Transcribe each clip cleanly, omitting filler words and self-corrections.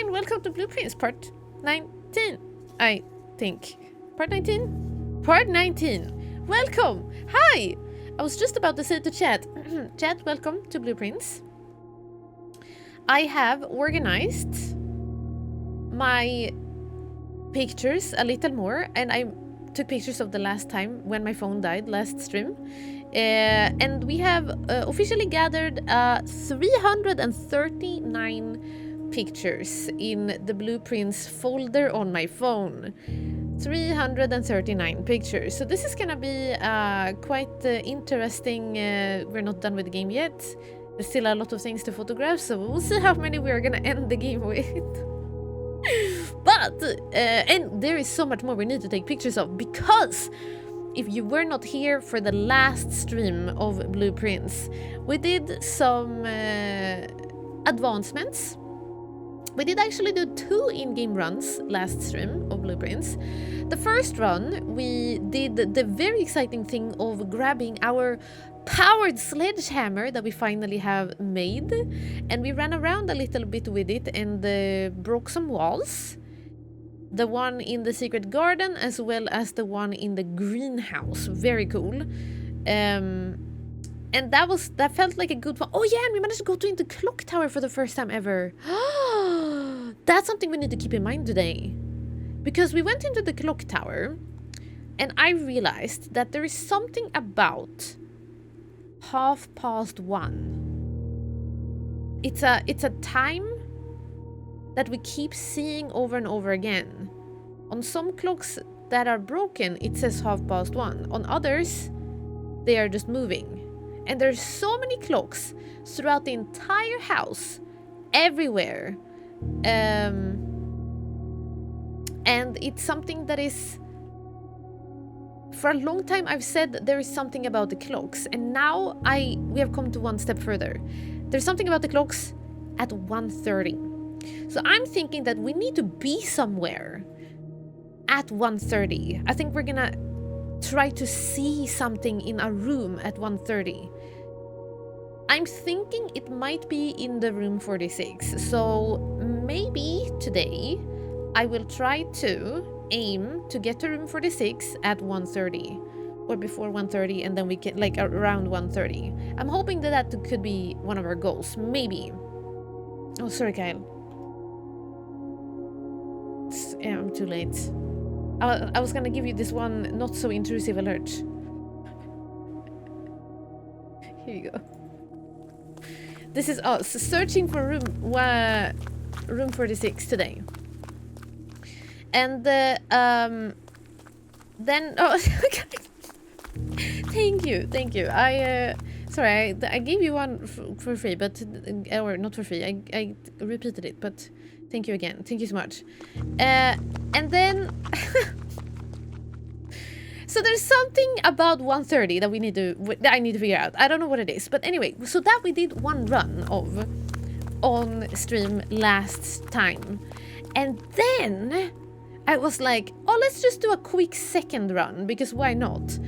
Hi, and welcome to Blueprints Part 19, I think. Part 19? Part 19. Welcome! Hi! I was just about to say to chat, chat, welcome to Blueprints. I have organized my pictures a little more, and I took pictures of the last time when my phone died, last stream. And we have officially gathered 339 pictures in the Blueprints folder on my phone. 339 pictures. So this is gonna be quite interesting. We're not done with the game yet. There's still a lot of things to photograph, so we'll see how many we are gonna end the game with. But, and there is so much more we need to take pictures of, because if you were not here for the last stream of Blueprints, we did some advancements. We did actually do 2 in-game runs last stream of Blueprints. The first run, we did the very exciting thing of grabbing our powered sledgehammer that we finally have made, and we ran around a little bit with it and broke some walls. The one in the secret garden as well as the one in the greenhouse. Very cool. And that felt like a good one. Oh yeah, and we managed to go to the clock tower for the first time ever. That's something we need to keep in mind today. Because we went into the clock tower and I realized that there is something about 1:30. It's a time that we keep seeing over and over again. On some clocks that are broken, it says 1:30. On others, they are just moving. And there's so many clocks throughout the entire house, everywhere. And it's something that is... For a long time I've said there is something about the clocks, and now we have come to one step further. There's something about the clocks at 1:30. So I'm thinking that we need to be somewhere at 1:30. I think we're gonna try to see something in a room at 1:30. I'm thinking it might be in the room 46. So maybe today I will try to aim to get to room 46 at 1:30 or before 1:30, and then we can, like, around 1:30. I'm hoping that could be one of our goals. Maybe. Oh, sorry, Kyle. Yeah, I'm too late. I was gonna give you this one not so intrusive alert. Here you go. This is us searching for room 46 today. And then oh, thank you. Sorry, I gave you one for free, but or not for free. I repeated it, but thank you again. Thank you so much. And then so there's something about 1:30 that I need to figure out. I don't know what it is, but anyway, so that we did one run of on stream last time, and then I was like, oh, let's just do a quick second run, because why not?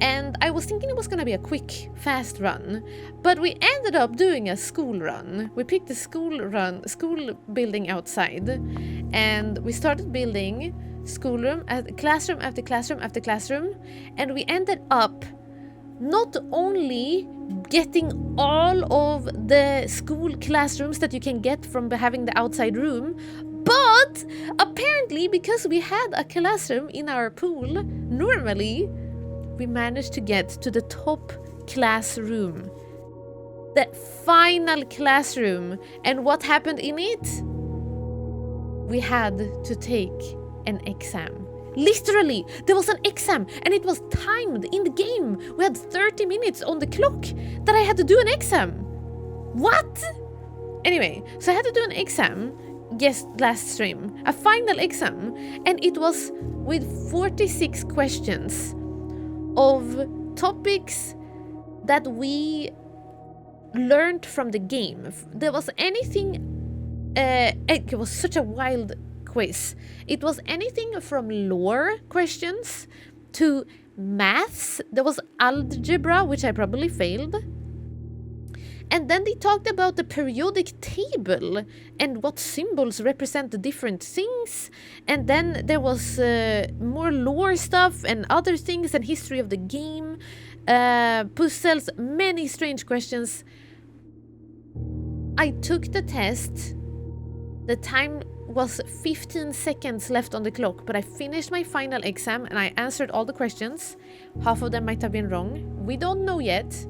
And I was thinking it was gonna be a quick, fast run, but we ended up doing a school run. We picked the school building outside, and we started building schoolroom, classroom after classroom after classroom, and we ended up not only getting all of the school classrooms that you can get from having the outside room, but apparently, because we had a classroom in our pool, normally we managed to get to the top classroom. The final classroom. And what happened in it? We had to take an exam. Literally, there was an exam, and it was timed in the game. We had 30 minutes on the clock that I had to do an exam. What? Anyway, so I had to do an exam. Yes, last stream, a final exam, and it was with 46 questions of topics that we learned from the game. There was anything, it was such a wild quiz. It was anything from lore questions to maths. There was algebra, which I probably failed, And then they talked about the periodic table and what symbols represent the different things. And then there was more lore stuff and other things and history of the game. Puzzles, many strange questions. I took the test. The time was 15 seconds left on the clock, but I finished my final exam and I answered all the questions. Half of them might have been wrong. We don't know yet,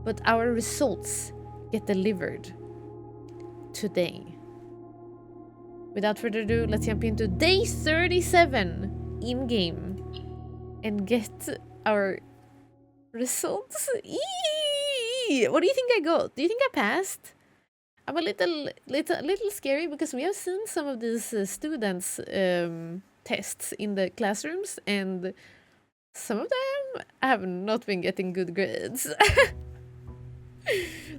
but our results get delivered today. Without further ado, let's jump into day 37 in-game and get our results. Eee! What do you think I got? Do you think I passed? I'm a little scary because we have seen some of these students' tests in the classrooms, and some of them have not been getting good grades.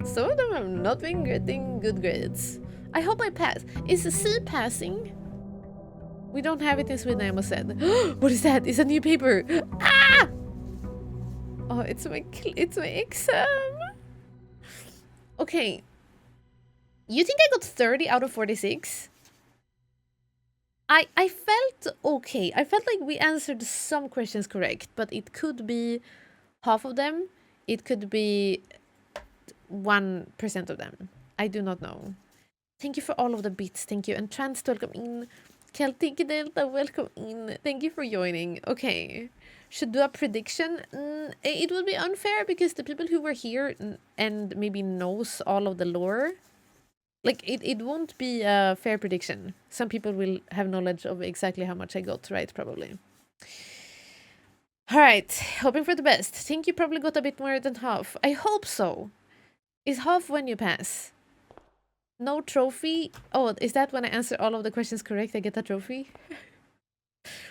Some of them have not been getting good grades. I hope I pass. Is C passing? We don't have it in Sweden, I almost said. What is that? It's a new paper. Ah! Oh, it's my exam. Okay. You think I got 30 out of 46? I felt okay. I felt like we answered some questions correct, but it could be half of them. It could be 1% of them. I do not know. Thank you for all of the bits. Thank you. And Trans, welcome in. Celtic Delta, welcome in. Thank you for joining. Okay. Should do a prediction. It would be unfair because the people who were here and maybe knows all of the lore, like, it won't be a fair prediction. Some people will have knowledge of exactly how much I got right, probably. All right, hoping for the best. Think you probably got a bit more than half. I hope so. Is half when you pass? No trophy? Oh, is that when I answer all of the questions correct, I get a trophy?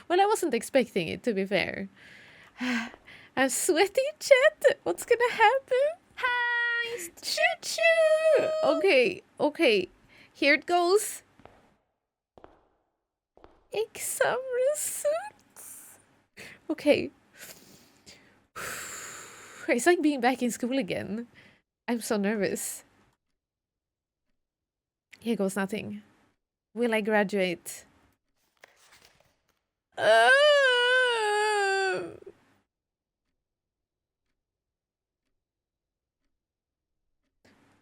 Well, I wasn't expecting it, to be fair. I'm sweaty, chat. What's gonna happen? Hi! Choo-choo! Okay. Here it goes. Exam results. Okay. It's like being back in school again. I'm so nervous. Here goes nothing. Will I graduate?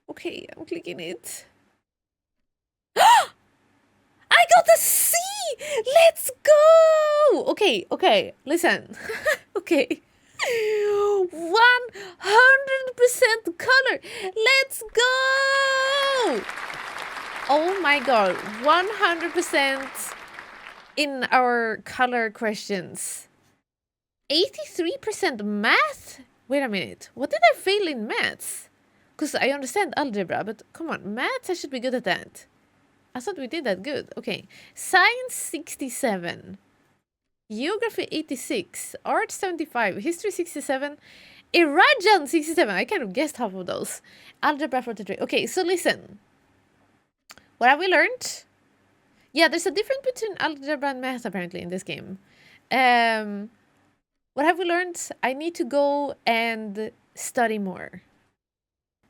Okay, I'm clicking it. I got a C! Let's go! Okay, listen. Okay. 100% color! Let's go! Oh my god, 100% in our color questions. 83% math? Wait a minute, what did I fail in maths? Because I understand algebra, but come on, maths, I should be good at that. I thought we did that good. Okay, science 67, geography 86, art 75, history 67, Irajan 67. I kind of guessed half of those. Algebra 43. Okay, so listen. What have we learned? Yeah, there's a difference between algebra and math apparently in this game. What have we learned? I need to go and study more.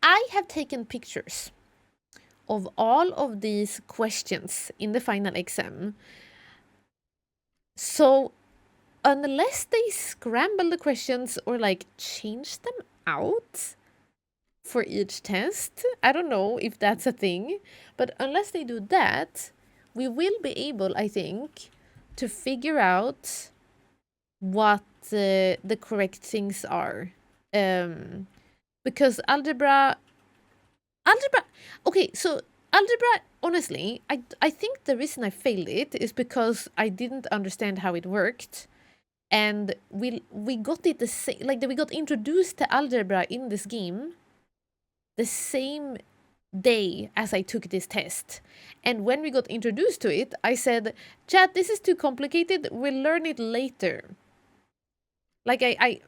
I have taken pictures of all of these questions in the final exam. So unless they scramble the questions or like change them out for each test, I don't know if that's a thing, but unless they do that, we will be able, I think, to figure out what the correct things are. Because algebra, okay, so algebra, honestly, I think the reason I failed it is because I didn't understand how it worked. And we got it the same, like we got introduced to algebra in this game the same day as I took this test. And when we got introduced to it, I said, chat, this is too complicated, we'll learn it later. Like I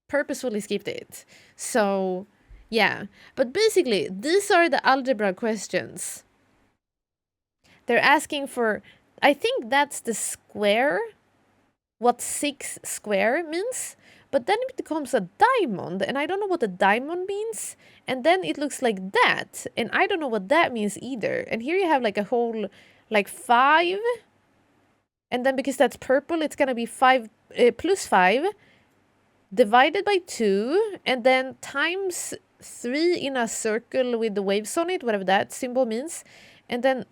purposefully skipped it. So yeah, but basically these are the algebra questions. They're asking for, I think that's the square, what 6 square means, but then it becomes a diamond, and I don't know what a diamond means, And then it looks like that. And I don't know what that means either. And here you have like a whole, like 5. And then because that's purple, it's going to be 5 plus 5 divided by 2. And then times 3 in a circle with the waves on it, whatever that symbol means. And then,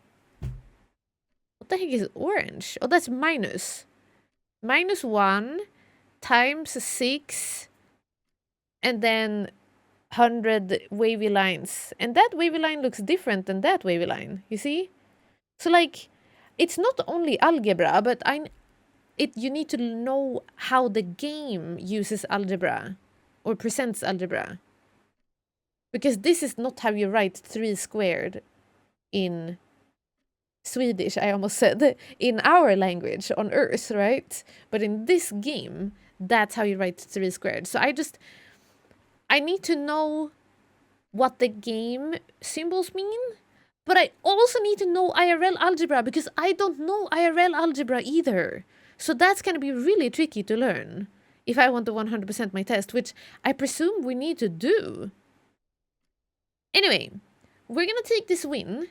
what the heck is orange? Oh, that's minus. Minus 1 times 6. And then 100 wavy lines. And that wavy line looks different than that wavy line. You see? So like, it's not only algebra, but you need to know how the game uses algebra or presents algebra. Because this is not how you write 3 squared in Swedish, I almost said, in our language on Earth, right? But in this game, that's how you write 3 squared. So I need to know what the game symbols mean, but I also need to know IRL algebra because I don't know IRL algebra either. So that's going to be really tricky to learn if I want to 100% my test, which I presume we need to do. Anyway, we're going to take this win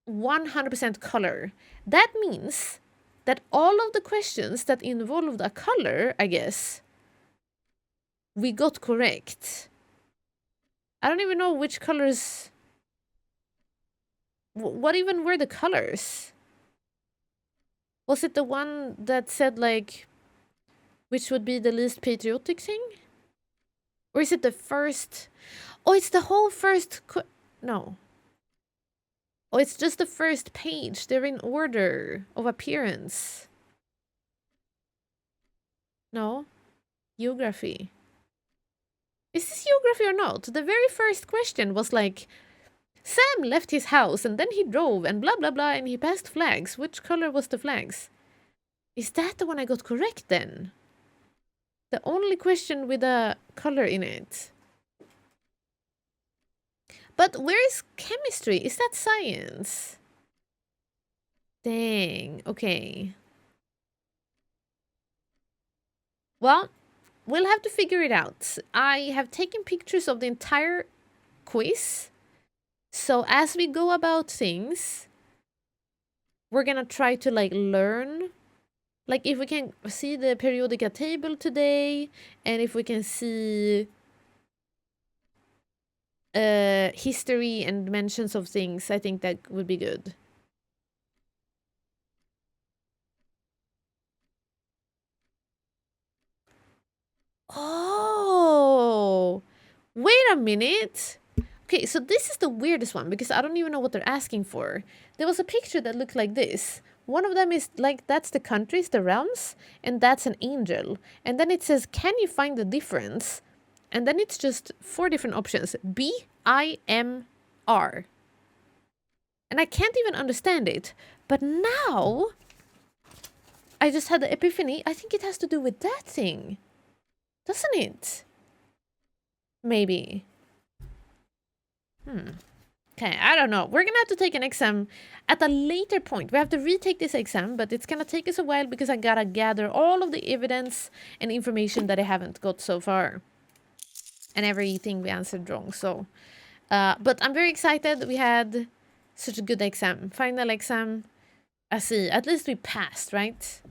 100% color. That means that all of the questions that involved a color, I guess, we got correct. I don't even know which colors... What even were the colors? Was it the one that said, like, which would be the least patriotic thing? Or is it the first... Oh, it's the whole first... No. Oh, it's just the first page. They're in order of appearance. No. Geography. Is this geography or not? The very first question was like, Sam left his house and then he drove and blah blah blah and he passed flags. Which color was the flags? Is that the one I got correct then? The only question with a color in it. But where is chemistry? Is that science? Dang, okay. Well, we'll have to figure it out. I have taken pictures of the entire quiz. So as we go about things, we're gonna try to like learn. Like if we can see the periodic table today, and if we can see history and mentions of things, I think that would be good. Oh, wait a minute. Okay, so this is the weirdest one because I don't even know what they're asking for. There was a picture that looked like this. One of them is like, that's the countries, the realms, and that's an angel. And then it says, can you find the difference? And then it's just 4 different options. B, I, M, R. And I can't even understand it. But now, I just had the epiphany. I think it has to do with that thing. Doesn't it? Maybe. Okay, I don't know. We're gonna have to take an exam at a later point. We have to retake this exam, but it's gonna take us a while because I gotta gather all of the evidence and information that I haven't got so far. And everything we answered wrong, so... but I'm very excited. We had such a good exam. Final exam. I see. At least we passed, right?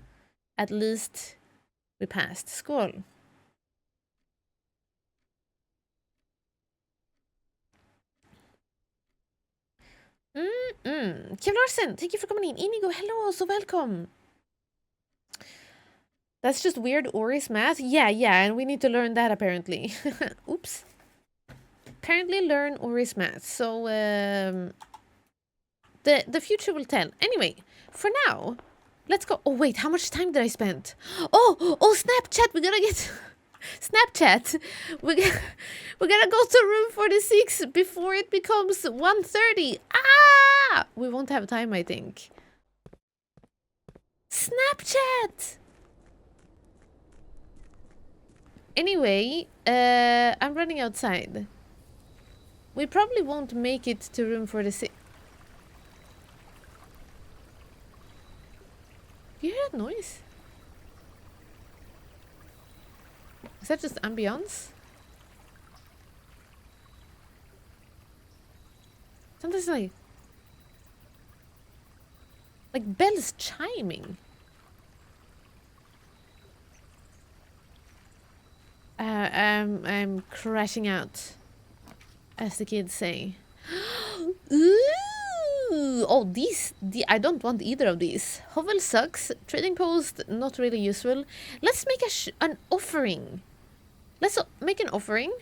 At least we passed. Skål. Kim Larsen, thank you for coming in. Inigo, hello, so welcome. That's just weird Ori's math. Yeah, and we need to learn that apparently. Oops. Apparently learn Ori's math. So the future will tell. Anyway, for now, let's go. Oh wait, how much time did I spend? Oh, Snapchat, we gotta get Snapchat. We're gonna go to room 46 before it becomes 1:30. Ah! We won't have time, I think. Snapchat! Anyway, I'm running outside. We probably won't make it to room 46. You hear that noise? Is that just ambience? is like bells chiming. I'm crashing out, as the kids say. Ooh! Oh, I don't want either of these. Hovel sucks. Trading post, not really useful. Let's make an offering. Let's make an offering.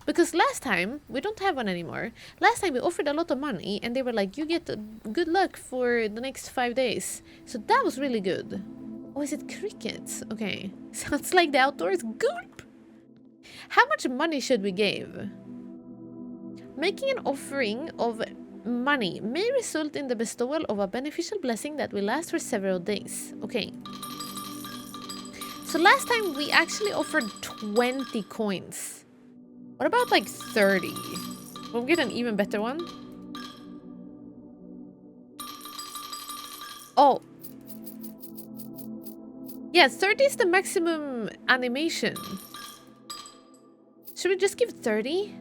Because last time, we don't have one anymore. Last time we offered a lot of money and they were like, you get good luck for the next 5 days. So that was really good. Oh, is it crickets? Okay. Sounds like the outdoors. Gulp! How much money should we give? Making an offering of money may result in the bestowal of a beneficial blessing that will last for several days. Okay. So last time we actually offered 20 coins. What about like 30? We'll get an even better one. Oh. Yeah, 30 is the maximum animation. Should we just give 30?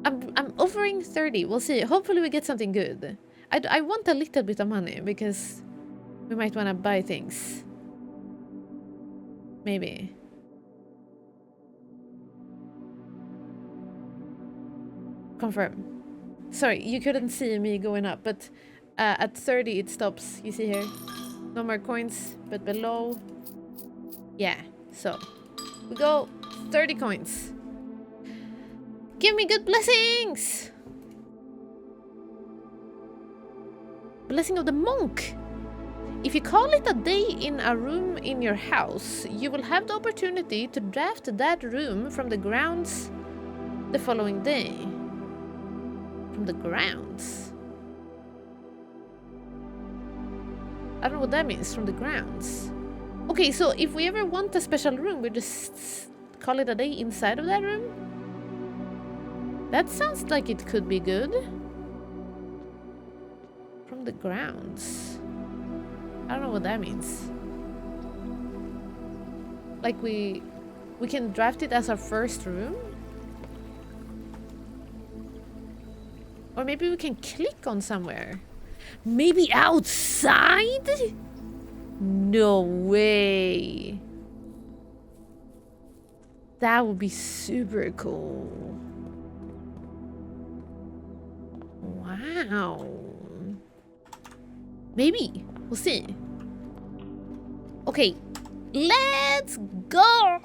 I'm offering 30. We'll see. Hopefully we get something good. I want a little bit of money because we might want to buy things. Maybe. Confirm. Sorry, you couldn't see me going up, but at 30 it stops. You see here? No more coins, but below. Yeah, so we go 30 coins. Give me good blessings! Blessing of the monk. If you call it a day in a room in your house, you will have the opportunity to draft that room from the grounds the following day. From the grounds? I don't know what that means, from the grounds. Okay, so if we ever want a special room, we just call it a day inside of that room? That sounds like it could be good. From the grounds. I don't know what that means. Like we can draft it as our first room? Or maybe we can click on somewhere. Maybe outside? No way. That would be super cool. Wow. Maybe. We'll see. Okay. Let's go!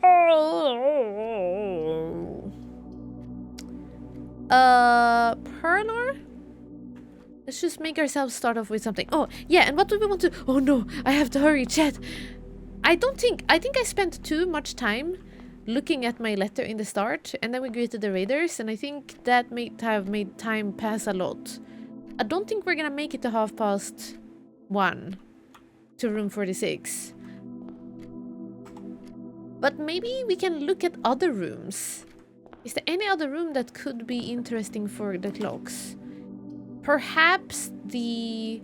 Parlor? Let's just make ourselves start off with something. Oh, yeah, and what do we want to... Oh no, I have to hurry, chat. I think I spent too much time looking at my letter in the start, and then we greeted the raiders, and I think that may have made time pass a lot. I don't think we're gonna make it to 1:30 to room 46. But maybe we can look at other rooms. Is there any other room that could be interesting for the clocks? Perhaps the...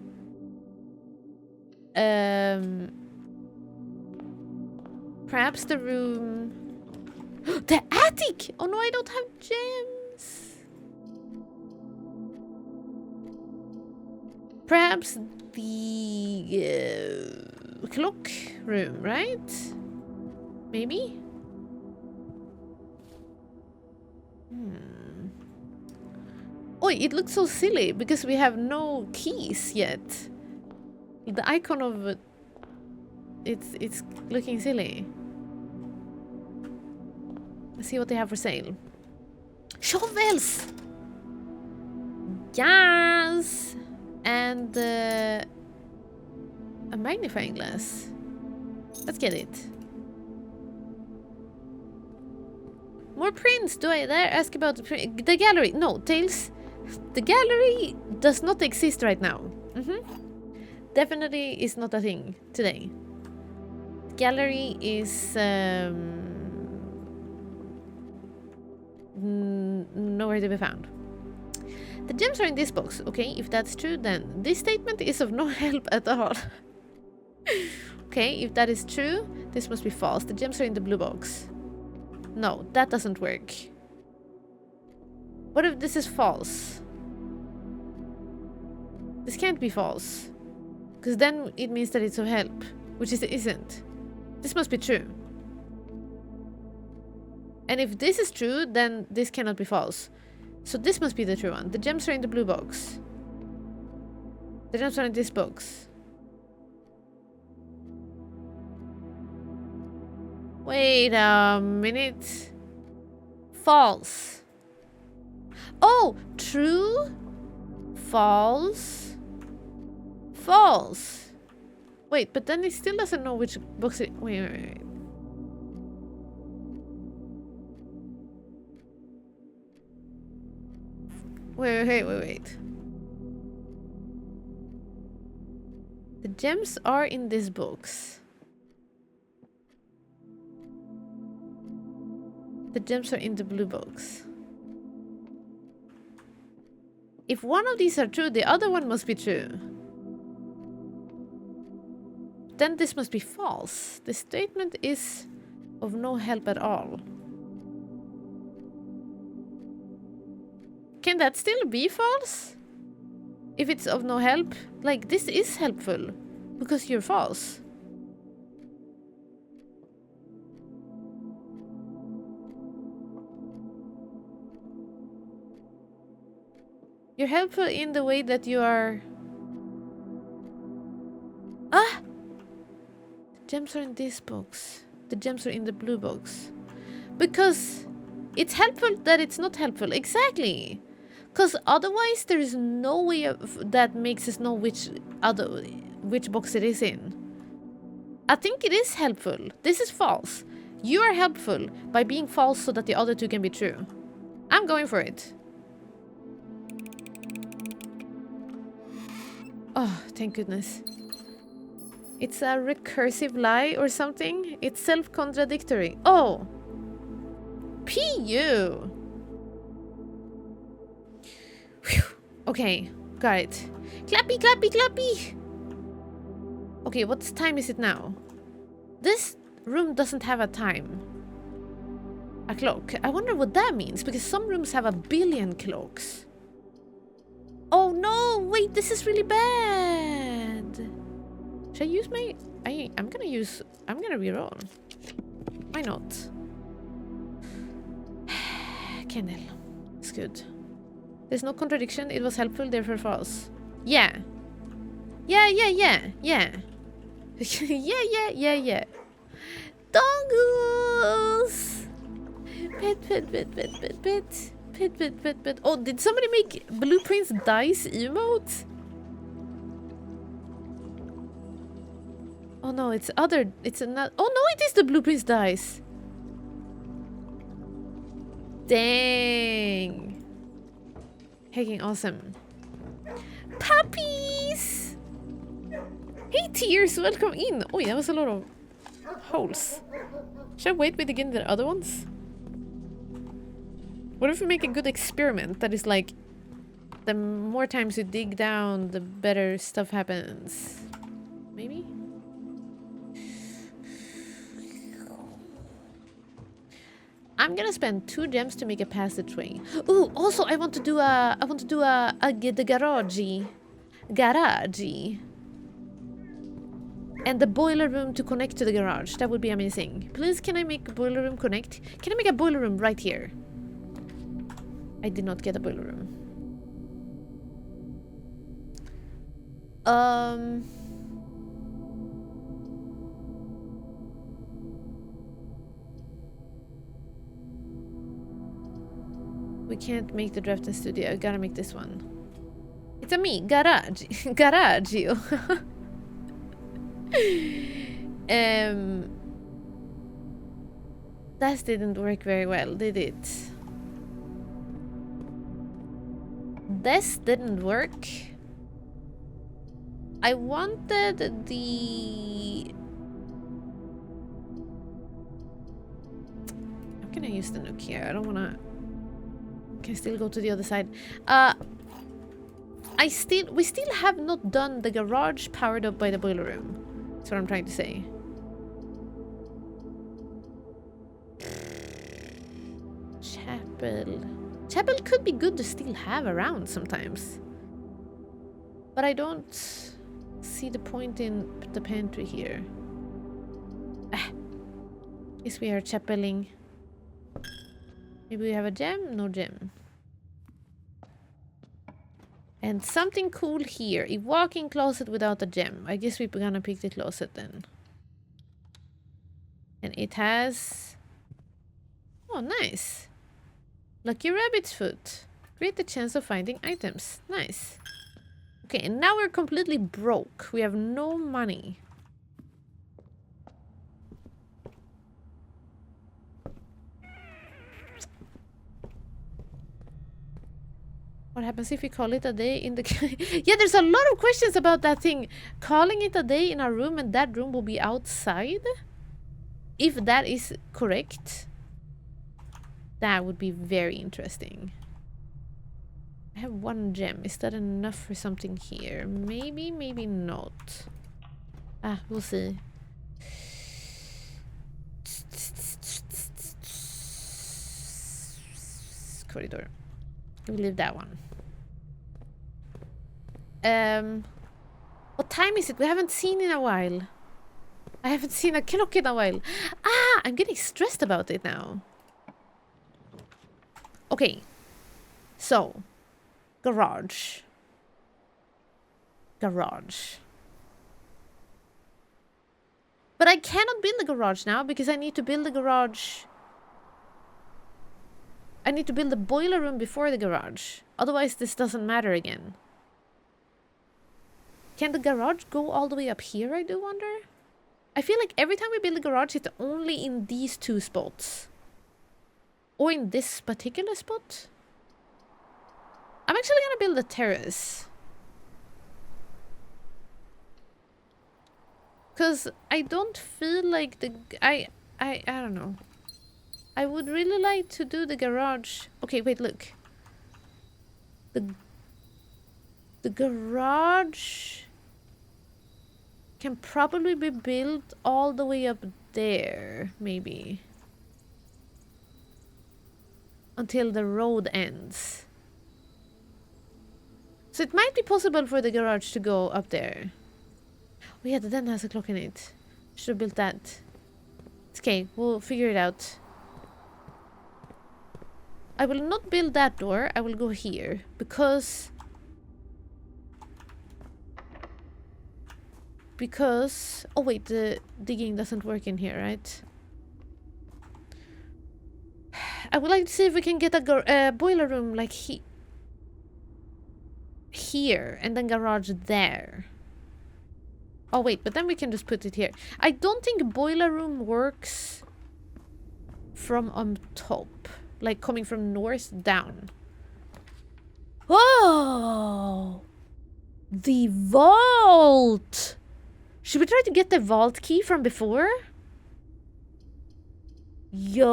perhaps the room... The attic! Oh no, I don't have gems! Perhaps the... clock room, right? Maybe? Oh, it looks so silly because we have no keys yet. The icon of it's looking silly. Let's see what they have for sale. Shovels! Yes! And a magnifying glass. Let's get it. More prints! Do I dare ask about the gallery? No, Tails. The gallery does not exist right now. Definitely is not a thing today. Gallery is nowhere to be found. The gems are in this box. Okay, if that's true, then this statement is of no help at all. Okay, if that is true, this must be false. The gems are in the blue box. No, that doesn't work. What if this is false? This can't be false. Because then it means that it's of help. Which it isn't. This must be true. And if this is true, then this cannot be false. So this must be the true one. The gems are in the blue box. The gems are in this box. Wait a minute. False. Oh, true. False. False. Wait, but then it still doesn't know which box it... Wait. Wait. The gems are in this box. The gems are in the blue box. If one of these are true, the other one must be true. Then this must be false. The statement is of no help at all. Can that still be false? If it's of no help? Like, this is helpful. Because you're false. You're helpful in the way that you are... Ah! The gems are in this box. The gems are in the blue box. Because it's helpful that it's not helpful. Exactly! Because otherwise there is no way that makes us know which box it is in. I think it is helpful. This is false. You are helpful by being false so that the other two can be true. I'm going for it. Oh, thank goodness. It's a recursive lie or something. It's self-contradictory. Oh! PU! Whew. Okay, got it. Clappy, clappy, clappy! Okay, what time is it now? This room doesn't have a time. A clock. I wonder what that means, because some rooms have 1 billion clocks. Oh no! Wait, this is really bad! Should I use my... I'm gonna reroll. Why not? Kennel. It's good. There's no contradiction. It was helpful, therefore false. Yeah. Yeah. yeah. Dongus! Pet. Oh, did somebody make Blueprints dice emote? Oh no, it's another... Oh no, it is the Blueprints dice! Dang! Hecking awesome. Puppies! Hey Tears, welcome in! Oh, that was a lot of holes. Should I wait with again the other ones? What if we make a good experiment that is like, the more times you dig down, the better stuff happens? Maybe? I'm gonna spend 2 gems to make a passageway. Ooh, also I want to do the garage. And the boiler room to connect to the garage. That would be amazing. Please, can I make a boiler room connect? Can I make a boiler room right here? I did not get a boiler room. We can't make the draft in studio. I gotta make this one. It's a me, garage. Garagio. That didn't work very well, did it? This didn't work. I wanted the... I'm gonna use the nuke here. I don't wanna... Can still go to the other side. We still have not done the garage powered up by the boiler room. That's what I'm trying to say. Chapel. Chapel could be good to still have around sometimes. But I don't see the point in the pantry here. Guess we are chappeling. Maybe we have a gem? No gem. And something cool here. A walk-in closet without a gem. I guess we're gonna pick the closet then. And it has... Oh, nice. Lucky rabbit's foot. Greater chance of finding items. Nice. Okay, and now we're completely broke. We have no money. What happens if we call it a day in the... Yeah, there's a lot of questions about that thing. Calling it a day in our room and that room will be outside? If that is correct, that would be very interesting. I have one gem. Is that enough for something here? Maybe, maybe not. Ah, we'll see. Corridor. We leave that one. What time is it? We haven't seen in a while. I haven't seen a clock in a while. Ah, I'm getting stressed about it now. Okay. So, garage. Garage. But I cannot build a garage now because I need to build the garage. I need to build the boiler room before the garage. Otherwise, this doesn't matter again. Can the garage go all the way up here, I do wonder? I feel like every time we build a garage, it's only in these two spots. Or in this particular spot. I'm actually gonna build a terrace. Because I don't feel like the... I don't know. I would really like to do the garage. Okay, wait, look. The garage can probably be built all the way up there, maybe. Until the road ends. So it might be possible for the garage to go up there. Oh yeah, the den has a clock in it. Should have built that. It's okay, we'll figure it out. I will not build that door. I will go here. Because... oh wait, the digging doesn't work in here, right? I would like to see if we can get a boiler room like here. And then garage there. Oh wait, but then we can just put it here. I don't think boiler room works from on top. Like coming from north down. Oh! The vault! Should we try to get the vault key from before? Yo!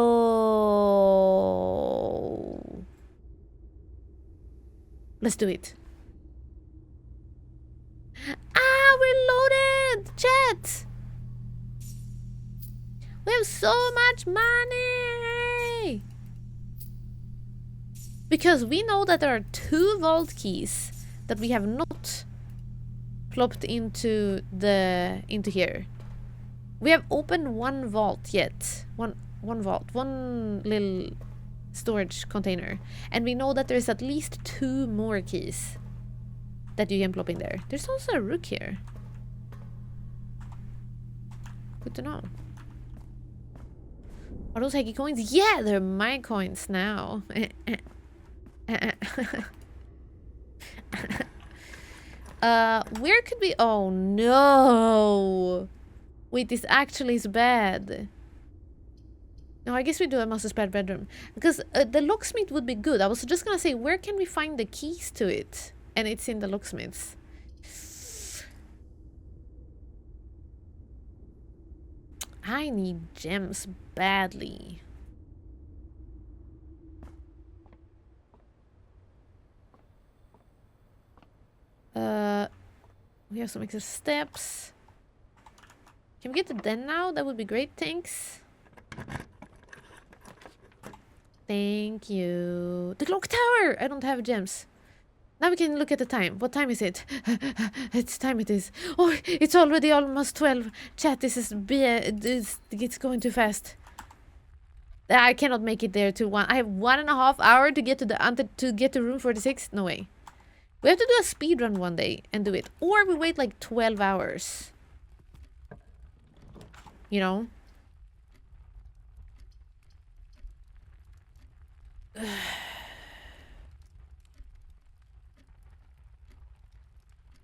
Let's do it. Ah, we're loaded! Chat! We have so much money! Because we know that there are 2 vault keys that we have not plopped into here. We have opened 1 vault yet. One vault. 1 little storage container. And we know that there's at least 2 more keys that you can plop in there. There's also a rook here. Good to know. Are those Heki coins? Yeah, they're my coins now. Where could we... Oh, no. Wait, this actually is bad. No, I guess we do a master spare bedroom. Because the locksmith would be good. I was just gonna say, where can we find the keys to it? And it's in the locksmiths. I need gems badly. We have some extra steps. Can we get the den now? That would be great, thanks. Thank you. The clock tower! I don't have gems. Now we can look at the time. What time is it? It's time it is. Oh, it's already almost 12. Chat, it's going too fast. I cannot make it there to 1. I have 1.5 hours to get to room 46. No way. We have to do a speed run one day and do it. Or we wait like 12 hours. You know?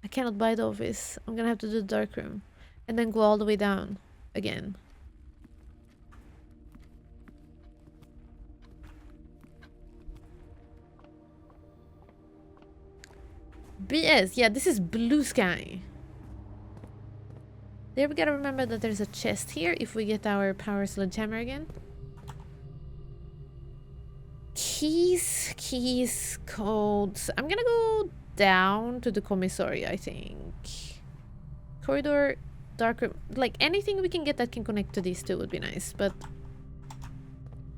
I cannot buy the office. I'm gonna have to do the dark room. And then go all the way down again. BS. Yeah, this is blue sky. There we gotta remember that there's a chest here if we get our power sledgehammer again. Keys, codes. I'm gonna go down to the commissary, I think. Corridor, dark room. Like anything we can get that can connect to these two would be nice, but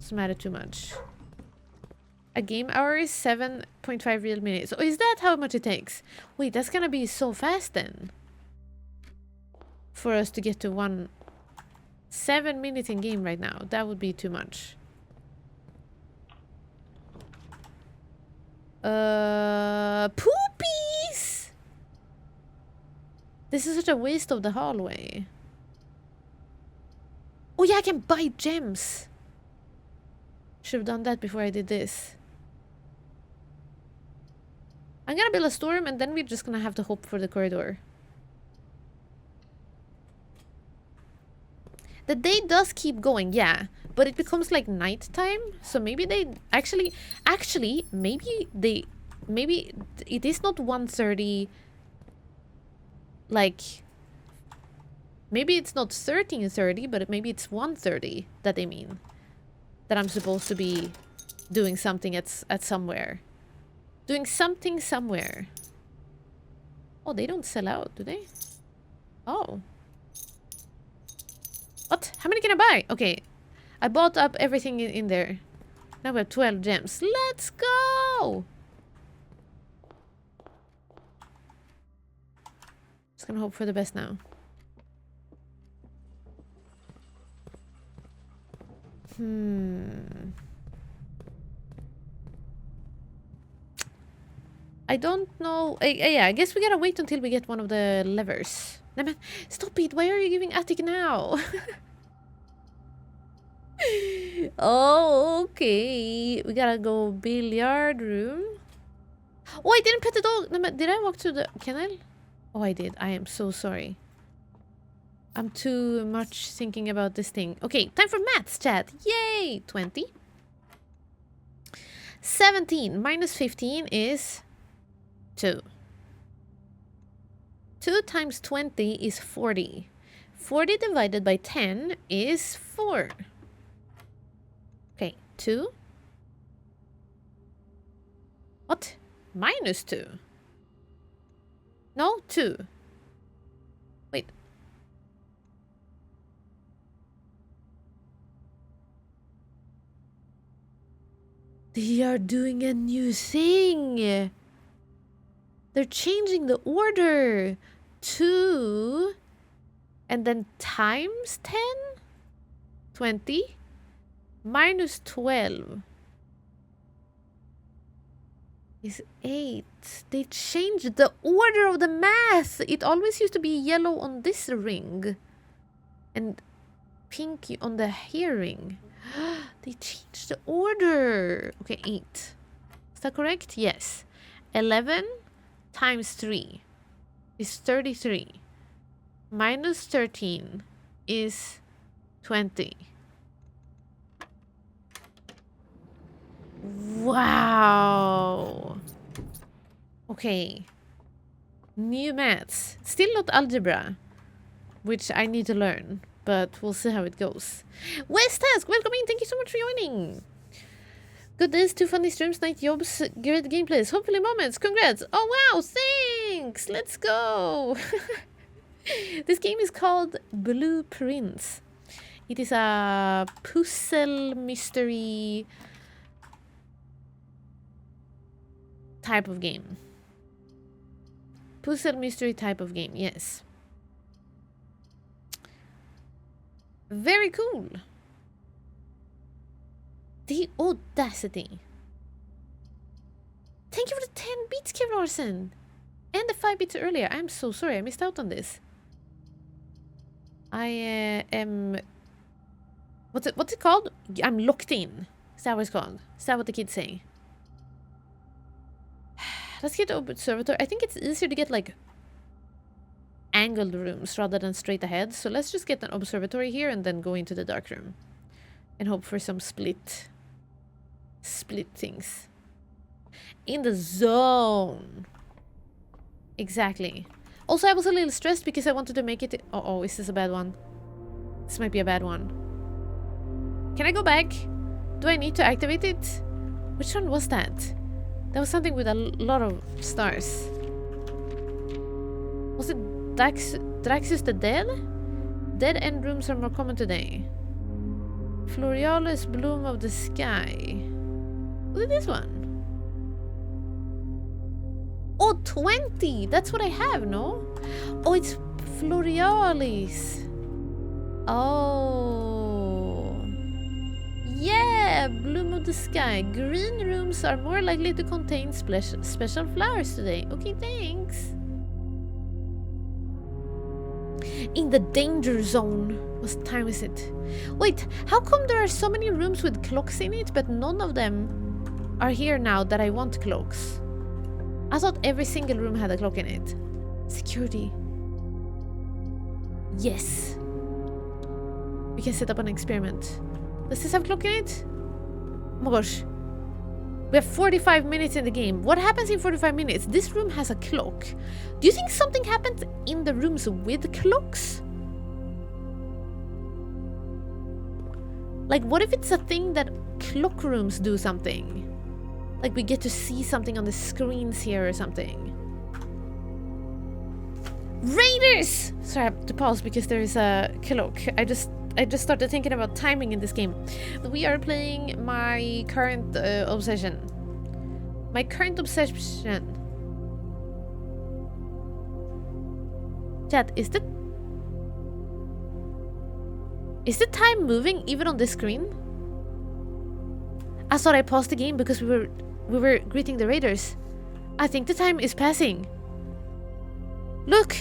doesn't matter too much. A game hour is 7.5 real minutes. Oh, is that how much it takes? Wait, that's gonna be so fast then. For us to get to 7 minutes in game right now. That would be too much. Poopies! This is such a waste of the hallway. Oh yeah, I can buy gems. Should have done that before I did this. I'm gonna build a storm and then we're just gonna have to hope for the corridor. The day does keep going, yeah, but it becomes like nighttime. So maybe they actually, maybe it is not 1:30. Like, maybe it's not 13:30, but maybe it's 1:30 that they mean. That I'm supposed to be doing something at somewhere. Doing something somewhere. Oh, they don't sell out, do they? Oh. What? How many can I buy? Okay. I bought up everything in there. Now we have 12 gems. Let's go! Just gonna hope for the best now. I don't know. Yeah, I guess we gotta wait until we get one of the levers. No, man, stop it. Why are you giving attic now? Oh, okay. We gotta go billiard room. Oh, I didn't pet the dog. No, man, did I walk to the kennel? Oh, I did. I am so sorry. I'm too much thinking about this thing. Okay, time for maths, chat. Yay! 20. 17 minus 15 is 2. 2 times 20 is 40. 40 divided by 10 is 4. Okay, 2. What? Minus 2. No, 2. Wait. They are doing a new thing. They're changing the order. 2 and then times 10? 20 minus 12 is 8. They changed the order of the math. It always used to be yellow on this ring and pink on the hair ring. They changed the order. Okay, 8. Is that correct? Yes. 11 times 3 is 33. Minus 13 is 20. Wow. Okay. New maths. Still not algebra, which I need to learn, but we'll see how it goes. West Task, welcome in. Thank you so much for joining. Good days, 2 funny streams, night jobs, great gameplays, hopefully moments. Congrats. Oh, wow. Thanks. Let's go. This game is called Blueprints. It is a puzzle mystery type of game. Puzzle mystery type of game, yes. Very cool. The audacity. Thank you for the 10 bits, Kevlarsen. And the 5 bits earlier. I'm so sorry, I missed out on this. I am... What's it called? I'm locked in. Is that what it's called? Is that what the kids say? Let's get the observatory. I think it's easier to get like angled rooms rather than straight ahead. So let's just get an observatory here and then go into the dark room. And hope for some split things. In the zone. Exactly. Also, I was a little stressed because I wanted to make it... Uh-oh, is this a bad one? This might be a bad one. Can I go back? Do I need to activate it? Which one was that? That was something with a lot of stars. Was it Draxus the Dead? Dead end rooms are more common today. Florealis Bloom of the Sky. Look at this one. Oh, 20! That's what I have, no? Oh, it's Florealis. Oh. Yeah, Bloom of the Sky. Green rooms are more likely to contain special flowers today. Okay, thanks. In the danger zone. What time is it? Wait, how come there are so many rooms with clocks in it, but none of them are here now that I want clocks? I thought every single room had a clock in it. Security. Yes. We can set up an experiment. Does this have a clock in it? Oh my gosh. We have 45 minutes in the game. What happens in 45 minutes? This room has a clock. Do you think something happens in the rooms with clocks? Like, what if it's a thing that clock rooms do something? Like, we get to see something on the screens here or something. Raiders! Sorry, I have to pause because there is a clock. I just started thinking about timing in this game. We are playing my current obsession. My current obsession. Chat, is the time moving even on this screen? I thought I paused the game because we were greeting the raiders. I think the time is passing. Look!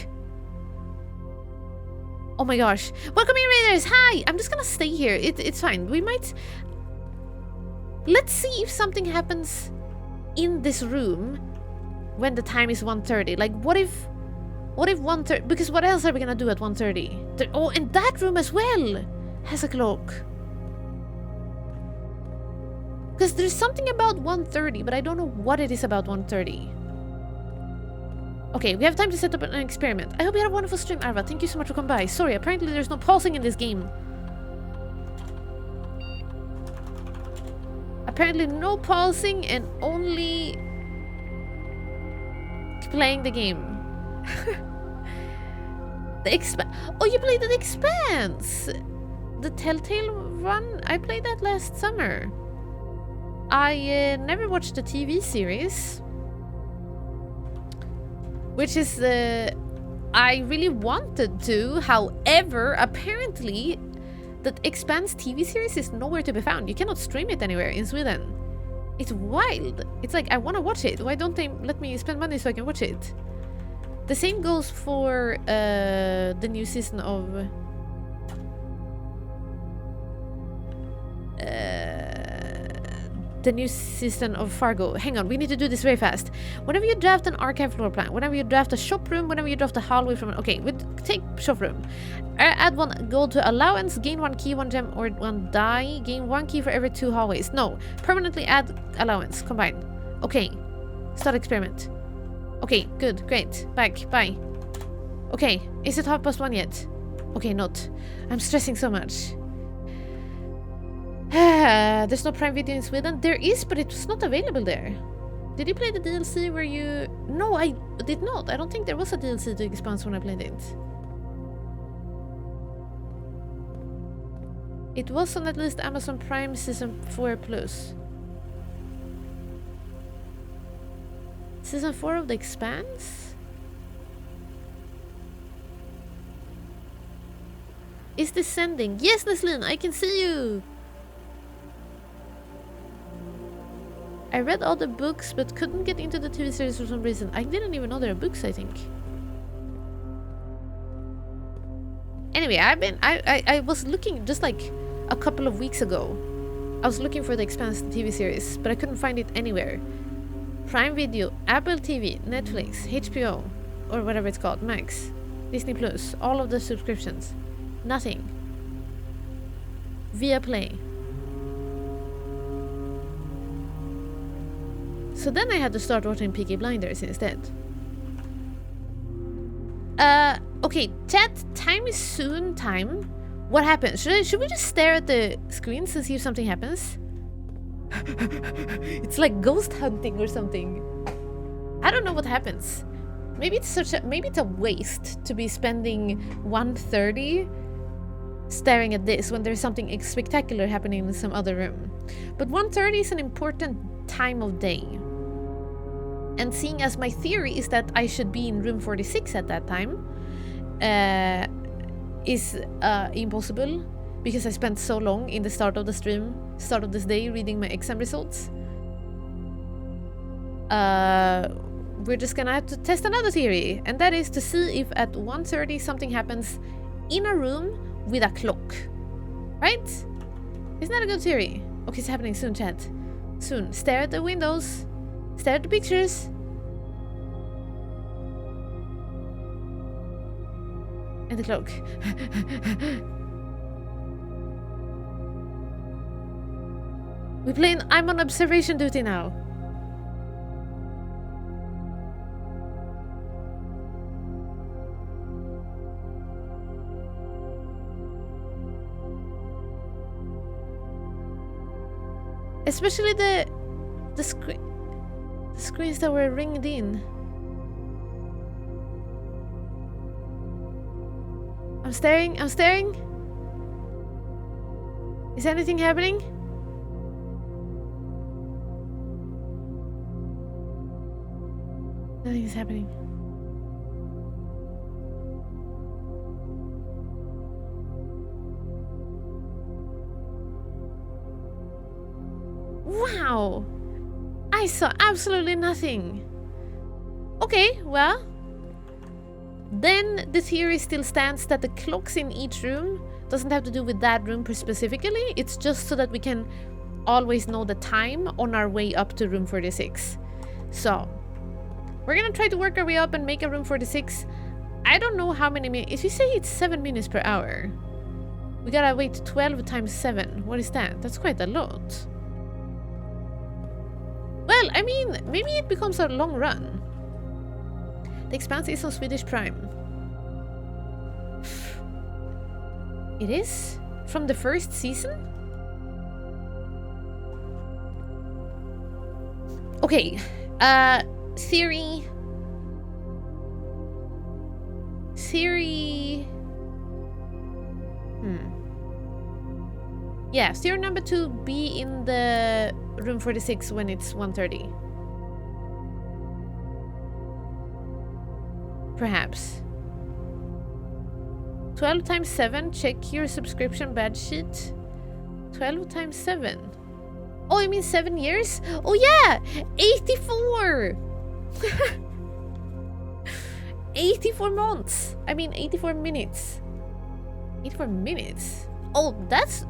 Oh my gosh. Welcome in, raiders! Hi! I'm just gonna stay here. It's fine. We might... Let's see if something happens in this room when the time is 1:30. Like, what if 1:30... Because what else are we gonna do at 1:30? Oh, and that room as well has a clock. Because there's something about 1:30, but I don't know what it is about 1:30. Okay, we have time to set up an experiment. I hope you had a wonderful stream, Arva. Thank you so much for coming by. Sorry, apparently there's no pausing in this game. Apparently no pausing and only playing the game. Oh, you played The Expanse! The Telltale one? I played that last summer. I never watched the TV series. Which is, I really wanted to. However, apparently, the Expanse TV series is nowhere to be found. You cannot stream it anywhere in Sweden. It's wild. It's like, I want to watch it. Why don't they let me spend money so I can watch it? The same goes for the new season of... the new season of Fargo. Hang on, we need to do this very fast. Whenever you draft an archive floor plan, whenever you draft a shop room, whenever you draft a hallway from... Okay, we take shop room. Add 1 gold to allowance, gain 1 key, 1 gem, or 1 die. Gain 1 key for every 2 hallways. No, permanently add allowance. Combine. Okay, start experiment. Okay, good, great. Back, bye. Okay, is it 1:30 yet? Okay, not. I'm stressing so much. There's no Prime Video in Sweden. There is, but it was not available there. Did you play the DLC where you... No, I did not. I don't think there was a DLC to Expanse when I played it. It was on at least Amazon Prime Season 4 Plus. Season 4 of The Expanse? Is this sending? Yes, Nesline, I can see you! I read all the books but couldn't get into the TV series for some reason. I didn't even know there are books, I think. Anyway, I was looking just like a couple of weeks ago. I was looking for The Expanse TV series, but I couldn't find it anywhere. Prime Video, Apple TV, Netflix, HBO, or whatever it's called, Max, Disney Plus, all of the subscriptions. Nothing. Viaplay. So then I had to start watching Peaky Blinders instead. Okay, chat, time is soon time. What happens? Should we just stare at the screens and see if something happens? It's like ghost hunting or something. I don't know what happens. Maybe it's a waste to be spending 1:30 staring at this when there's something spectacular happening in some other room. But 1:30 is an important time of day. And seeing as my theory is that I should be in room 46 at that time, is impossible because I spent so long in the start of the stream, start of this day, reading my exam results. We're just gonna have to test another theory, and that is to see if at 1:30 something happens in a room with a clock. Right? Isn't that a good theory? Okay, it's happening soon, chat. Soon. Stare at the windows. Stare at the pictures. And the clock. We're playing I'm on observation duty now. Especially the screens that were ringed in. I'm staring. Is anything happening? Nothing is happening. Wow! I saw absolutely nothing. Okay, well, then the theory still stands that the clocks in each room doesn't have to do with that room specifically. It's just so that we can always know the time on our way up to room 46. So, we're gonna try to work our way up and make a room 46. I don't know how many minutes. If you say it's 7 minutes per hour, we gotta wait 12 times 7. What is that? That's quite a lot. Well, I mean, maybe it becomes a long run. The Expanse is on Swedish Prime. It is? From the first season? Okay, theory... Yeah, theory number 2, be in the room 46 when it's 1:30. Perhaps. 12 times 7, check your subscription badge sheet. 12 times 7. Oh, you mean 7 years? Oh yeah! 84! 84 months! I mean 84 minutes. 84 minutes? Oh, that's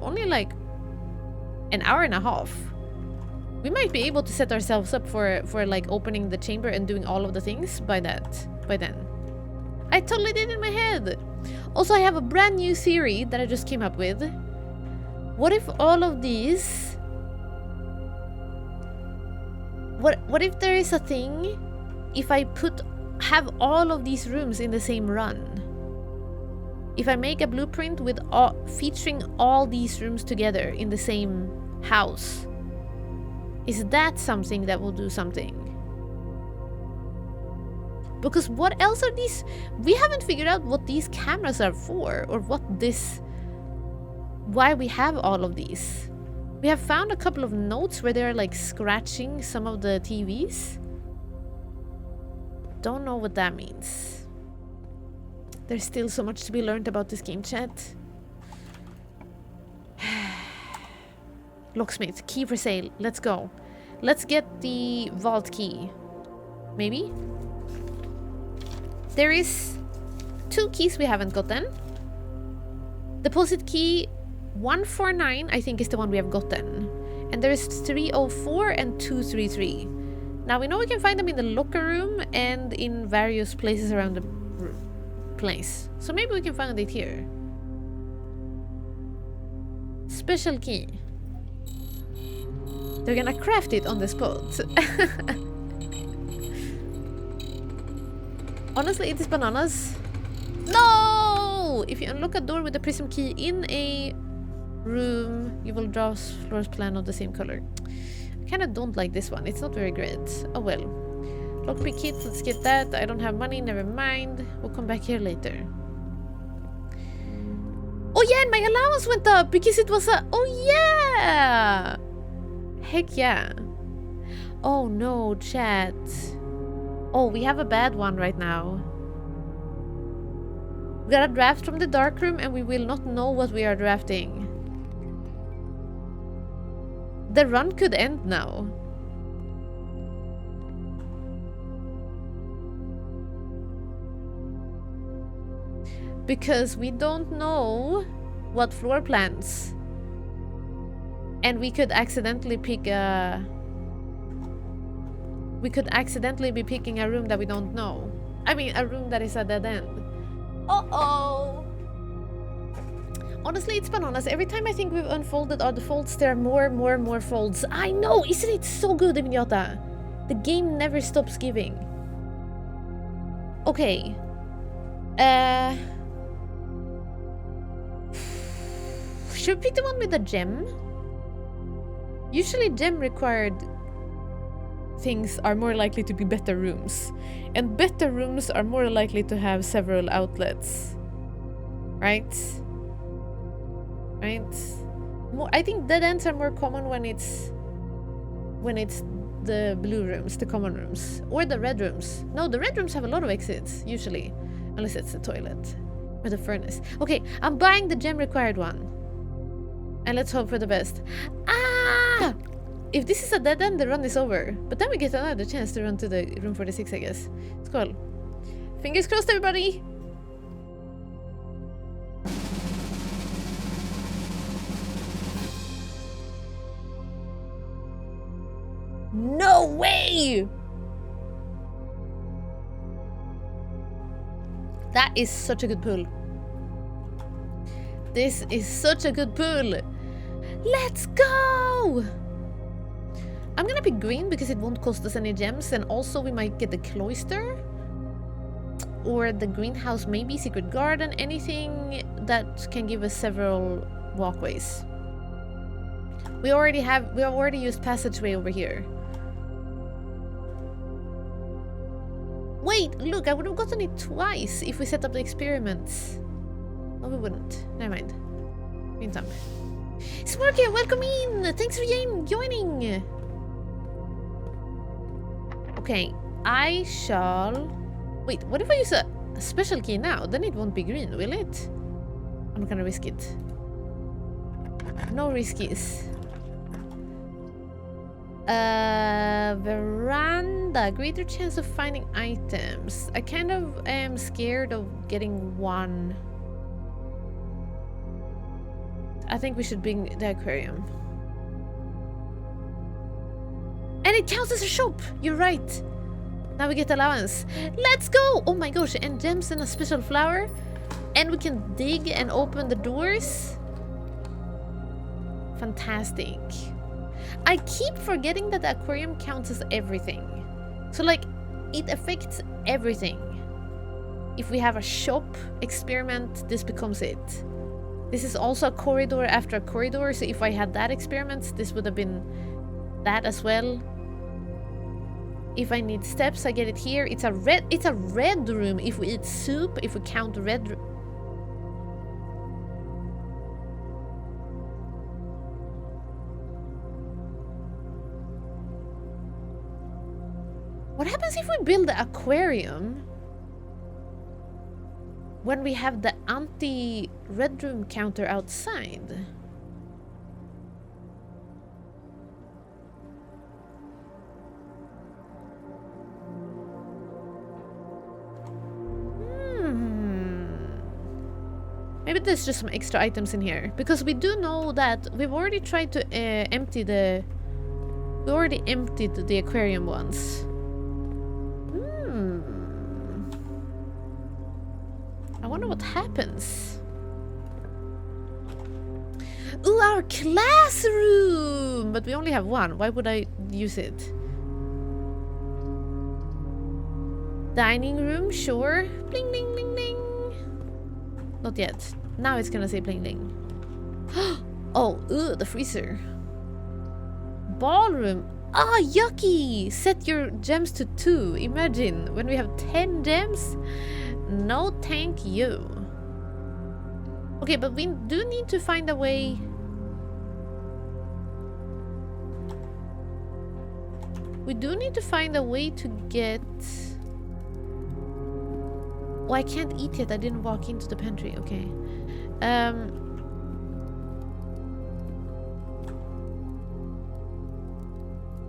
only like an hour and a half. We might be able to set ourselves up for like opening the chamber and doing all of the things by then. I totally did it in my head. Also, I have a brand new theory that I just came up with. What if all of these... What if there is a thing if I have all of these rooms in the same run? If I make a blueprint with featuring all these rooms together in the same house, is that something that will do something? Because what else are these? We haven't figured out what these cameras are for, or why we have all of these. We have found a couple of notes where they're like scratching some of the TVs. Don't know what that means. There's still so much to be learned about this game, chat. Locksmith, key for sale. Let's go. Let's get the vault key. Maybe? There is 2 keys we haven't gotten. Deposit key 149, I think, is the one we have gotten. And there is 304 and 233. Now we know we can find them in the locker room and in various places around the place. So maybe we can find it here. Special key. They're gonna craft it on the spot. Honestly, it is bananas. No! If you unlock a door with the prism key in a room, you will draw floor's plan of the same color. I kind of don't like this one. It's not very great. Oh well. Lockpick kit, let's get that. I don't have money, never mind. We'll come back here later. Oh yeah, and my allowance went up because it was a... Oh yeah! Heck yeah. Oh no, chat. Oh, we have a bad one right now. We got a draft from the dark room and we will not know what we are drafting. The run could end now. Because we don't know what floor plans. And we could accidentally pick a... We could accidentally be picking a room that we don't know. I mean, a room that is a dead end. Uh-oh! Honestly, it's bananas. Every time I think we've unfolded our folds, there are more folds. I know! Isn't it so good, Eminyota? The game never stops giving. Okay. Should we pick the one with the gem? Usually gem required things are more likely to be better rooms. And better rooms are more likely to have several outlets. Right? Right? I think dead ends are more common when it's the blue rooms, the common rooms. Or the red rooms. No, the red rooms have a lot of exits, usually. Unless it's the toilet. Or the furnace. Okay, I'm buying the gem required one. And let's hope for the best. Ah! If this is a dead end, the run is over. But then we get another chance to run to the room 46, I guess. It's cool. Fingers crossed, everybody! No way! That is such a good pull. This is such a good pull. Let's go! I'm gonna pick green because it won't cost us any gems, and also we might get the cloister or the greenhouse, maybe secret garden, anything that can give us several walkways. We have already used passageway over here. Wait, look, I would have gotten it twice if we set up the experiments. No, we wouldn't. Never mind. Meantime. Smarky, welcome in! Thanks for joining! Okay, I shall... Wait, what if I use a special key now? Then it won't be green, will it? I'm not gonna risk it. No riskies. Veranda. Greater chance of finding items. I kind of am scared of getting one. I think we should bring the aquarium. And it counts as a shop! You're right! Now we get allowance. Let's go! Oh my gosh, and gems and a special flower. And we can dig and open the doors. Fantastic. I keep forgetting that the aquarium counts as everything. So like, it affects everything. If we have a shop experiment, this becomes it. This is also a corridor after a corridor, so if I had that experiment, this would have been that as well. If I need steps, I get it here. It's a red room if we eat soup, if we count red. What happens if we build the aquarium? when we have the anti-red room counter outside. Maybe there's just some extra items in here. Because we do know that we've already tried to empty the... We already emptied the aquarium once. I wonder what happens. Ooh, our classroom! But we only have one. Why would I use it? Dining room, sure. Bling, bling, bling, bling. Not yet. Now it's gonna say bling, bling. Oh, ooh, the freezer. Ballroom. Ah, yucky! Set your gems to 2. Imagine when we have 10 gems. No, thank you. Okay, but we do need to find a way. We do need to find a way to get... Oh, I can't eat yet. I didn't walk into the pantry. Okay.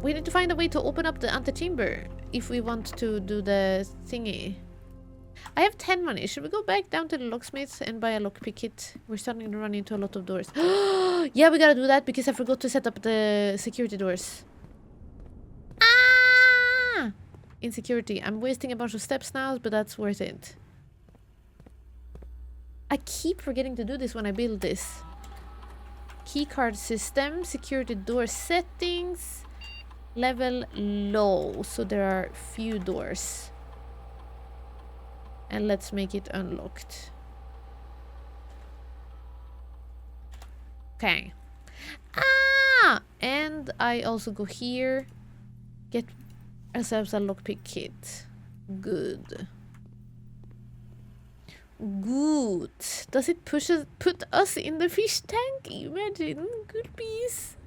We need to find a way to open up the antechamber if we want to do the thingy. I have 10 money. Should we go back down to the locksmiths and buy a lockpick kit? We're starting to run into a lot of doors. Yeah, we gotta do that because I forgot to set up the security doors. Ah! Insecurity. I'm wasting a bunch of steps now, but that's worth it. I keep forgetting to do this when I build this. Keycard system, security door settings, level low, so there are few doors. And let's make it unlocked. Okay. Ah! And I also go here, get ourselves a lockpick kit. Good. Good. Does it put us in the fish tank? Imagine. Good piece.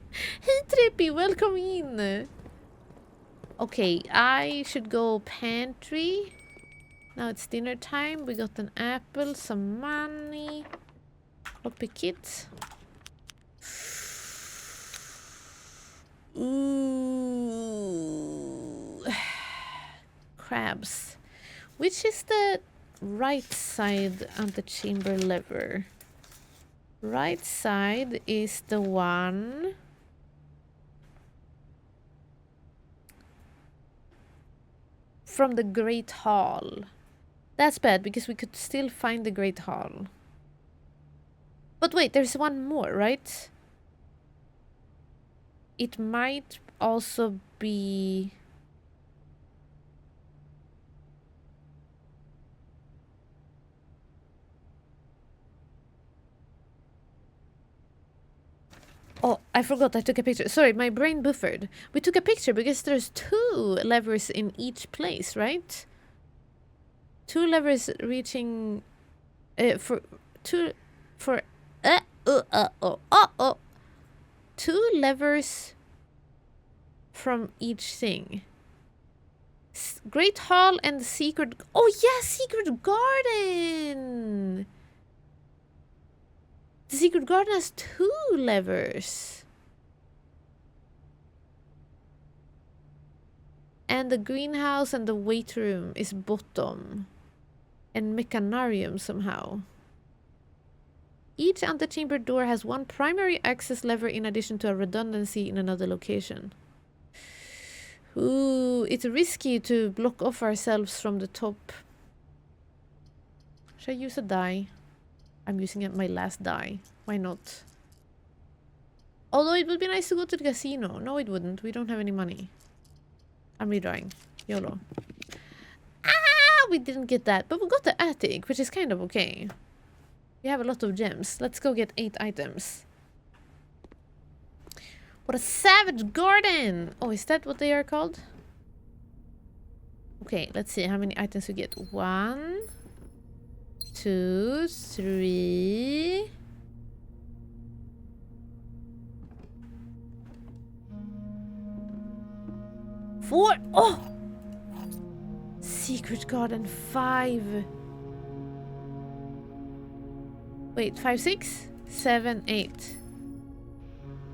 Hey Trippy, welcome in. Okay, I should go pantry. Now it's dinner time. We got an apple, some money. Lockpick kit. Ooh. Crabs. Which is the right side antechamber lever? Right side is the one from the Great Hall. That's bad because we could still find the Great Hall. But wait, there's one more, right? It might also be... Oh, I forgot I took a picture. Sorry, my brain buffered. We took a picture because there's 2 levers in each place, right? 2 levers reaching... two levers from each thing. Great Hall and Secret... Oh yeah, Secret Garden! The Secret Garden has 2 levers. And the greenhouse and the weight room is bottom. And Mechanarium somehow. Each antechamber door has 1 primary access lever in addition to a redundancy in another location. Ooh, it's risky to block off ourselves from the top. Should I use a die? I'm using my last die. Why not? Although it would be nice to go to the casino. No, it wouldn't. We don't have any money. I'm redrawing. YOLO. Ah! We didn't get that. But we got the attic, which is kind of okay. We have a lot of gems. Let's go get 8 items. What a savage garden! Oh, is that what they are called? Okay, let's see how many items we get. 1, 2, 3. Four. Oh! Secret Garden 5. Wait, 5, 6, 7, 8.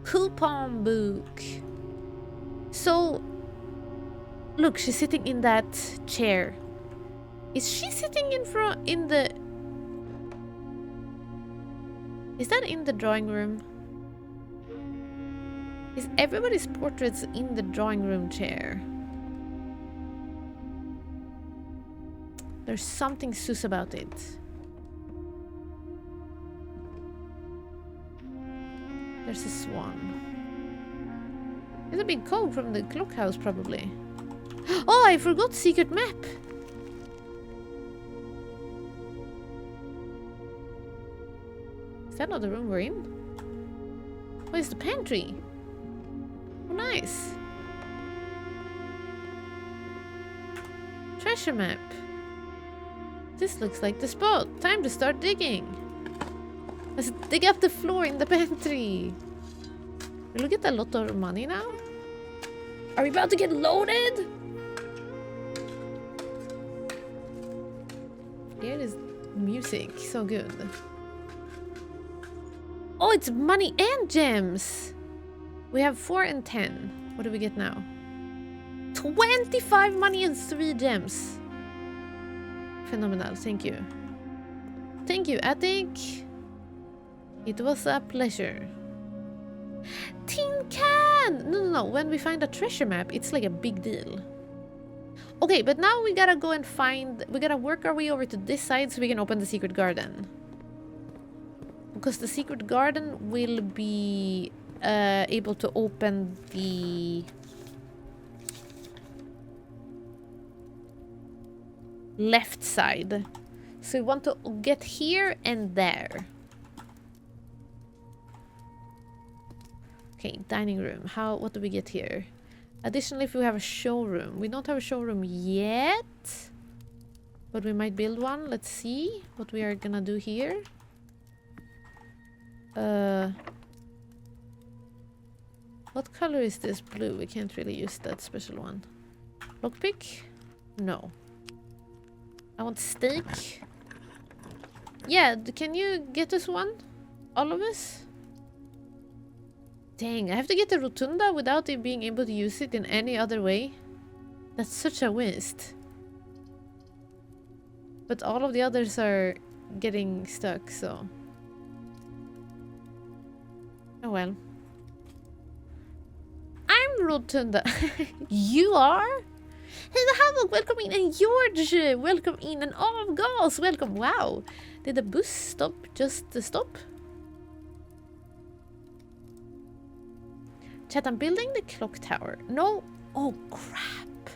Coupon book. So, look, she's sitting in that chair. Is she sitting in the... Is that in the drawing room? Is everybody's portraits in the drawing room chair? There's something sus about it. There's a swan. It's a big code from the clock house, probably. Oh, I forgot secret map. Is that not the room we're in? Where's the pantry? Oh, nice. Treasure map. This looks like the spot. Time to start digging. Let's dig up the floor in the pantry. Will we get a lot of money now? Are we about to get loaded? Here is music. So good. Oh, it's money and gems. We have 4 and 10. What do we get now? 25 money and 3 gems. Phenomenal. Thank you. Thank you, Attic. It was a pleasure. Tin can! No. When we find a treasure map, it's like a big deal. Okay, but now we gotta go and find... We gotta work our way over to this side so we can open the secret garden. Because the secret garden will be able to open the... left side. So we want to get here and there. Okay, dining room. What do we get here? Additionally, if we have a showroom. We don't have a showroom yet. But we might build one. Let's see what we are gonna do here. What color is this? Blue. We can't really use that special one. Lockpick? No. I want steak. Yeah, can you get us one? All of us? Dang, I have to get the rotunda without it being able to use it in any other way. That's such a waste. But all of the others are getting stuck, so... Oh well. I'm rotunda. You are? Hey, the Havok, welcome in, and George, welcome in, and all of Gauss, welcome. Wow, did the bus stop just to stop? Chat, I'm building the clock tower. No, oh crap.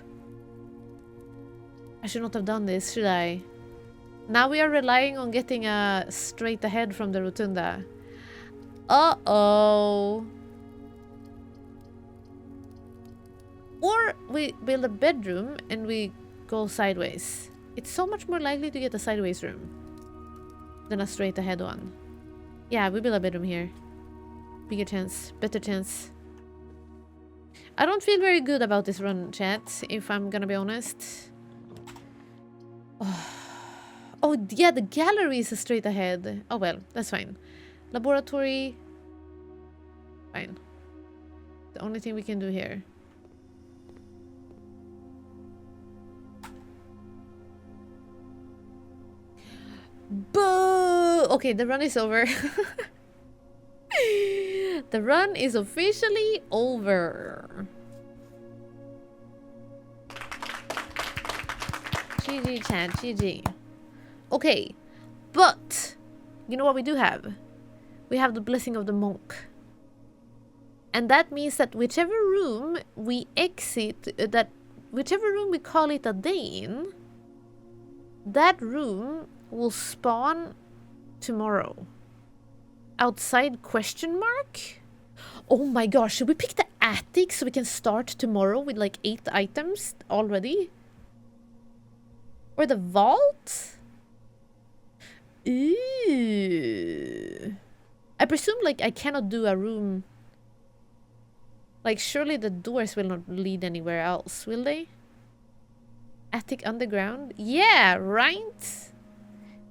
I should not have done this, should I? Now we are relying on getting a straight ahead from the rotunda. Uh-oh. Or we build a bedroom and we go sideways. It's so much more likely to get a sideways room than a straight ahead one. Yeah, we build a bedroom here. Bigger chance, better chance. I don't feel very good about this run, chat, if I'm gonna be honest. Oh yeah, the gallery is a straight ahead. Oh well, that's fine. Laboratory. Fine. The only thing we can do here. Boo! Okay, the run is over. The run is officially over. GG chat, GG. Okay, but you know what we do have? We have the blessing of the monk. And that means that whichever room we exit, whichever room we call it a day in, that room will spawn tomorrow. Outside question mark? Oh my gosh, should we pick the attic so we can start tomorrow with like 8 items already? Or the vault? Ooh. I presume like I cannot do a room. Like surely the doors will not lead anywhere else, will they? Attic underground? Yeah, right?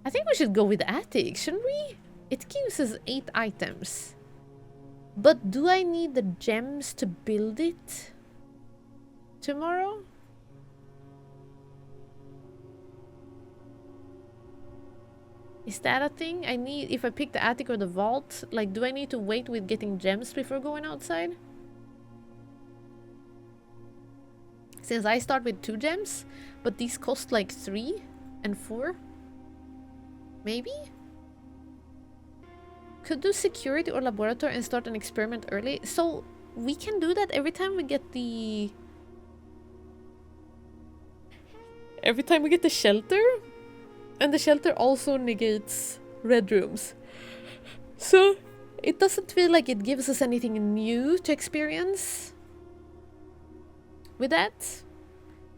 I think we should go with the attic, shouldn't we? It gives us 8 items. But do I need the gems to build it tomorrow? Is that a thing? I need, if I pick the attic or the vault, like, do I need to wait with getting gems before going outside? Since I start with 2 gems, but these cost like 3 and 4? Maybe? Could do security or laboratory and start an experiment early. So we can do that every time we get the... Every time we get the shelter? And the shelter also negates red rooms. So it doesn't feel like it gives us anything new to experience. With that,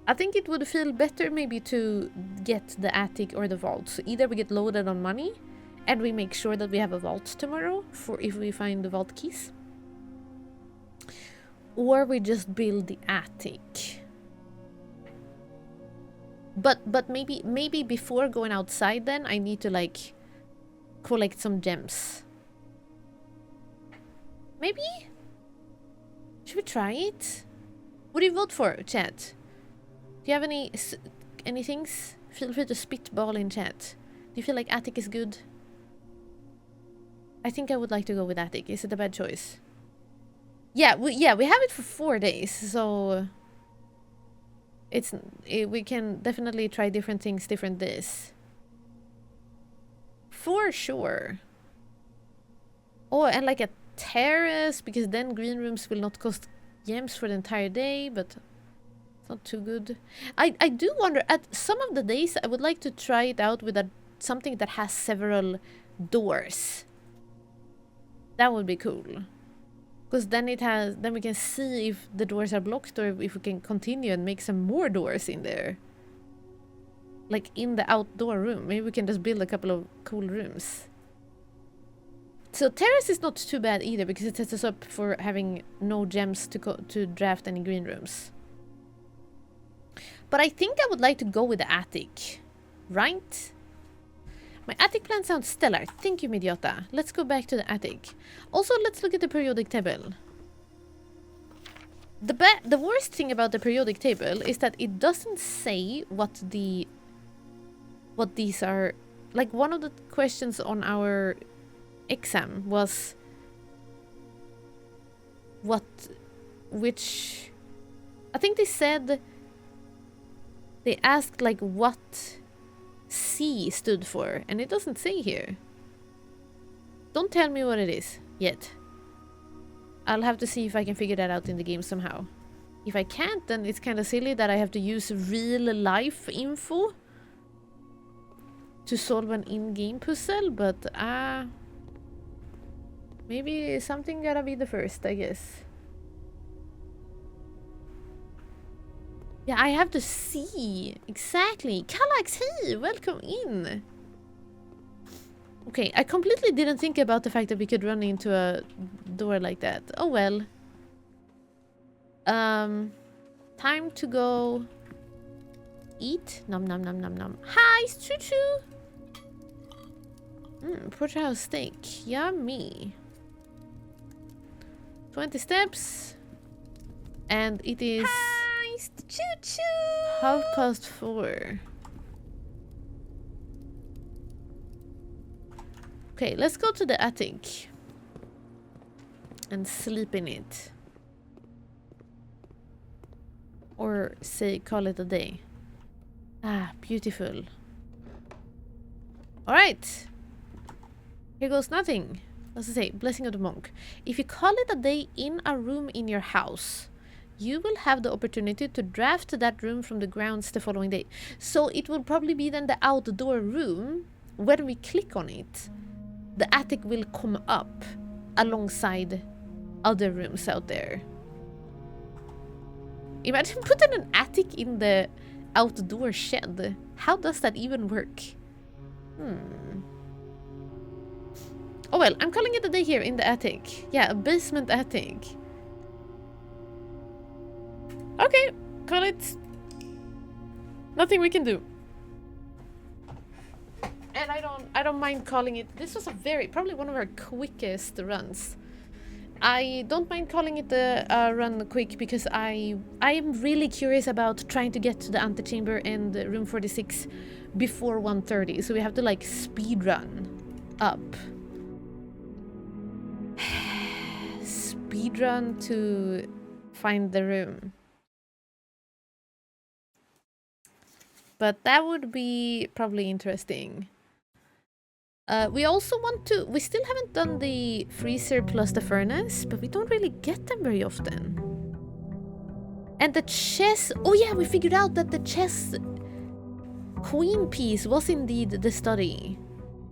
I think it would feel better maybe to get the attic or the vault. So either we get loaded on money and we make sure that we have a vault tomorrow for if we find the vault keys. Or we just build the attic. But maybe before going outside then I need to like collect some gems. Maybe? Should we try it? What do you vote for, chat? Do you have any things? Feel free to spitball in chat. Do you feel like attic is good? I think I would like to go with attic. Is it a bad choice? Yeah, we have it for 4 days, so we can definitely try different things different days. For sure. Oh, and like a terrace, because then green rooms will not cost gems for the entire day, but it's not too good. I do wonder, at some of the days I would like to try it out with something that has several doors. That would be cool. Because then we can see if the doors are blocked or if we can continue and make some more doors in there. Like in the outdoor room. Maybe we can just build a couple of cool rooms. So terrace is not too bad either because it sets us up for having no gems to draft any green rooms. But I think I would like to go with the attic. Right? My attic plan sounds stellar. Thank you, Midiota. Let's go back to the attic. Also, let's look at the periodic table. The worst thing about the periodic table is that it doesn't say what these are. Like, one of the questions on our exam was which I think they asked like what C stood for, and it doesn't say here. Don't tell me what it is yet. I'll have to see if I can figure that out in the game somehow. If I can't, then it's kind of silly that I have to use real life info to solve an in-game puzzle, but maybe something gotta be the first, I guess. Yeah, I have to see. Exactly. Kallax, hey! Welcome in! Okay, I completely didn't think about the fact that we could run into a door like that. Oh well. Time to go eat. Nom nom nom nom nom. Hi, Choo-choo! Porterhouse steak. Yummy. 20 steps. And it is... Choo-choo! 4:30. Okay, let's go to the attic. And sleep in it. Or say, call it a day. Ah, beautiful. Alright. Here goes nothing. Let's say, blessing of the monk. If you call it a day in a room in your house, you will have the opportunity to draft that room from the grounds the following day. So it will probably be then the outdoor room. When we click on it, the attic will come up alongside other rooms out there. Imagine putting an attic in the outdoor shed. How does that even work? Oh well, I'm calling it a day here in the attic. Yeah, a basement attic. Okay, call it. Nothing we can do. And I don't don't mind calling it. This was probably one of our quickest runs. I don't mind calling it a run quick because I am really curious about trying to get to the antechamber and room 46 before 1:30. So we have to like speed run up. Speed run to find the room. But that would be probably interesting. We also want to... We still haven't done the freezer plus the furnace, but we don't really get them very often. And the chess... Oh yeah, we figured out that the chess queen piece was indeed the study.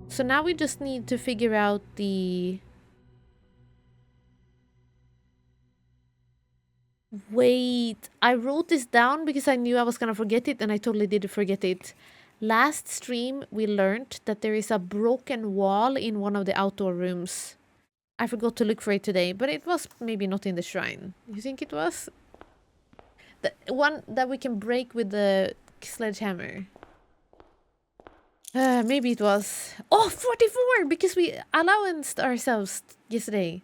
So now we just need to figure out the... Wait, I wrote this down because I knew I was gonna forget it and I totally did forget it. Last stream, we learned that there is a broken wall in one of the outdoor rooms. I forgot to look for it today, but it was maybe not in the shrine. You think it was? The one that we can break with the sledgehammer. Maybe it was. Oh, 44! Because we allowanced ourselves yesterday.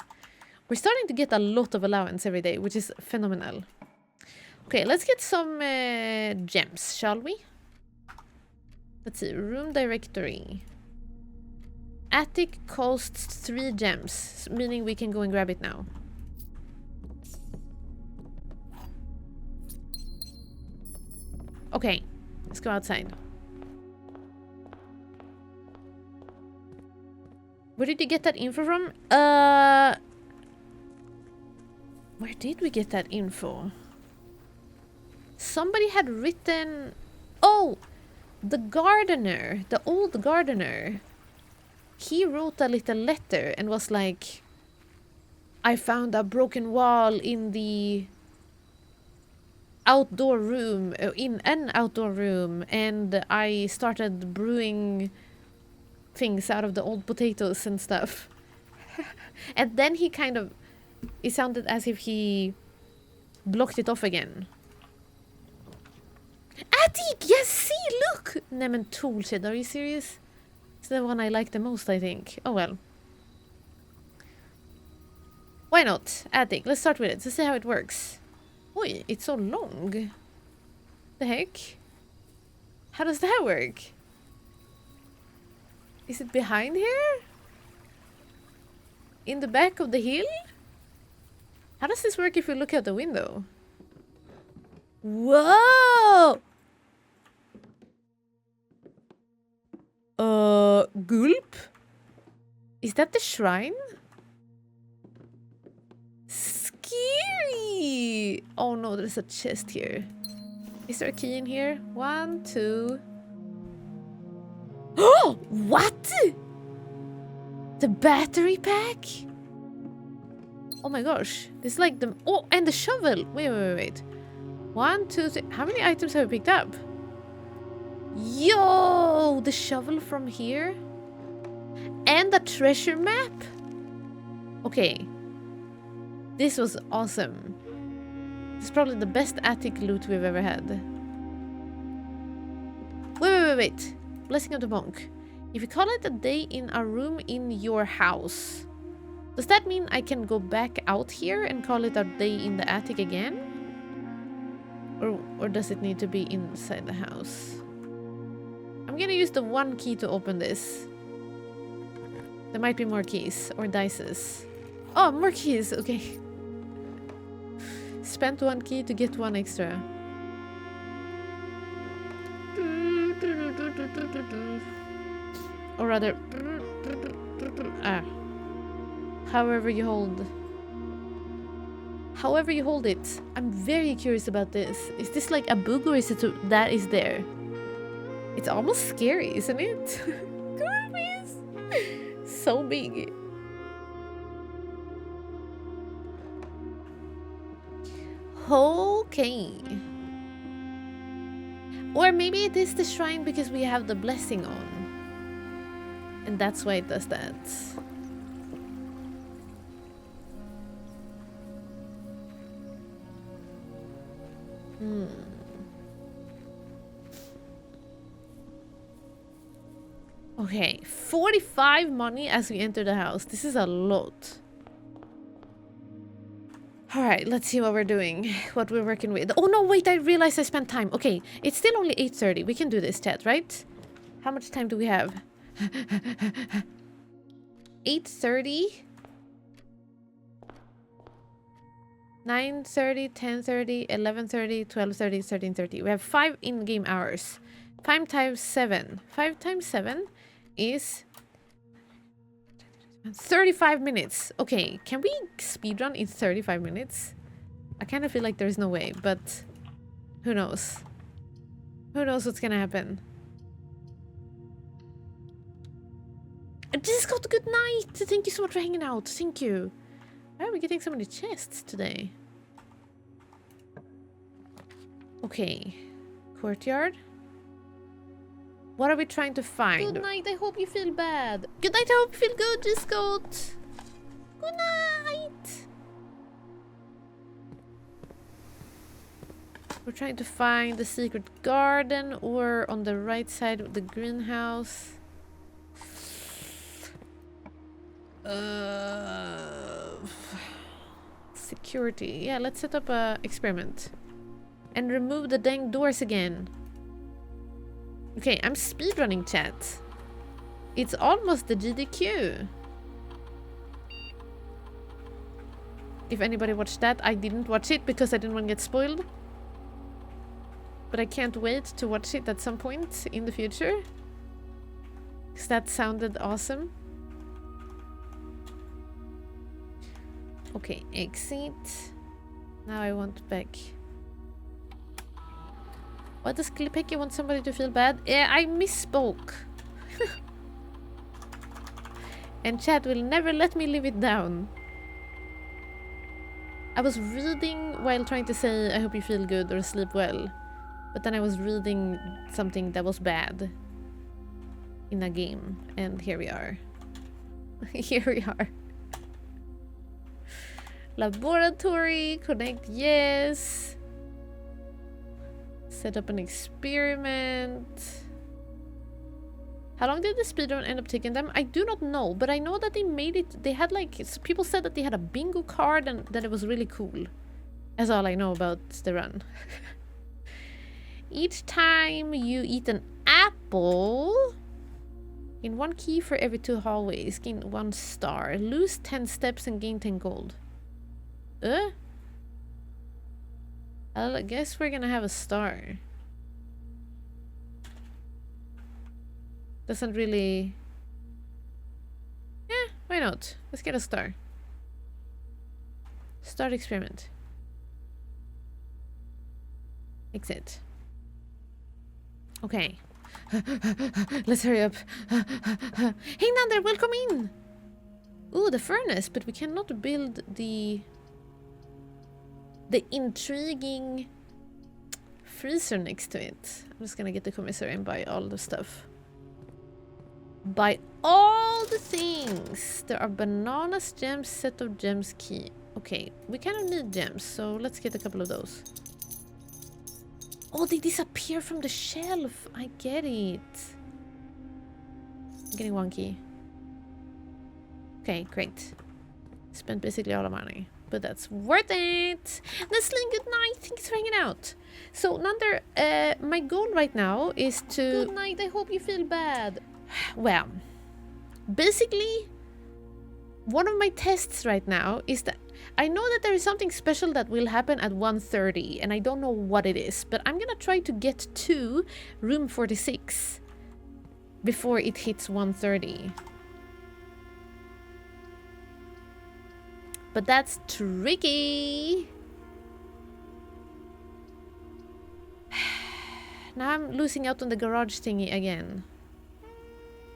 We're starting to get a lot of allowance every day, which is phenomenal. Okay, let's get some gems, shall we? Let's see, room directory. Attic costs 3 gems, meaning we can go and grab it now. Okay, let's go outside. Where did you get that info from? Where did we get that info? Somebody had written... Oh! The gardener. The old gardener. He wrote a little letter and was like... I found a broken wall in the... outdoor room. In an outdoor room. And I started brewing... things out of the old potatoes and stuff. And then he kind of... It sounded as if he blocked it off again. Attic! Yes, see, look! Nämen toolshed, are you serious? It's the one I like the most, I think. Oh well. Why not? Attic, let's start with it to see how it works. Oi, it's so long. The heck? How does that work? Is it behind here? In the back of the hill? How does this work if we look out the window? Whoa! Gulp? Is that the shrine? Scary! Oh no, there's a chest here. Is there a key in here? 1, 2... Oh! What? The battery pack? Oh my gosh. This is like the... Oh, and the shovel! Wait. 1, 2, 3... How many items have we picked up? Yo! The shovel from here? And the treasure map? Okay. This was awesome. This is probably the best attic loot we've ever had. Wait. Blessing of the monk. If you call it a day in a room in your house, does that mean I can go back out here and call it a day in the attic again? Or does it need to be inside the house? I'm gonna use the 1 key to open this. There might be more keys or dices. Oh, more keys, okay. Spent 1 key to get 1 extra. Or rather... However you hold it. I'm very curious about this. Is this like a bug or is it that is there? It's almost scary, isn't it? Goodness! So big. Okay. Or maybe it is the shrine because we have the blessing on. And that's why it does that. Okay, 45 money as we enter the house. This is a lot. Alright, let's see what we're doing. What we're working with. Oh no, wait, I realized I spent time. Okay, it's still only 8:30. We can do this, chat, right? How much time do we have? 8:30? 9:30, 10:30, 11:30, 12:30, 13:30. We have 5 in-game hours. 5 times 7. 5 times 7 is 35 minutes. Okay, can we speedrun in 35 minutes? I kind of feel like there's no way, but who knows? Who knows what's gonna happen? I just got good night! Thank you so much for hanging out. Thank you. Why are we getting so many chests today? Okay. Courtyard. What are we trying to find? Good night, I hope you feel bad. Good night, I hope you feel good, Giscoat. Good night. We're trying to find the secret garden or on the right side of the greenhouse. Security. Yeah, let's set up a experiment. And remove the dang doors again. Okay, I'm speedrunning, chat. It's almost the GDQ. If anybody watched that, I didn't watch it because I didn't want to get spoiled. But I can't wait to watch it at some point in the future. Because that sounded awesome. Okay, exit. Now I want back. What does Klipeki want somebody to feel bad? Yeah, I misspoke. And chat will never let me live it down. I was reading while trying to say I hope you feel good or sleep well. But then I was reading something that was bad in a game. And here we are. Here we are. Laboratory, connect, yes. Set up an experiment. How long did the speedrun end up taking them? I do not know, but I know that they made it. They had like, people said that they had a bingo card and that it was really cool. That's all I know about the run. Each time you eat an apple, in 1 key for every 2 hallways, gain 1 star. Lose 10 steps and gain 10 gold. I guess we're gonna have a star. Doesn't really... Yeah, why not? Let's get a star. Start experiment. Exit. Okay. Let's hurry up. Hang down there, welcome in! Ooh, the furnace, but we cannot build the intriguing freezer next to it. I'm just gonna get the commissary and buy all the stuff. Buy all the things! There are bananas, gems, set of gems, key. Okay, we kind of need gems, so let's get a couple of those. Oh, they disappear from the shelf. I get it. I'm getting 1 key. Okay, great. Spent basically all the money. But that's worth it. Nestlin, good night. Thanks for hanging out. So, Nander, my goal right now is to... Good night. I hope you feel bad. Well, basically, one of my tests right now is that I know that there is something special that will happen at 1:30, and I don't know what it is, but I'm gonna try to get to room 46 before it hits 1:30. But that's tricky. Now I'm losing out on the garage thingy again.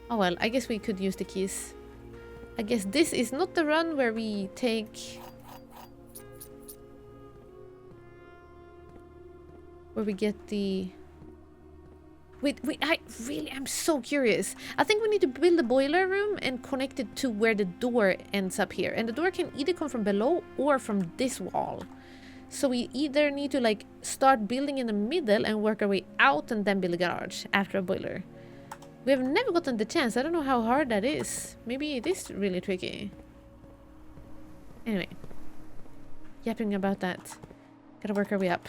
Oh well, I guess we could use the keys. I guess this is not the run where we take... Where we get the... Wait, I'm so curious. I think we need to build the boiler room and connect it to where the door ends up here. And the door can either come from below or from this wall. So we either need to like start building in the middle and work our way out and then build a garage after a boiler. We have never gotten the chance. I don't know how hard that is. Maybe it is really tricky. Anyway. Yapping about that. Gotta work our way up.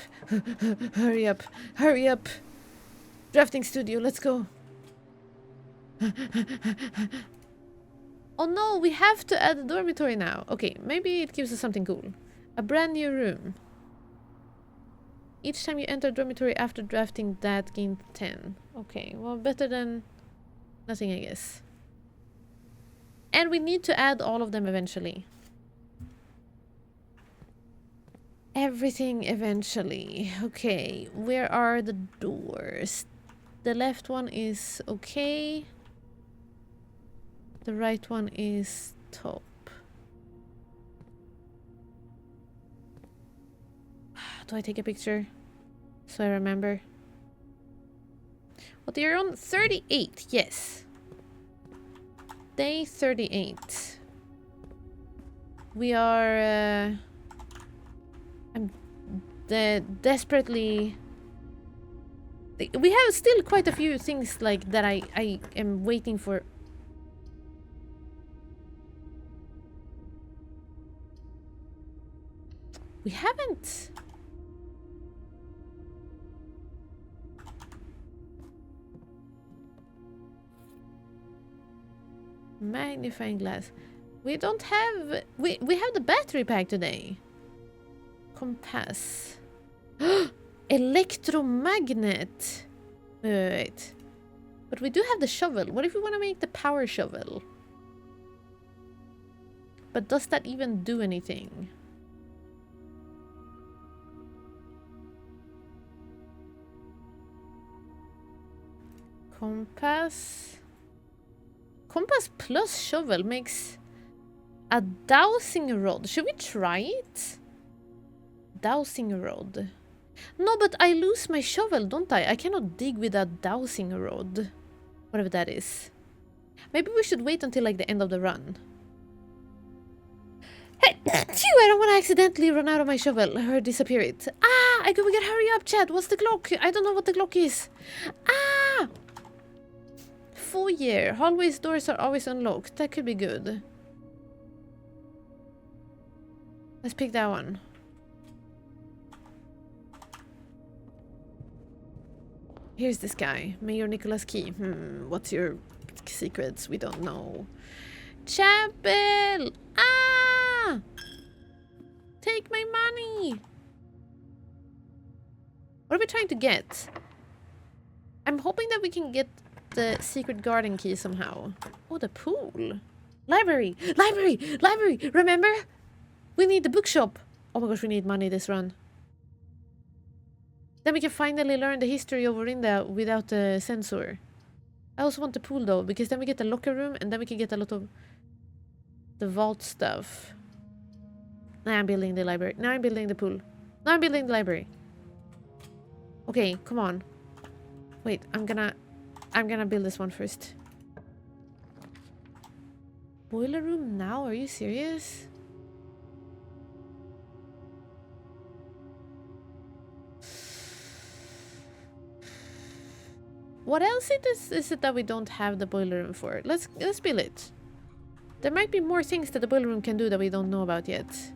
Hurry up. Hurry up. Drafting studio, let's go. Oh no, we have to add a dormitory now. Okay, maybe it gives us something cool. A brand new room. Each time you enter a dormitory after drafting that, gain 10. Okay, well, better than nothing, I guess. And we need to add all of them eventually. Everything eventually. Okay, where are the doors? The left one is okay. The right one is top. Do I take a picture so I remember? Well, you're on 38, yes. Day 38. We are I'm desperately. We have still quite a few things like that I am waiting for. We haven't. Magnifying glass. We don't have. We have the battery pack today. Compass. Electromagnet. Wait. But we do have the shovel. What if we want to make the power shovel? But does that even do anything? Compass. Compass plus shovel makes a dowsing rod. Should we try it? Dowsing rod. No, but I lose my shovel, don't I? I cannot dig with a dowsing rod. Whatever that is. Maybe we should wait until like the end of the run. Hey, phew, I don't want to accidentally run out of my shovel or disappear it. Ah, we gotta hurry up, Chad. What's the clock? I don't know what the clock is. Ah! Foyer. Hallways doors are always unlocked. That could be good. Let's pick that one. Here's this guy. Mayor Nicholas Key. What's your secrets? We don't know. Chapel! Ah! Take my money! What are we trying to get? I'm hoping that we can get the secret garden key somehow. Oh, the pool. Library! Library! Library! Remember? We need the bookshop. Oh my gosh, we need money this run. Then we can finally learn the history of Orinda without the censor. I also want the pool though, because then we get the locker room and then we can get a lot of the vault stuff. Now I'm building the library. Now I'm building the pool. Now I'm building the library. Okay, come on. Wait, I'm gonna build this one first. Boiler room now? Are you serious? What else is it that we don't have the boiler room for? Let's build it. There might be more things that the boiler room can do that we don't know about yet.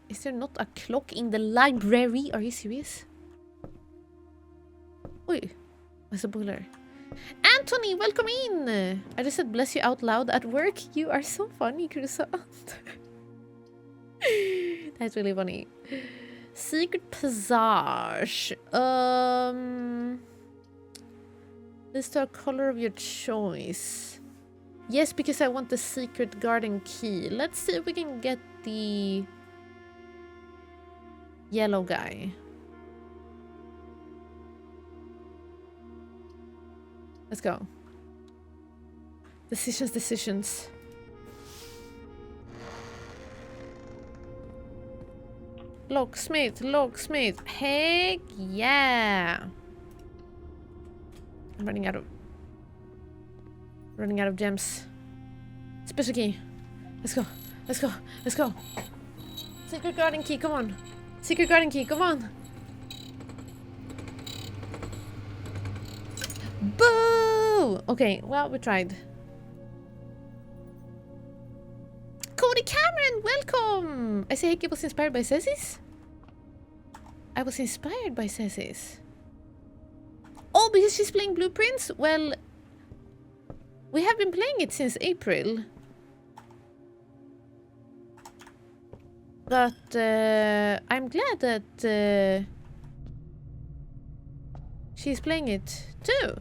Is there not a clock in the library? Are you serious? Oi, what's the boiler? Anthony, welcome in! I just said bless you out loud at work. You are so funny, Croissant. That's really funny. Secret Passage. List a color of your choice. Yes, because I want the secret garden key. Let's see if we can get the yellow guy. Let's go. Decisions. Locksmith. Heck yeah. I'm running out of gems. Special key. Let's go. Secret garden key, come on. Secret garden key, come on. Boo! Okay, well, we tried. Cody Cameron, welcome! I say I was inspired by Ceci's? I was inspired by Ceci's. Oh, because she's playing Blueprints? Well, we have been playing it since April. But I'm glad that she's playing it too.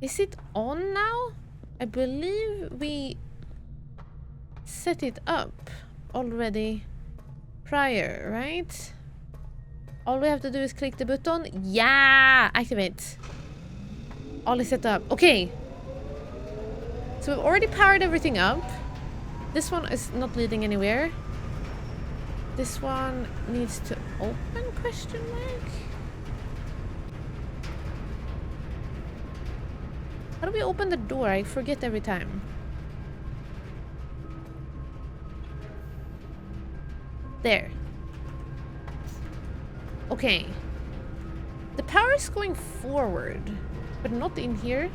Is it on now? I believe we set it up already prior, right? All we have to do is click the button. Yeah! Activate. All is set up. Okay. So we've already powered everything up. This one is not leading anywhere. This one needs to open, question mark? How do we open the door? I forget every time. There. Okay. The power is going forward, but not in here.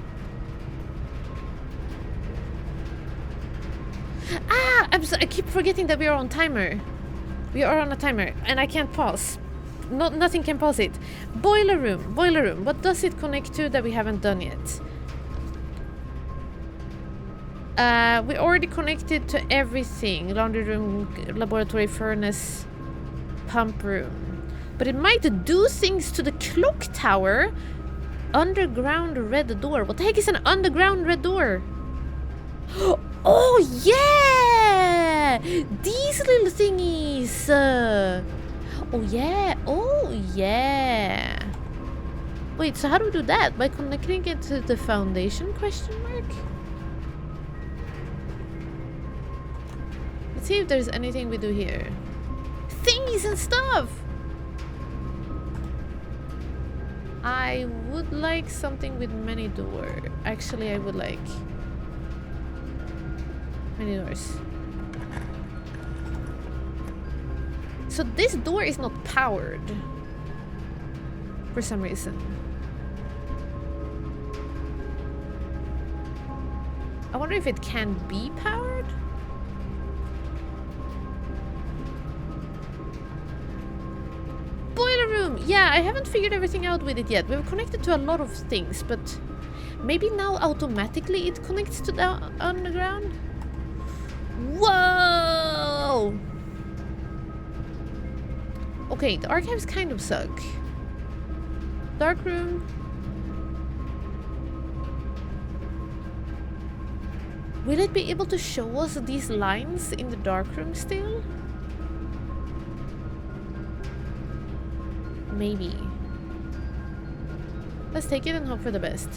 Ah! I keep forgetting that we are on timer. We are on a timer, and I can't pause. Nothing can pause it. Boiler room. Boiler room. What does it connect to that we haven't done yet? We already connected to everything. Laundry room, laboratory, furnace, pump room. But it might do things to the clock tower. Underground red door. What the heck is an underground red door? Oh, yeah! These little thingies! Oh, yeah! Oh, yeah! Wait, so how do we do that? By connecting it to the foundation, question mark? Let's see if there's anything we do here. Thingies and stuff! I would like something with many doors. Actually, I would like many doors. So this door is not powered for some reason. I wonder if it can be powered? Boiler room! Yeah, I haven't figured everything out with it yet. We've connected to a lot of things, but maybe now automatically it connects to the underground? Whoa! Okay, the archives kind of suck. Dark room. Will it be able to show us these lines in the dark room still? Maybe. Let's take it and hope for the best.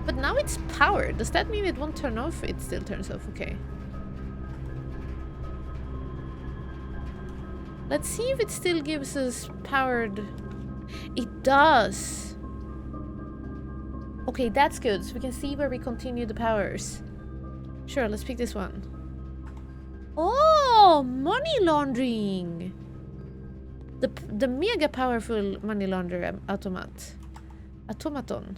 But now it's powered. Does that mean it won't turn off? It still turns off. Okay. Let's see if it still gives us powered. It does. Okay, that's good. So we can see where we continue the powers. Sure, let's pick this one. Oh, money laundering. The mega powerful money launderer automaton.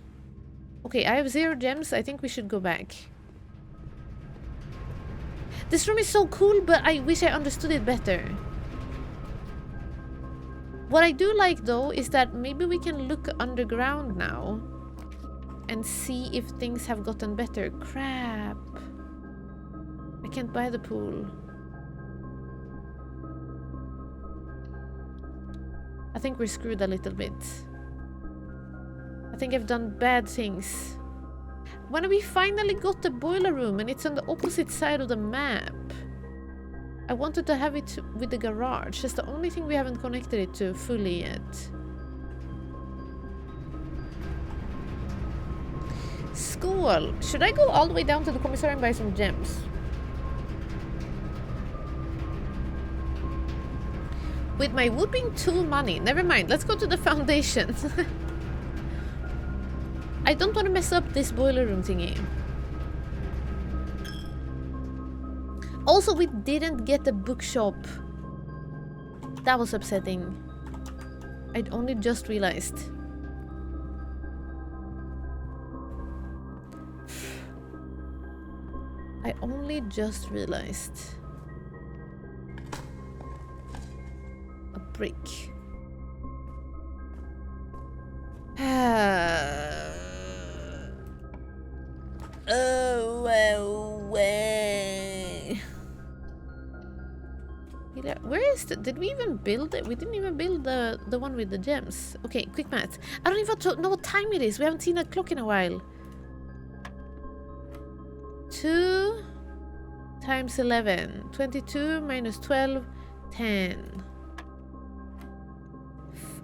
Okay, I have 0 gems. I think we should go back. This room is so cool, but I wish I understood it better. What I do like though is that maybe we can look underground now and see if things have gotten better. Crap. I can't buy the pool. I think we're screwed a little bit. I think I've done bad things. When we finally got the boiler room and it's on the opposite side of the map. I wanted to have it with the garage. That's the only thing we haven't connected it to fully yet. School. Should I go all the way down to the commissary and buy some gems? With my whooping tool money. Never mind. Let's go to the foundation. I don't want to mess up this boiler room thingy. Also, we didn't get the bookshop. That was upsetting. I'd only just realized. I only just realized. A brick. Oh, way. Where is the... Did we even build it? We didn't even build the one with the gems. Okay, quick math. I don't even know what time it is. We haven't seen a clock in a while. 2 times 11. 22 minus 12. 10.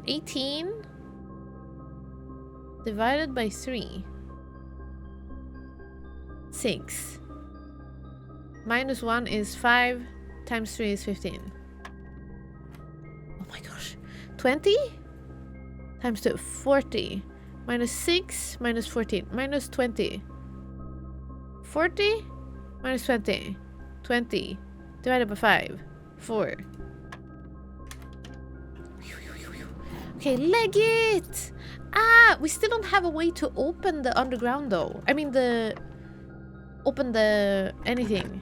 18 divided by 3. 6. Minus 1 is 5. Times 3 is 15. Oh my gosh. 20 times 2, 40. Minus 6 minus 14. Minus 20. 40 minus 20. 20 divided by 5. 4. Okay, leg it! Ah, we still don't have a way to open the underground though. I mean open the anything.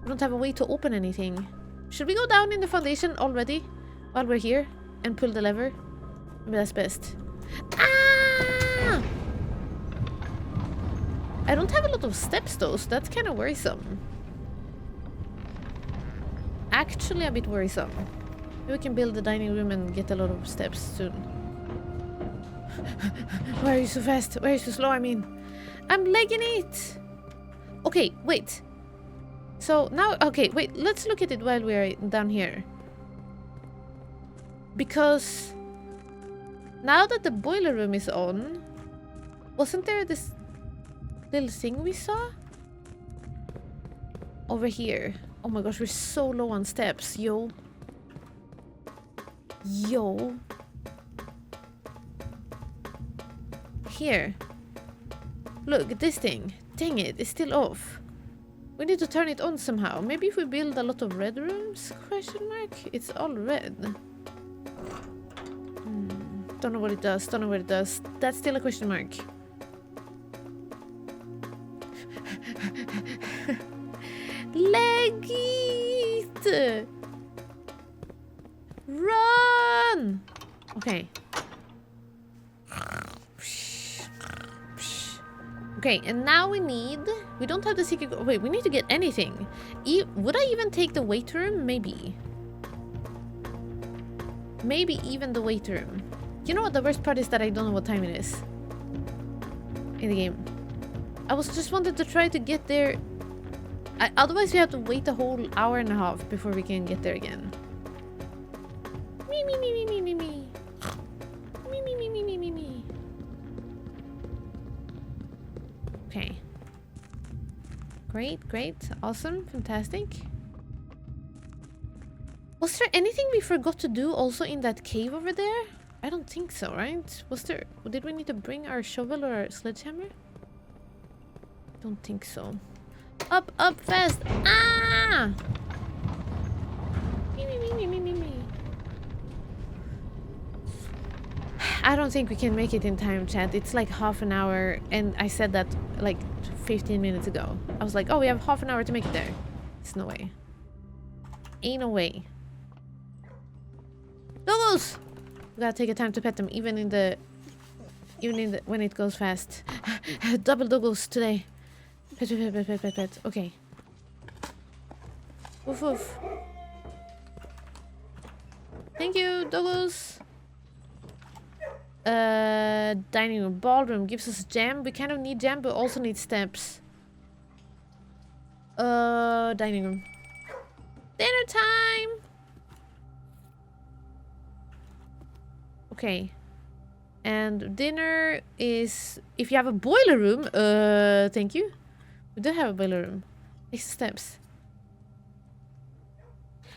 We don't have a way to open anything. Should we go down in the foundation already while we're here and pull the lever? Maybe that's best. Ah! I don't have a lot of steps though, so that's kind of worrisome. Actually a bit worrisome. Maybe we can build the dining room and get a lot of steps soon. Why are you so fast? Why are you so slow? I mean, I'm legging it. Okay, wait. So now, okay, wait, let's look at it while we're down here. Because now that the boiler room is on, wasn't there this little thing we saw? Over here. Oh my gosh, we're so low on steps, yo. Yo. Here. Look at this thing. Dang it, it's still off. We need to turn it on somehow. Maybe if we build a lot of red rooms? Question mark? It's all red. Don't know what it does. Don't know what it does. That's still a question mark. Leg it! Run! Okay. Okay, and now we don't have the secret... Wait, we need to get anything. Would I even take the weight room? Maybe. Maybe even the weight room. You know what the worst part is? That I don't know what time it is in the game. I was just wanted to try to get there. Otherwise we have to wait a whole hour and a half before we can get there again. Me, me, me, me, me, me, me. Me, me, me, me, me, me, me. Okay. Great, great, awesome, fantastic. Was there anything we forgot to do also in that cave over there? I don't think so, right? Did we need to bring our shovel or our sledgehammer? Don't think so. Up, up, fast! Ah! Me, me, me, me, me, me, me. I don't think we can make it in time, chat. It's like half an hour, and I said that like 15 minutes ago. I was like, oh, we have half an hour to make it there. It's no way. Ain't no way. Doggos! We gotta take a time to pet them, even in the when it goes fast. Double doggos today. Pet, pet, pet, pet, pet, pet. Okay. Woof woof. Thank you, doggos. Dining room, ballroom gives us jam. We kind of need jam, but also need steps. Dining room. Dinner time. Okay. And dinner is if you have a boiler room. Thank you. We do have a boiler room. Next steps.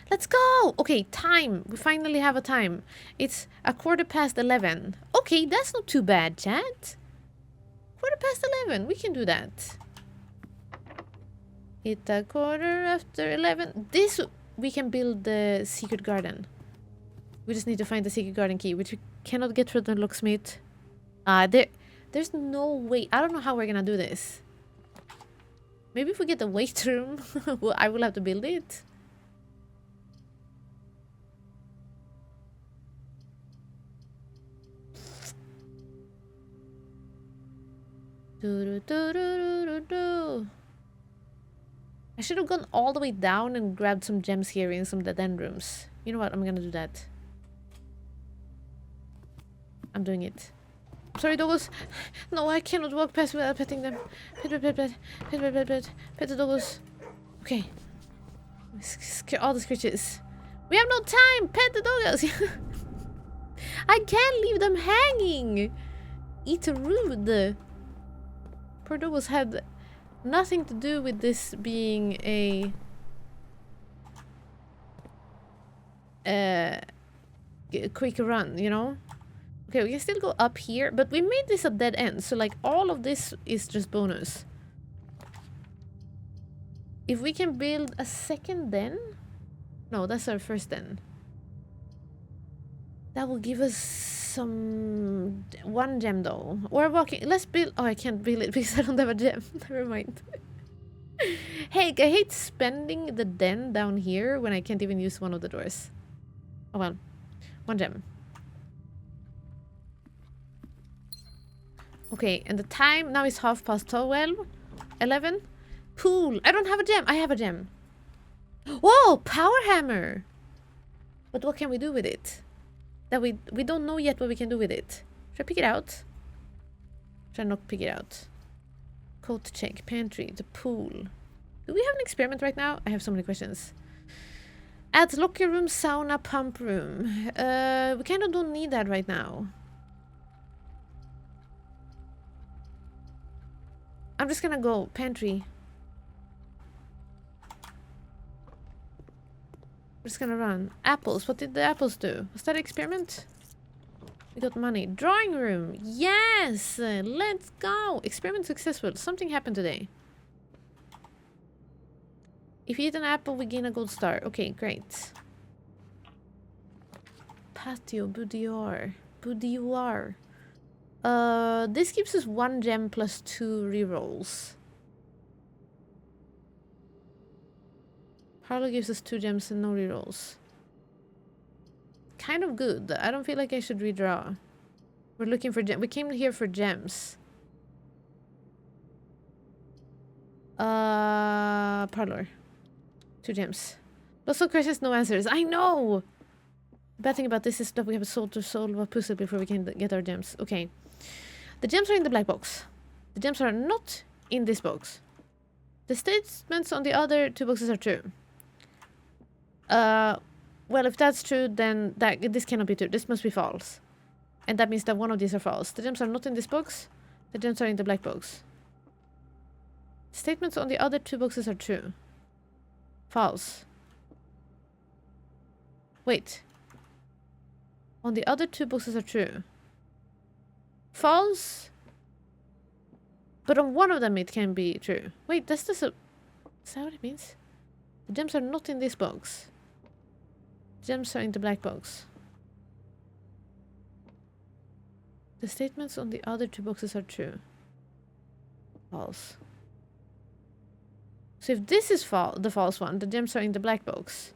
Let's go! Okay, time. We finally have a time. It's 11:15. Okay, that's not too bad, chat. 11:15. We can do that. It's 11:15. This... we can build the secret garden. We just need to find the secret garden key, which we cannot get through the locksmith. There's no way. I don't know how we're gonna do this. Maybe if we get the weight room, well, I will have to build it. I should have gone all the way down and grabbed some gems here in some dead end rooms. You know what? I'm gonna do that. I'm doing it. Sorry, doggos. No, I cannot walk past without petting them. Pet, pet, pet, pet, pet, pet, pet, pet, pet the doggos. Okay. Scare all the scritches. We have no time. Pet the doggos. I can't leave them hanging. It's rude. Poor doggos had nothing to do with this being a quick run, you know? Okay, we can still go up here, but we made this a dead end, so like all of this is just bonus. If we can build a second den? No, that's our first den. That will give us some... one gem though. Or walking... Let's build... Oh, I can't build it because I don't have a gem. Never mind. Hey, I hate spending the den down here when I can't even use one of the doors. Oh well. One gem. Okay, and the time now is 12:30. 11. Pool. I don't have a gem. I have a gem. Whoa, power hammer. But what can we do with it? That we don't know yet what we can do with it. Should I pick it out? Should I not pick it out? Coat check. Pantry. The pool. Do we have an experiment right now? I have so many questions. Adds locker room, sauna, pump room. We kind of don't need that right now. I'm just gonna go pantry. We're just gonna run. Apples. What did the apples do? Was that an experiment? We got money. Drawing room. Yes! Let's go! Experiment successful. Something happened today. If you eat an apple, we gain a gold star. Okay, great. Patio. Boudoir. Boudoir. This gives us 1 gem plus 2 rerolls. Parlor gives us 2 gems and no rerolls. Kind of good. I don't feel like I should redraw. We're looking for gems. We came here for gems. Parlor. 2 gems. Lots of questions, no answers. I know! Bad thing about this is that we have to solve a puzzle before we can get our gems. Okay. The gems are in the black box. The gems are not in this box. The statements on the other 2 boxes are true. Well, if that's true, then this cannot be true. This must be false. And that means that one of these are false. The gems are not in this box. The gems are in the black box. Statements on the other 2 boxes are true. False. Wait. On the other 2 boxes are true. False. But on one of them it can be true. Wait, is that what it means? The gems are not in this box. Gems are in the black box. The statements on the other 2 boxes are true. False. So if this is the false one, the gems are in the black box,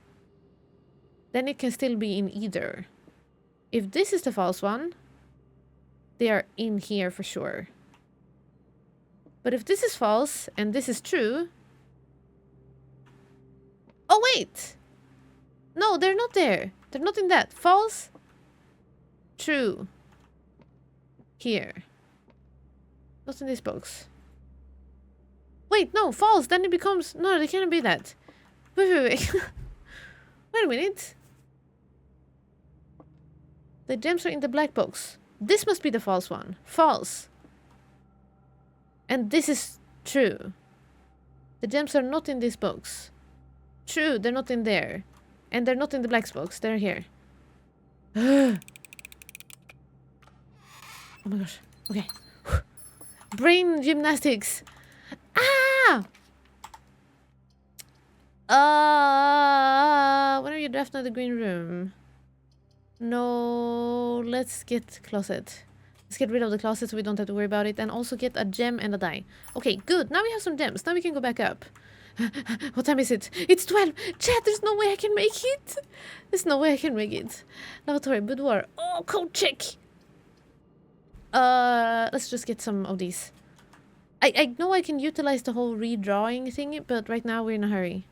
then it can still be in either. If this is the false one, they are in here for sure. But if this is false and this is true... Oh, wait! No, they're not there. They're not in that. False. True. Here. Not in this box. Wait, no, false. Then it becomes... No, they cannot be that. Wait. Wait a minute. The gems are in the black box. This must be the false one. False. And this is true. The gems are not in this box. True, they're not in there. And they're not in the black box. They're here. Oh my gosh. Okay. Brain gymnastics. Ah! When are you drafting at the green room? No, let's get closet. Let's get rid of the closet so we don't have to worry about it. And also get a gem and a die. Okay, good. Now we have some gems. Now we can go back up. What time is it? It's 12. Chat, there's no way I can make it. There's no way I can make it. Lavatory, boudoir. Oh, code check. Let's just get some of these. I know I can utilize the whole redrawing thing, but right now we're in a hurry.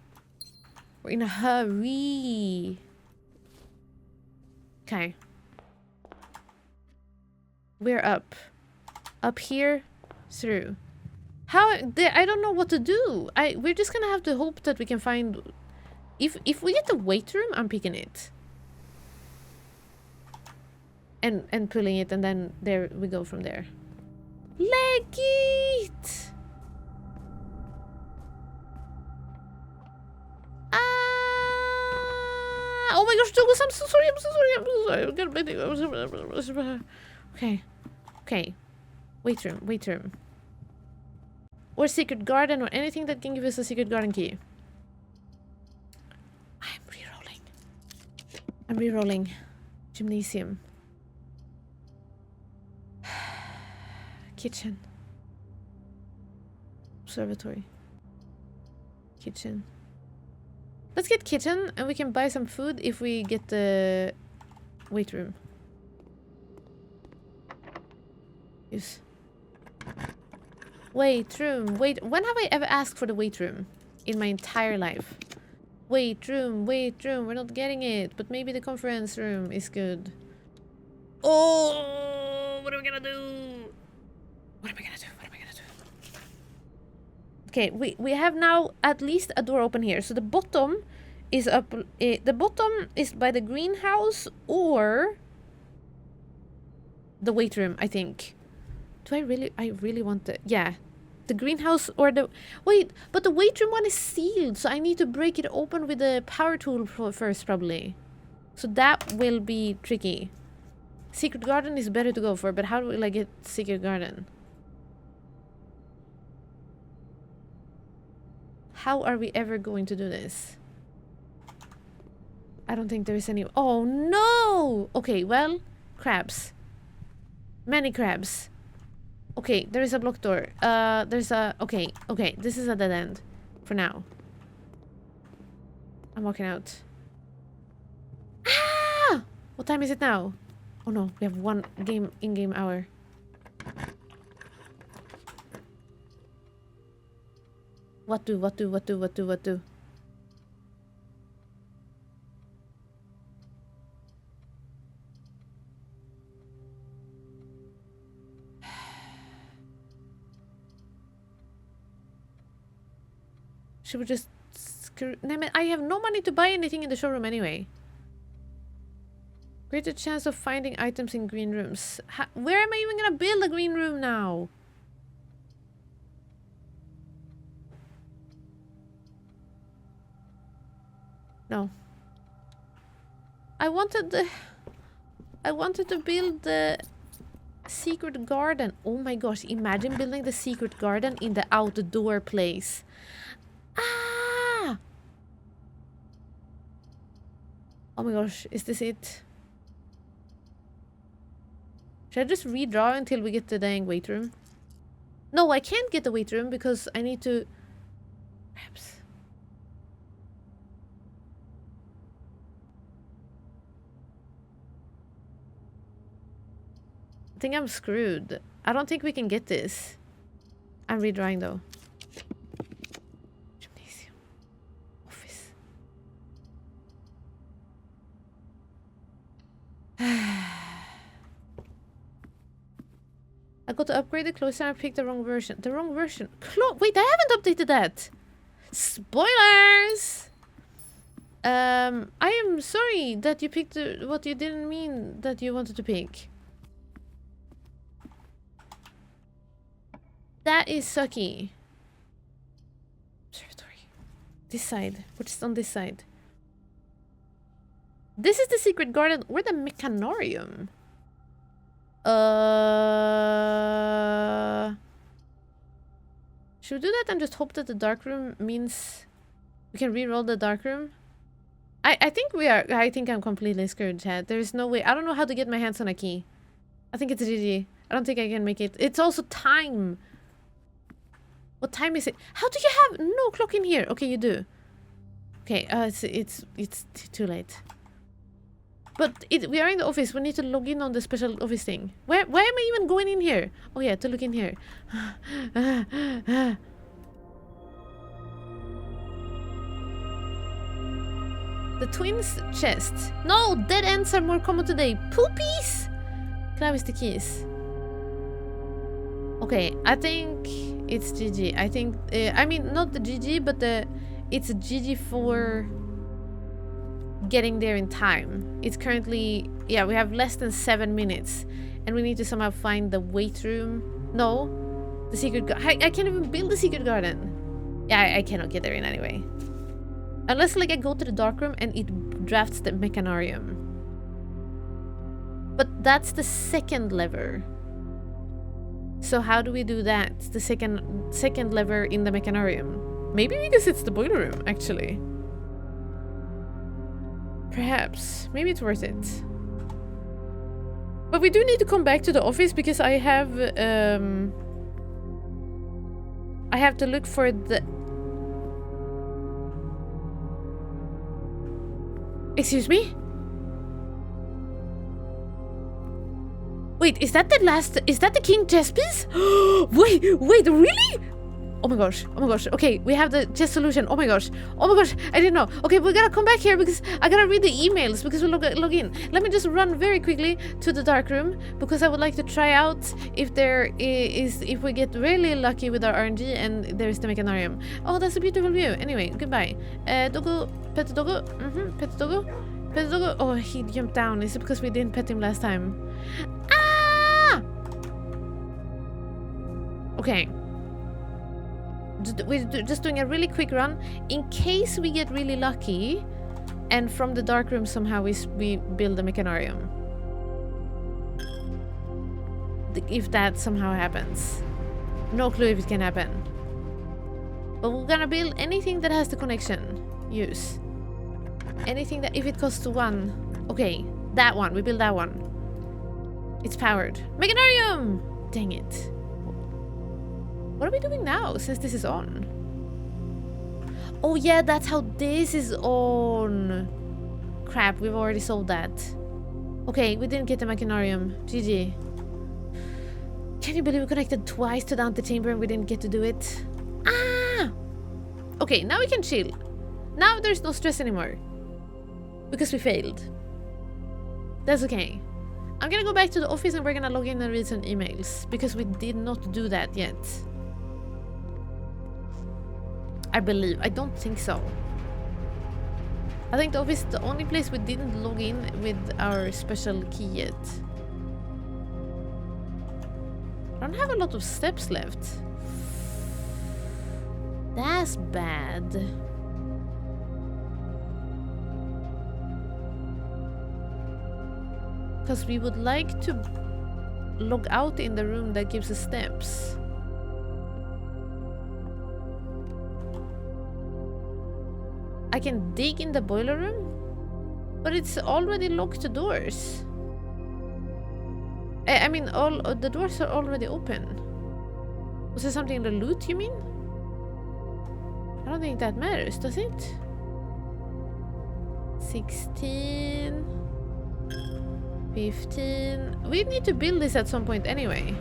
We're in a hurry. Okay. We're up. Up here, through. I don't know what to do. We're just gonna have to hope that we can find... If we get the weight room, I'm picking it. And pulling it, and then there we go from there. Leg it! Oh my gosh, Douglas, I'm so sorry, I'm so sorry, I'm so sorry. Okay. Okay. Weight room, weight room. Or secret garden, or anything that can give us a secret garden key. I'm re-rolling. I'm re-rolling. Gymnasium. Kitchen. Observatory. Kitchen. Let's get kitchen, and we can buy some food if we get the weight room. Use. Weight room. Wait, when have I ever asked for the weight room in my entire life? Weight room, weight room. We're not getting it, but maybe the conference room is good. Oh, what are we gonna do? What am I gonna do? What am I gonna do? Okay, we have now at least a door open here. So the bottom is up. The bottom is by the greenhouse or the weight room, I think. Do I really? I really want the... Yeah. The greenhouse or the... Wait, but the weight room one is sealed. So I need to break it open with the power tool first, probably. So that will be tricky. Secret garden is better to go for, but how will I get secret garden? How are we ever going to do this? I don't think there is any... Oh, no! Okay, well, crabs. Many crabs. Okay, there is a blocked door. There's a... Okay, okay, this is a dead end. For now. I'm walking out. Ah! What time is it now? Oh no, we have one in-game hour. What do? Should we just screw... I have no money to buy anything in the showroom anyway. Greater chance of finding items in green rooms. Where am I even gonna build a green room now? No. I wanted to build the secret garden. Oh my gosh, imagine building the secret garden in the outdoor place. Ah! Oh my gosh, is this it? Should I just redraw until we get the dang weight room? No, I can't get the weight room because I need to... Perhaps... I think I'm screwed. I don't think we can get this. I'm redrawing though. Gymnasium. Office. I got to upgrade the clothes and I picked the wrong version. The wrong version. Wait, I haven't updated that. Spoilers! I am sorry that you picked what you didn't mean that you wanted to pick. That is sucky. Observatory. This side. What's on this side? This is the secret garden or the mechanarium. Should we do that and just hope that the dark room means We can re-roll the dark room. I think we are. I think I'm completely screwed, chat. There is no way. I don't know how to get my hands on a key. I think it's GG. I don't think I can make it. It's also time. What time is it? How do you have no clock in here? Okay, you do. Okay, it's too late. But we are in the office. We need to log in on the special office thing. Why am I even going in here? Oh yeah, to look in here. The twins' chests. No, dead ends are more common today. Poopies! Can I the keys? Okay, I think it's GG. I think, I mean, not the GG, but it's a GG for getting there in time. It's currently, yeah, we have less than 7 minutes, and we need to somehow find the wait room. No, the secret garden. I can't even build the secret garden. Yeah, I cannot get there in anyway. Unless, like, I go to the dark room and it drafts the mechanarium. But that's the second lever. So how do we do that? The second lever in the mechanarium. Maybe because it's the boiler room, actually. Perhaps. Maybe it's worth it. But we do need to come back to the office because I have to look for the... Excuse me? Wait, is that the last... Is that the king chess piece? Wait, really? Oh my gosh, okay, we have the chess solution. Oh my gosh, I didn't know. Okay, we gotta come back here because I gotta read the emails because we log in. Let me just run very quickly to the dark room because I would like to try out if there is, if we get really lucky with our RNG and there's the mechanarium. Oh, that's a beautiful view. Anyway, goodbye. Doggo, pet the doggo. Pet the doggo. Pet the doggo. Oh, he jumped down. Is it because we didn't pet him last time? Ah! Okay. We're just doing a really quick run in case we get really lucky and from the dark room somehow we build a mechanarium. If that somehow happens. No clue if it can happen. But we're gonna build anything that has the connection. Use. Anything that if it costs 1. Okay, that one. We build that one. It's powered. Mechanarium! Dang it. What are we doing now, since this is on? Oh yeah, that's how this is on. Crap, we've already solved that. Okay, we didn't get the mechanarium. GG. Can you believe we connected twice to the antechamber and we didn't get to do it? Ah! Okay, now we can chill. Now there's no stress anymore. Because we failed. That's okay. I'm gonna go back to the office and we're gonna log in and read some emails. Because we did not do that yet. I believe. I don't think so. I think the office is the only place we didn't log in with our special key yet. I don't have a lot of steps left. That's bad. Because we would like to log out in the room that gives us steps. I can dig in the boiler room, but it's already locked doors. I mean, all the doors are already open. Was there something in the loot, you mean? I don't think that matters, does it? 16... 15... We need to build this at some point anyway.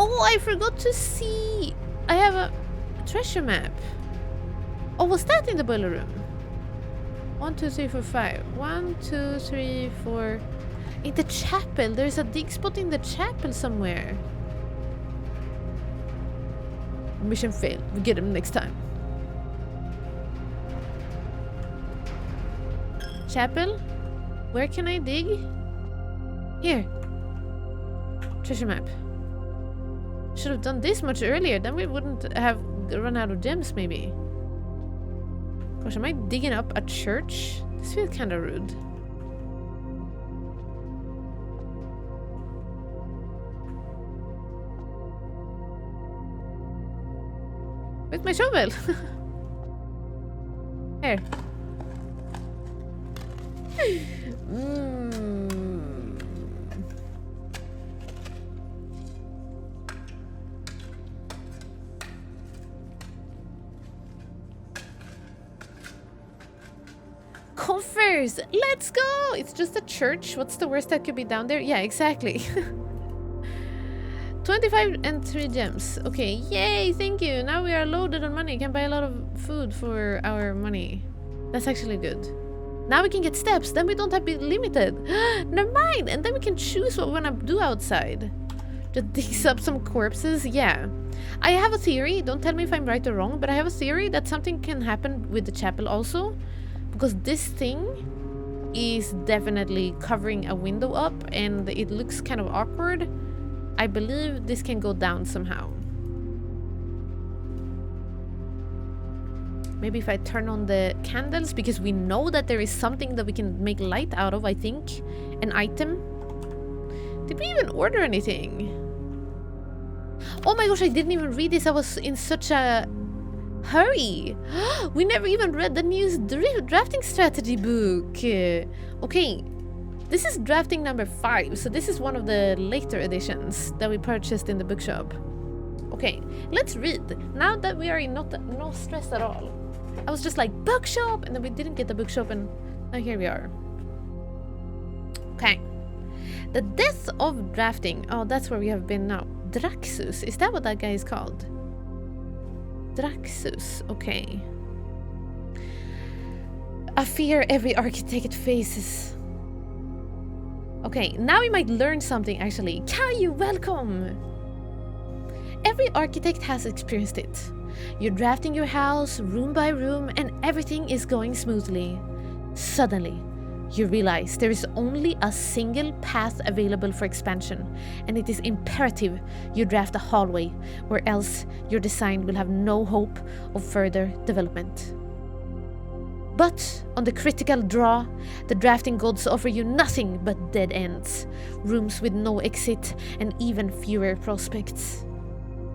Oh, I forgot to see. I have a treasure map. Oh, was that in the boiler room? 1, 2, 3, 4, 5. 1, 2, 3, 4. In the chapel. There's a dig spot in the chapel somewhere. Mission failed. We get him next time. Chapel? Where can I dig? Here. Treasure map. Should have done this much earlier, then we wouldn't have run out of gems, maybe. Gosh, am I digging up a church? This feels kind of rude. With my shovel. Here. Coffers! Let's go! It's just a church. What's the worst that could be down there? Yeah, exactly. 25 and 3 gems. Okay, yay, thank you. Now we are loaded on money. Can buy a lot of food for our money. That's actually good. Now we can get steps. Then we don't have to be limited. Never mind. And then we can choose what we want to do outside. Just dig up some corpses. Yeah. I have a theory. Don't tell me if I'm right or wrong, but I have a theory that something can happen with the chapel also. Because this thing is definitely covering a window up and it looks kind of awkward. I believe this can go down somehow. Maybe if I turn on the candles, because we know that there is something that we can make light out of, I think. An item. Did we even order anything? Oh my gosh, I didn't even read this. I was in such a hurry. We never even read the new drafting strategy book. Okay. This is drafting number 5, so this is one of the later editions that we purchased in the bookshop. Okay, let's read. Now that we are in no stress at all. I was just like, bookshop! And then we didn't get the bookshop, and now here we are. Okay. The death of drafting. Oh, that's where we have been now. Draxus. Is that what that guy is called? Draxus. Okay. A fear every architect faces. Okay, now we might learn something actually. Caillou, welcome! Every architect has experienced it. You're drafting your house room by room and everything is going smoothly. Suddenly, you realize there is only a single path available for expansion, and it is imperative you draft a hallway, or else your design will have no hope of further development. But on the critical draw, the drafting gods offer you nothing but dead ends, rooms with no exit and even fewer prospects.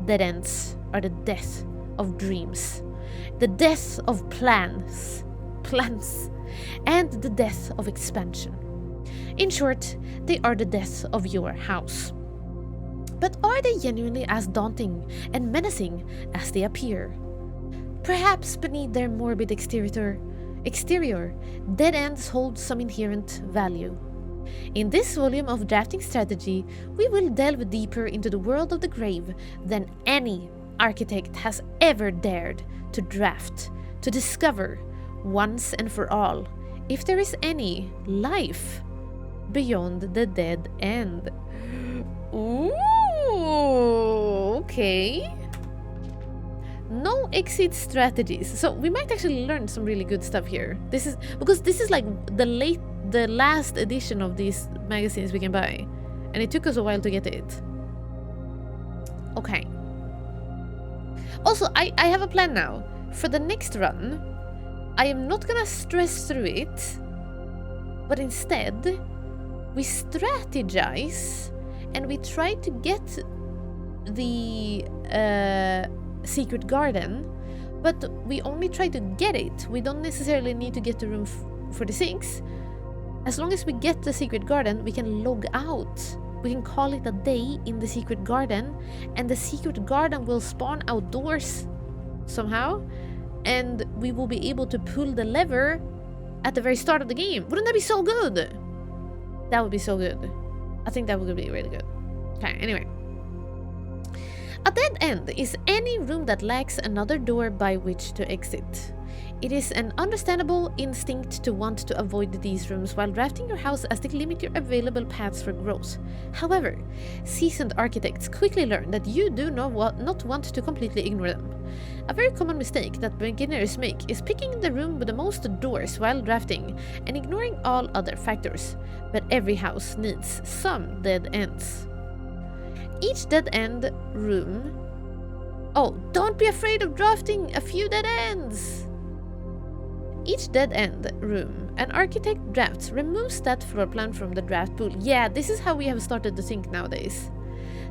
Dead ends are the death of dreams, the death of plans, and the death of expansion. In short, they are the death of your house. But are they genuinely as daunting and menacing as they appear? Perhaps beneath their morbid exterior, dead ends hold some inherent value. In this volume of drafting strategy, we will delve deeper into the world of the grave than any architect has ever dared to draft, to discover once and for all if there is any life beyond the dead end. Ooh, okay. No exit strategies. So we might actually learn some really good stuff here. This is because this is like the last edition of these magazines we can buy, and it took us a while to get it. Okay. Also, I have a plan now. For the next run, I am not gonna stress through it, but instead we strategize and we try to get the secret garden, but we only try to get it. We don't necessarily need to get to room 46. As long as we get the secret garden, we can log out. We can call it a day in the secret garden, and the secret garden will spawn outdoors somehow, and we will be able to pull the lever at the very start of the game. Wouldn't that be so good? That would be so good. I think that would be really good. Okay, anyway. A dead end is any room that lacks another door by which to exit. It is an understandable instinct to want to avoid these rooms while drafting your house, as they limit your available paths for growth. However, seasoned architects quickly learn that you do not want to completely ignore them. A very common mistake that beginners make is picking the room with the most doors while drafting and ignoring all other factors. But every house needs some dead ends. Each dead end room... Oh, don't be afraid of drafting a few dead ends! Each dead end room an architect drafts removes that floor plan from the draft pool. Yeah, this is how we have started to think nowadays.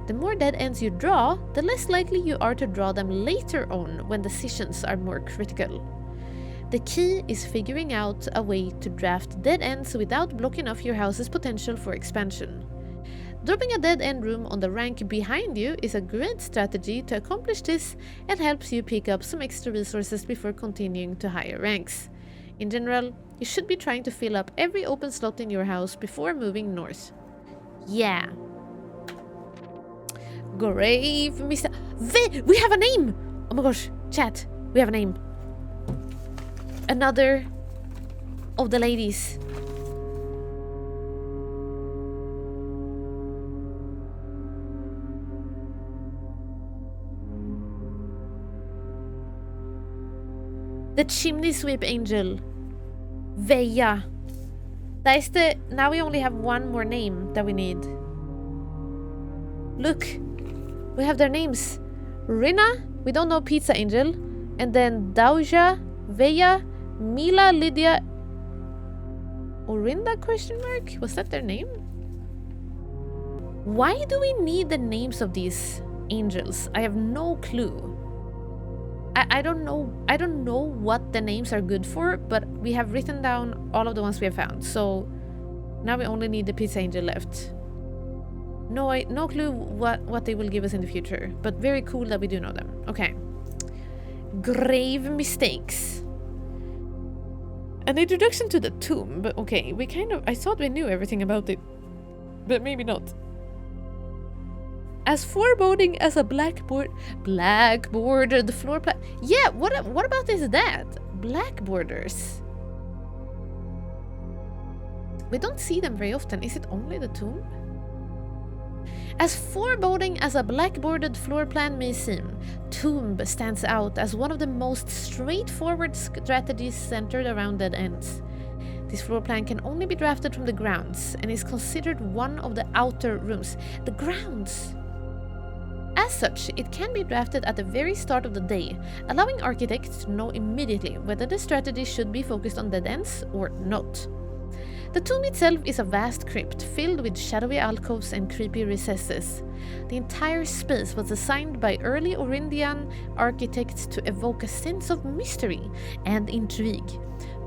The more dead ends you draw, the less likely you are to draw them later on when decisions are more critical. The key is figuring out a way to draft dead ends without blocking off your house's potential for expansion. Dropping a dead end room on the rank behind you is a great strategy to accomplish this and helps you pick up some extra resources before continuing to higher ranks. In general, you should be trying to fill up every open slot in your house before moving north. Yeah. Grave Mr. We have a name! Oh my gosh, chat, we have a name. Another of the ladies. The chimney sweep angel. Veja. That is the... Now we only have one more name that we need. Look. We have their names. Rina. We don't know Pizza Angel. And then Dauja. Veja. Mila. Lydia. Orinda question mark? Was that their name? Why do we need the names of these angels? I have no clue. I don't know what the names are good for, but we have written down all of the ones we have found. So now we only need the Pizza Angel left. No clue what they will give us in the future, but very cool that we do know them. Okay. Grave mistakes. An introduction to the tomb, but okay, I thought we knew everything about it, but maybe not. As foreboding as a blackboard, the floor plan. Yeah, what about is that? Black borders. We don't see them very often. Is it only the tomb? As foreboding as a black-bordered floor plan may seem, Tomb stands out as one of the most straightforward strategies centered around dead ends. This floor plan can only be drafted from the grounds and is considered one of the outer rooms. The grounds! As such, it can be drafted at the very start of the day, allowing architects to know immediately whether the strategy should be focused on dead ends or not. The tomb itself is a vast crypt filled with shadowy alcoves and creepy recesses. The entire space was designed by early Orindian architects to evoke a sense of mystery and intrigue,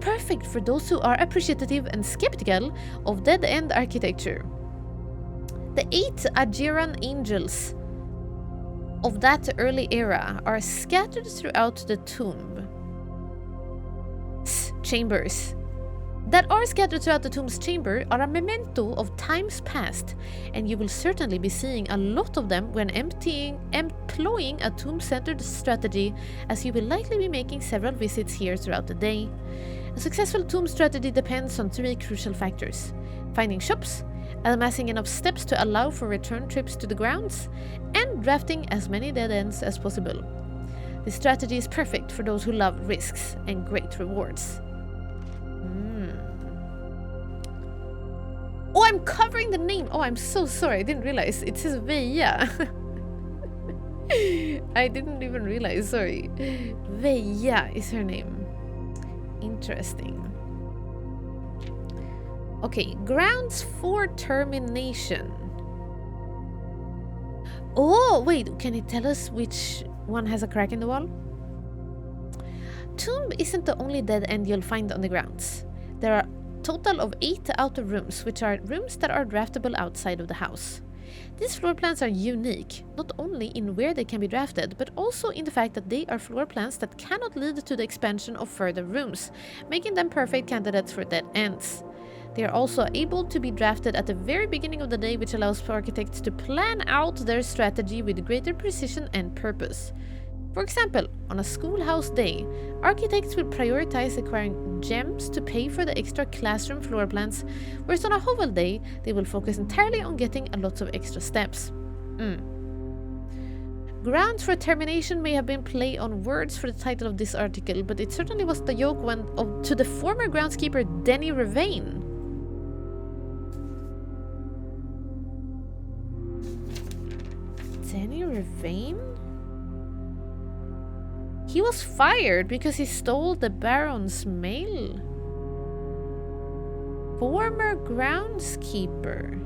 perfect for those who are appreciative and skeptical of dead-end architecture. The 8 Ajiran angels of that early era are scattered throughout the tomb's chambers. That are scattered throughout the tomb's chamber are a memento of times past, and you will certainly be seeing a lot of them when employing a tomb-centered strategy, as you will likely be making several visits here throughout the day. A successful tomb strategy depends on 3 crucial factors: finding shops, amassing enough steps to allow for return trips to the grounds, and drafting as many dead ends as possible. This strategy is perfect for those who love risks and great rewards. Oh, I'm covering the name! Oh, I'm so sorry, I didn't realize. It says Veja. I didn't even realize, sorry. Veja is her name. Interesting. Okay, grounds for termination. Oh, wait, can it tell us which one has a crack in the wall? Tomb isn't the only dead end you'll find on the grounds. There are total of 8 outer rooms, which are rooms that are draftable outside of the house. These floor plans are unique, not only in where they can be drafted, but also in the fact that they are floor plans that cannot lead to the expansion of further rooms, making them perfect candidates for dead ends. They are also able to be drafted at the very beginning of the day, which allows architects to plan out their strategy with greater precision and purpose. For example, on a schoolhouse day, architects will prioritize acquiring gems to pay for the extra classroom floor plans, whereas on a hovel day, they will focus entirely on getting a lot of extra steps. Grounds for termination may have been play on words for the title of this article, but it certainly was the joke to the former groundskeeper Denny Ravain. Denny Ravain? He was fired because he stole the Baron's mail. Former groundskeeper.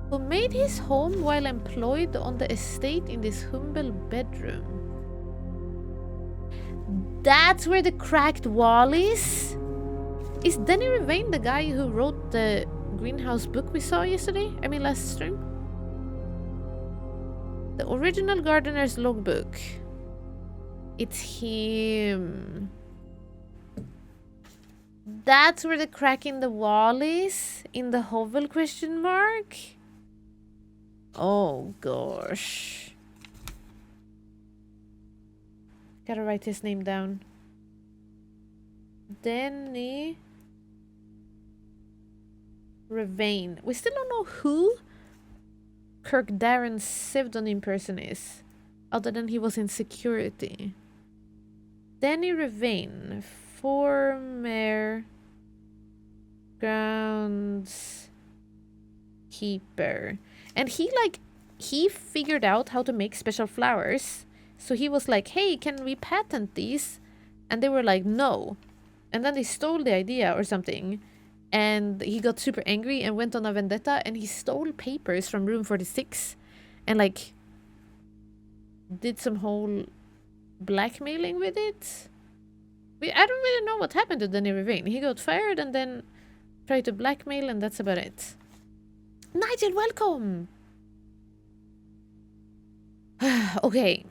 Who made his home while employed on the estate in this humble bedroom. That's where the cracked wall is? Is Denny Revane the guy who wrote the greenhouse book we saw yesterday? I mean last stream? The original gardener's logbook. It's him. That's where the crack in the wall is? In the hovel question mark? Oh gosh. Gotta write his name down. Denny Revane. We still don't know who Kirkdarren's pseudonym person is, other than he was in security. Denny Revane, former grounds keeper. And he figured out how to make special flowers. So he was like, hey, can we patent these? And they were like, no. And then they stole the idea or something. And he got super angry and went on a vendetta. And he stole papers from room 46. And like, did some whole blackmailing with it. I don't really know what happened to Denny Revane. He got fired and then tried to blackmail, and that's about it. Nigel, welcome! Okay.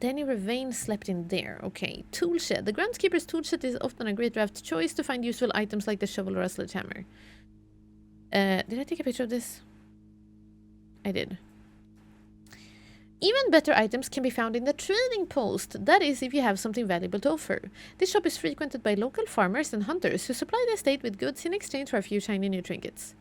Denny Revane slept in there. Okay. Toolshed. The groundskeeper's toolshed is often a great draft choice to find useful items like the shovel or a sledgehammer. Did I take a picture of this? I did. Even better items can be found in the trading post. That is, if you have something valuable to offer. This shop is frequented by local farmers and hunters who supply the estate with goods in exchange for a few shiny new trinkets.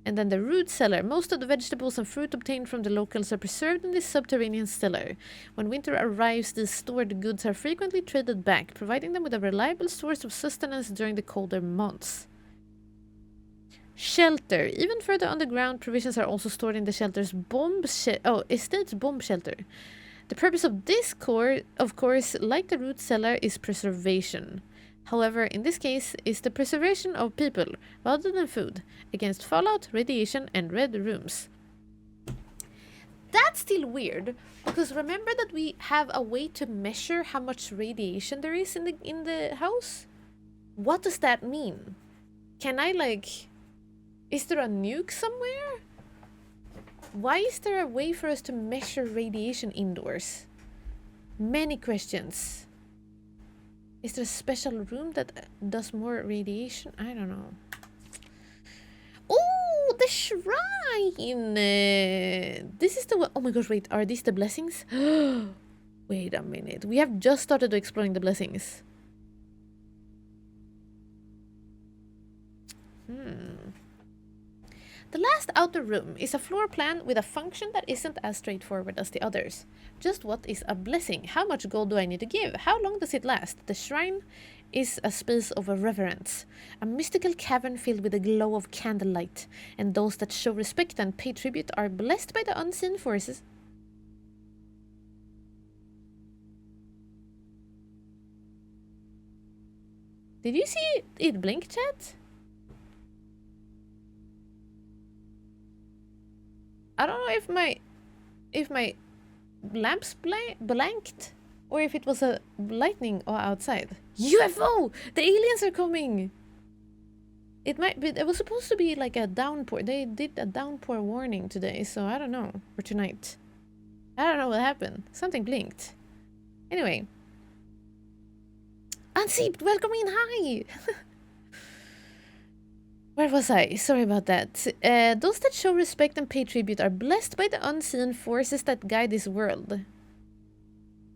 And then the root cellar. Most of the vegetables and fruit obtained from the locals are preserved in this subterranean cellar. When winter arrives, these stored goods are frequently traded back, providing them with a reliable source of sustenance during the colder months. Shelter. Even further underground, provisions are also stored in the shelter's estate's bomb shelter. The purpose of this core, of course, like the root cellar, is preservation. However, in this case, is the preservation of people, rather than food, against fallout, radiation, and red rooms. That's still weird, because remember that we have a way to measure how much radiation there is in the house? What does that mean? Can I, like... Is there a nuke somewhere? Why is there a way for us to measure radiation indoors? Many questions. Is there a special room that does more radiation? I don't know. Oh, the shrine! This is the one. Oh my gosh, wait. Are these the blessings? Wait a minute. We have just started exploring the blessings. The last outer room is a floor plan with a function that isn't as straightforward as the others. Just what is a blessing? How much gold do I need to give? How long does it last? The shrine is a space of reverence, a mystical cavern filled with a glow of candlelight, and those that show respect and pay tribute are blessed by the unseen forces. Did you see it blink, chat? I don't know if my lamps blanked or if it was a lightning outside. UFO! The aliens are coming! It might be. It was supposed to be like a downpour. They did a downpour warning today, so I don't know. Or tonight. I don't know what happened. Something blinked. Anyway. Unseeped, welcome in, hi! Where was I? Sorry about that. Those that show respect and pay tribute are blessed by the unseen forces that guide this world.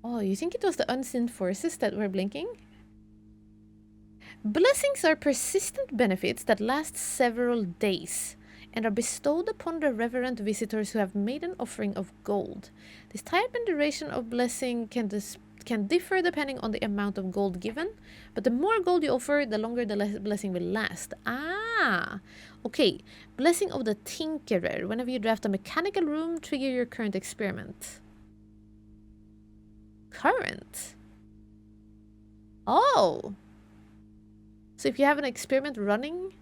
Oh, you think it was the unseen forces that were blinking? Blessings are persistent benefits that last several days and are bestowed upon the reverent visitors who have made an offering of gold. This type and duration of blessing can differ depending on the amount of gold given, but the more gold you offer, the longer the blessing will last. Ah, okay. Blessing of the Tinkerer. Whenever you draft a mechanical room, trigger your current experiment. Current? Oh. So if you have an experiment running,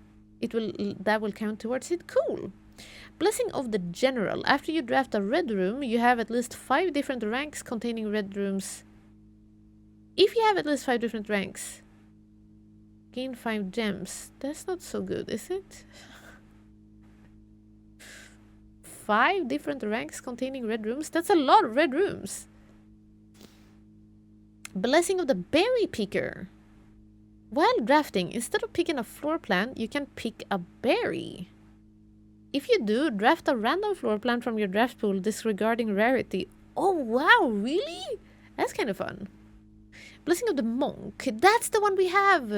that will count towards it. Cool. Blessing of the General. After you draft a red room, you have at least 5 different ranks containing red rooms. If you have at least 5 different ranks, gain 5 gems. That's not so good, is it? 5 different ranks containing red rooms? That's a lot of red rooms. Blessing of the Berry Picker. While drafting, instead of picking a floor plan, you can pick a berry. If you do, draft a random floor plan from your draft pool disregarding rarity. Oh wow, really? That's kind of fun. Blessing of the Monk. That's the one we have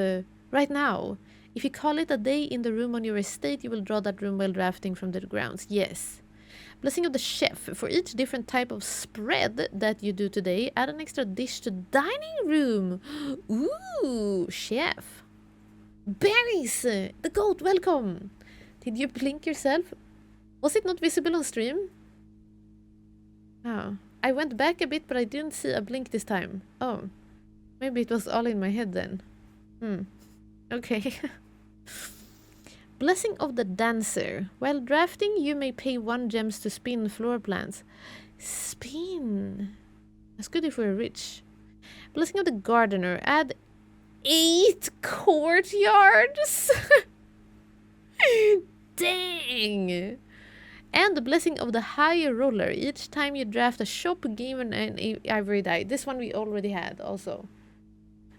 right now. If you call it a day in the room on your estate, you will draw that room while drafting from the grounds. Yes. Blessing of the Chef. For each different type of spread that you do today, add an extra dish to dining room. Ooh, chef. Berries. The goat, welcome. Did you blink yourself? Was it not visible on stream? Oh. I went back a bit, but I didn't see a blink this time. Oh. Maybe it was all in my head then. Okay. Blessing of the Dancer. While drafting, you may pay 1 gems to spin floor plans. Spin. That's good if we're rich. Blessing of the Gardener. Add 8 courtyards. Dang. And the Blessing of the High Roller. Each time you draft a shop, gain an ivory die. This one we already had also.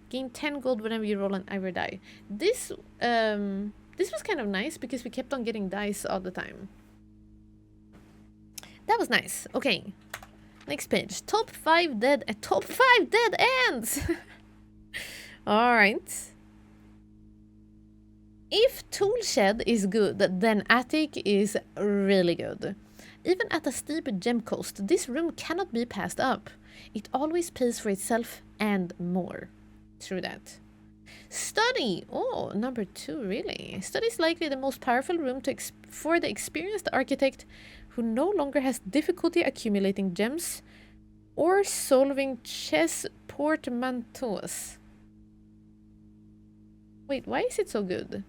Gain 10 gold whenever you roll an ivory die. This was kind of nice because we kept on getting dice all the time. That was nice. Okay. Next page. Top 5 dead ends. All right. If Toolshed is good, then Attic is really good. Even at a steep gem cost, this room cannot be passed up. It always pays for itself and more. True that. Study! Oh, number 2, really. Study is likely the most powerful room for the experienced architect who no longer has difficulty accumulating gems or solving chess portmanteaus. Wait, why is it so good?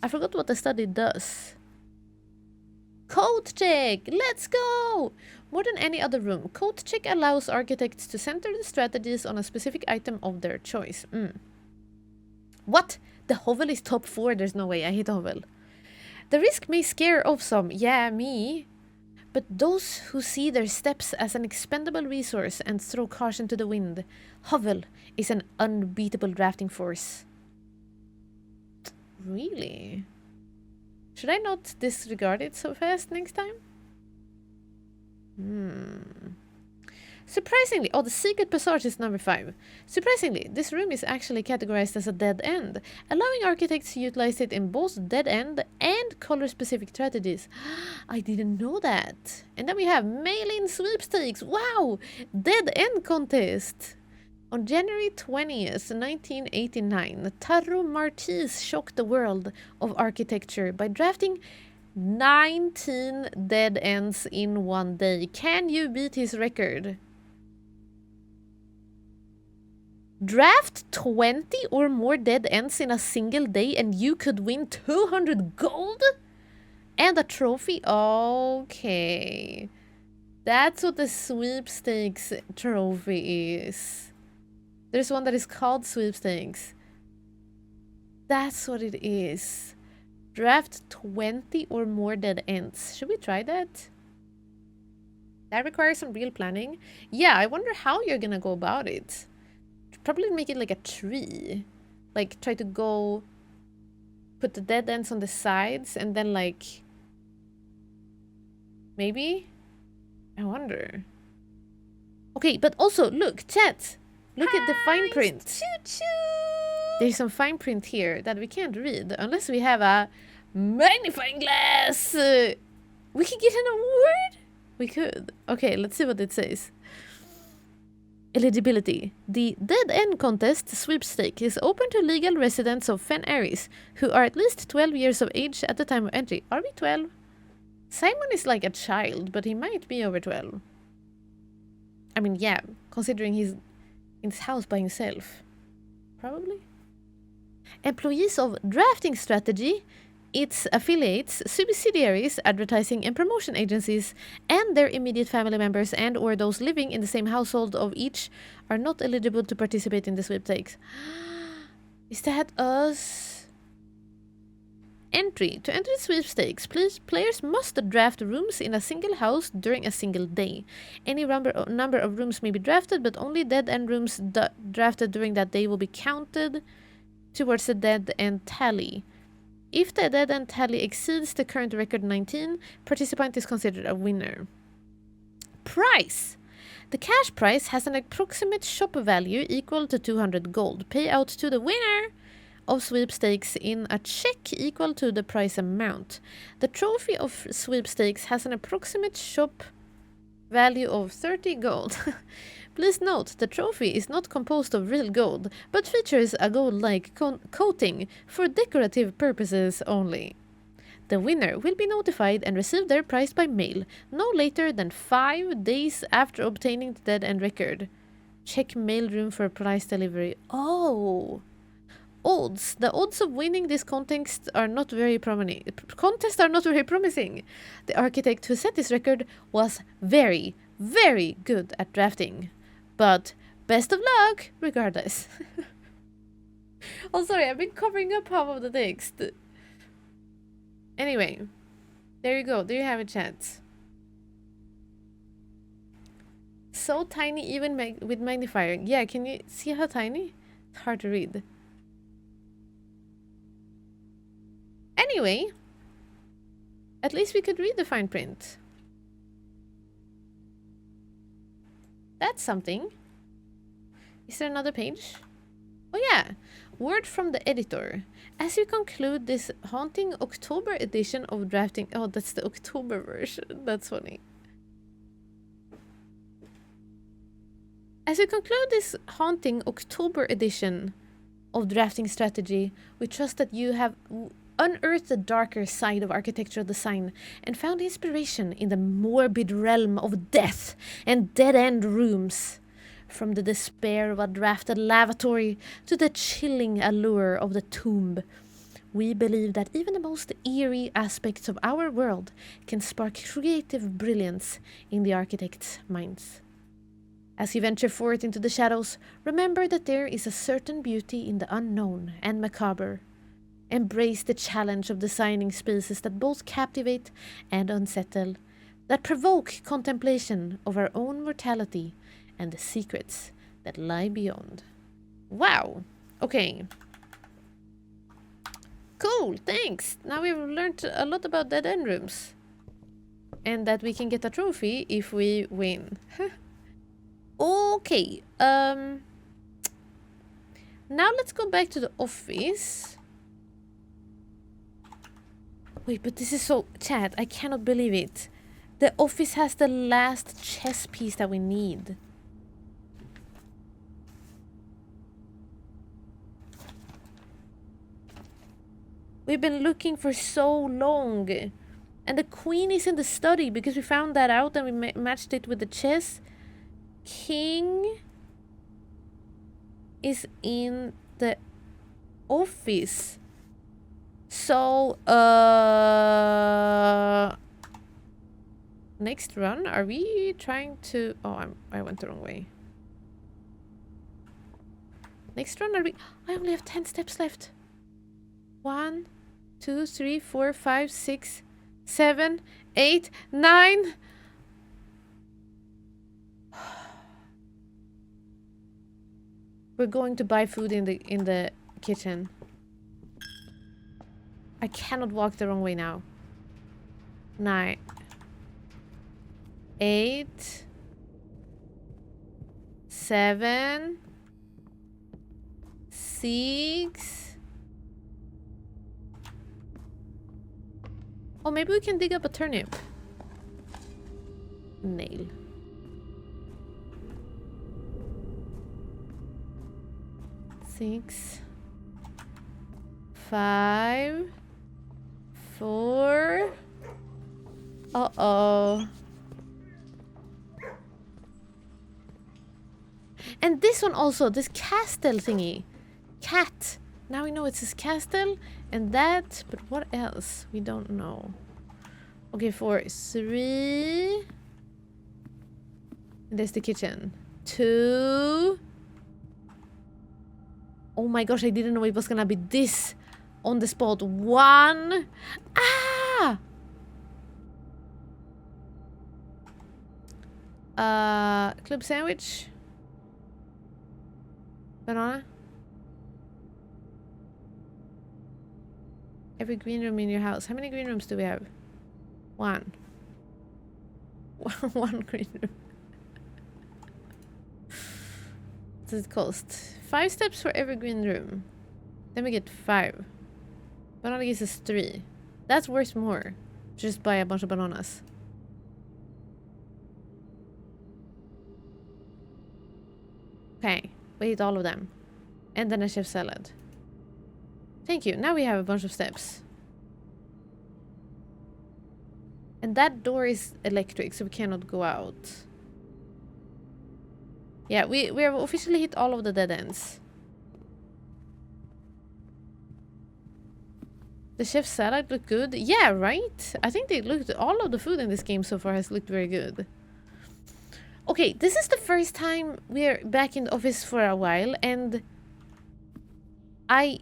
I forgot what the study does. Code check! Let's go! More than any other room, code check allows architects to center the strategies on a specific item of their choice. What? The hovel is top 4. There's no way. I hate hovel. The risk may scare off some. Yeah, me. But those who see their steps as an expendable resource and throw caution to the wind, hovel is an unbeatable drafting force. Really? Should I not disregard it so fast next time? Surprisingly, the Secret Passage is number 5. Surprisingly, this room is actually categorized as a dead end, allowing architects to utilize it in both dead end and color-specific strategies. I didn't know that. And then we have mail-in sweepstakes. Wow! Dead end contest. On January 20th, 1989, Tarro Martis shocked the world of architecture by drafting 19 dead ends in one day. Can you beat his record? Draft 20 or more dead ends in a single day and you could win 200 gold? And a trophy? Okay. That's what the sweepstakes trophy is. There's one that is called sweepstakes. That's what it is. Draft 20 or more dead ends. Should we try that? That requires some real planning. Yeah, I wonder how you're gonna go about it. Probably make it like a tree. Like, try to go... Put the dead ends on the sides and then, like... Maybe? I wonder. Okay, but also, look, chat! Look at the fine print. Choo-choo! There's some fine print here that we can't read unless we have a magnifying glass. We could get an award? We could. Okay, let's see what it says. Eligibility. The Dead End Contest sweepstake is open to legal residents of Fen Aris who are at least 12 years of age at the time of entry. Are we 12? Simon is like a child, but he might be over 12. I mean, yeah, considering he's in his house by himself. Probably. Employees of Drafting Strategy its affiliates, subsidiaries, advertising and promotion agencies, and their immediate family members and or those living in the same household of each are not eligible to participate in the sweepstakes. Is that us? Entry. To enter the sweepstakes, players must draft rooms in a single house during a single day. Any number of rooms may be drafted, but only dead-end rooms drafted during that day will be counted towards the dead-end tally. If the dead-end tally exceeds the current record 19, participant is considered a winner. Price. The cash prize has an approximate shop value equal to 200 gold. Payout to the winner of sweepstakes in a check equal to the prize amount. The trophy of sweepstakes has an approximate shop value of 30 gold. Please note, the trophy is not composed of real gold, but features a gold-like coating for decorative purposes only. The winner will be notified and receive their prize by mail, no later than 5 days after obtaining the dead-end record. Check mailroom for prize delivery. Oh! Odds. The odds of winning this contest are not very promising. The architect who set this record was very, very good at drafting. But best of luck, regardless. Oh, sorry, I've been covering up half of the text. Anyway, there you go. There you have a chance. So tiny, even with magnifier. Yeah, can you see how tiny? It's hard to read. Anyway, at least we could read the fine print. That's something. Is there another page? Oh yeah, word from the editor. As you conclude this haunting October edition of drafting... Oh, that's the October version. That's funny. As you conclude this haunting October edition of drafting strategy, we trust that you have unearthed the darker side of architectural design and found inspiration in the morbid realm of death and dead-end rooms. From the despair of a drafted lavatory to the chilling allure of the tomb, we believe that even the most eerie aspects of our world can spark creative brilliance in the architect's minds. As you venture forth into the shadows, remember that there is a certain beauty in the unknown and macabre. Embrace the challenge of designing spaces that both captivate and unsettle, that provoke contemplation of our own mortality and the secrets that lie beyond. Wow. Okay. Cool, thanks. Now we've learned a lot about dead-end rooms. And that we can get a trophy if we win. Okay. Now let's go back to the office. Wait, but this is so... Chat, I cannot believe it. The office has the last chess piece that we need. We've been looking for so long. And the queen is in the study because we found that out and we matched it with the chess. King is in the office. So, next run, are we trying to... Oh, I went the wrong way. Next run, are we... I only have 10 steps left. 1, 2, 3, 4, 5, 6, 7, 8, 9. We're going to buy food in the kitchen. I cannot walk the wrong way now. 9, 8, 7, 6. Oh, maybe we can dig up a turnip. Nail. Six, 5, 4. Uh-oh. And this one also, this castle thingy. Cat. Now we know it's his castle and that, but what else? We don't know. Okay, 4, 3. And there's the kitchen. 2. Oh my gosh, I didn't know it was gonna be this on the spot. 1. Ah! Club sandwich. Banana. Every green room in your house. How many green rooms do we have? 1. 1 green room. What does it cost? 5 steps for every green room. Then we get 5. Banana gives us 3. That's worth more. Just buy a bunch of bananas. Okay, we eat all of them. And then a chef salad. Thank you. Now we have a bunch of steps. And that door is electric, so we cannot go out. Yeah, we have officially hit all of the dead ends. The chef's salad looked good. Yeah, right? I think they looked... all of the food in this game so far has looked very good. Okay, this is the first time we're back in the office for a while, and I'm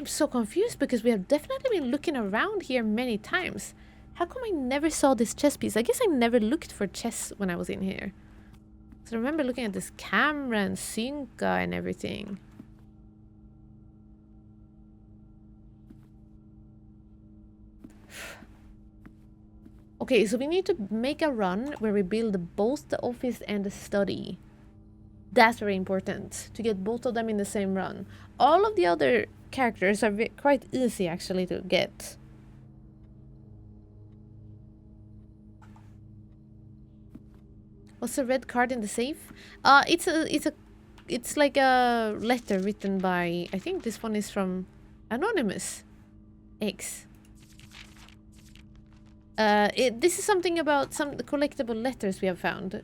so confused because we have definitely been looking around here many times. How come I never saw this chess piece? I guess I never looked for chess when I was in here. So I remember looking at this camera and Synca and everything. Okay, so we need to make a run where we build both the office and the study. That's very important, to get both of them in the same run. All of the other characters are quite easy actually to get. What's the red card in the safe? It's like a letter written by, I think this one is from Anonymous X. This is something about some collectible letters we have found.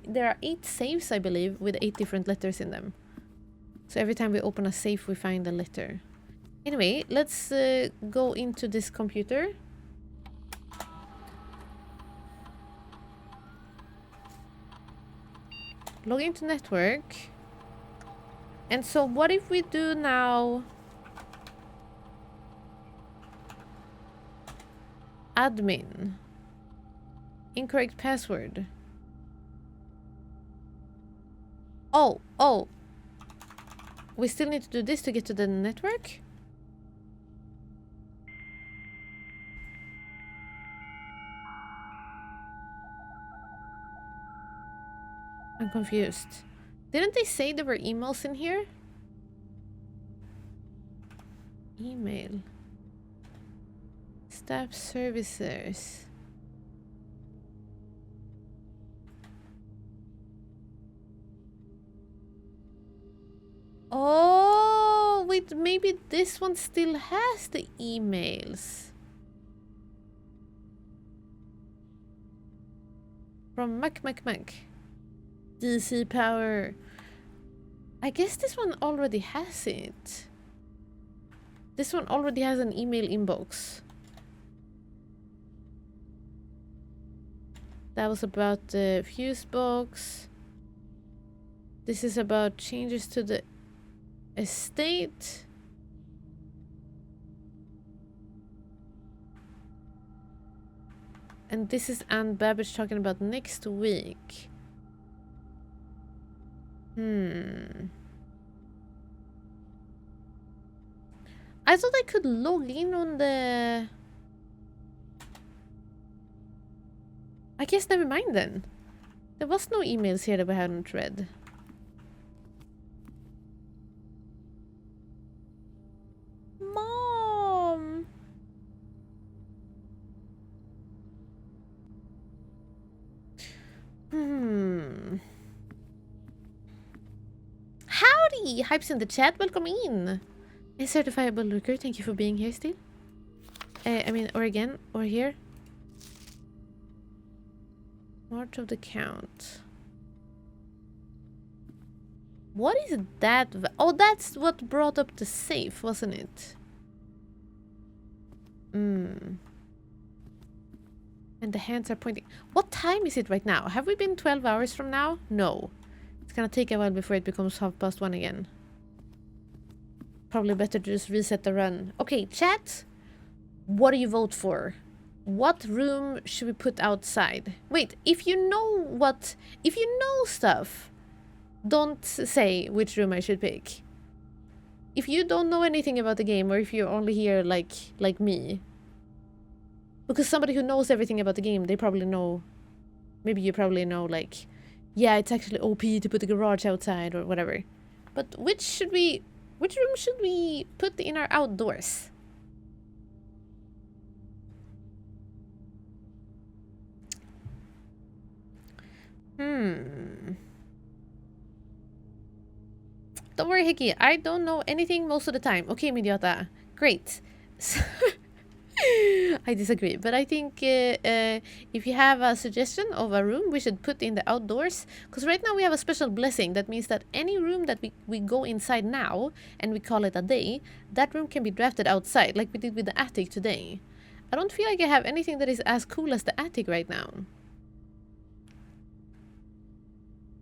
There are 8 safes, I believe, with 8 different letters in them. So every time we open a safe, we find a letter. Anyway, let's go into this computer. Log into network. And so what if we do now... admin. Incorrect password. Oh. We still need to do this to get to the network? I'm confused. Didn't they say there were emails in here? Email. Staff services. Oh, wait, maybe this one still has the emails. From Mac. DC Power. I guess this one already has it. This one already has an email inbox. That was about the fuse box. This is about changes to the estate. And this is Anne Babbage talking about next week. I thought I could log in on the... I guess never mind then. There was no emails here that we hadn't read. Mom! Howdy! Hypes in the chat, welcome in! A certifiable looker, thank you for being here still. I mean, or again, or here. March of the Count. What is that? Oh, that's what brought up the safe, wasn't it? Hmm. And the hands are pointing. What time is it right now? Have we been 12 hours from now? No. It's gonna take a while before it becomes 1:30 again. Probably better to just reset the run. Okay, chat. What do you vote for? What room should we put outside? Wait, if you know stuff, don't say which room I should pick. If you don't know anything about the game, or if you're only here like me, because somebody who knows everything about the game, they probably know. Maybe you probably know, like, yeah, it's actually OP to put the garage outside or whatever. But which room should we put in our outdoors? Don't worry, Hickey. I don't know anything most of the time. Okay, Midiota. Great. I disagree, but I think if you have a suggestion of a room we should put in the outdoors, because right now we have a special blessing that means that any room that we go inside now and we call it a day, that room can be drafted outside, like we did with the attic today. I don't feel like I have anything that is as cool as the attic right now.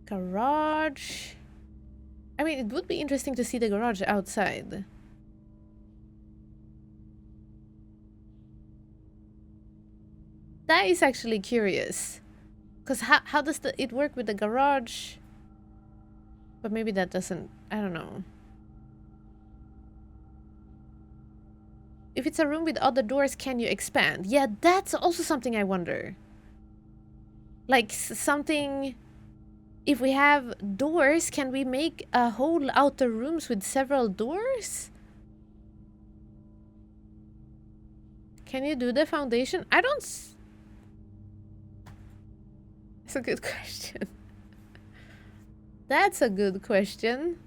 Garage. I mean, it would be interesting to see the garage outside. That is actually curious. Because how does it work with the garage? But maybe that doesn't... I don't know. If it's a room with other doors, can you expand? Yeah, that's also something I wonder. Like, something... If we have doors, can we make a whole outer rooms with several doors? Can you do the foundation? I don't... That's a good question. That's a good question.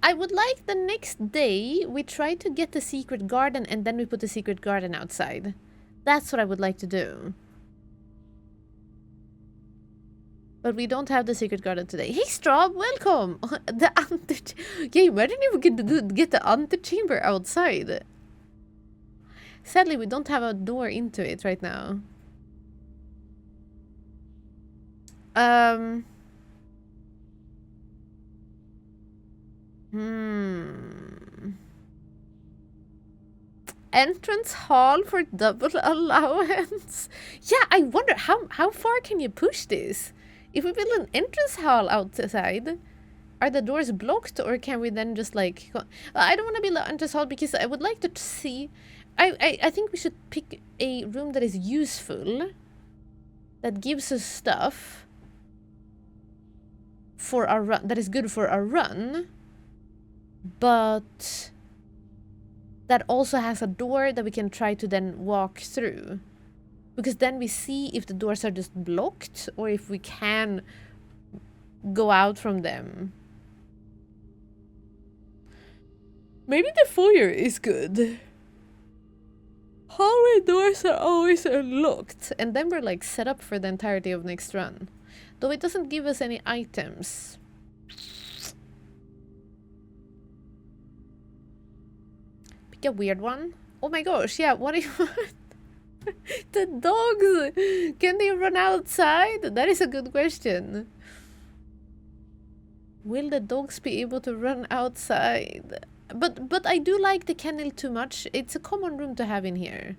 I would like the next day we try to get the secret garden and then we put the secret garden outside. That's what I would like to do. But we don't have the secret garden today. Hey Straub, welcome! Yeah, imagine if we could get the antechamber outside. Sadly, we don't have a door into it right now. Entrance hall for double allowance. Yeah, I wonder how far can you push this? If we build an entrance hall outside, are the doors blocked or can we then just like... I don't want to build an entrance hall because I would like to see... I think we should pick a room that is useful, that gives us stuff for our run, that is good for our run, but that also has a door that we can try to then walk through. Because then we see if the doors are just blocked or if we can go out from them. Maybe the foyer is good. Hallway doors are always unlocked. And then we're like set up for the entirety of next run. Though it doesn't give us any items. Pick a weird one. Oh my gosh, yeah, what if... The dogs! Can they run outside? That is a good question. Will the dogs be able to run outside? But I do like the kennel too much. It's a common room to have in here.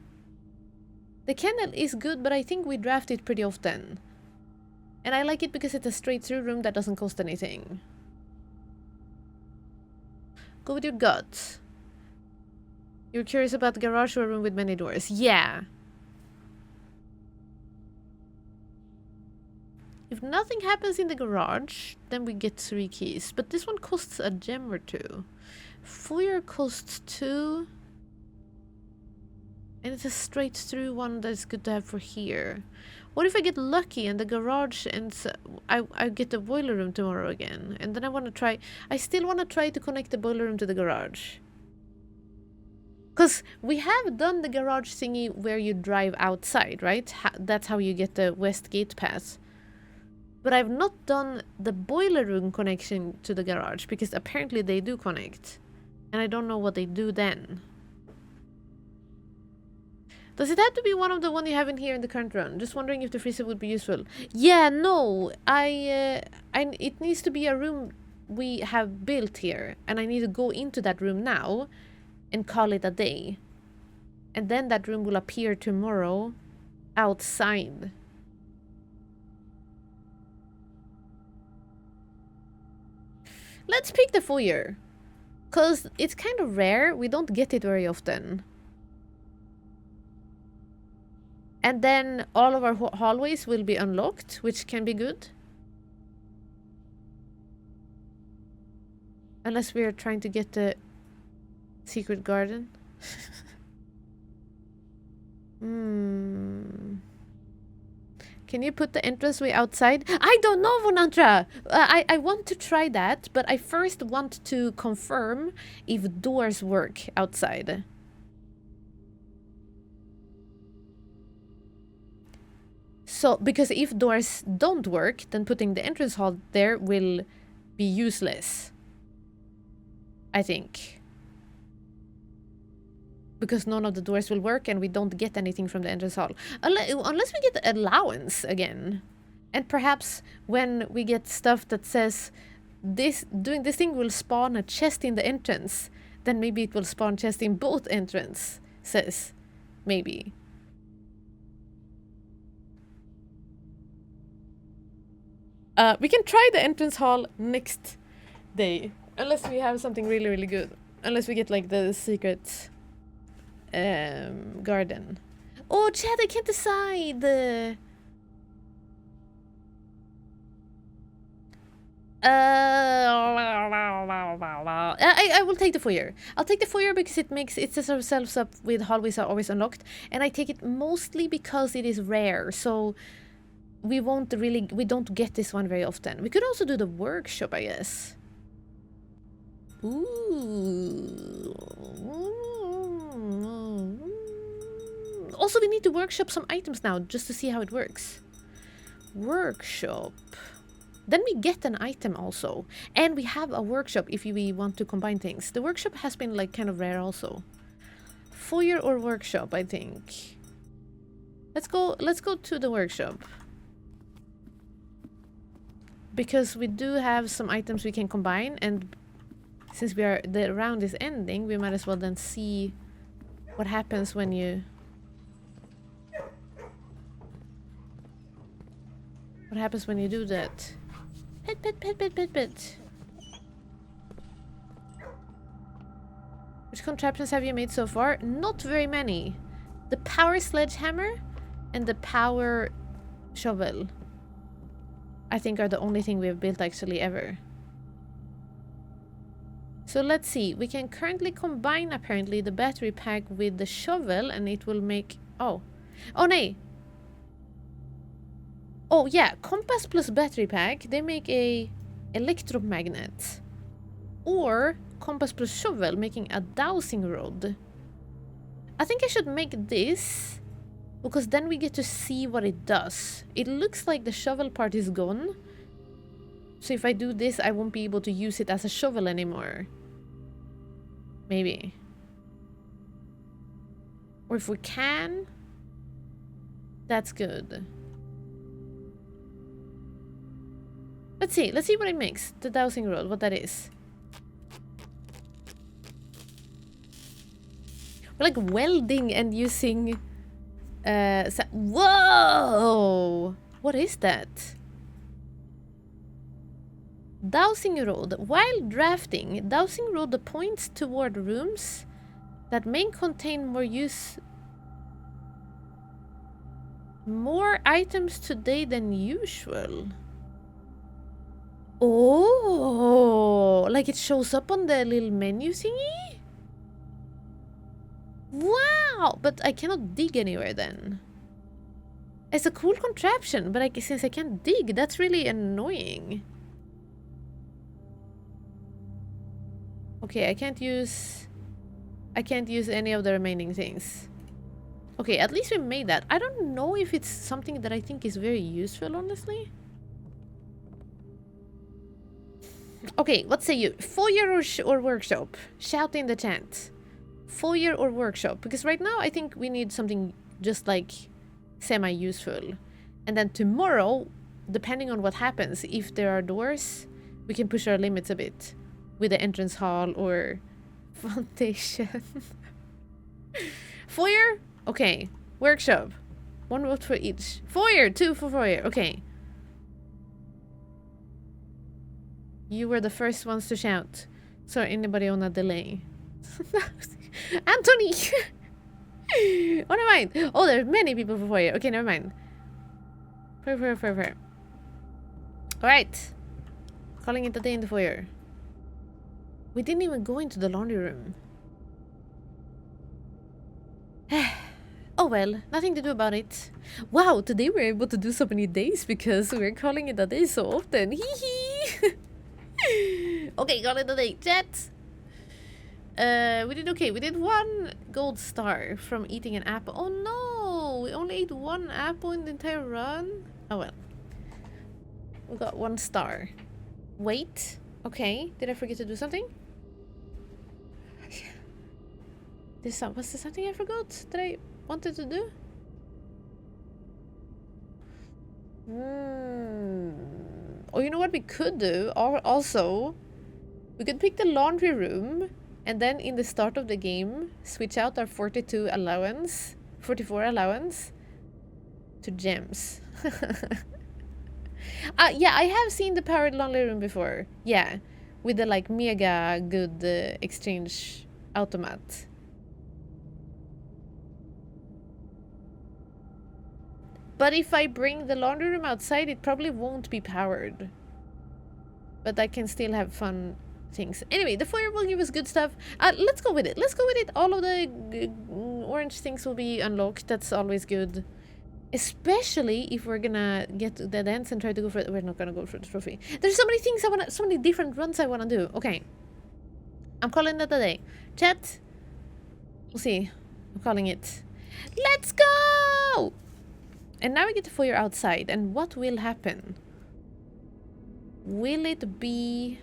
The kennel is good, but I think we draft it pretty often. And I like it because it's a straight through room that doesn't cost anything. Go with your gut. You're curious about the garage or a room with many doors? Yeah. If nothing happens in the garage, then we get 3 keys. But this one costs a gem or 2. Foyer costs 2. And it's a straight through one that's good to have for here. What if I get lucky and the garage and I get the boiler room tomorrow again? And then I want to try... I still want to try to connect the boiler room to the garage. Because we have done the garage thingy where you drive outside, right? That's how you get the West Gate Pass. But I've not done the boiler room connection to the garage, because apparently they do connect. And I don't know what they do then. Does it have to be one of the one you have in here in the current run? Just wondering if the freezer would be useful. Yeah, no. It needs to be a room we have built here. And I need to go into that room now and call it a day. And then that room will appear tomorrow outside. Let's pick the foyer. Because it's kind of rare. We don't get it very often. And then all of our hallways will be unlocked, which can be good. Unless we are trying to get the secret garden. Can you put the entranceway outside? I don't know, Vonantra! I want to try that, but I first want to confirm if doors work outside. So, because if doors don't work, then putting the entrance hall there will be useless. I think. Because none of the doors will work and we don't get anything from the entrance hall. Unless we get allowance again. And perhaps when we get stuff that says doing this thing will spawn a chest in the entrance, then maybe it will spawn chest in both entrances. Maybe. We can try the entrance hall next day. Unless we have something really, really good. Unless we get like the secret garden. Oh, Chad, I can't decide. I will take the foyer. I'll take the foyer because it sets ourselves up with hallways are always unlocked, and I take it mostly because it is rare. So we don't get this one very often. We could also do the workshop, I guess. Ooh. Also, we need to workshop some items now just to see how it works. Workshop. Then we get an item also. And we have a workshop if we want to combine things. The workshop has been like kind of rare also. Foyer or workshop, I think. Let's go to the workshop. Because we do have some items we can combine, and since the round is ending, we might as well then see what happens when you... What happens when you do that? Pet. Which contraptions have you made so far? Not very many. The power sledgehammer and the power shovel, I think, are the only thing we have built actually ever. So let's see. We can currently combine apparently the battery pack with the shovel, and it will make... Oh no! Oh yeah, compass plus battery pack, they make a electromagnet. Or compass plus shovel, making a dowsing rod. I think I should make this, because then we get to see what it does. It looks like the shovel part is gone. So if I do this, I won't be able to use it as a shovel anymore. Maybe. Or if we can, that's good. Let's see what it makes. The dowsing rod, what that is. We're like welding and using... Whoa! What is that? Dowsing rod. While drafting, dowsing rod points toward rooms that may contain more items today than usual. Oh, like it shows up on the little menu thingy? Wow, but I cannot dig anywhere then. It's a cool contraption, but since I can't dig, that's really annoying. Okay, I I can't use any of the remaining things. Okay, at least we made that. I don't know if it's something that I think is very useful, honestly. Okay, what say you? Foyer or workshop? Shout in the chat. Foyer or workshop? Because right now I think we need something just like semi-useful. And then tomorrow, depending on what happens, if there are doors, we can push our limits a bit with the entrance hall or foundation. Foyer? Okay. Workshop. 1 vote for each. Foyer! 2 for foyer. Okay. You were the first ones to shout. So anybody on a delay? Anthony! Oh, never mind. Oh, there's many people for foyer. Okay, never mind. Fair. Alright. Calling it a day in the foyer. We didn't even go into the laundry room. Oh well, nothing to do about it. Wow, today we're able to do so many days because we're calling it a day so often. Hee hee! Okay, call it a day. Chat! We did okay. We did 1 gold star from eating an apple. Oh no! We only ate 1 apple in the entire run? Oh well. We got 1 star. Wait. Okay. Did I forget to do something? Was there something I forgot that I wanted to do? Oh, you know what we could do? Or also, we could pick the laundry room and then in the start of the game, switch out our 44 allowance to gems. Yeah, I have seen the powered laundry room before. Yeah, with the like mega good exchange automat. But if I bring the laundry room outside, it probably won't be powered. But I can still have fun things. Anyway, the foyer will give us good stuff. Let's go with it. Let's go with it. All of the orange things will be unlocked. That's always good. Especially if we're gonna get to the dance and try to go for it. We're not gonna go for the trophy. There's so many things I wanna, so many different runs I wanna do. Okay. I'm calling that a day. Chat. We'll see. I'm calling it. Let's go! And now we get the foyer outside. And what will happen? Will it be...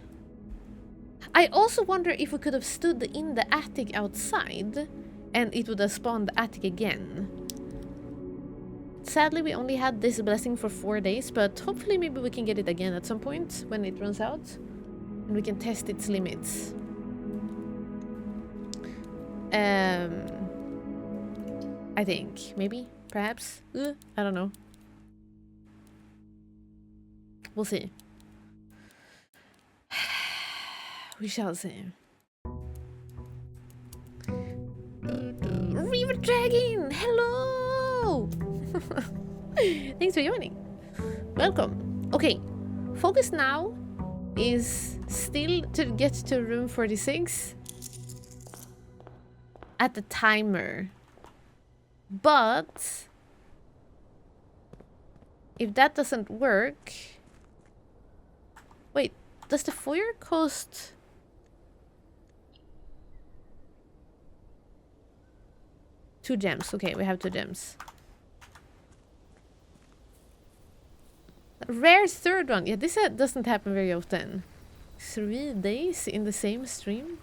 I also wonder if we could have stood in the attic outside and it would have spawned the attic again. Sadly, we only had this blessing for 4 days, but hopefully maybe we can get it again at some point when it runs out. And we can test its limits. I think. Maybe. Perhaps. I don't know. We'll see. We shall see. River Dragon! Hello! Thanks for joining. Welcome. Okay. Focus now is still to get to room 46 at the timer. But if that doesn't work... Wait, does the foyer cost... Two gems. Okay, we have 2 gems. Rare 3rd one. Yeah, this doesn't happen very often. 3 days in the same stream?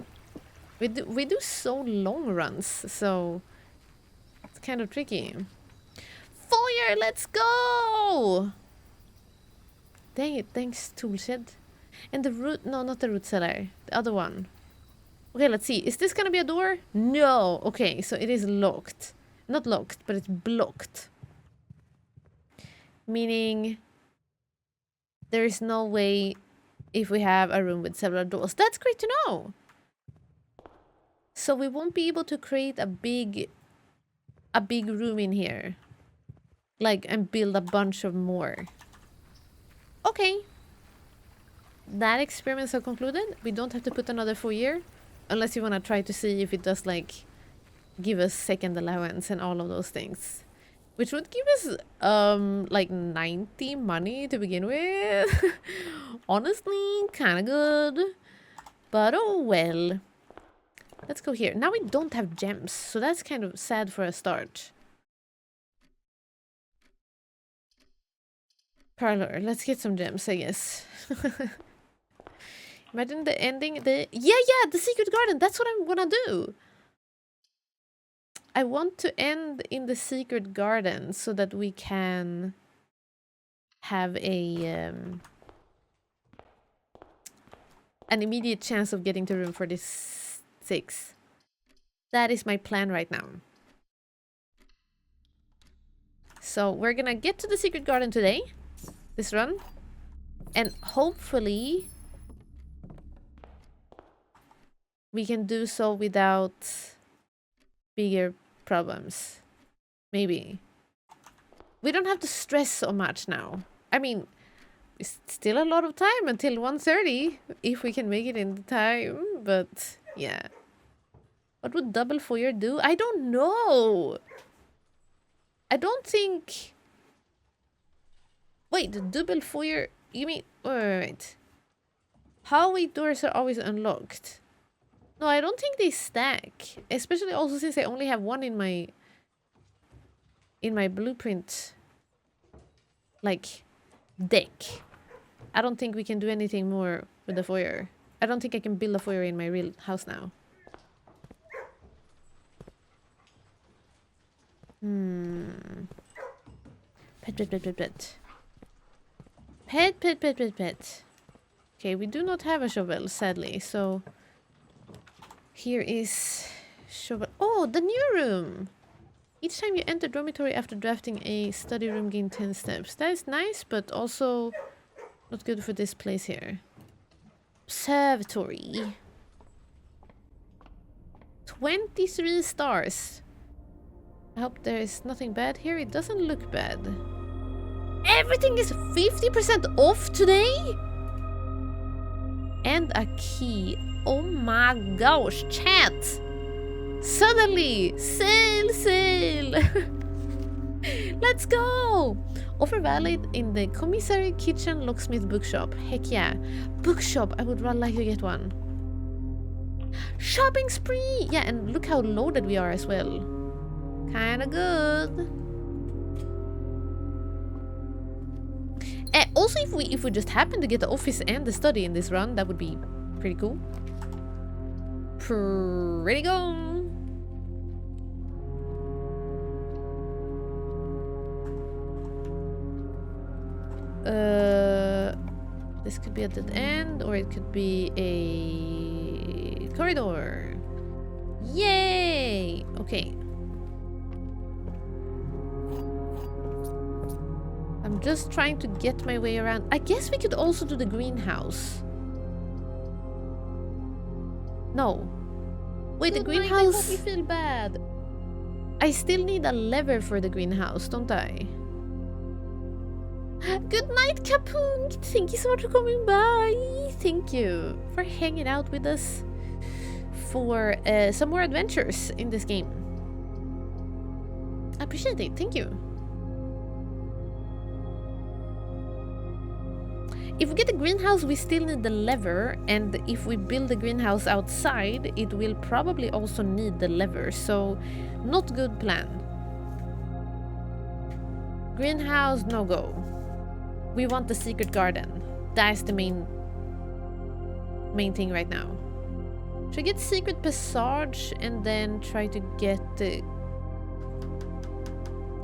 We do so long runs, so... It's kind of tricky. Foyer, let's go! Dang it, thanks Toolshed. And the root... No, not the root cellar. The other one. Okay, let's see. Is this gonna be a door? No! Okay, so it is locked. Not locked, but it's blocked. Meaning... There is no way if we have a room with several doors. That's great to know! So we won't be able to create a big room in here. Like, and build a bunch of more. Okay. That experiment is concluded. We don't have to put another foyer. Unless you want to try to see if it does, like, give us second allowance and all of those things. Which would give us, like 90 money to begin with. Honestly, kind of good. But oh well. Let's go here. Now we don't have gems, so that's kind of sad for a start. Parlor. Let's get some gems, I guess. Imagine the ending. Yeah, the secret garden. That's what I'm gonna do. I want to end in the secret garden so that we can have an immediate chance of getting to room 46. That is my plan right now. So we're gonna get to the secret garden today, this run, and hopefully we can do so without bigger problems. Maybe. We don't have to stress so much now. I mean, it's still a lot of time until 1:30 if we can make it in the time, but yeah. What would double foyer do? I don't know. I don't think... Wait, the double foyer... You mean... Wait. Hallway doors are always unlocked. No, I don't think they stack. Especially also since I only have one in my blueprint, like, deck. I don't think we can do anything more with the foyer. I don't think I can build a foyer in my real house now. Pet. Pet. Okay, we do not have a shovel, sadly, so... Here is... shovel... Oh, the new room! Each time you enter dormitory after drafting a study room, gain 10 steps. That is nice, but also not good for this place here. Observatory. 23 stars. I hope there is nothing bad here. It doesn't look bad. Everything is 50% off today? And a key. Oh my gosh, chat! Suddenly! Sale! Let's go! Offer valid in the commissary, kitchen, locksmith, bookshop. Heck yeah. Bookshop, I would rather like to get one. Shopping spree! Yeah, and look how loaded we are as well. Kinda good. Also, if we just happen to get the office and the study in this run, that would be pretty cool. Pretty cool. This could be a dead end, or it could be a corridor. Yay! Okay. I'm just trying to get my way around. I guess we could also do the greenhouse. No. Wait, the greenhouse... I hope you feel bad. I still need a lever for the greenhouse, don't I? Good night, Capoon! Thank you so much for coming by. Thank you for hanging out with us for some more adventures in this game. I appreciate it. Thank you. If we get the greenhouse, we still need the lever, and if we build the greenhouse outside, it will probably also need the lever, so not good plan. Greenhouse, no go. We want the secret garden. That's the main thing right now. Should I get secret passage and then try to get the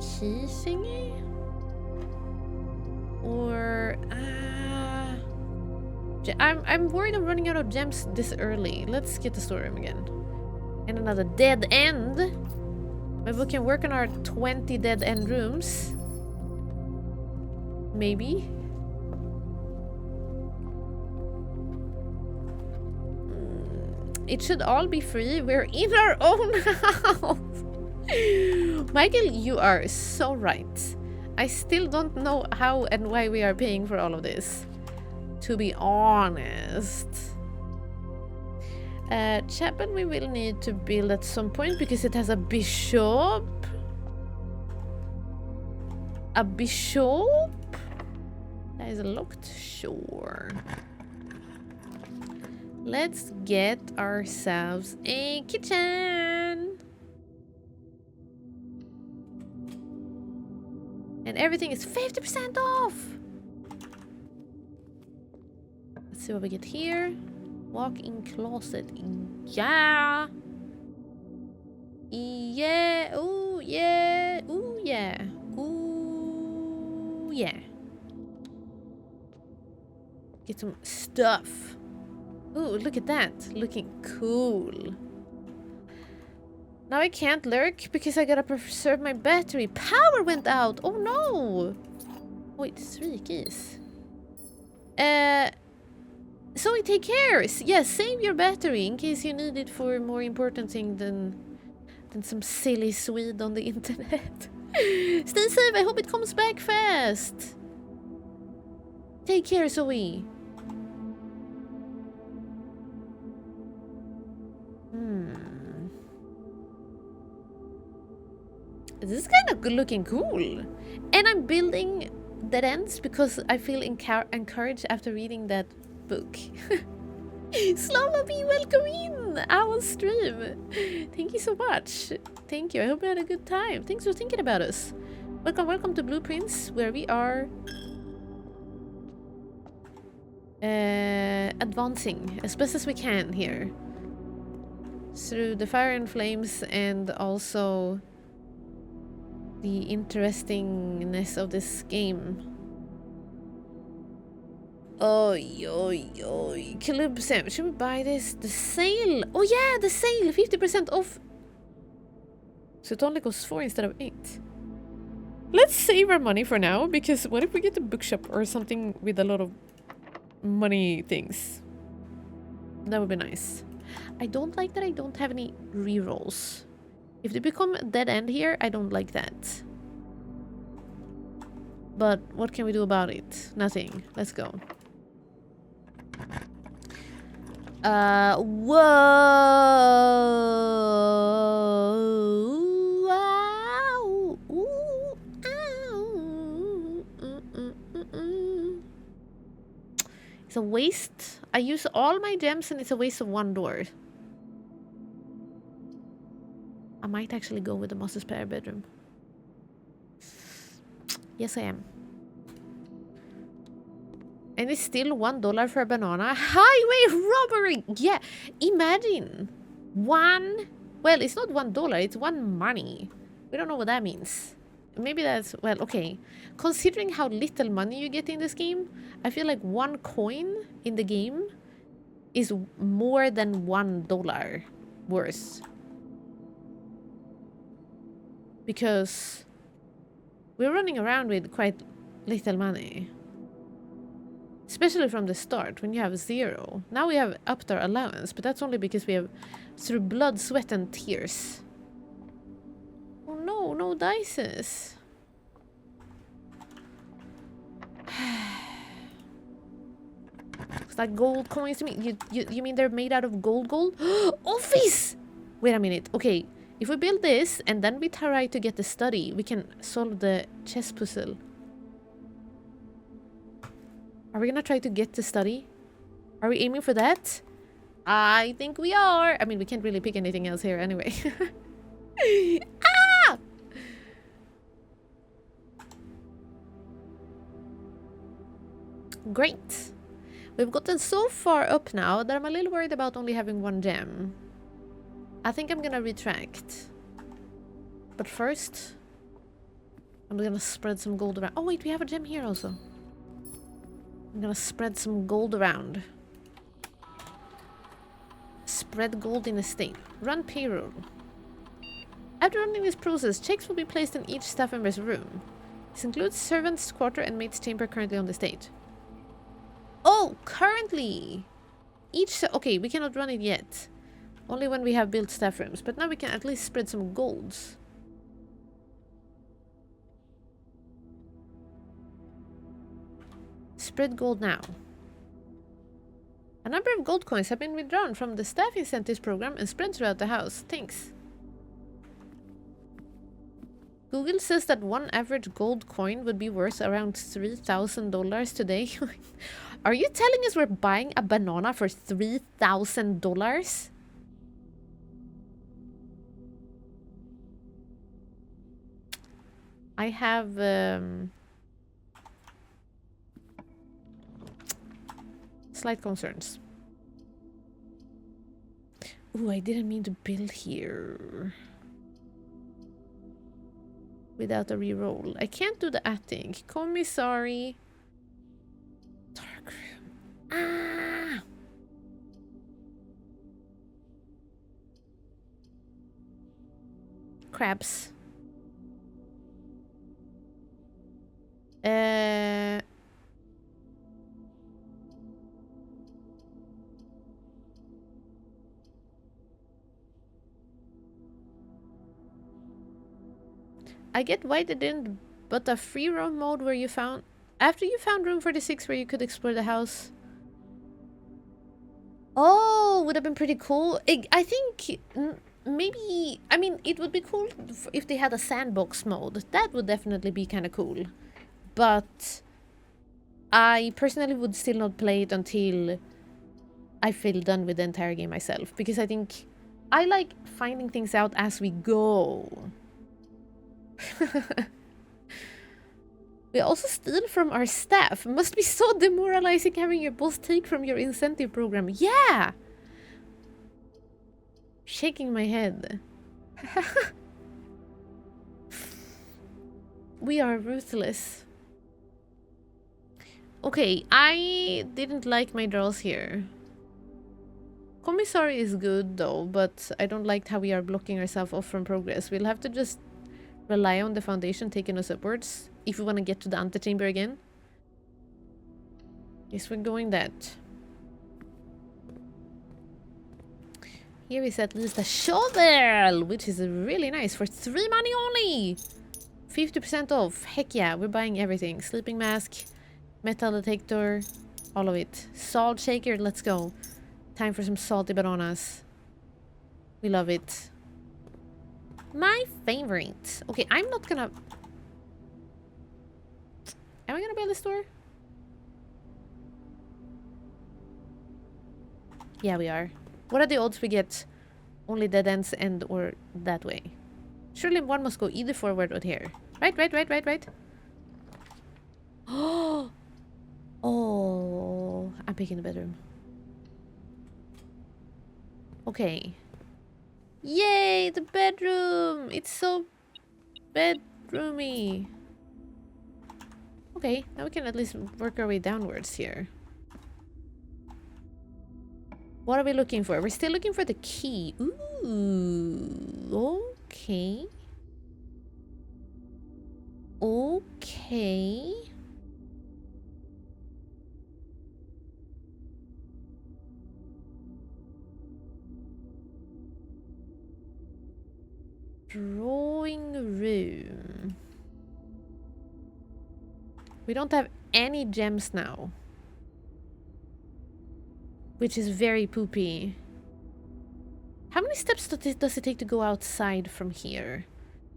key thingy? Or I'm worried I'm running out of gems this early. Let's get the storeroom again. And another dead end. Maybe we can work on our 20 dead end rooms. Maybe. It should all be free. We're in our own house. Michael, you are so right. I still don't know how and why we are paying for all of this, to be honest. Chapel we will need to build at some point because it has a bishop. A bishop? That is locked? Sure. Let's get ourselves a kitchen. And everything is 50% off. Let's see what we get here. Walk-in closet. Yeah. Yeah. Ooh, yeah. Ooh, yeah. Ooh, yeah. Get some stuff. Ooh, look at that. Looking cool. Now I can't lurk because I gotta preserve my battery. Power went out. Oh no. Wait, 3 keys. So we take care. Yeah, save your battery in case you need it for more important thing than some silly Swede on the internet. Stay safe. I hope it comes back fast. Take care, Zoe. This is kind of good looking cool. And I'm building dead ends because I feel encouraged after reading that book. Slowly, welcome in our stream. Thank you so much. Thank you. I hope you had a good time. Thanks for thinking about us. Welcome to Blueprints, where we are advancing as best as we can here through the fire and flames, and also the interestingness of this game. Oi, oi, oi. Club Sam, should we buy this? The sale! Oh yeah, the sale! 50% off! So it only costs 4 instead of 8. Let's save our money for now, because what if we get a bookshop or something with a lot of money things? That would be nice. I don't like that I don't have any rerolls. If they become a dead end here, I don't like that. But what can we do about it? Nothing. Let's go. Whoa! Wow! Ooh, ow. It's a waste. I use all my gems and it's a waste of 1 door. I might actually go with the master spare bedroom. Yes, I am. And it's still $1 for a banana. Highway robbery! Yeah, imagine. Well, it's not $1, it's 1 money. We don't know what that means. Maybe that's, well, okay. Considering how little money you get in this game, I feel like 1 coin in the game is more than $1 worth. Because we're running around with quite little money. Especially from the start, when you have 0. Now we have upped our allowance, but that's only because we have, through blood, sweat and tears. Oh no, no dices. It's like gold coins to me. You mean they're made out of gold? Office! Wait a minute. Okay, if we build this and then we try to get the study, we can solve the chess puzzle. Are we gonna try to get the study? Are we aiming for that? I think we are. I mean, we can't really pick anything else here anyway. Ah! Great. We've gotten so far up now that I'm a little worried about only having 1 gem. I think I'm gonna retract. But first, I'm gonna spread some gold around. Oh wait, we have a gem here also. I'm gonna spread some gold around. Spread gold in estate. Run payroll. After running this process, checks will be placed in each staff member's room. This includes servants' quarter and maid's chamber currently on the stage. Oh, currently! Okay, we cannot run it yet. Only when we have built staff rooms. But now we can at least spread some golds. Spread gold now. A number of gold coins have been withdrawn from the staff incentives program and spread throughout the house. Thanks. Google says that 1 average gold coin would be worth around $3,000 today. Are you telling us we're buying a banana for $3,000? I have slight concerns. Ooh, I didn't mean to build here without a reroll. I can't do the attic. Commissary. Dark room. Ah! Crabs. I get why they didn't, but a free roam mode where you found... After you found room 46 where you could explore the house. Oh, would have been pretty cool. I think maybe... I mean, it would be cool if they had a sandbox mode. That would definitely be kind of cool. But I personally would still not play it until I feel done with the entire game myself. Because I think I like finding things out as we go. We also steal from our staff. Must be so demoralizing having your boss take from your incentive program. Yeah! Shaking my head. We are ruthless. Okay, I didn't like my draws here. Commissary is good though, but I don't like how we are blocking ourselves off from progress. We'll have to just rely on the foundation taking us upwards if we want to get to the antechamber again. Yes, we're going that. Here is at least a shovel, which is really nice for 3 money only. 50% off. Heck yeah, we're buying everything. Sleeping mask, metal detector, all of it. Salt shaker, let's go. Time for some salty bananas. We love it. My favorite. Okay, I'm not gonna... Am I gonna build a store? Yeah, we are. What are the odds we get only dead ends and or that way? Surely one must go either forward or here. Right. Oh, I'm picking the bedroom. Okay. Yay, the bedroom! It's so bedroomy. Okay, now we can at least work our way downwards here. What are we looking for? We're still looking for the key. Ooh, okay. Okay. Drawing room. We don't have any gems now, which is very poopy. How many steps does it take to go outside from here?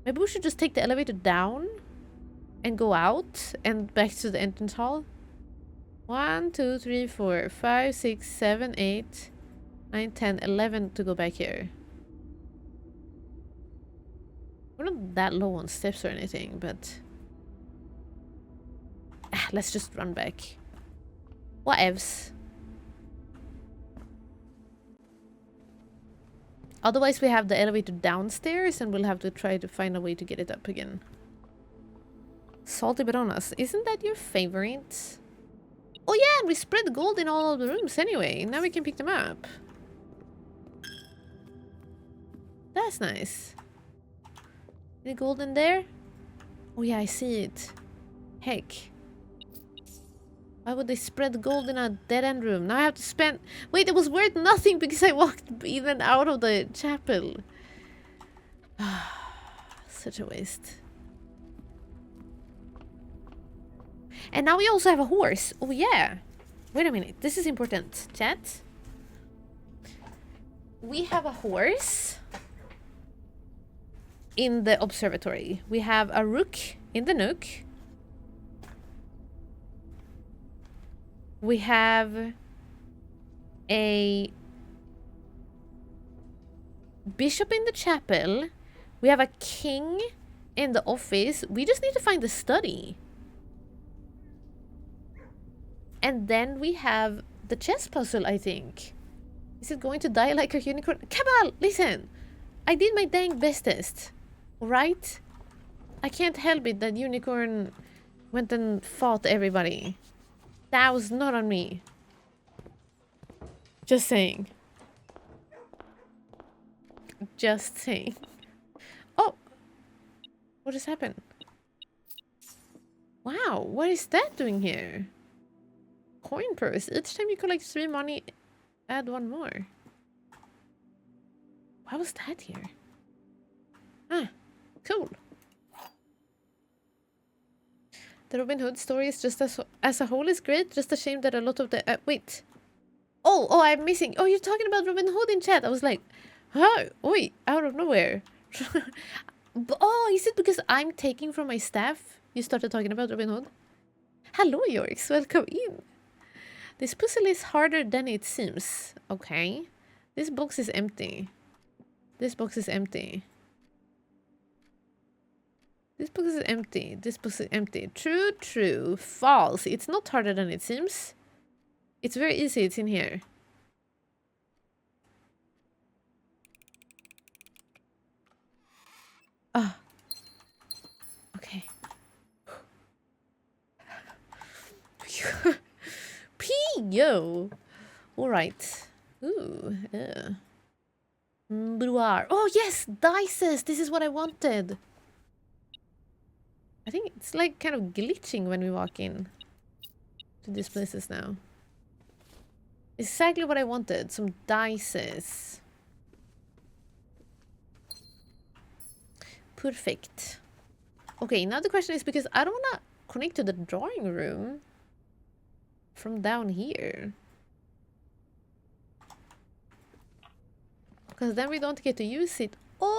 Maybe we should just take the elevator down and go out and back to the entrance hall. 1, 2, 3, 4, 5, 6, 7, 8, 9, 10, 11 to go back here. We're not that low on steps or anything, but... let's just run back. Whatevs. Otherwise we have the elevator downstairs and we'll have to try to find a way to get it up again. Salty bananas. Isn't that your favorite? Oh yeah, and we spread gold in all of the rooms anyway. Now we can pick them up. That's nice. Any gold in there? Oh yeah, I see it. Heck. Why would they spread gold in a dead-end room? Now I have to spend... Wait, it was worth nothing because I walked in and out of the chapel. Such a waste. And now we also have a horse. Oh yeah. Wait a minute. This is important. Chat. We have a horse in the observatory. We have a rook in the nook. We have a bishop in the chapel. We have a king in the office. We just need to find the study. And then we have the chess puzzle, I think. Is it going to die like a unicorn? Cabal, listen! I did my dang bestest. Alright? I can't help it that unicorn went and fought everybody. That was not on me. Just saying. Just saying. Oh! What just happened? Wow, what is that doing here? Coin purse. Each time you collect 3 money, add 1 more. Why was that here? Ah, cool. The Robin Hood story is just as a whole is great. Just a shame that a lot of the wait. Oh, I'm missing. Oh, you're talking about Robin Hood in chat. I was like, oh, oi, out of nowhere. Oh, is it because I'm taking from my staff? You started talking about Robin Hood. Hello, Yorks. Welcome in. This puzzle is harder than it seems. Okay. This box is empty. This box is empty. This box is empty. This box is empty. True, true. False. It's not harder than it seems. It's very easy. It's in here. Ah. Okay. Yo. All right. Ooh. Boudoir. Oh yes, dices. This is what I wanted. I think it's like kind of glitching when we walk in to these places now. Exactly what I wanted. Some dices. Perfect. Okay, now the question is because I don't want to connect to the drawing room from down here. Because then we don't get to use it. Oh!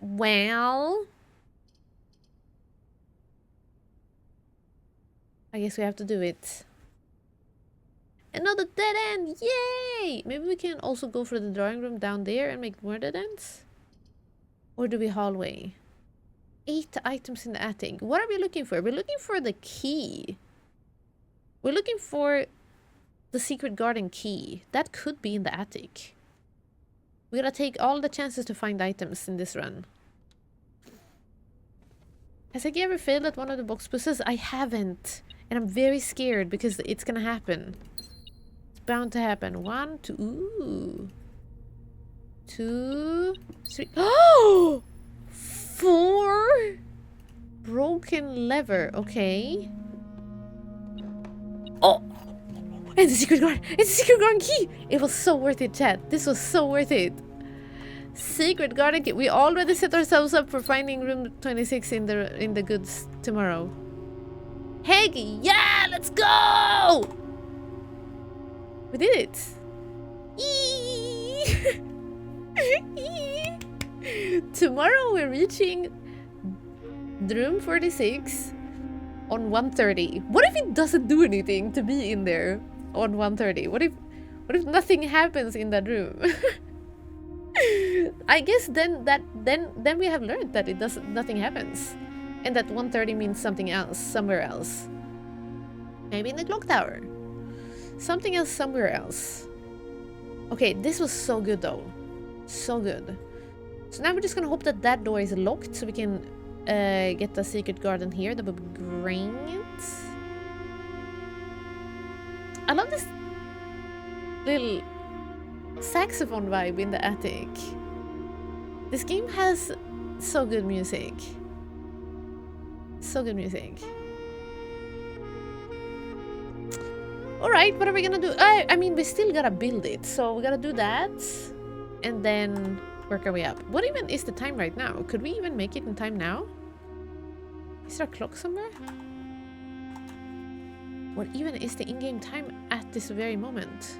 Well... I guess we have to do it. Another dead end! Yay! Maybe we can also go for the drawing room down there and make more dead ends? Or do we hallway? 8 items in the attic. What are we looking for? We're looking for the key. We're looking for the secret garden key. That could be in the attic. We gotta take all the chances to find items in this run. Has Eggy ever failed at one of the box puzzles? I haven't. And I'm very scared because it's gonna happen. It's bound to happen. 1, 2... Ooh. 2, 3... Oh! 4 broken lever. Okay. Oh! And the secret garden! It's the secret garden key! It was so worth it, chat. This was so worth it. Secret garden key. We already set ourselves up for finding room 26 in the goods tomorrow. Heggy! Yeah! Let's go! We did it! Eee! Tomorrow we're reaching room 46 on 1:30. What if it doesn't do anything to be in there on 1:30? What if nothing happens in that room? I guess then we have learned that nothing happens, and that 1:30 means something else somewhere else. Maybe in the clock tower. Something else somewhere else. Okay, this was so good though. So good. So now we're just gonna hope that that door is locked so we can get the secret garden here. That would be great. I love this little saxophone vibe in the attic. This game has so good music. So good music. Alright, what are we gonna do? I mean, we still gotta build it. So we gotta do that. And then work our way up. What even is the time right now? Could we even make it in time now? Is there a clock somewhere? What even is the in-game time at this very moment?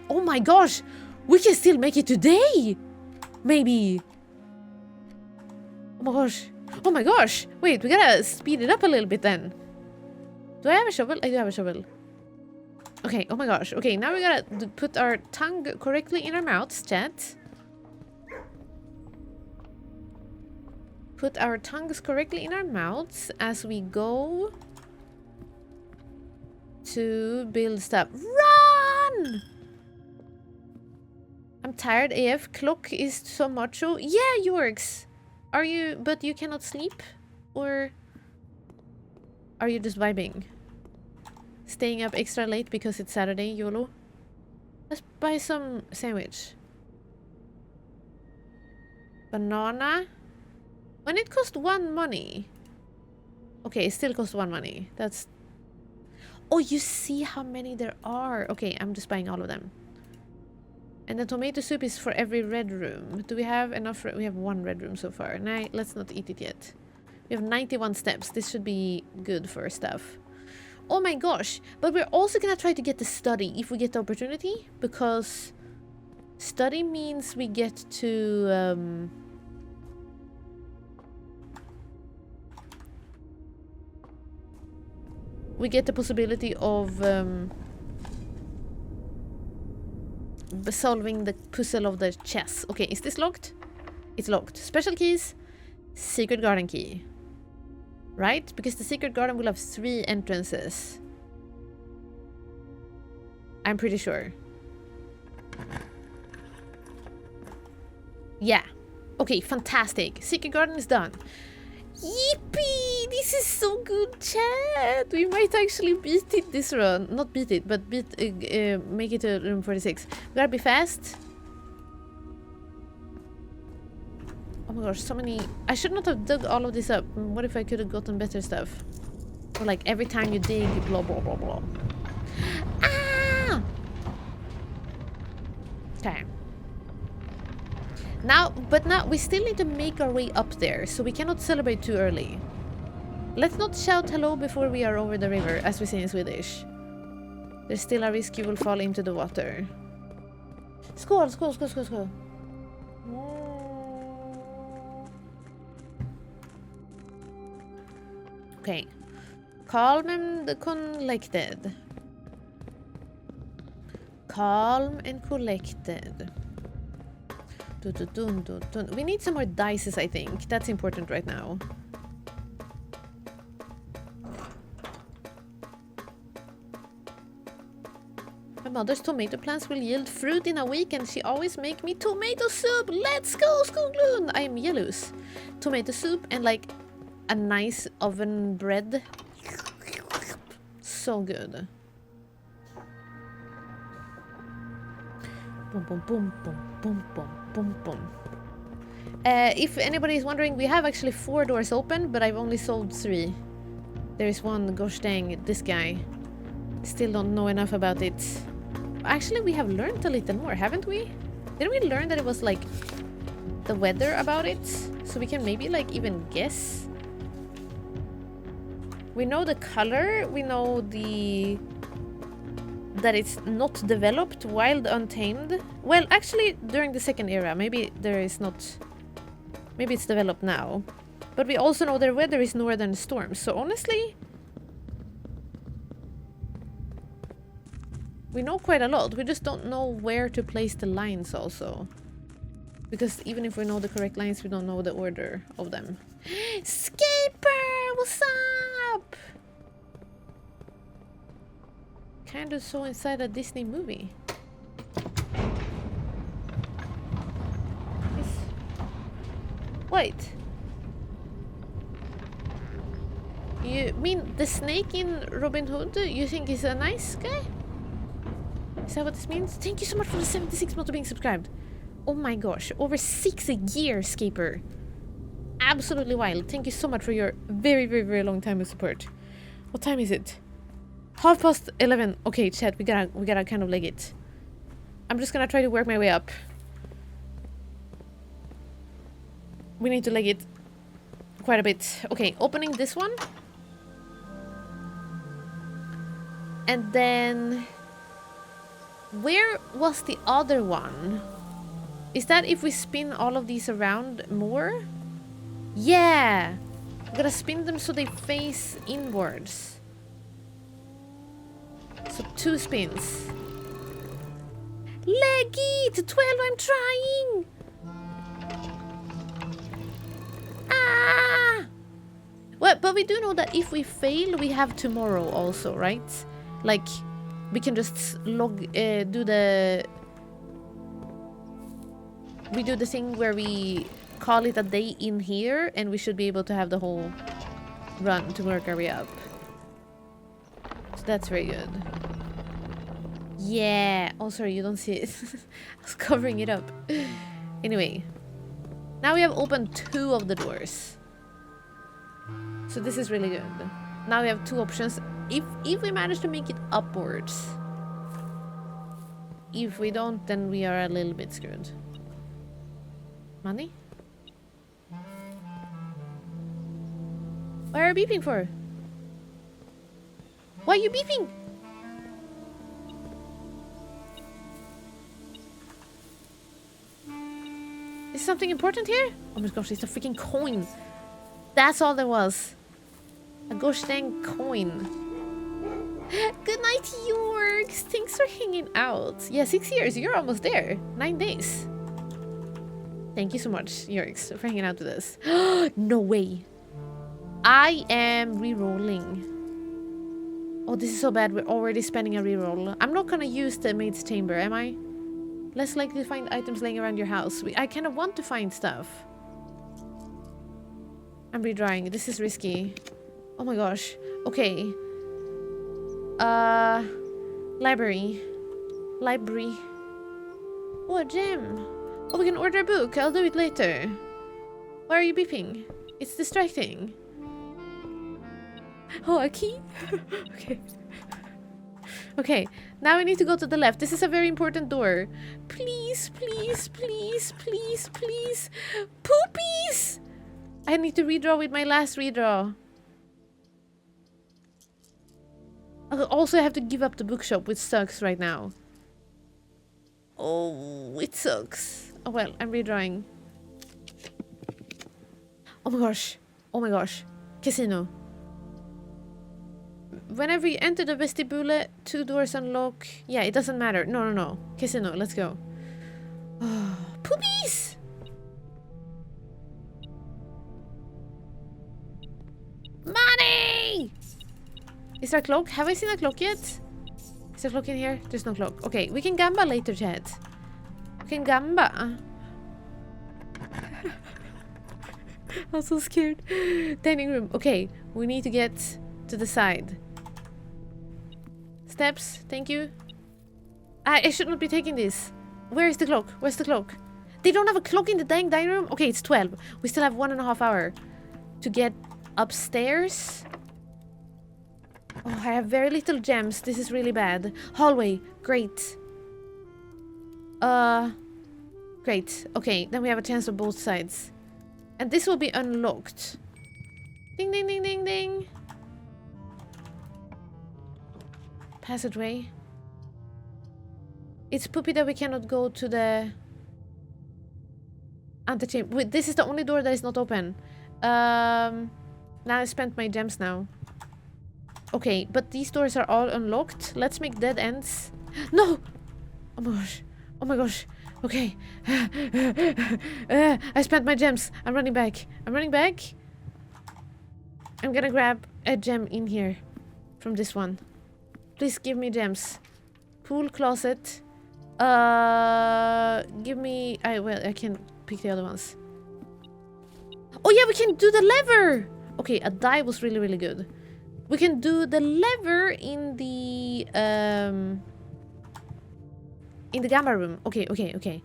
Oh my gosh! We can still make it today! Maybe! my gosh. Oh my gosh. Wait, we gotta speed it up a little bit then. Do I have a shovel? I do have a shovel. Okay, oh my gosh. Okay, now we gotta put our tongue correctly in our mouths, chat. Put our tongues correctly in our mouths as we go to build stuff. Run! I'm tired AF. Clock is so macho. Yeah, Yorks. Are you... But you cannot sleep? Or... Are you just vibing? Staying up extra late because it's Saturday, YOLO? Let's buy some sandwich. Banana. When it cost 1 money. Okay, it still costs 1 money. That's... Oh, you see how many there are. Okay, I'm just buying all of them. And the tomato soup is for every red room. Do we have enough? We have 1 red room so far. Nah, let's not eat it yet. We have 91 steps. This should be good for stuff. Oh my gosh. But we're also gonna try to get the study if we get the opportunity. Because study means we get to... we get the possibility of solving the puzzle of the chess. Okay, is this locked? It's locked. Special keys, secret garden key. Right? Because the secret garden will have 3 entrances. I'm pretty sure. Yeah. Okay, fantastic. Secret garden is done. Yippee! This is so good, chat! We might actually beat it this run. Not beat it, but make it to room 46. We gotta be fast. Oh my gosh, so many... I should not have dug all of this up. What if I could have gotten better stuff? Or like every time you dig, blah blah blah blah. Ah! Okay. Now, but now we still need to make our way up there, so we cannot celebrate too early. Let's not shout hello before we are over the river, as we say in Swedish. There's still a risk you will fall into the water. Skål, skål, skål, skål, skål. Okay. Calm and collected. Calm and collected. We need some more dices, I think. That's important right now. My mother's tomato plants will yield fruit in a week and she always make me tomato soup. Let's go, Skoglund! I am jealous. Tomato soup and like a nice oven bread. So good. Boom, boom, boom, boom, boom, boom. Boom, boom. If anybody is wondering, we have actually 4 doors open, but I've only sold 3. There is one, gosh dang, this guy. Still don't know enough about it. Actually, we have learned a little more, haven't we? Didn't we learn that it was like the weather about it? So we can maybe like even guess. We know the color, we know that it's not developed, wild, untamed. Well, actually, during the second era, maybe there is not... Maybe it's developed now. But we also know their weather is northern storms, so honestly... we know quite a lot, we just don't know where to place the lines also. Because even if we know the correct lines, we don't know the order of them. Scaper! What's up? Kind of so inside a Disney movie. Wait. You mean the snake in Robin Hood? You think he's a nice guy? Is that what this means? Thank you so much for the 76 months of being subscribed. Oh my gosh, over 6 a year, Scaper. Absolutely wild. Thank you so much for your very, very, very long time of support. What time is it? 11:30. Okay, chat, we gotta kind of leg it. I'm just gonna try to work my way up. We need to leg it quite a bit. Okay, opening this one. And then... where was the other one? Is that if we spin all of these around more? Yeah! I'm gonna spin them so they face inwards. So 2 spins. Leggy! To 12, I'm trying! Ah! Well, but we do know that if we fail, we have tomorrow also, right? Like, we can just do the... We do the thing where we call it a day in here, and we should be able to have the whole run to work our way up. So that's very good. Yeah! Oh, sorry, you don't see it. I was covering it up. Anyway. Now we have opened 2 of the doors. So this is really good. Now we have 2 options. If we manage to make it upwards. If we don't, then we are a little bit screwed. Money? What are you beeping for? Why are you beeping? Is something important here? Oh my gosh, it's a freaking coin. That's all there was. A gosh dang coin. Good night, Yorks. Thanks for hanging out. Yeah, 6 years. You're almost there. 9 days. Thank you so much, Yorks, for hanging out with us. No way. I am re-rolling. Oh, this is so bad. We're already spending a re-roll. I'm not gonna use the maid's chamber, am I? Less likely to find items laying around your house. I kind of want to find stuff. I'm redrawing. This is risky. Oh my gosh. Okay. Library. Library. Oh, a gem. Oh, we can order a book. I'll do it later. Why are you beeping? It's distracting. Oh, a key? Okay. Okay, now we need to go to the left. This is a very important door. Please, please, please, please, please. Poopies! I need to redraw with my last redraw. I also have to give up the bookshop, which sucks right now. Oh, it sucks. Oh well, I'm redrawing. Oh my gosh. Oh my gosh. Casino. Whenever you enter the vestibule, 2 doors unlock. Yeah, it doesn't matter. No, no, no. Casino, let's go. Oh, poopies! Money! Is there a clock? Have I seen a clock yet? Is there a clock in here? There's no clock. Okay, we can gamba later, chat. We can gamba. I'm so scared. Dining room. Okay, we need to get to the side. Steps, thank you. I should not be taking this. Where is the clock? Where's the clock? They don't have a clock in the dang dining room? Okay, it's 12. We still have 1.5 hours to get upstairs. Oh, I have very little gems. This is really bad. Hallway, great. Great. Okay, then we have a chance on both sides. And this will be unlocked. Ding, ding, ding, ding, ding. Passageway. It's poopy that we cannot go to the antechamber. Wait, this is the only door that is not open. Now I spent my gems now. Okay, but these doors are all unlocked. Let's make dead ends. No! Oh my gosh. Oh my gosh. Okay. I spent my gems. I'm running back. I'm running back. I'm gonna grab a gem in here. From this one. Please give me gems. Pool closet. Give me... well, I can pick the other ones. Oh yeah, we can do the lever! Okay, a die was really, really good. We can do the lever in the gamma room. Okay, okay, okay.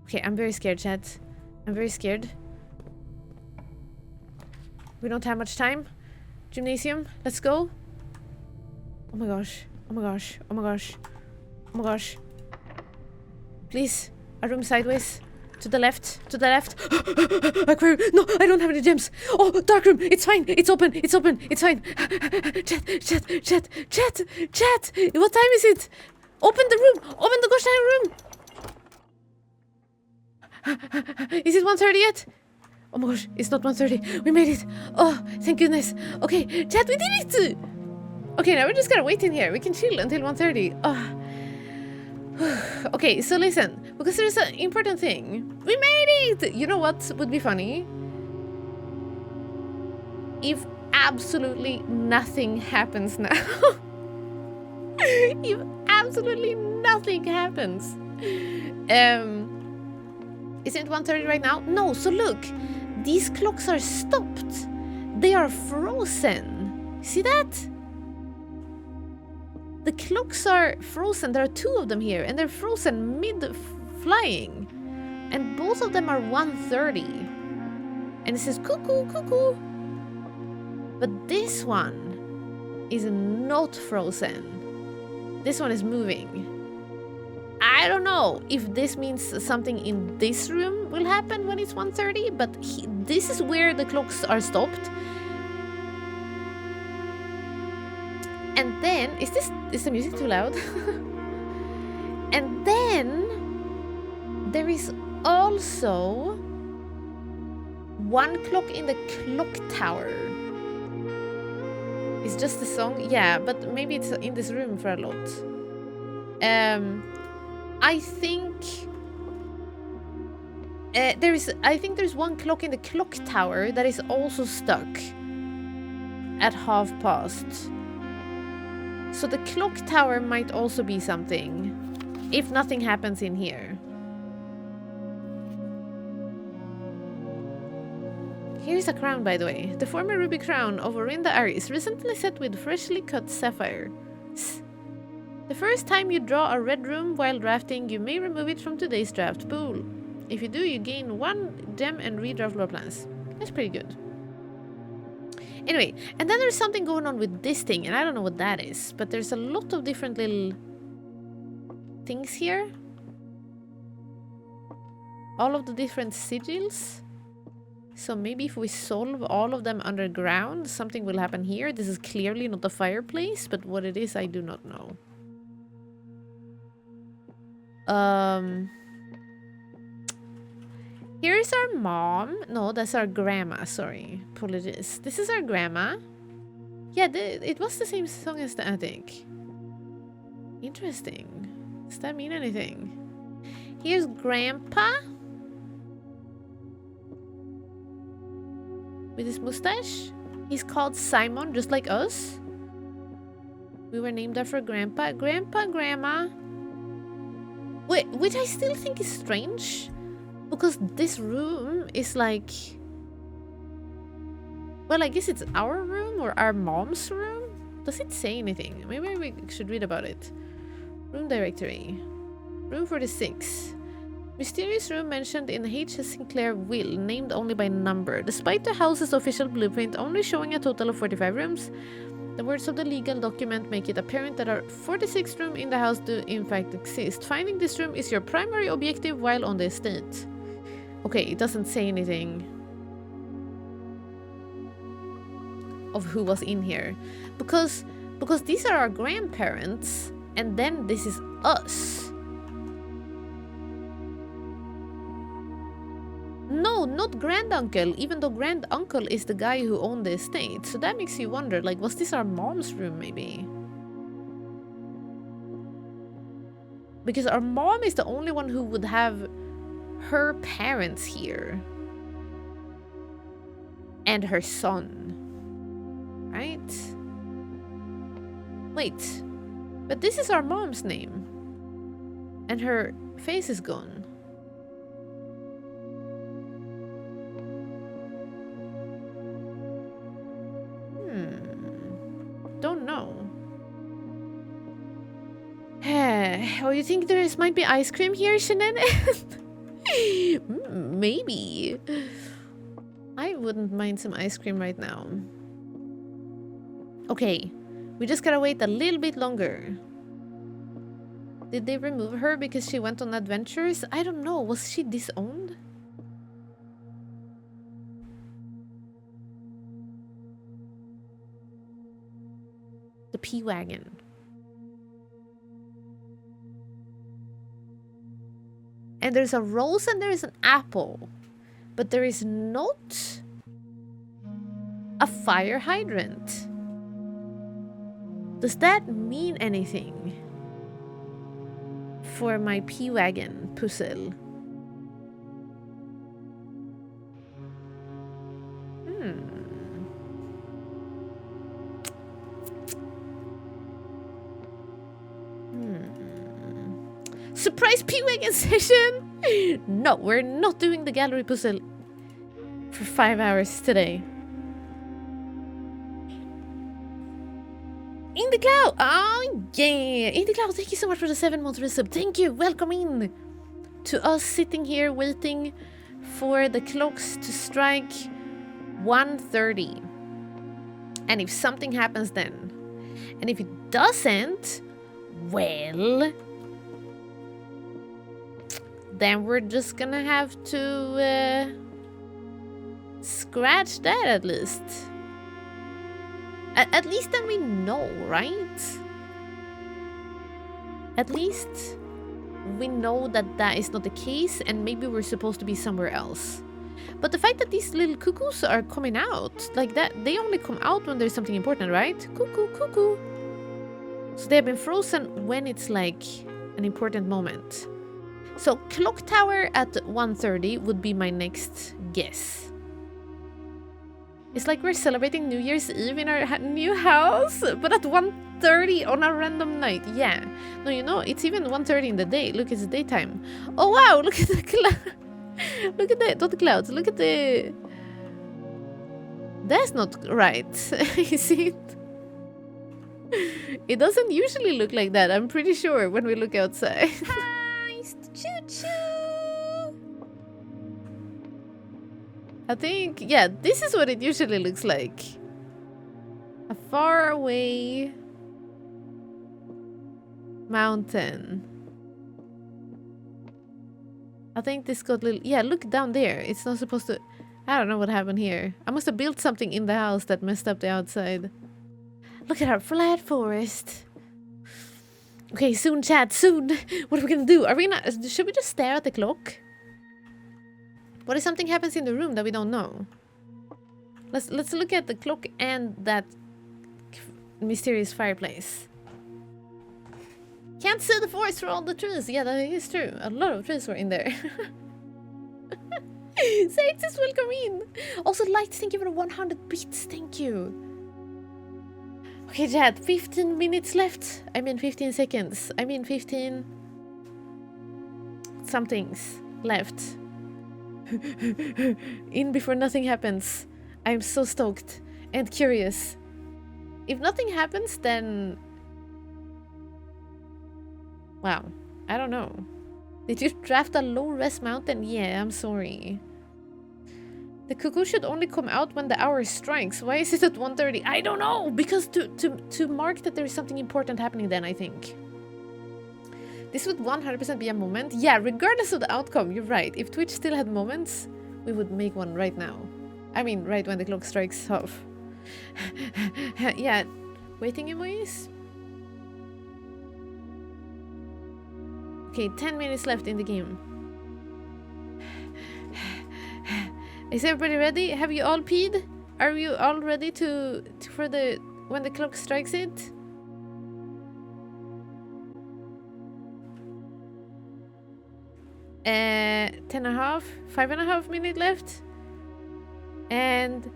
Okay, I'm very scared, chat. I'm very scared. We don't have much time. Gymnasium, let's go. Oh my gosh. Oh my gosh. Oh my gosh. Oh my gosh. Please, a room sideways. To the left. To the left. Aquarium. No, I don't have any gems. Oh, dark room. It's fine. It's open. It's open. It's fine. Chat. What time is it? Open the room. Open the gosh dang room. Is it 1:30 yet? Oh my gosh, it's not 1:30. We made it. Oh, thank goodness. Okay, chat, we did it! Okay, now we're just gonna wait in here. We can chill until 1:30. Oh. Okay, so listen, because there's an important thing. We made it! You know what would be funny? If absolutely nothing happens now. If absolutely nothing happens. Isn't it 1:30 right now? No, so look. These clocks are stopped. They are frozen. See that? The clocks are frozen. There are two of them here, and they're frozen mid-flying. And both of them are 1:30. And it says cuckoo, cuckoo. But this one is not frozen. This one is moving. I don't know if this means something in this room will happen when it's 1:30, but this is where the clocks are stopped. And then, is the music too loud? And then there is also one clock in the clock tower. It's just the song, yeah, but maybe it's in this room for a lot. I think there's one clock in the clock tower that is also stuck at past. So the clock tower might also be something, if nothing happens in here. Here's a crown, by the way. The former ruby crown of Orinda Aris, recently set with freshly cut sapphire. The first time you draw a red room while drafting, you may remove it from today's draft pool. If you do, you gain 1 gem and redraft floor plans. That's pretty good. Anyway, and then there's something going on with this thing, and I don't know what that is, but there's a lot of different little things here. All of the different sigils. So maybe if we solve all of them underground, something will happen here. This is clearly not a fireplace, but what it is, I do not know. Here's our mom. No, that's our grandma. Sorry. Apologies. This is our grandma. Yeah, it was the same song as the attic. Interesting. Does that mean anything? Here's grandpa. With his mustache. He's called Simon, just like us. We were named after grandpa. Grandpa, grandma. Wait, which I still think is strange. Because this room is like... Well, I guess it's our room or our mom's room? Does it say anything? Maybe we should read about it. Room directory. Room 46. Mysterious room mentioned in H.S. Sinclair will, named only by number. Despite the house's official blueprint only showing a total of 45 rooms, the words of the legal document make it apparent that our 46th room in the house do in fact exist. Finding this room is your primary objective while on the estate. Okay, it doesn't say anything of who was in here. Because these are our grandparents, and then this is us. No, not granduncle, even though granduncle is the guy who owned the estate. So that makes you wonder, like, was this our mom's room, maybe? Because our mom is the only one who would have her parents here. And her son. Right? Wait. But this is our mom's name. And her face is gone. Don't know. Oh, you think there might be ice cream here, Shannon? Maybe. I wouldn't mind some ice cream right now. Okay, we just gotta wait a little bit longer. Did they remove her because she went on adventures? I don't know. Was she disowned? The P-Wagon. And there's a rose and there's an apple. but there is not a fire hydrant. Does that mean anything for my P-Wagon puzzle? Surprise P-Wagon session! No, we're not doing the gallery puzzle for 5 hours today. In the Cloud! Oh, yeah! In the Cloud, thank you so much for the 7-month resub. Thank you! Welcome in to us sitting here waiting for the clocks to strike 1:30. And if something happens then, and if it doesn't, well, then we're just gonna have to scratch that at least. At least then we know, right? At least we know that that is not the case and maybe we're supposed to be somewhere else. But the fact that these little cuckoos are coming out, like that, they only come out when there's something important, right? Cuckoo, cuckoo. So they have been frozen when it's like an important moment. So clock tower at 1:30 would be my next guess. It's like we're celebrating New Year's Eve in our new house, but at 1:30 on a random night. Yeah. No, you know, it's even 1:30 in the day. Look, it's daytime. Oh wow, look at the look at the not the clouds. Look at the. That's not right. Is it? It doesn't usually look like that. I'm pretty sure when we look outside. Choo-choo! I think, yeah, this is what it usually looks like. A far away mountain. I think this got little, yeah, look down there. It's not supposed to, I don't know what happened here. I must have built something in the house that messed up the outside. Look at our flat forest. Okay, soon, chat, soon. What are we gonna do? Are we gonna... Should we just stare at the clock? What if something happens in the room that we don't know? Let's look at the clock and that mysterious fireplace. Can't see the forest for all the trees. Yeah, that is true. A lot of trees were in there. Saints, welcome in. Also, Lights, thank you for the 100 bits. Thank you. Okay, Jad, 15 minutes left. I mean 15 seconds. I mean 15 somethings left. In before nothing happens. I'm so stoked and curious. If nothing happens, then... Wow, I don't know. Did you draft a low-res mountain? Yeah, I'm sorry. The cuckoo should only come out when the hour strikes. Why is it at 1:30? I don't know! Because to mark that there is something important happening then, I think. This would 100% be a moment. Yeah, regardless of the outcome, you're right. If Twitch still had moments, we would make one right now. I mean, right when the clock strikes off. Yeah, waiting emojis? Okay, 10 minutes left in the game. Is everybody ready? Have you all peed? Are you all ready to for the when the clock strikes it? Ten and a half, 5.5 minutes left, and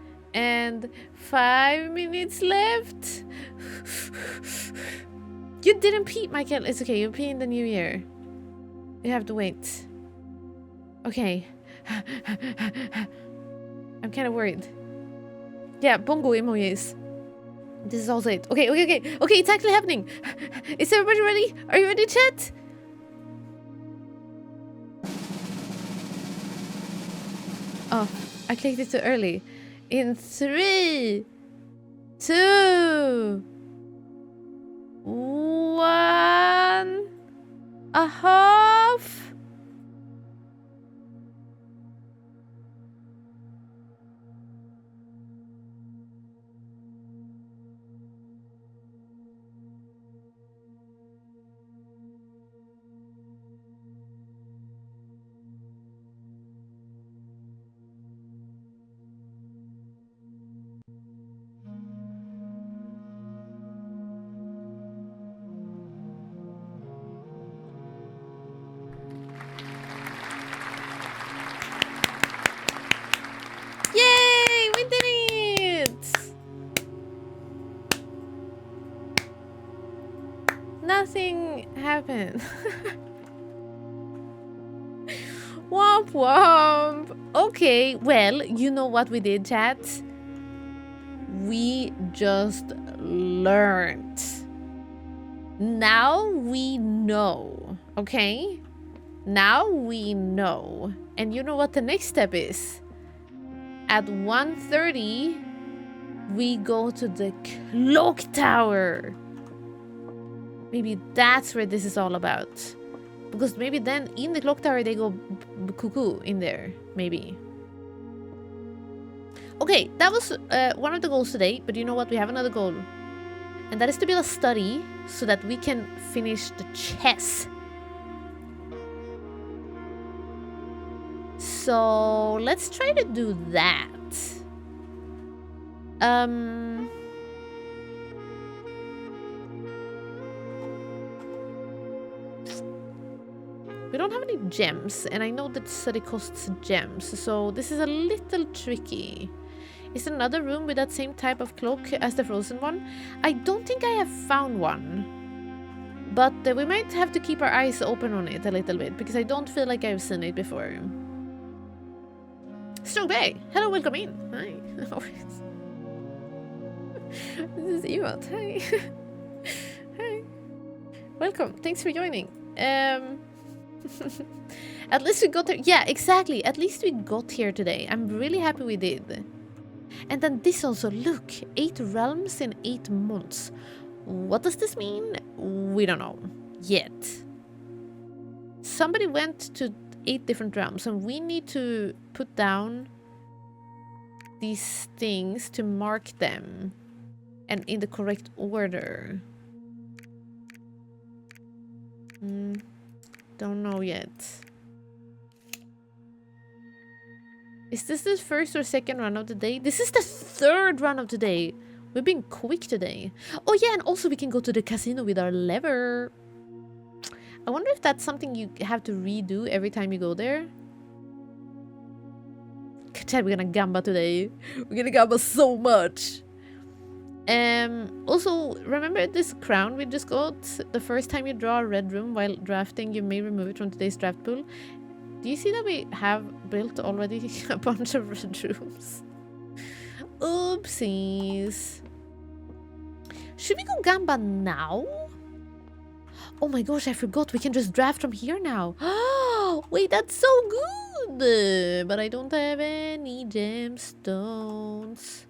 5 minutes left. You didn't pee, Michael. It's okay. You pee in the new year. You have to wait. Okay. I'm kind of worried. Yeah, bongo emojis. This is also it. Okay, it's actually happening. Is everybody ready? Are you ready, chat? Oh, I clicked it too early. In 3, 2, 1. A half. Nothing happened. Womp womp. Okay, well, you know what we did, chat? We just learned. Now we know, okay? Now we know. And you know what the next step is? At 1:30, we go to the clock tower. Maybe that's where this is all about. Because maybe then in the clock tower they go cuckoo in there. Maybe. Okay, that was one of the goals today. But you know what? We have another goal. And that is to build a study so that we can finish the chess. So let's try to do that. We don't have any gems, and I know that study costs gems, so this is a little tricky. Is there another room with that same type of cloak as the frozen one? I don't think I have found one. But we might have to keep our eyes open on it a little bit, because I don't feel like I've seen it before. Strong Bay! Hello, welcome in! Hi. This is Ewot. Hi. Hi. Welcome. Thanks for joining. At least we got here. Yeah, exactly. At least we got here today. I'm really happy we did. And then this also, look, 8 realms in 8 months. What does this mean? We don't know yet. Somebody went to 8 different realms, and we need to put down these things to mark them and in the correct order. Don't know yet. Is this the first or second run of the day? This is the 3rd run of the day. We've been quick today. Oh yeah, and also we can go to the casino with our lever. I wonder if that's something you have to redo every time you go there. Chad, we're gonna gamba today. We're gonna gamba so much. Also, remember this crown we just got? The first time you draw a red room while drafting, you may remove it from today's draft pool. Do you see that we have built already a bunch of red rooms? Oopsies. Should we go gamba now? Oh my gosh, I forgot. We can just draft from here now. Oh, wait, that's so good. But I don't have any gemstones.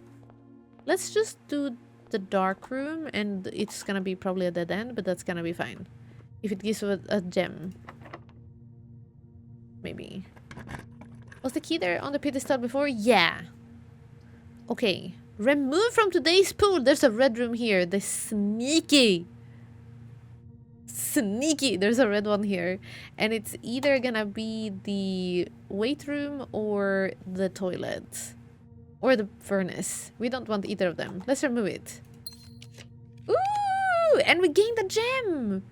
Let's just do the dark room, and it's gonna be probably a dead end, but that's gonna be fine. If it gives us a gem. Maybe. Was the key there on the pedestal before? Yeah. Okay. Remove from today's pool. There's a red room here. The sneaky. Sneaky. There's a red one here. And it's either gonna be the weight room or the toilet. Or the furnace. We don't want either of them. Let's remove it. Ooh! And we gained a gem!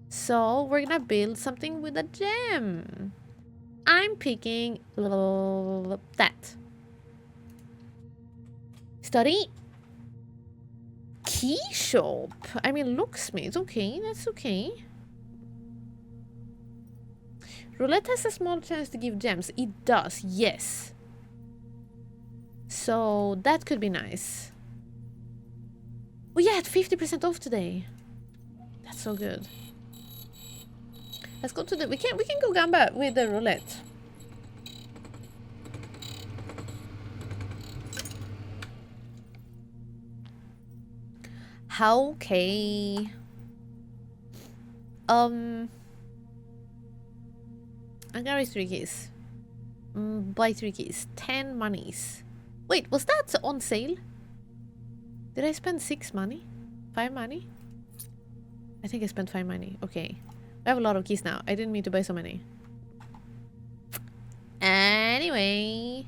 So, we're gonna build something with a gem. I'm picking that. Study. Key shop. I mean, locksmith. Okay, that's okay. Roulette has a small chance to give gems. It does, yes. So that could be nice. Oh yeah, at 50% off today. That's so good. Let's go to the we can go gamba with the roulette. Okay. I'm gonna raise 3 keys. Buy 3 keys. 10 monies. Wait, was that on sale? Did I spend 6 money? 5 money? I think I spent 5 money. Okay. I have a lot of keys now. I didn't mean to buy so many. Anyway.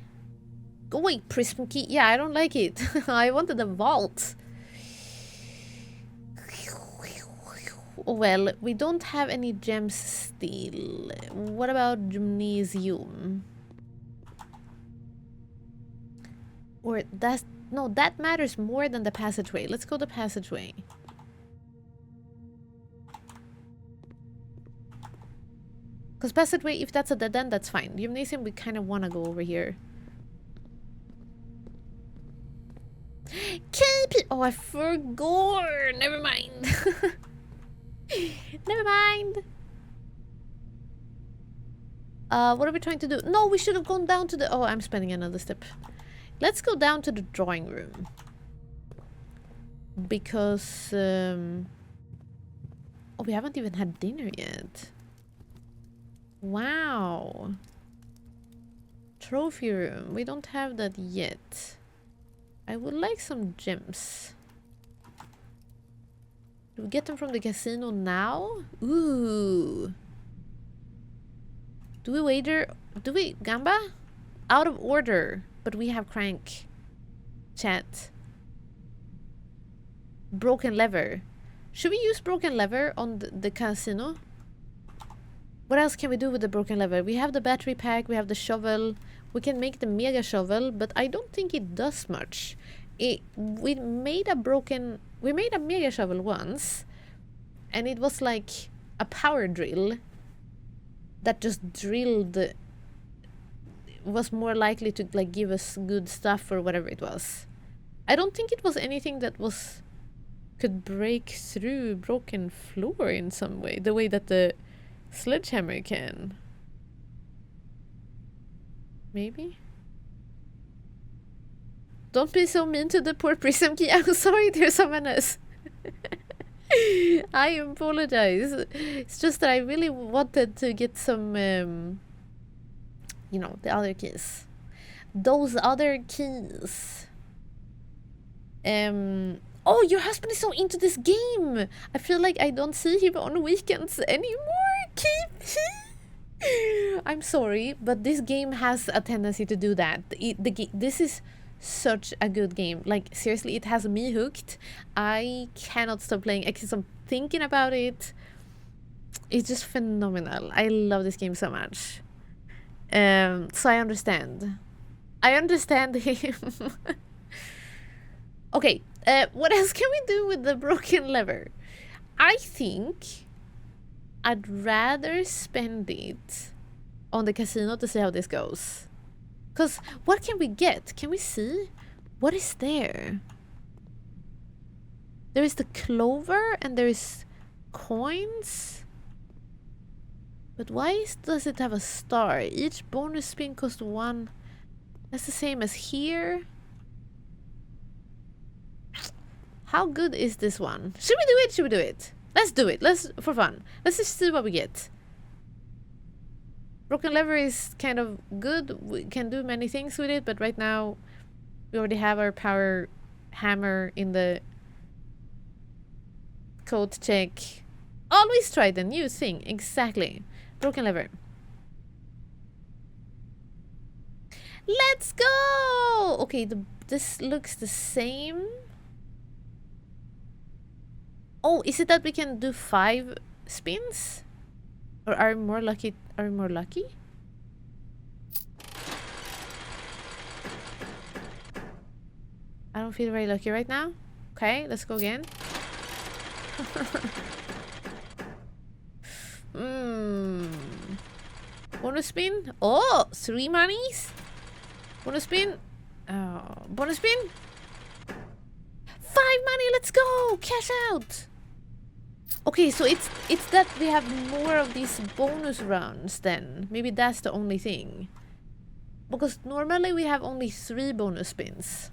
Go away, prism key. Yeah, I don't like it. I wanted a vault. Well, we don't have any gems still. What about gymnasium? Or that's... No, that matters more than the passageway. Let's go the passageway. Because passageway, if that's a dead end, that's fine. Gymnasium, we kind of want to go over here. KP! Oh, I forgot! Never mind. Never mind. What are we trying to do? No, we should have gone down to the... Oh, I'm spending another step. Let's go down to the drawing room. Because... Oh, we haven't even had dinner yet. Wow. Trophy room. We don't have that yet. I would like some gems. Do we get them from the casino now? Ooh. Do we wager? Do we... Gamba? Out of order. But we have crank. Chat. Broken lever. Should we use broken lever on the casino? What else can we do with the broken lever? We have the battery pack. We have the shovel. We can make the mega shovel. But I don't think it does much. We made a mega shovel once. And it was like a power drill. That just drilled, was more likely to like give us good stuff or whatever it was. I don't think it was anything that could break through broken floor in some way, the way that the sledgehammer can. Maybe? Don't be so mean to the poor Prism Key. I'm sorry, there's someone else. I apologize. It's just that I really wanted to get some, you know, the other keys. Those other keys. Oh, your husband is so into this game. I feel like I don't see him on weekends anymore. I'm sorry, but this game has a tendency to do that. This is such a good game. Like, seriously, it has me hooked. I cannot stop playing. I can't stop thinking about it. It's just phenomenal. I love this game so much. So I understand. I understand him. Okay, what else can we do with the broken lever? I think I'd rather spend it on the casino to see how this goes. Because what can we get? Can we see? What is there? There is the clover and there is coins. But why does it have a star? Each bonus spin costs 1. That's the same as here. How good is this one? Should we do it? Should we do it? Let's do it. Let's, for fun. Let's just see what we get. Broken lever is kind of good. We can do many things with it, but right now we already have our power hammer in the code check. Always try the new thing. Exactly. Broken lever. Let's go! Okay, this looks the same. Oh, is it that we can do 5 spins? Or are we more lucky? Are we more lucky? I don't feel very lucky right now. Okay, let's go again. Bonus spin. Oh, 3 monies. Bonus spin. Oh, bonus spin. 5 money. Let's go. Cash out. Okay, so it's that we have more of these bonus runs then. Maybe that's the only thing. Because normally we have only 3 bonus spins.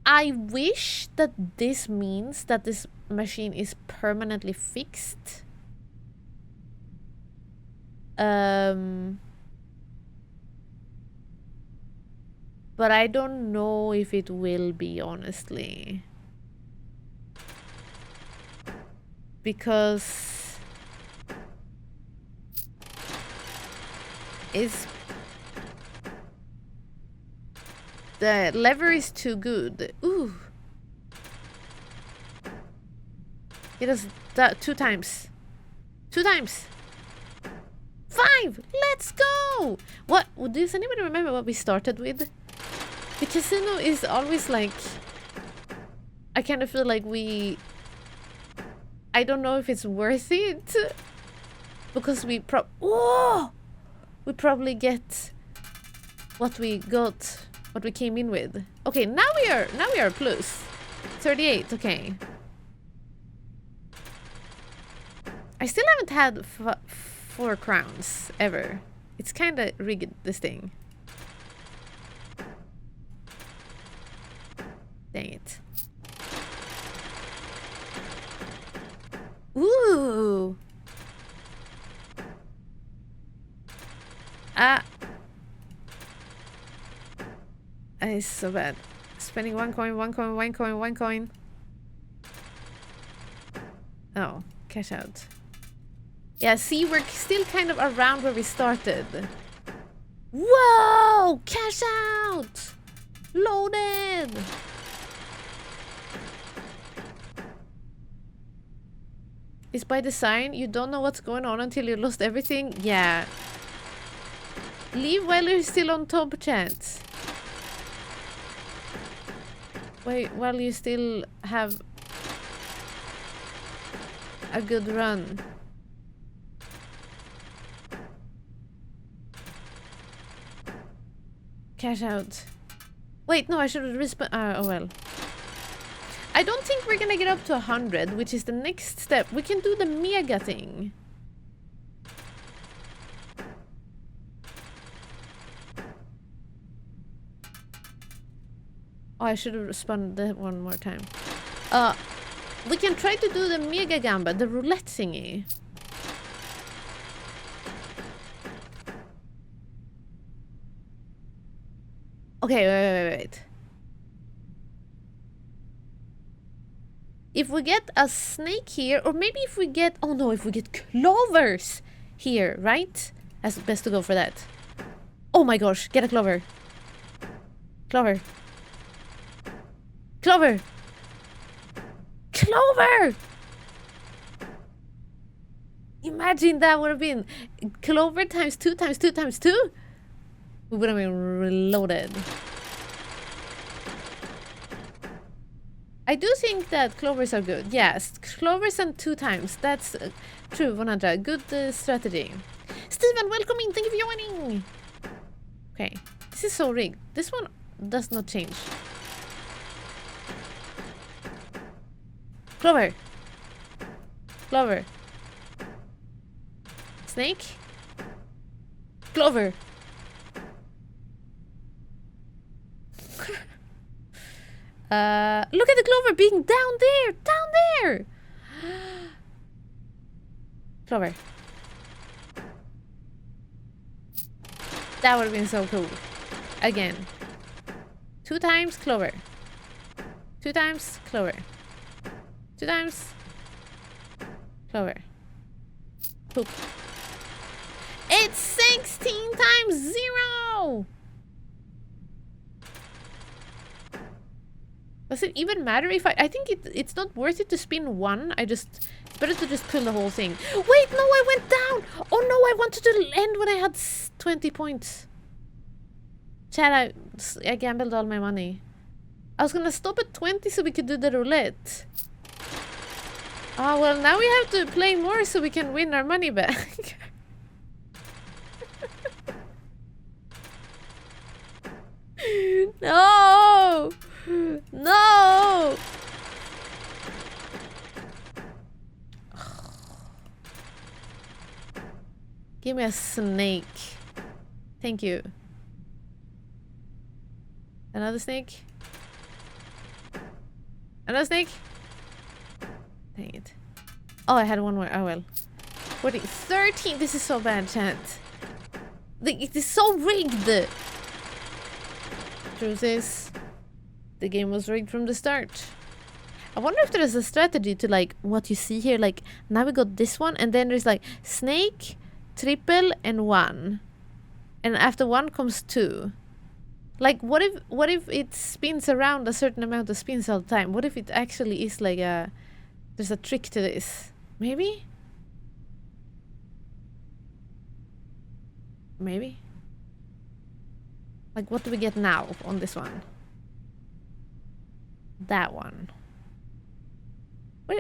I wish that this means that this machine is permanently fixed. But I don't know if it will be, honestly. Because the lever is too good. Ooh. It does that 2 times. 2 times. 5! Let's go! What? Does anybody remember what we started with? The casino is always like... I kind of feel like I don't know if it's worth it. Because we probably get what we got, what we came in with. Okay, now we are plus 38. Okay, I still haven't had 4 crowns ever. It's kind of rigged, this thing. Dang it. Ooh. It's so bad. Spending 1 coin, 1 coin, 1 coin, 1 coin. Oh, cash out. Yeah, see, we're still kind of around where we started. Whoa! Cash out! Loaded! It's by design. You don't know what's going on until you lost everything. Yeah. Leave while you're still on top, chat. Wait, while you still have a good run. Cash out. Wait, no, I should respawn. Oh well. I don't think we're gonna get up to 100, which is the next step. We can do the mega thing. Oh, I should have respawned that one more time. We can try to do the mega gamba, the roulette thingy. Okay, wait. If we get a snake here, or maybe if we get... Oh no, if we get clovers here, right? That's best to go for that. Oh my gosh, get a clover. Clover. Clover! Clover! Imagine that would have been clover times 2 times 2 times 2. We would have been reloaded. I do think that clovers are good. Yes, clovers and 2 times. That's true, 100. Good strategy. Steven, welcome in. Thank you for joining. Okay, this is so rigged. This one does not change. Clover. Clover. Snake. Clover. Look at the clover being down there. Down there. Clover. That would have been so cool. Again. 2 times clover. 2 times clover. 2 times clover. Poop. It's 16 times 0. Does it even matter if I think it's not worth it to spin 1. It's better to just pull the whole thing. Wait, no, I went down. Oh no, I wanted to end when I had 20 points. Chat, I gambled all my money. I was gonna stop at 20 so we could do the roulette. Oh, well, now we have to play more so we can win our money back. No! No! Give me a snake. Thank you. Another snake? Another snake? Dang it. Oh, I had one more. Oh well. 13. This is so bad, chat. It is so rigged. Truth is, the game was rigged from the start. I wonder if there's a strategy to like what you see here. Like now we got this one, and then there's like snake, triple, and 1, and after 1 comes 2. Like what if it spins around a certain amount of spins all the time? What if it actually is like there's a trick to this? Maybe? Maybe? Like what do we get now on this one? That one.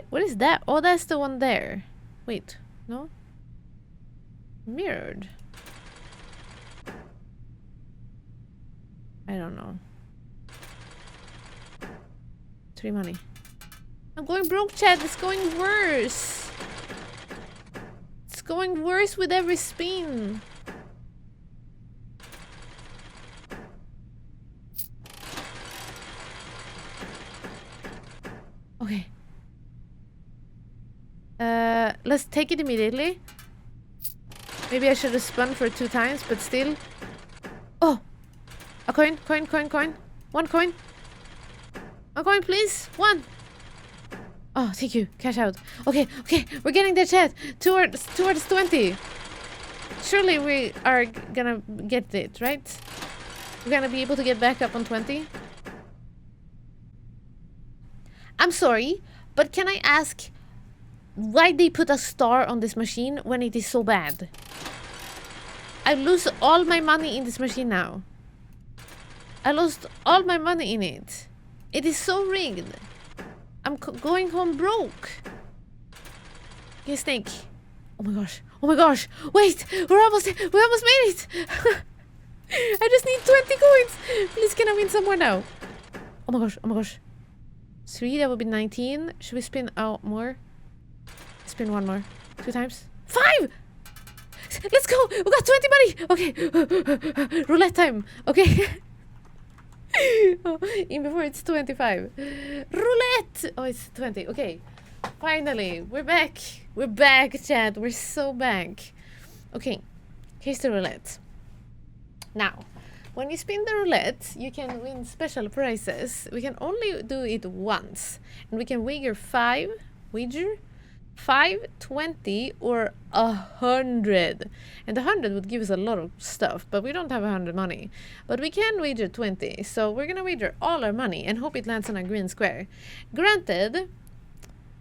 What is that? Oh, that's the one there. Wait, no? Mirrored. I don't know. 3 money. I'm going broke, chat. It's going worse. It's going worse with every spin. Okay. Let's take it immediately. Maybe I should have spun for 2 times, but still. Oh! A coin, coin, coin, coin. 1 coin. A coin, please. 1. Oh, thank you. Cash out. Okay, okay. We're getting there, chat. Towards 20. Surely we are gonna get it, right? We're gonna be able to get back up on 20. I'm sorry, but can I ask why they put a star on this machine when it is so bad? I lose all my money in this machine now. I lost all my money in it. It is so rigged. I'm going home broke. Okay, Snake. Oh my gosh. Oh my gosh. Wait, we almost made it. I just need 20 coins. Please, can I win somewhere now? Oh my gosh. Oh my gosh. 3, that would be 19. Should we spin out more? Spin 1 more. 2 times. 5! Let's go! We got 20 money! Okay. Roulette time. Okay. In before it's 25. Roulette! Oh, it's 20. Okay. Finally. We're back. We're back, chat. We're so back. Okay. Here's the roulette. Now, when you spin the roulette, you can win special prizes. We can only do it once. And we can wager 5, 20, or 100. And 100 would give us a lot of stuff, but we don't have 100 money. But we can wager 20, so we're gonna wager all our money and hope it lands on a green square. Granted,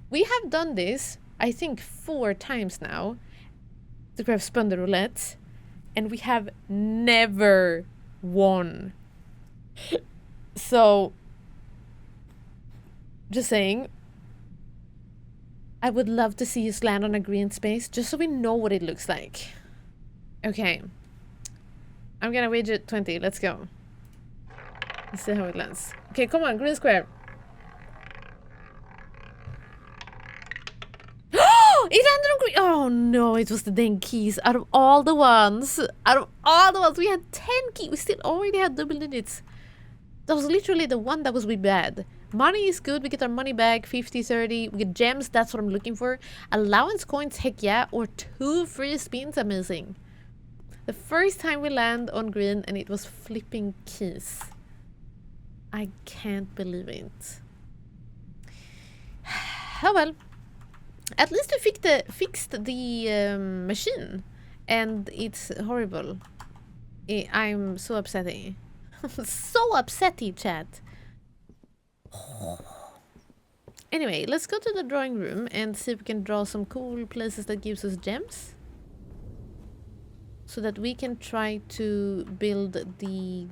we have done this, I think, 4 times now. We have spun the roulette, and we have never won. So, just saying, I would love to see us land on a green space just so we know what it looks like. Okay. I'm gonna wager 20. Let's go. Let's see how it lands. Okay, come on, green square. Oh, it landed on green. Oh no, it was the dang keys. Out of all the ones, we had 10 keys. We still already had double digits. That was literally the one that was really bad. Money is good. We get our money back. 50, 30. We get gems. That's what I'm looking for. Allowance coins, heck yeah. Or 2 free spins. Amazing. The first time we land on green and it was flipping keys. I can't believe it. Oh well. At least we fixed the machine. And it's horrible. I'm so upsetty. So upsetty, chat. Anyway, let's go to the drawing room and see if we can draw some cool places that gives us gems. So that we can try to build the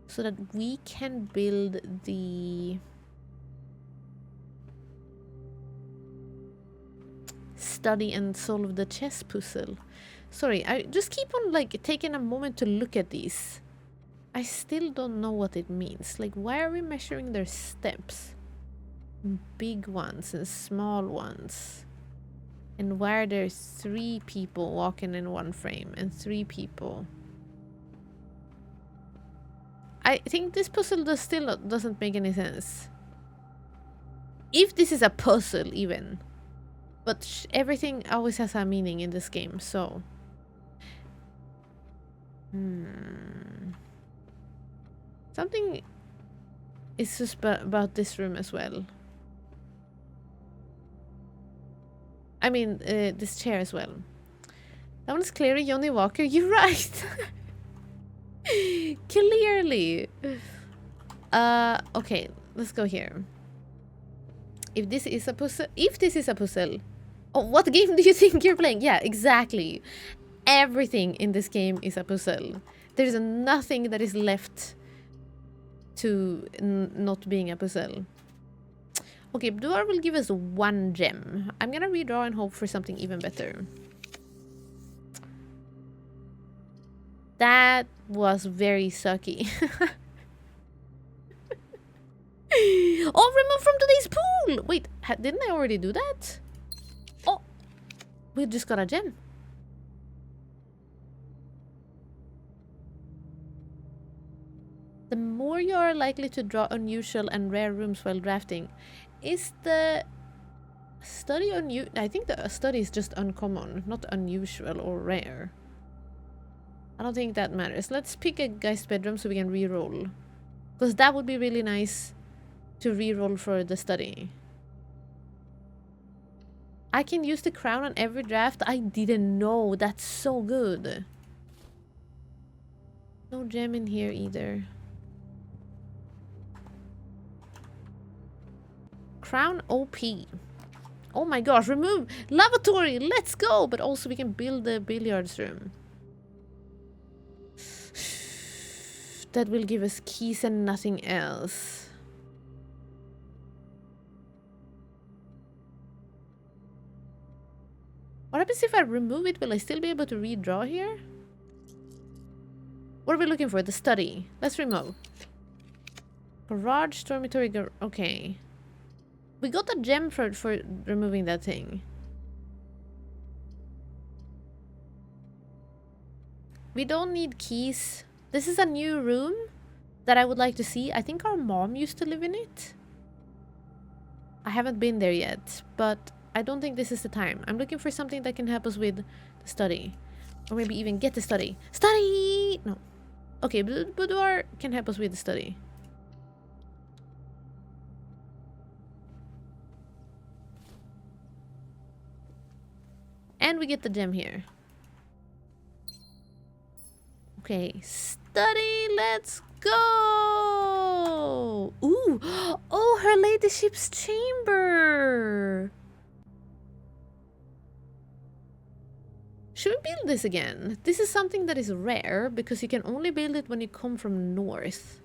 so that we can build the study and solve the chess puzzle. Sorry, I just keep on like taking a moment to look at these. I still don't know what it means. Like, why are we measuring their steps? Big ones and small ones. And why are there 3 people walking in one frame and 3 people? I think this puzzle still doesn't make any sense. If this is a puzzle even. But everything always has a meaning in this game, so... Something is just about this room as well. I mean, this chair as well. That one's clearly Johnny Walker. You're right! Clearly! Okay, let's go here. If this is a puzzle... Oh, what game do you think you're playing? Yeah, exactly. Everything in this game is a puzzle. There's nothing that is left to not being a puzzle. Okay, Boudoir will give us 1 gem. I'm gonna redraw and hope for something even better. That was very sucky. Oh, remove from today's pool! Wait, didn't I already do that? Oh, we just got a gem. The more you are likely to draw unusual and rare rooms while drafting. Is the study unusual? I think the study is just uncommon, not unusual or rare. I don't think that matters. Let's pick a guy's bedroom so we can re-roll. Because that would be really nice to re-roll for the study. I can use the crown on every draft. I didn't know. That's so good. No gem in here either. Crown OP. Oh my gosh, remove lavatory. Let's go. But also we can build the billiards room. That will give us keys and nothing else. What happens if I remove it? Will I still be able to redraw here? What are we looking for? The study. Let's remove. Garage, dormitory, okay. We got a gem for removing that thing. We don't need keys. This is a new room that I would like to see. I think our mom used to live in it. I haven't been there yet, but I don't think this is the time. I'm looking for something that can help us with the study. Or maybe even get the study. Study! No. Okay, Boudoir can help us with the study. And we get the gem here. Okay, study, let's go! Ooh! Oh, her ladyship's chamber! Should we build this again? This is something that is rare because you can only build it when you come from north.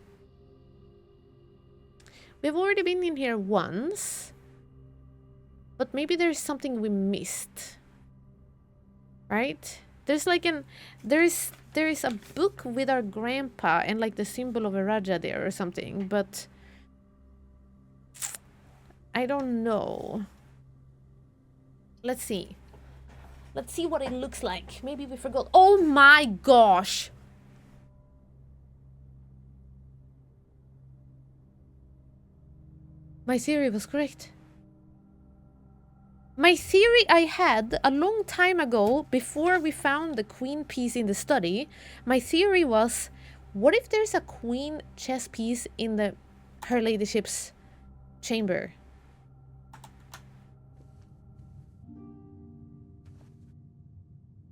We've already been in here once. But maybe there's something we missed. Right? There's like there is a book with our grandpa and like the symbol of a Raja there or something, but I don't know. Let's see. Let's see what it looks like. Maybe we forgot. Oh my gosh! My theory was correct. My theory I had a long time ago, before we found the queen piece in the study, my theory was, what if there's a queen chess piece in her ladyship's chamber?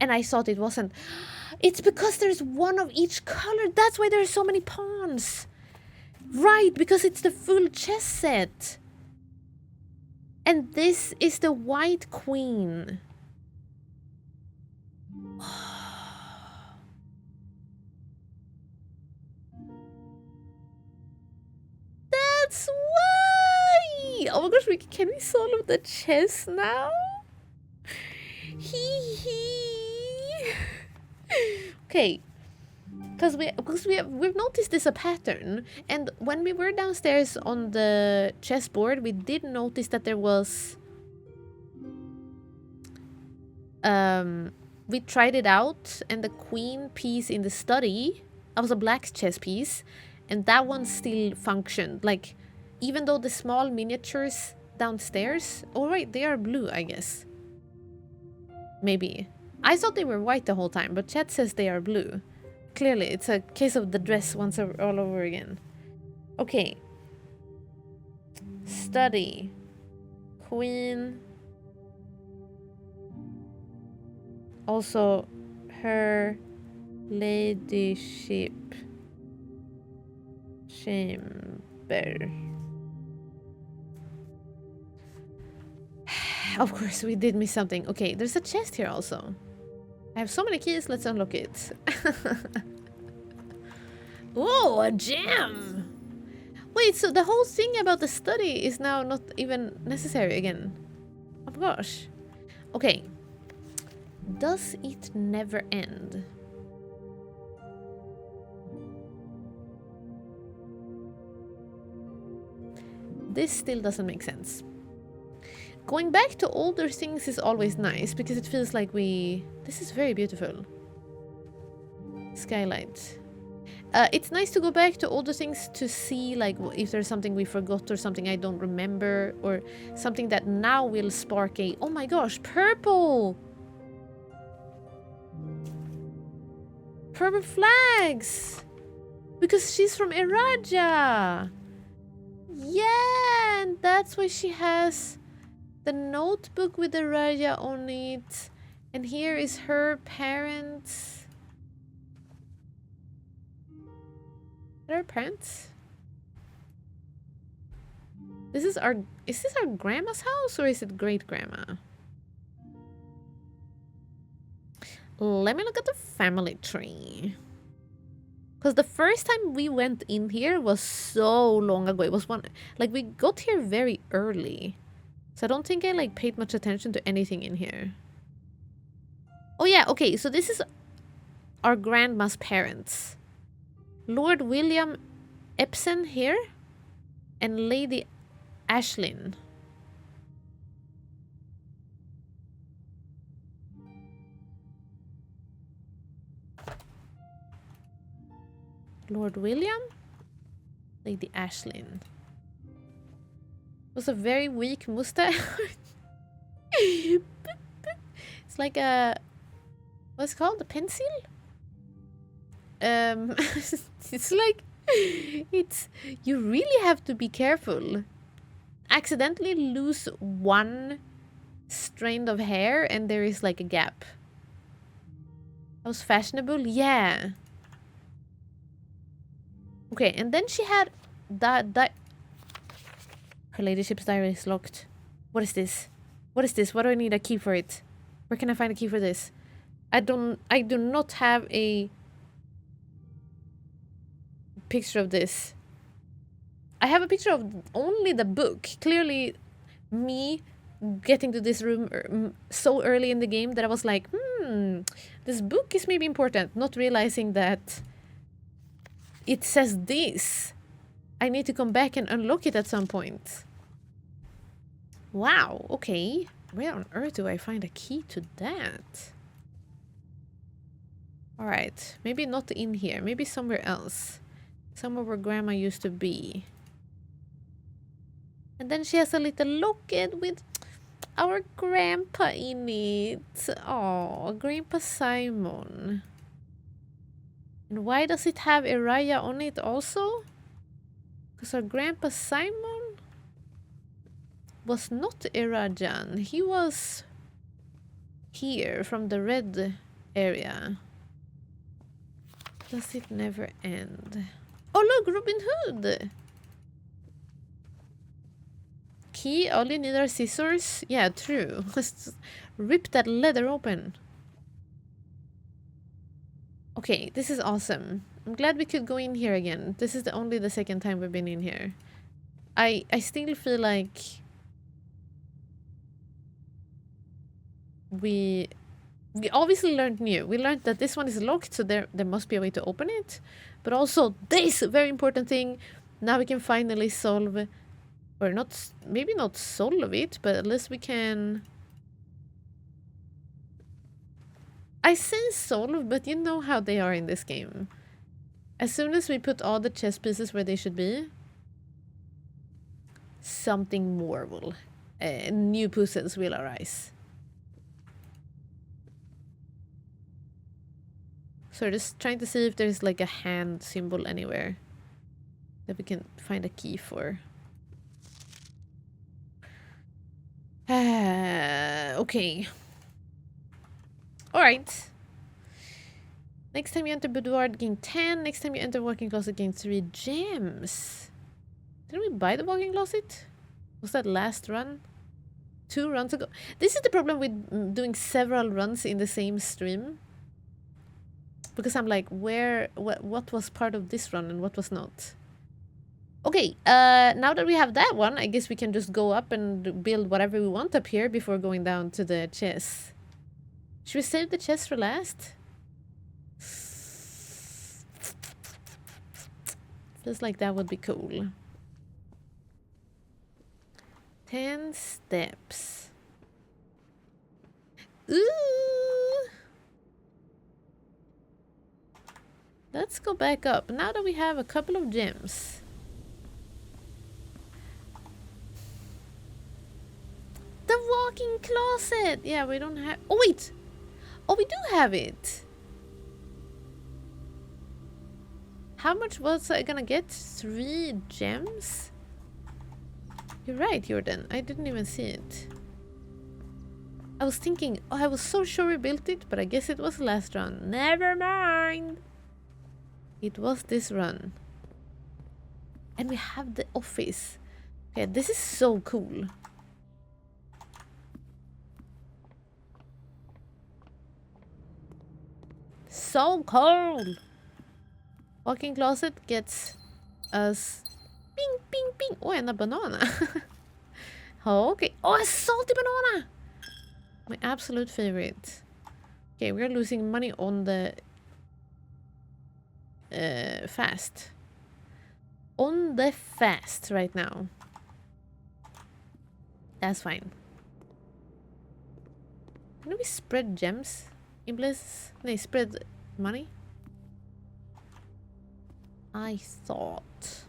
And I thought it wasn't. It's because there's one of each color. That's why there's so many pawns. Right, because it's the full chess set. And this is the white queen. That's why! Oh my gosh, can we solve the chess now? Hee hee. Okay. Because we've noticed this a pattern, and when we were downstairs on the chessboard, we did notice that there was we tried it out, and the queen piece in the study, that was a black chess piece, and that one still functioned. Like, even though the small miniatures downstairs, oh right, they are blue, I guess. Maybe. I thought they were white the whole time, but chat says they are blue. Clearly, it's a case of the dress once all over again. Okay. Study. Queen. Also, her ladyship chamber. Of course, we did miss something. Okay, there's a chest here also. I have so many keys, let's unlock it. Oh, a gem! Wait, so the whole thing about the study is now not even necessary again? Oh my gosh. Okay. Does it never end? This still doesn't make sense. Going back to older things is always nice because it feels like we... This is very beautiful. Skylight. It's nice to go back to older things to see like if there's something we forgot or something I don't remember or something that now will spark a... Oh my gosh, purple! Purple flags! Because she's from Iraja! Yeah, and that's why she has the notebook with the Raja on it. And here is her parents. Are her parents? This is our... Is this our grandma's house or is it great grandma? Let me look at the family tree. Because the first time we went in here was so long ago. It was one... Like, we got here very early. So I don't think I, like, paid much attention to anything in here. Oh, yeah. Okay, so this is our grandma's parents. Lord William Epson here. And Lady Ashlyn. Lord William, Lady Ashlyn. Was a very weak mustache. It's like a... What's it called? A pencil? It's like... It's... You really have to be careful. Accidentally lose one strand of hair and there is like a gap. That was fashionable? Yeah. Okay, and then she had that her ladyship's diary is locked. What is this? What is this? What do I need a key for it? Where can I find a key for this? I do not have a picture of this. I have a picture of only the book. Clearly me getting to this room so early in the game that I was like, this book is maybe important, not realizing that it says this. I need to come back and unlock it at some point. Wow, okay. Where on earth do I find a key to that? Alright, maybe not in here. Maybe somewhere else. Somewhere where Grandma used to be. And then she has a little locket with our grandpa in it. Oh, Grandpa Simon. And why does it have Iraja on it also? Because our Grandpa Simon was not Irajan. He was here from the red area. Does it never end? Oh look, Robin Hood! Key, all you need are scissors. Yeah, true. Let's rip that leather open. Okay, this is awesome. I'm glad we could go in here again. This is only the second time we've been in here. I still feel like we obviously learned new. We learned that this one is locked, so there must be a way to open it. But also this very important thing. Now we can finally solve, or not, maybe not solve it, but at least we can... I say solve, but you know how they are in this game. As soon as we put all the chess pieces where they should be, something more will... new puzzles will arise. So just trying to see if there's like a hand symbol anywhere that we can find a key for. Okay. Alright. Next time you enter boudoir, gain 10. Next time you enter walking closet, gain 3 gems. Didn't we buy the walking closet? Was that last run? 2 runs ago? This is the problem with doing several runs in the same stream. Because I'm like, what was part of this run and what was not? Okay, now that we have that one, I guess we can just go up and build whatever we want up here before going down to the chest. Should we save the chest for last? Feels like that would be cool. 10 steps. Ooh! Let's go back up. Now that we have a couple of gems. The walk-in closet! Yeah, we don't have... Oh, wait! Oh, we do have it! How much was I gonna get? 3 gems? You're right, Jordan. I didn't even see it. I was thinking, oh, I was so sure we built it, but I guess it was last run. Never mind! It was this run. And we have the office. Okay, this is so cool. So cold! Walk-in closet gets us... Bing, bing, bing! Oh, and a banana. Oh, okay. Oh, a salty banana! My absolute favorite. Okay, we're losing money on the... fast. On the fast right now. That's fine. Can we spread gems in places? No, spread money? I thought.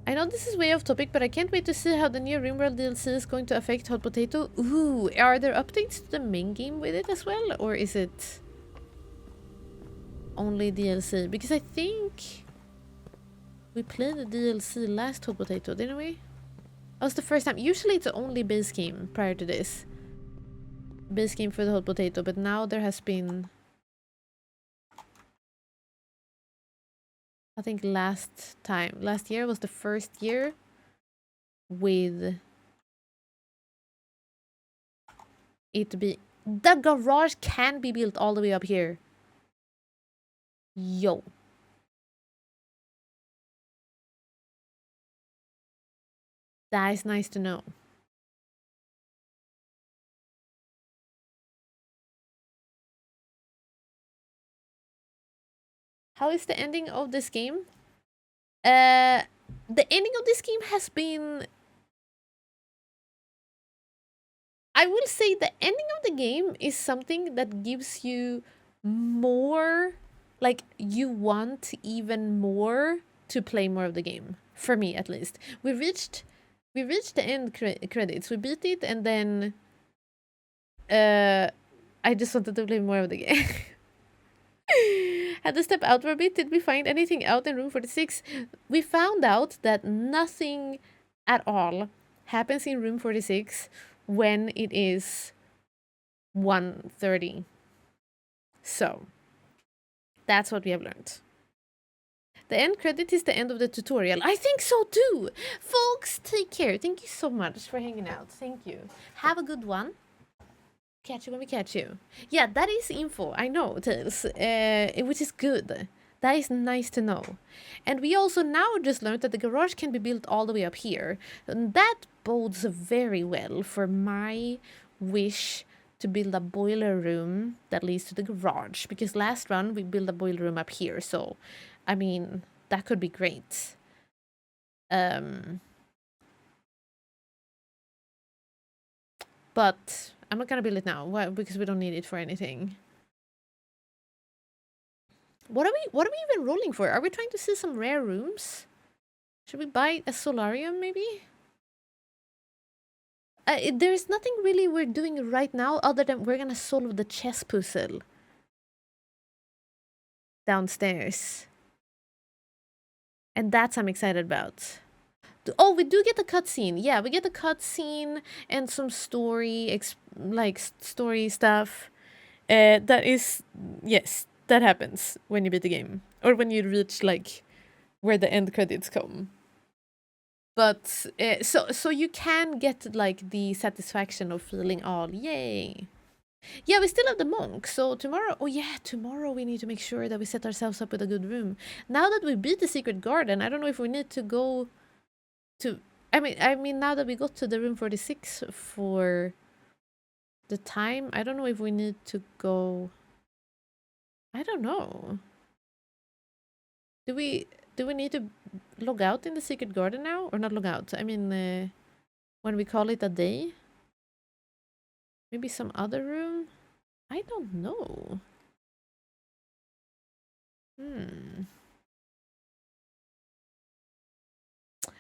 I know this is way off topic, but I can't wait to see how the new RimWorld DLC is going to affect Hot Potato. Ooh, are there updates to the main game with it as well? Or is it only DLC? Because I think we played the DLC last Hot Potato, didn't we? That was the first time. Usually it's only base game prior to this. Base game for the Hot Potato, but now there has been... I think last year was the first year with it to be... The garage can be built all the way up here. Yo. That is nice to know. How is the ending of this game? The ending of this game has been... I will say the ending of the game is something that gives you more... Like, you want even more to play more of the game. For me, at least. We reached the end credits. We beat it, and then... I just wanted to play more of the game. Had to step out for a bit. Did we find anything out in room 46? We found out that nothing at all happens in room 46 when it is 1:30. So, that's what we have learned. The end credit is the end of the tutorial. I think so too! Folks, take care. Thank you so much for hanging out. Thank you. Have a good one. Catch you when we catch you. Yeah, that is info. I know, Tails. Which is good. That is nice to know. And we also now just learned that the garage can be built all the way up here. And that bodes very well for my wish to build a boiler room that leads to the garage. Because last run we built a boiler room up here. So, I mean, that could be great. But I'm not gonna build it now. Why? Because we don't need it for anything. What are we even rolling for? Are we trying to see some rare rooms? Should we buy a solarium maybe? There is nothing really we're doing right now other than we're gonna solve the chess puzzle downstairs. And that's I'm excited about. Oh, we do get a cutscene. Yeah, we get a cutscene and some story, story stuff. That is, yes, that happens when you beat the game. Or when you reach, like, where the end credits come. But, so you can get, like, the satisfaction of feeling all, yay. Yeah, we still have the monk. So tomorrow, oh yeah, tomorrow we need to make sure that we set ourselves up with a good room. Now that we beat the secret garden, I don't know if we need to go to. I mean, now that we got to the room 46 for the time, I don't know if we need to go. I don't know. Do we need to log out in the secret garden now, or not log out? I mean, when we call it a day. Maybe some other room? I don't know.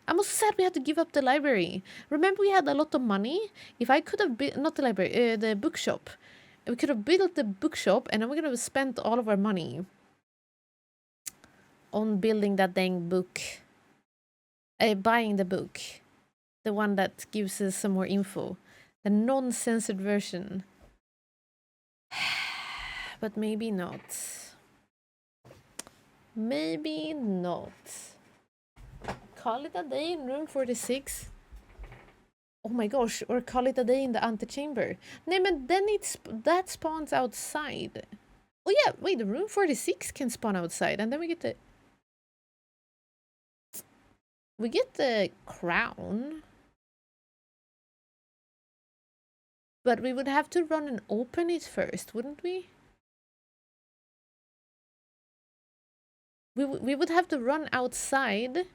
I'm also sad we had to give up the library. Remember we had a lot of money? If I could have built, not the library, the bookshop. We could have built the bookshop and then we're gonna have spent all of our money on building that dang book. Buying the book. The one that gives us some more info. The non-censored version. But maybe not. Maybe not. Call it a day in room 46. Oh my gosh, or call it a day in the antechamber. No, but then that spawns outside. Oh yeah, wait, the room 46 can spawn outside, and then we get the crown. But we would have to run and open it first, wouldn't we? We would have to run outside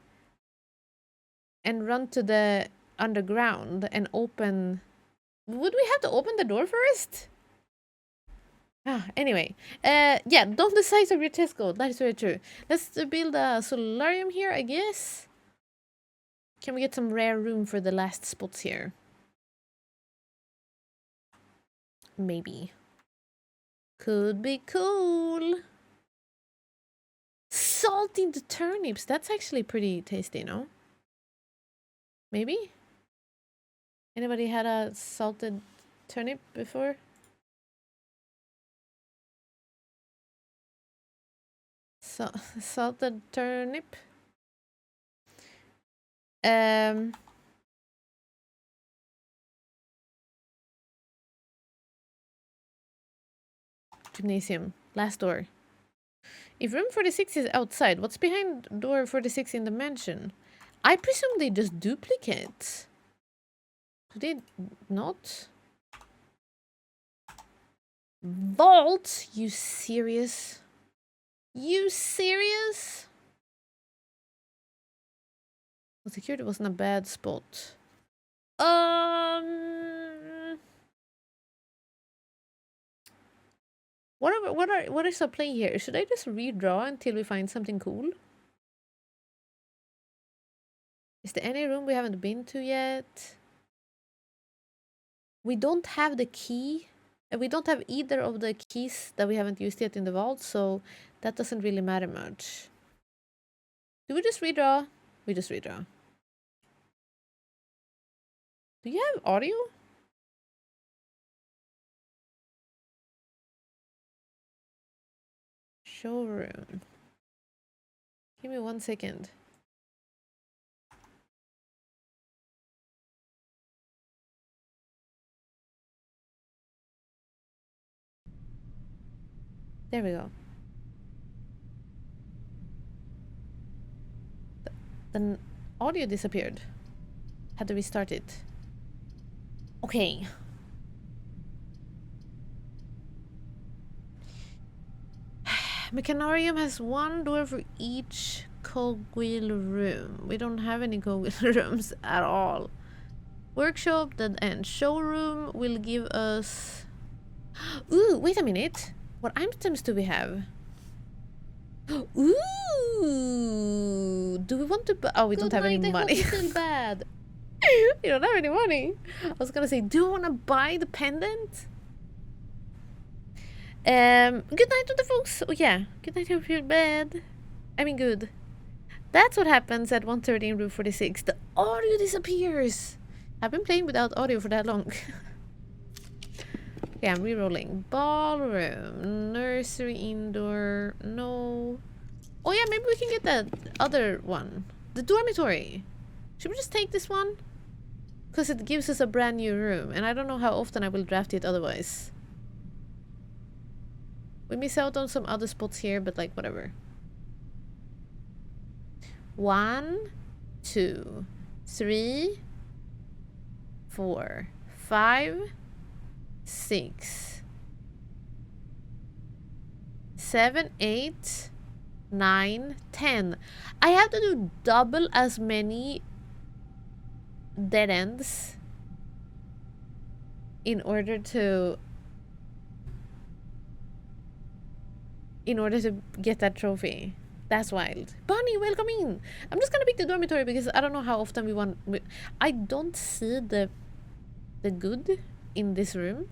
and run to the underground and open. Would we have to open the door first? Anyway, yeah, don't the size of your Tesco. That is very true. Let's build a solarium here, I guess. Can we get some rare room for the last spots here? Maybe. Could be cool. Salting the turnips. That's actually pretty tasty, no? Maybe? Anybody had a salted turnip before? Salted turnip? Gymnasium. Last door. If room 46 is outside, what's behind door 46 in the mansion? I presume they just duplicate. Do they not? Vault? You serious? You serious? Well, security wasn't a bad spot. What is our play here? Should I just redraw until we find something cool? Is there any room we haven't been to yet? We don't have the key. We don't have either of the keys that we haven't used yet in the vault, so that doesn't really matter much. Do we just redraw? We just redraw. Do you have audio? Showroom. Give me 1 second. There we go. The audio disappeared. Had to restart it. Okay. Mechanarium has one door for each cogwheel room. We don't have any cogwheel rooms at all. Workshop, dead end. Showroom will give us... Ooh, wait a minute. What items do we have? Ooh! Do we want to buy... Oh, we don't have any money. Bad. We don't have any money. I was gonna say, do you want to buy the pendant? Good night to the folks. Oh yeah, good night. Hope you're bad. I mean, good. That's what happens at 1:30 in room 46. The audio disappears. I've been playing without audio for that long. Okay, I'm re-rolling. Ballroom, nursery, indoor. No. Oh yeah, maybe we can get that other one. The dormitory. Should we just take this one? Because it gives us a brand new room, and I don't know how often I will draft it otherwise. We miss out on some other spots here, but like whatever. 1, 2, 3, 4, 5, 6, 7, 8, 9, 10. I have to do double as many dead ends in order to get that trophy. That's wild. Bonnie, welcome in. I'm just gonna pick the dormitory because I don't know how often we want. I don't see the good in this room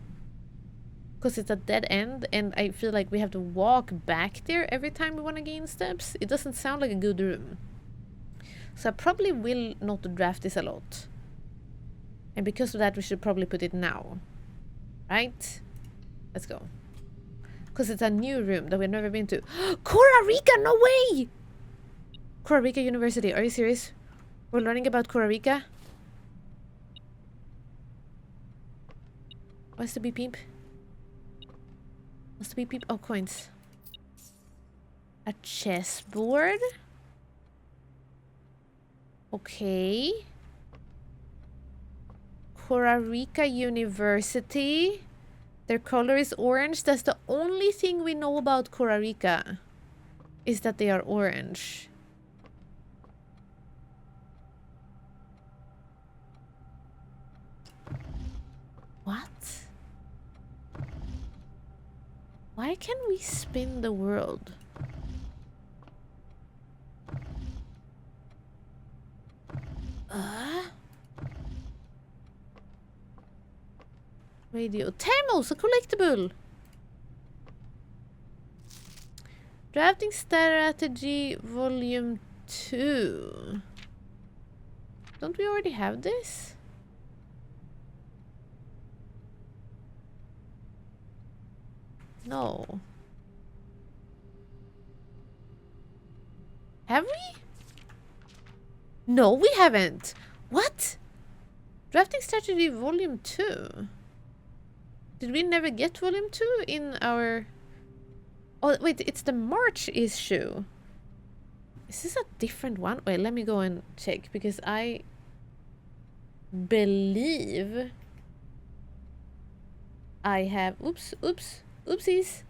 because it's a dead end, and I feel like we have to walk back there every time we want to gain steps. It doesn't sound like a good room, so I probably will not draft this a lot. And because of that, we should probably put it now, right? Let's go. Because it's a new room that we've never been to. Costa Rica, no way! Costa Rica University, are you serious? We're learning about Costa Rica? What's the beep beep? What's the beep beep? Oh, coins. A chessboard? Okay. Costa Rica University. Their color is orange. That's the only thing we know about Costa Rica. Is that they are orange. What? Why can't we spin the world? Radio. Thermos, a collectible! Drafting Strategy Volume 2. Don't we already have this? No. Have we? No, we haven't. What? Drafting Strategy Volume 2. Did we never get Volume 2 in our... Oh, wait, it's the March issue. Is this a different one? Wait, let me go and check, because I believe I have... Oopsies.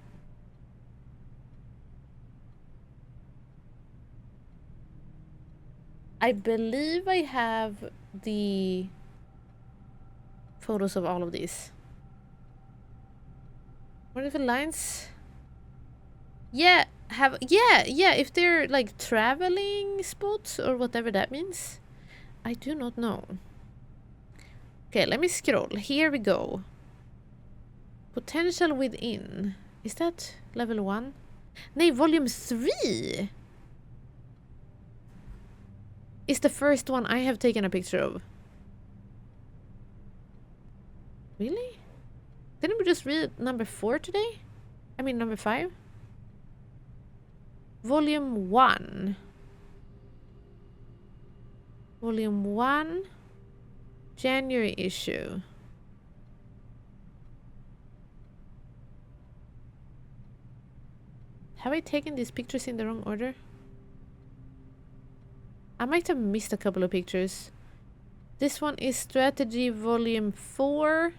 I believe I have the photos of all of these. What are the lines? Yeah, if they're like traveling spots or whatever that means. I do not know. Okay, let me scroll. Here we go. Potential within. Is that level 1? No, volume 3 is the first one I have taken a picture of. Really? Didn't we just read number 4 today? I mean number 5? Volume 1. Volume 1. January issue. Have I taken these pictures in the wrong order? I might have missed a couple of pictures. This one is Strategy Volume 4.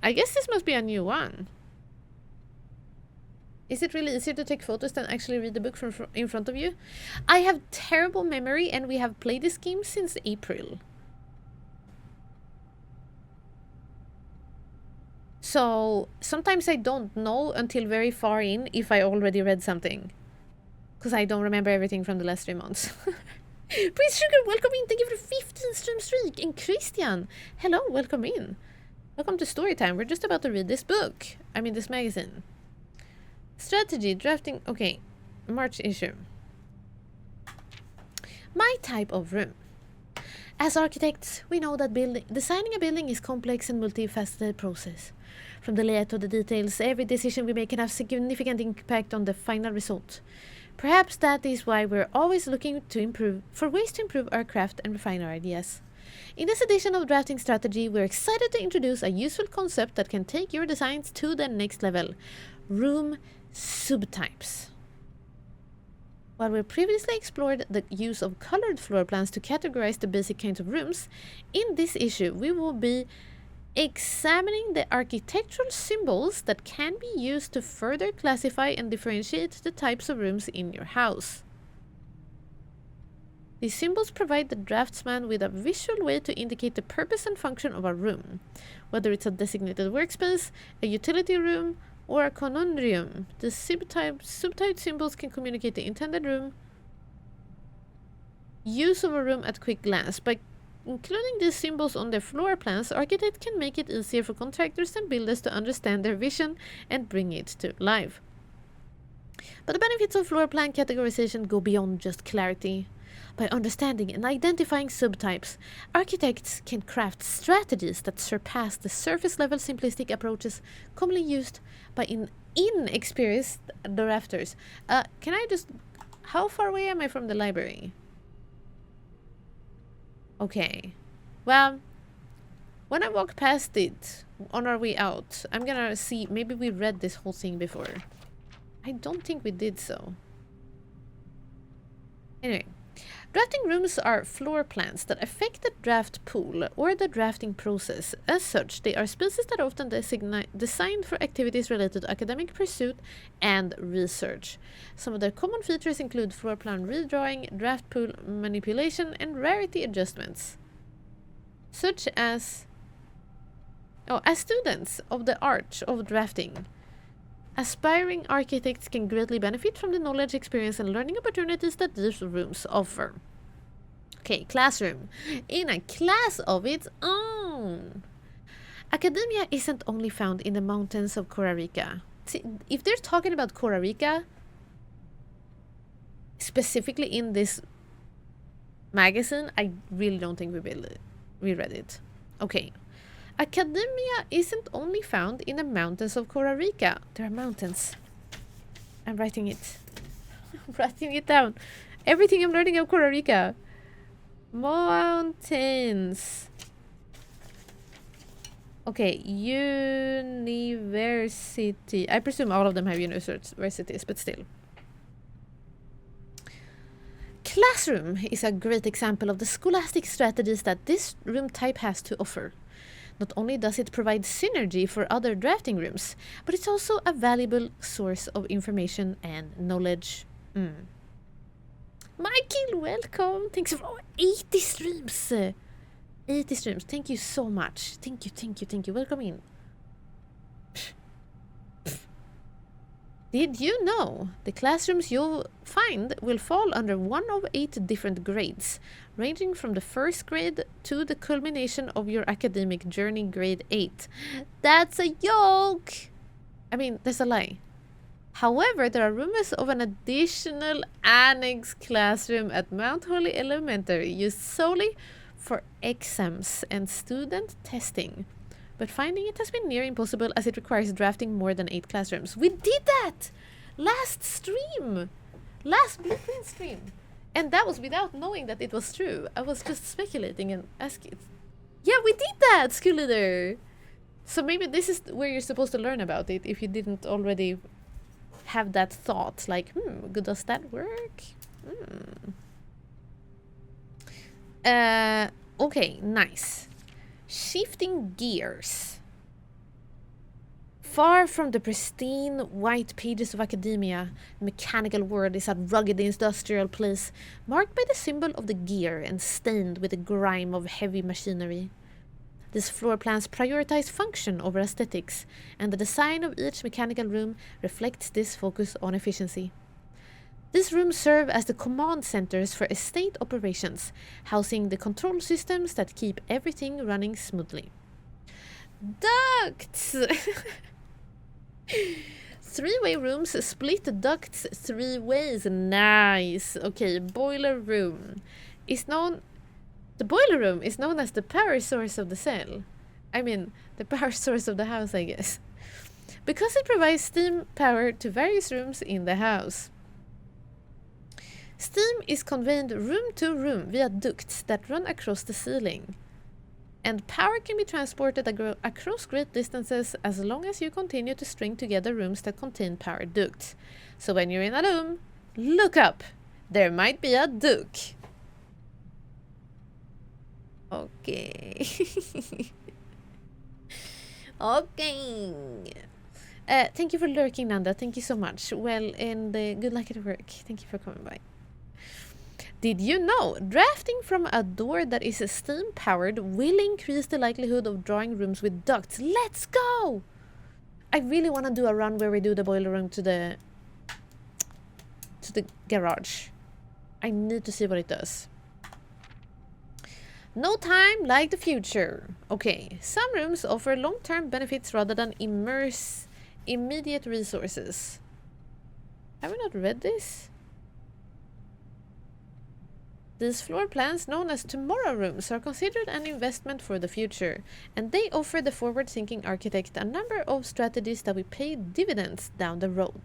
I guess this must be a new one. Is it really easier to take photos than actually read the book from in front of you? I have terrible memory, and we have played this game since April. So sometimes I don't know until very far in if I already read something. Because I don't remember everything from the last 3 months. Prince Sugar, welcome in. Thank you for the 15 stream streak. And Christian, hello, welcome in. Welcome to Storytime. We're just about to read this book. I mean, this magazine. Strategy, drafting... Okay, March issue. My type of room. As architects, we know that designing a building is a complex and multifaceted process. From the layout to the details, every decision we make can have significant impact on the final result. Perhaps that is why we're always looking to improve, for ways to improve our craft and refine our ideas. In this edition of Drafting Strategy, we're excited to introduce a useful concept that can take your designs to the next level: room subtypes. While we previously explored the use of colored floor plans to categorize the basic kinds of rooms, in this issue we will be examining the architectural symbols that can be used to further classify and differentiate the types of rooms in your house. These symbols provide the draftsman with a visual way to indicate the purpose and function of a room, whether it's a designated workspace, a utility room, or a conundrum. The subtype symbols can communicate the intended room use of a room at quick glance. By including these symbols on their floor plans, architects can make it easier for contractors and builders to understand their vision and bring it to life. But the benefits of floor plan categorization go beyond just clarity. By understanding and identifying subtypes, architects can craft strategies that surpass the surface-level simplistic approaches commonly used by inexperienced drafters. Can I just... How far away am I from the library? Okay. Well, when I walk past it on our way out, I'm gonna see... Maybe we read this whole thing before. I don't think we did so. Anyway. Drafting rooms are floor plans that affect the draft pool or the drafting process. As such, they are spaces that are often designed for activities related to academic pursuit and research. Some of their common features include floor plan redrawing, draft pool manipulation, and rarity adjustments. Such as... as students of the art of drafting, aspiring architects can greatly benefit from the knowledge, experience, and learning opportunities that these rooms offer. Okay, classroom. In a class of its own. Academia isn't only found in the mountains of Costa Rica. See, if they're talking about Costa Rica, specifically in this magazine, I really don't think we read it. Okay. Academia isn't only found in the mountains of Costa Rica. There are mountains. I'm writing it. I'm writing it down. Everything I'm learning of Costa Rica. Mountains. Okay, university. I presume all of them have universities, but still. Classroom is a great example of the scholastic strategies that this room type has to offer. Not only does it provide synergy for other drafting rooms, but it's also a valuable source of information and knowledge. Michael, welcome! Thanks for 80 streams! 80 streams, thank you so much. Thank you. Welcome in. Did you know the classrooms you'll find will fall under one of 8 different grades, ranging from the first grade to the culmination of your academic journey, grade 8. That's a joke! I mean, that's a lie. However, there are rumors of an additional annex classroom at Mount Holly Elementary used solely for exams and student testing. But finding it has been near impossible as it requires drafting more than 8 classrooms. We did that! Last stream! Last Blueprint stream! And that was without knowing that it was true. I was just speculating and asking. Yeah, we did that, school leader! So maybe this is where you're supposed to learn about it if you didn't already have that thought. Like, does that work? Okay, nice. Shifting gears. Far from the pristine white pages of academia, the mechanical world is a rugged industrial place marked by the symbol of the gear and stained with the grime of heavy machinery. These floor plans prioritize function over aesthetics, and the design of each mechanical room reflects this focus on efficiency. These rooms serve as the command centers for estate operations, housing the control systems that keep everything running smoothly. Ducts! 3-way rooms split the ducts 3 ways. Nice. Okay, boiler room is known... The boiler room is known as the power source of the cell. I mean, the power source of the house, I guess. Because it provides steam power to various rooms in the house. Steam is conveyed room to room via ducts that run across the ceiling. and power can be transported across great distances as long as you continue to string together rooms that contain power ducts. So when you're in a room, look up. There might be a duct. Okay. Okay. Thank you for lurking, Nanda. Thank you so much. Well, and good luck at work. Thank you for coming by. Did you know drafting from a door that is steam powered will increase the likelihood of drawing rooms with ducts? Let's go! I really want to do a run where we do the boiler room to the garage. I need to see what it does. No time like the future. Okay, some rooms offer long-term benefits rather than immediate resources. Have we not read this? These floor plans, known as tomorrow rooms, are considered an investment for the future, and they offer the forward-thinking architect a number of strategies that will pay dividends down the road.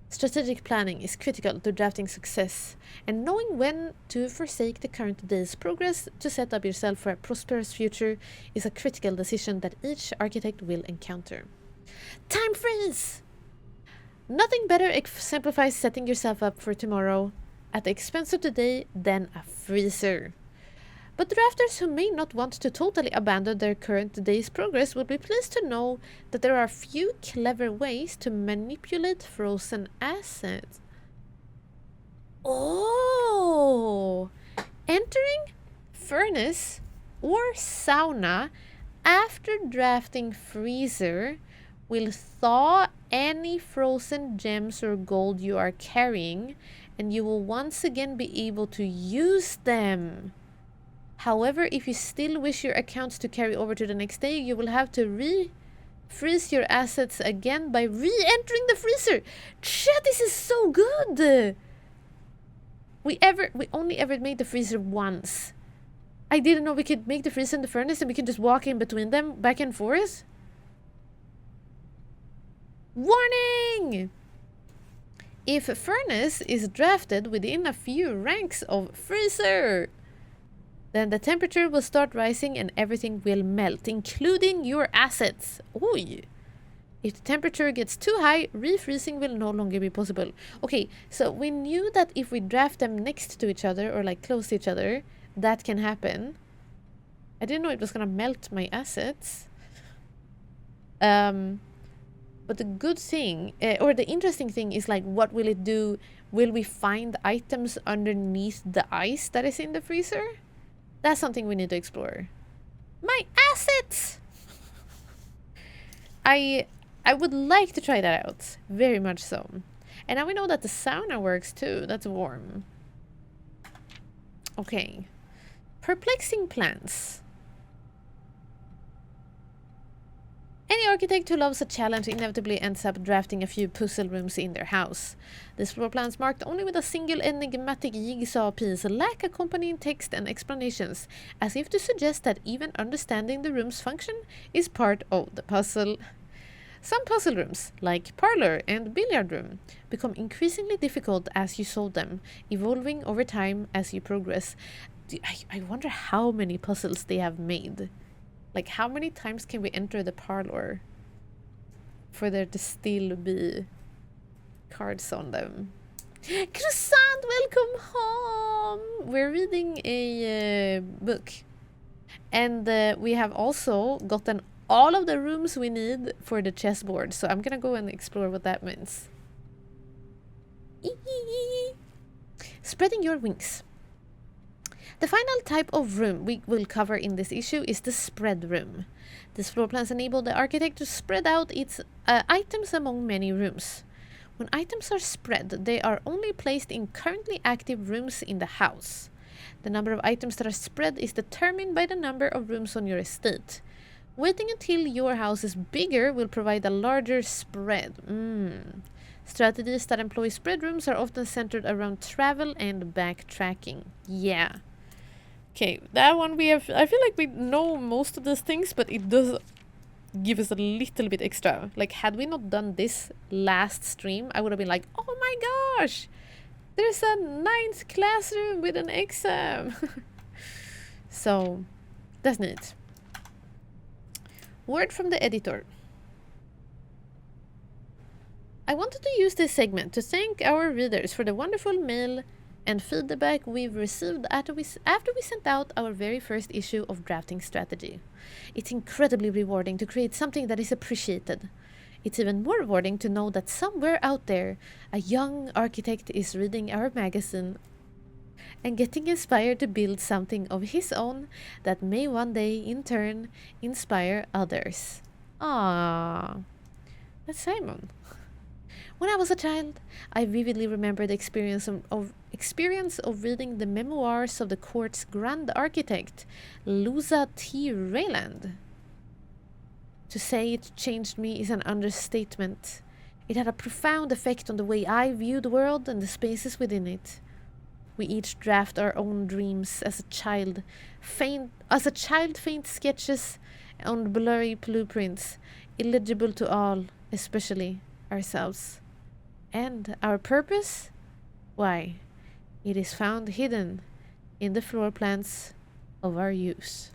Strategic planning is critical to drafting success, and knowing when to forsake the current day's progress to set up yourself for a prosperous future is a critical decision that each architect will encounter. Time freeze! Nothing better exemplifies setting yourself up for tomorrow at the expense of today than a freezer. But drafters who may not want to totally abandon their current day's progress will be pleased to know that there are a few clever ways to manipulate frozen assets. Oh! Entering furnace or sauna after drafting freezer will thaw any frozen gems or gold you are carrying, and you will once again be able to use them. However, if you still wish your accounts to carry over to the next day, you will have to re-freeze your assets again by re-entering the freezer. Chat, this is so good! We only ever made the freezer once. I didn't know we could make the freezer and the furnace and we can just walk in between them back and forth. Warning! If furnace is drafted within a few ranks of freezer, then the temperature will start rising and everything will melt, including your assets. Oy! If the temperature gets too high, refreezing will no longer be possible. Okay, so we knew that if we draft them next to each other or like close to each other, that can happen. I didn't know it was gonna melt my assets. But the good thing, or the interesting thing is like, what will it do? Will we find items underneath the ice that is in the freezer? That's something we need to explore. My assets! I would like to try that out. Very much so. And now we know that the sauna works too. That's warm. Okay. Perplexing plans. Any architect who loves a challenge inevitably ends up drafting a few puzzle rooms in their house. These floor plans marked only with a single enigmatic jigsaw piece lack accompanying text and explanations, as if to suggest that even understanding the room's function is part of the puzzle. Some puzzle rooms, like parlor and billiard room, become increasingly difficult as you solve them, evolving over time as you progress. I wonder how many puzzles they have made. Like, how many times can we enter the parlor for there to still be cards on them? Croissant, welcome home! We're reading a book. And we have also gotten all of the rooms we need for the chessboard. So I'm gonna go and explore what that means. Spreading your wings. The final type of room we will cover in this issue is the spread room. These floor plans enable the architect to spread out its items among many rooms. When items are spread, they are only placed in currently active rooms in the house. The number of items that are spread is determined by the number of rooms on your estate. Waiting until your house is bigger will provide a larger spread. Strategies that employ spread rooms are often centered around travel and backtracking. Yeah. Okay, that one we have... I feel like we know most of these things, but it does give us a little bit extra. Like, had we not done this last stream, I would have been like, oh my gosh! There's a 9th classroom with an exam! So, that's neat. Word from the editor. I wanted to use this segment to thank our readers for the wonderful mail and feedback we've received after we sent out our very first issue of Drafting Strategy. It's incredibly rewarding to create something that is appreciated. It's even more rewarding to know that somewhere out there, a young architect is reading our magazine and getting inspired to build something of his own that may one day, in turn, inspire others. Ah, that's Simon. When I was a child, I vividly remember the experience of reading the memoirs of the court's grand architect, Luza T. Rayland. To say it changed me is an understatement. It had a profound effect on the way I view the world and the spaces within it. We each draft our own dreams as a child faint sketches on blurry blueprints, illegible to all, especially ourselves. And our purpose? Why, it is found hidden in the floor plans of our use.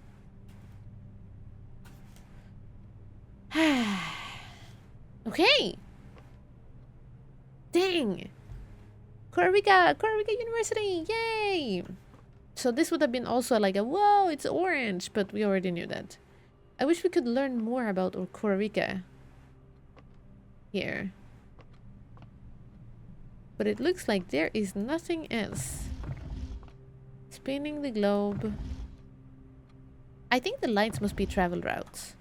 Okay. Dang. Costa Rica University, yay! So this would have been also like a, whoa, it's orange, but we already knew that. I wish we could learn more about Costa Rica here. But it looks like there is nothing else. Spinning the globe. I think the lights must be travel routes.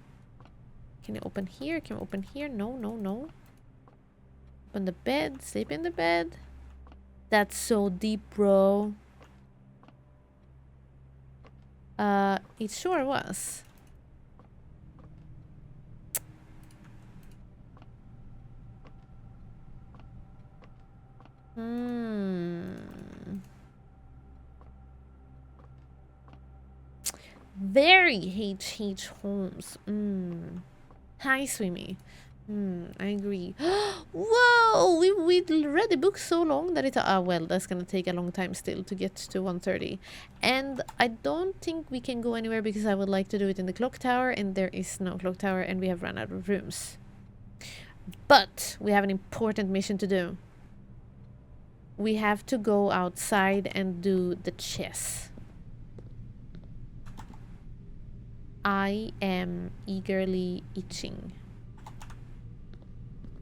Can you open here? Can we open here? No, no, no. Open the bed. Sleep in the bed. That's so deep, bro. It sure was. Very H.H. Holmes. Hi, Swimmy. I agree. Whoa! We read the book so long that it... well, that's gonna take a long time still to get to 1:30. And I don't think we can go anywhere because I would like to do it in the clock tower, and there is no clock tower, and we have run out of rooms. But we have an important mission to do. We have to go outside and do the chess. I am eagerly itching.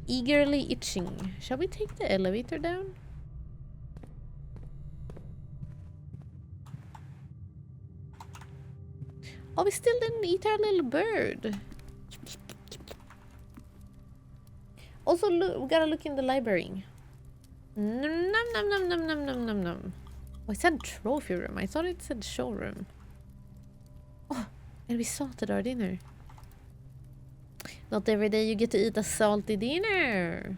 Eagerly itching. Shall we take the elevator down? Oh, we still didn't eat our little bird. Also, look, we gotta look in the library. Num num num num num num num num. Oh, it said trophy room. I thought it said showroom. Oh, and we salted our dinner. Not every day you get to eat a salty dinner.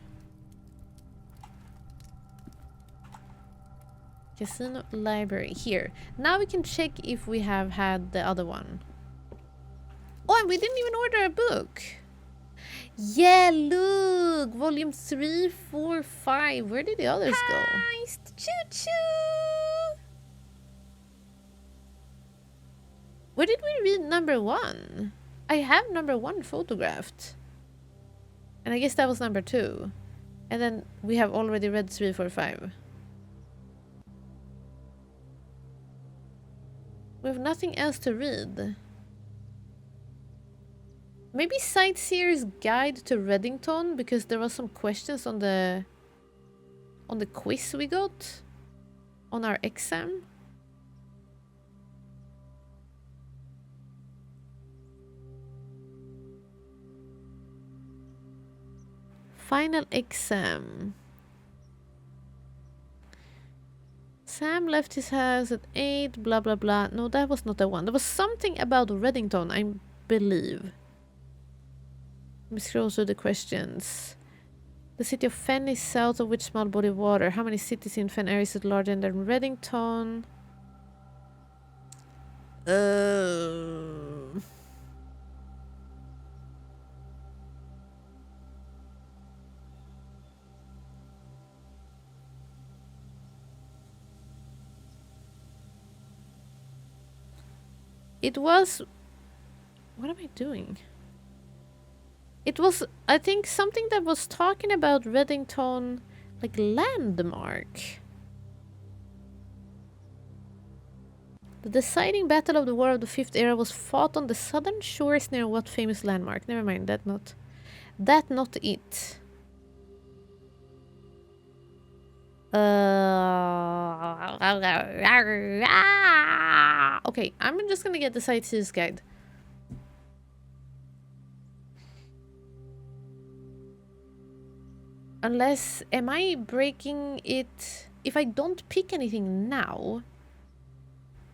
Casino library. Here. Now we can check if we have had the other one. Oh, and we didn't even order a book. Yeah, look. Volume 3, 4, 5. Where did the others go? Hi, choo-choo. Where did we read number 1? I have number 1 photographed. And I guess that was number 2. And then we have already read 3, 4, 5. We have nothing else to read. Maybe Sightseer's Guide to Reddington, because there was some questions on the quiz we got on our exam. Final exam. Sam left his house at 8, blah blah blah. No, that was not the one. There was something about Reddington, I believe. Let me scroll through the questions. The city of Fen is south of which small body of water? How many cities in Fen area is it larger than Reddington? It was... What am I doing? It was, I think, something that was talking about Reddington, like, landmark. The deciding battle of the War of the Fifth Era was fought on the southern shores near what famous landmark? Never mind, that not it. Okay, I'm just gonna get the Sightseer's Guide. Unless, am I breaking it? If I don't pick anything now,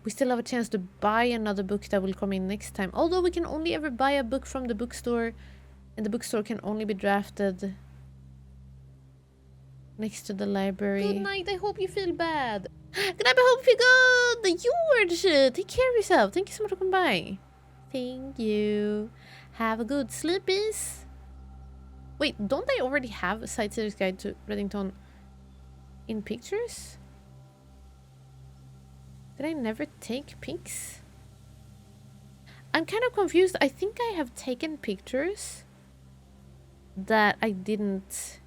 we still have a chance to buy another book that will come in next time. Although we can only ever buy a book from the bookstore, and the bookstore can only be drafted next to the library. Good night, I hope you feel bad. Good night, I hope you feel good. George, take care of yourself. Thank you so much for coming by. Thank you. Have a good sleepies. Wait, don't I already have a Sightseer's Guide to Reddington in pictures? Did I never take pics? I'm kind of confused. I think I have taken pictures that I didn't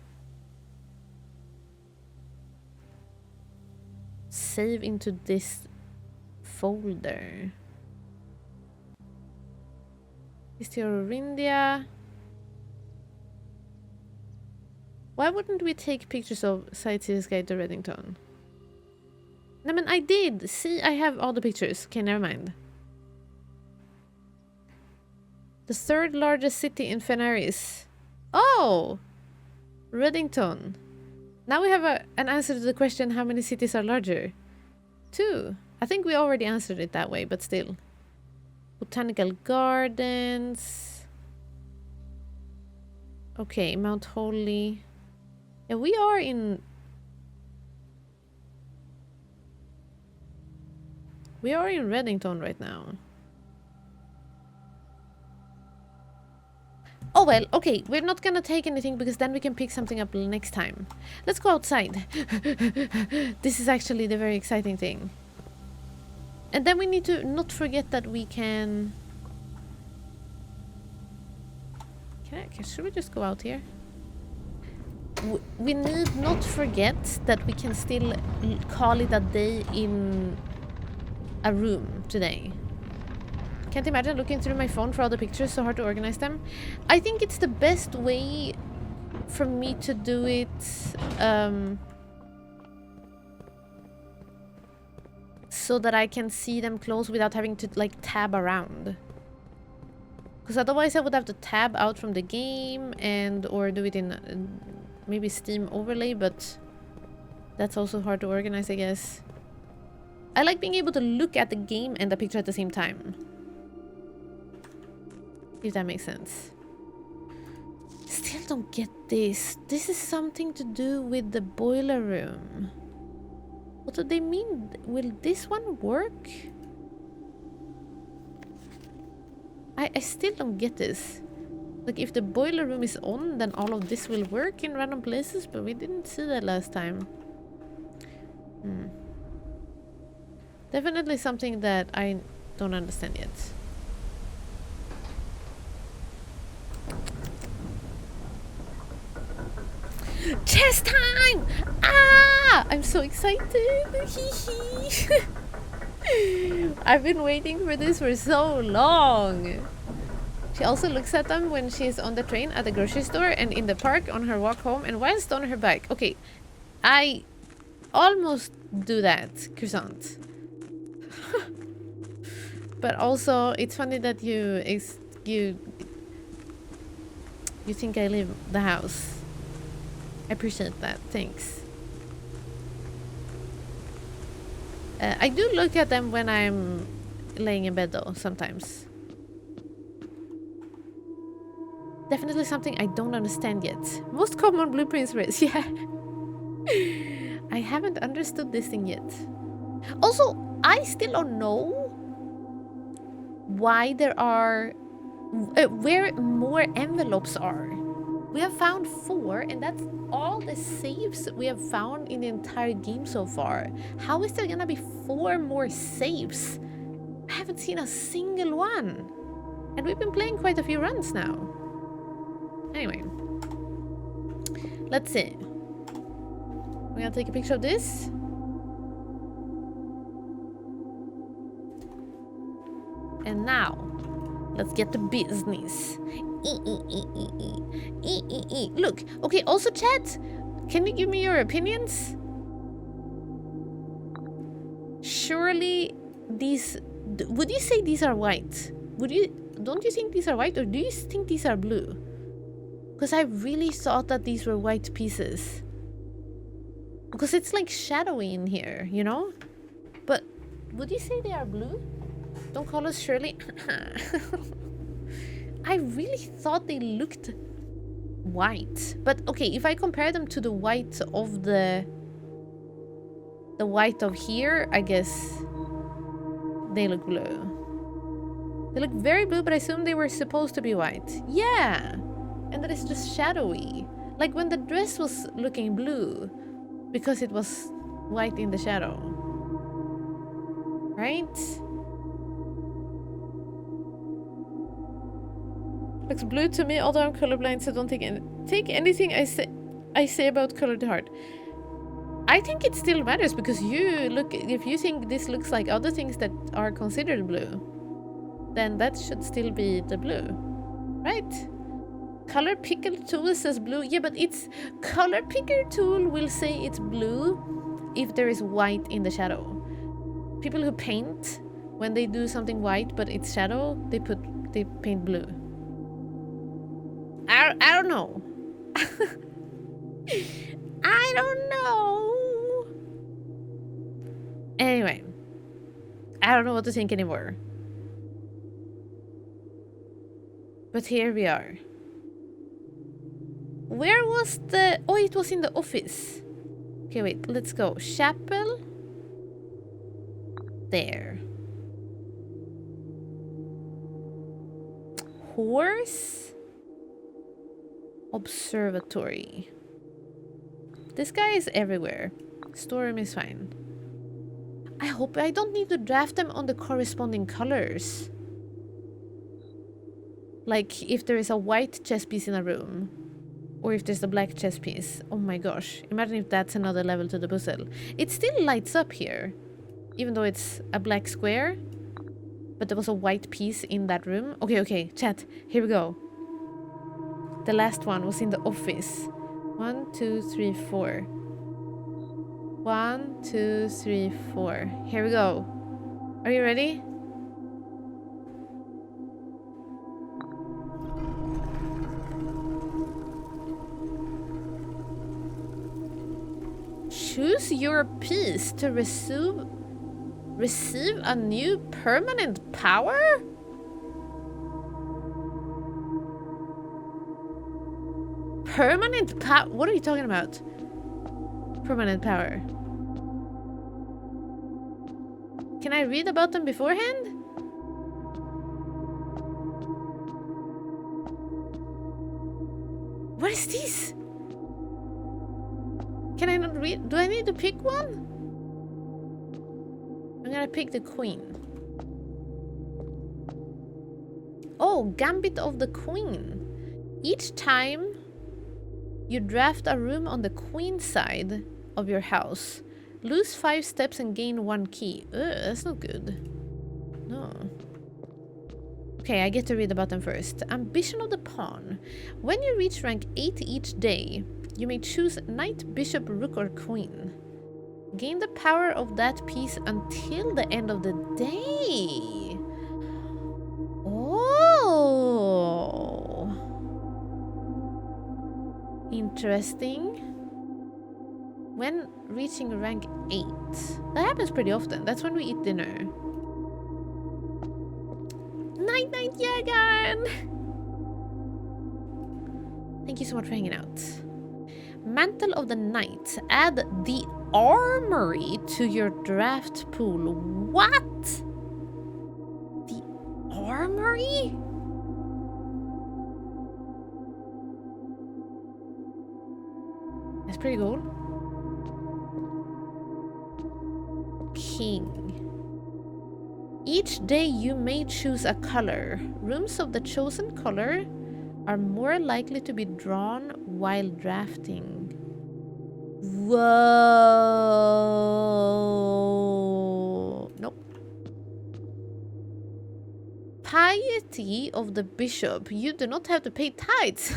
save into this folder. Orindia. Why wouldn't we take pictures of Sightseer's Guide to Reddington? No, man, I did! See, I have all the pictures. Okay, never mind. The third largest city in Fenaris. Oh! Reddington. Now we have an answer to the question, how many cities are larger? 2. I think we already answered it that way, but still. Botanical Gardens. Okay, Mount Holy. Yeah, we are in... We are in Reddington right now. Oh well, okay, we're not gonna take anything because then we can pick something up next time. Let's go outside. This is actually the very exciting thing. And then we need to not forget that we can... Should we just go out here? We need not forget that we can still call it a day in a room today. Can't imagine looking through my phone for all the pictures, so hard to organize them. I think it's the best way for me to do it so that I can see them close without having to like tab around. Because otherwise I would have to tab out from the game and or do it in maybe Steam overlay, but that's also hard to organize, I guess. I like being able to look at the game and the picture at the same time. If that makes sense. Still don't get this. This is something to do with the boiler room. What do they mean? Will this one work? I still don't get this. Like, if the boiler room is on, then all of this will work in random places, but we didn't see that last time. Definitely something that I don't understand yet. Chess time! Ah! I'm so excited! I've been waiting for this for so long. She also looks at them when she's on the train, at the grocery store, and in the park on her walk home, and whilst on her bike. Okay, I almost do that, Croissant. But also, it's funny that you think I leave the house. I appreciate that. Thanks. I do look at them when I'm laying in bed, though, sometimes. Definitely something I don't understand yet. Most common blueprints race, yeah. I haven't understood this thing yet. Also, I still don't know why there are... where more envelopes are. We have found 4, and that's all the saves we have found in the entire game so far. How is there gonna be 4 more saves? I haven't seen a single one. And we've been playing quite a few runs now. Anyway. Let's see. We're gonna take a picture of this. And now, let's get to business. Look, okay, also chat, can you give me your opinions? Surely these, would you say these are white? Don't you think these are white, or do you think these are blue? Because I really thought that these were white pieces. Because it's like shadowy in here, you know? But would you say they are blue? Don't call us Shirley. I really thought they looked white. But okay, if I compare them to the white of the white of here, I guess they look blue. They look very blue, but I assume they were supposed to be white. Yeah! And that is just shadowy. Like when the dress was looking blue because it was white in the shadow. Right? Looks blue to me, although I'm colorblind, so don't take anything I say about color to heart. I think it still matters because if you think this looks like other things that are considered blue, then that should still be the blue, right? Color picker tool says blue. Yeah, but it's color picker tool will say it's blue if there is white in the shadow. People who paint, when they do something white but it's shadow, they paint blue. I don't know. I don't know. Anyway, I don't know what to think anymore. But here we are. Where was the... Oh, it was in the office. Okay, wait. Let's go. Chapel. There. Horse. Observatory. This guy is everywhere. Storeroom is fine. I hope I don't need to draft them on the corresponding colors. Like if there is a white chess piece in a room. Or if there's a black chess piece. Oh my gosh. Imagine if that's another level to the puzzle. It still lights up here. Even though it's a black square. But there was a white piece in that room. Okay, okay. Chat. Here we go. The last one was in the office. 1, 2, 3, 4. 1, 2, 3, 4. Here we go. Are you ready? Choose your piece to receive a new permanent power? Permanent power? What are you talking about? Permanent power. Can I read about them beforehand? What is this? Can I not read? Do I need to pick one? I'm gonna pick the queen. Oh, Gambit of the Queen. Each time you draft a room on the queen side of your house, lose 5 steps and gain 1 key. Ugh, that's not good. No. Okay, I get to read about them first. Ambition of the Pawn. When you reach rank 8 each day, you may choose Knight, Bishop, Rook, or Queen. Gain the power of that piece until the end of the day. Oh. Interesting. When reaching rank 8. That happens pretty often. That's when we eat dinner. Night, night, Jägaren! Thank you so much for hanging out. Mantle of the Knight. Add the armory to your draft pool. What? The armory? That's pretty cool. King. Each day you may choose a color. Rooms of the chosen color are more likely to be drawn while drafting. Whoa. Nope. Piety of the bishop. You do not have to pay tithes.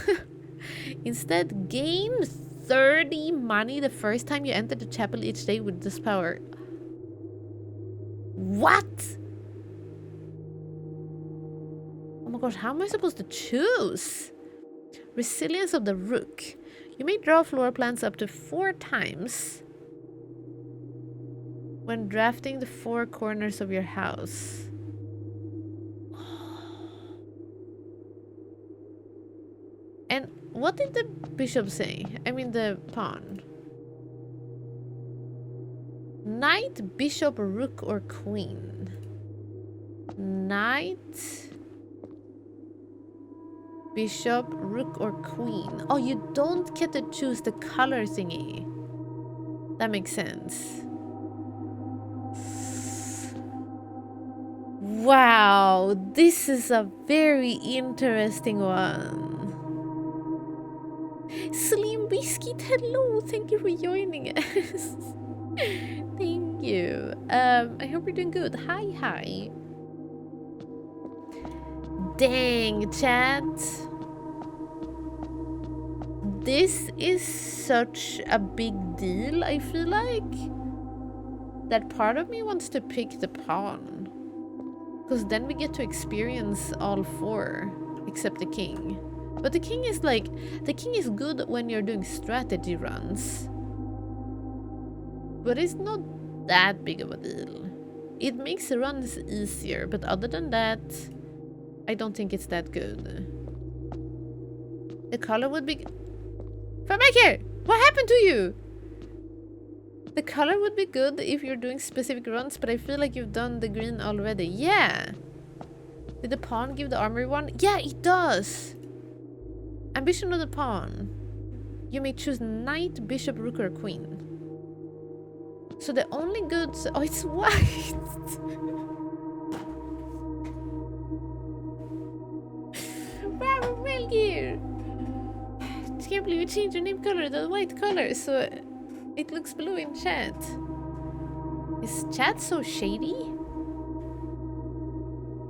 Instead, gain 30 money the first time you enter the chapel each day with this power. What? Oh my gosh, how am I supposed to choose? Resilience of the rook. You may draw floor plans up to 4 times when drafting the 4 corners of your house. And what did the bishop say? I mean the pawn. Knight, bishop, rook, or queen? Knight, bishop, rook, or queen. Oh, you don't get to choose the color thingy. That makes sense. Wow, this is a very interesting one. Slim Biscuit, hello, thank you for joining us. Thank you. I hope you're doing good. Hi. Dang, chat. This is such a big deal, I feel like. That part of me wants to pick the pawn. Because then we get to experience all 4, except the king. But the king is like, the king is good when you're doing strategy runs. But it's not that big of a deal. It makes the runs easier, but other than that, I don't think it's that good. The color would be... Filmmaker! What happened to you? The color would be good if you're doing specific runs, but I feel like you've done the green already. Yeah! Did the pawn give the armory one? Yeah, it does! Ambition of the pawn. You may choose knight, bishop, rook, or queen. So the only good... Oh, it's white! Wow, Melgear! I can't believe you changed your name color to the white color, so it looks blue in chat. Is chat so shady?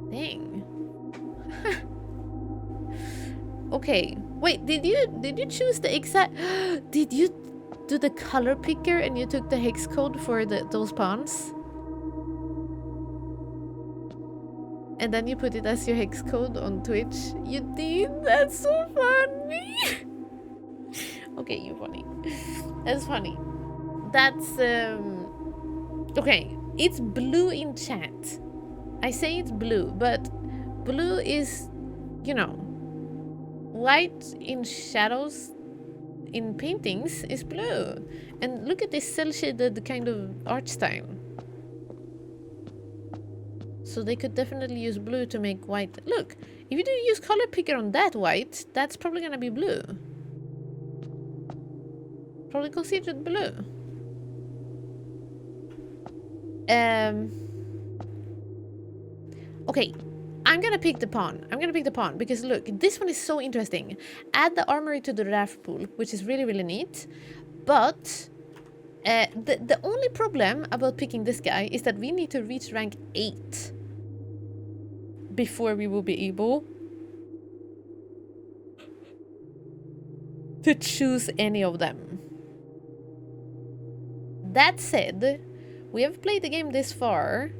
Dang. Okay, wait, did you choose the exact... Did you do the color picker and you took the hex code for those pawns? And then you put it as your hex code on Twitch? You did? That's so funny! Okay, you're funny. That's funny. That's, okay, it's blue in chat. I say it's blue, but blue is, you know, white in shadows in paintings is blue. And look at this cel-shaded kind of art style. So they could definitely use blue to make white. Look, if you do use color picker on that white, that's probably gonna be blue. Probably considered blue. Okay, I'm gonna pick the pawn. I'm gonna pick the pawn because look, this one is so interesting. Add the armory to the draft pool, which is really, really neat. But the only problem about picking this guy is that we need to reach rank 8 before we will be able to choose any of them. That said, we have played the game this far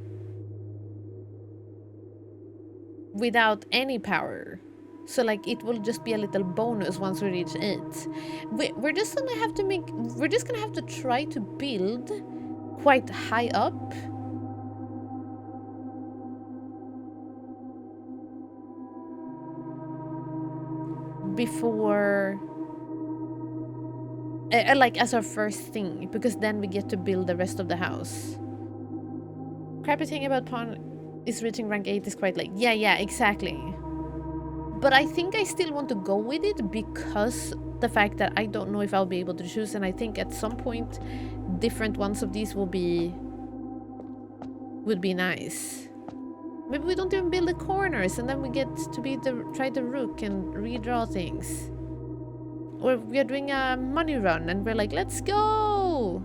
without any power. So like it will just be a little bonus once we reach 8. We're just gonna have to try to build quite high up. Before like as our first thing, because then we get to build the rest of the house. Crappy thing about pawn is reaching rank 8 is quite late. Yeah, exactly. But I think I still want to go with it because the fact that I don't know if I'll be able to choose, and I think at some point different ones of these would be nice. Maybe we don't even build the corners and then we get to be try the rook and redraw things. Or we are doing a money run and we're like, let's go!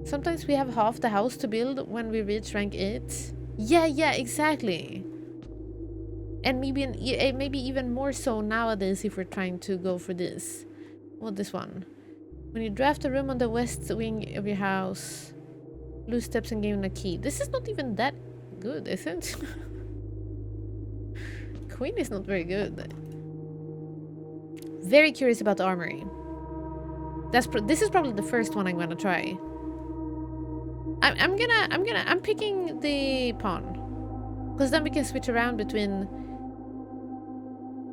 Sometimes we have half the house to build when we reach rank 8. Yeah, exactly. And maybe even more so nowadays if we're trying to go for this. What, this one? When you draft a room on the west wing of your house, lose steps and gain a key. This is not even that good, is it? Queen is not very good. Very curious about the armory. This is probably the first one I'm gonna try. I'm picking the pawn, because then we can switch around between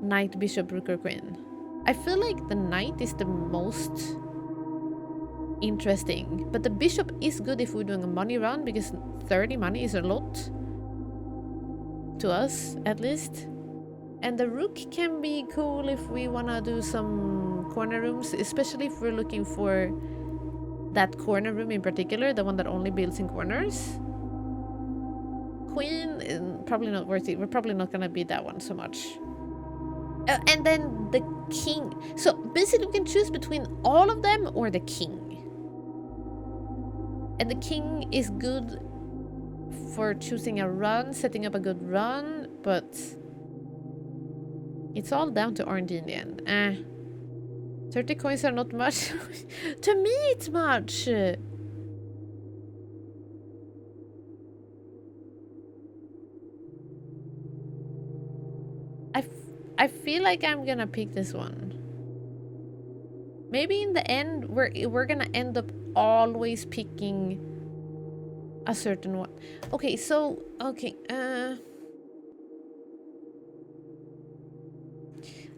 knight, bishop, rook, or queen. I feel like the knight is the most interesting, but the bishop is good if we're doing a money run, because 30 money is a lot to us, at least. And the rook can be cool if we want to do some corner rooms, especially if we're looking for that corner room in particular, the one that only builds in corners. Queen, probably not worth it. We're probably not gonna beat that one so much. And then the king. So basically we can choose between all of them or the king. And the king is good for choosing a run, setting up a good run, but it's all down to RNG in the end. 30 coins are not much. To me it's much. I feel like I'm gonna pick this one. Maybe in the end we're gonna end up always picking a certain one. Okay, so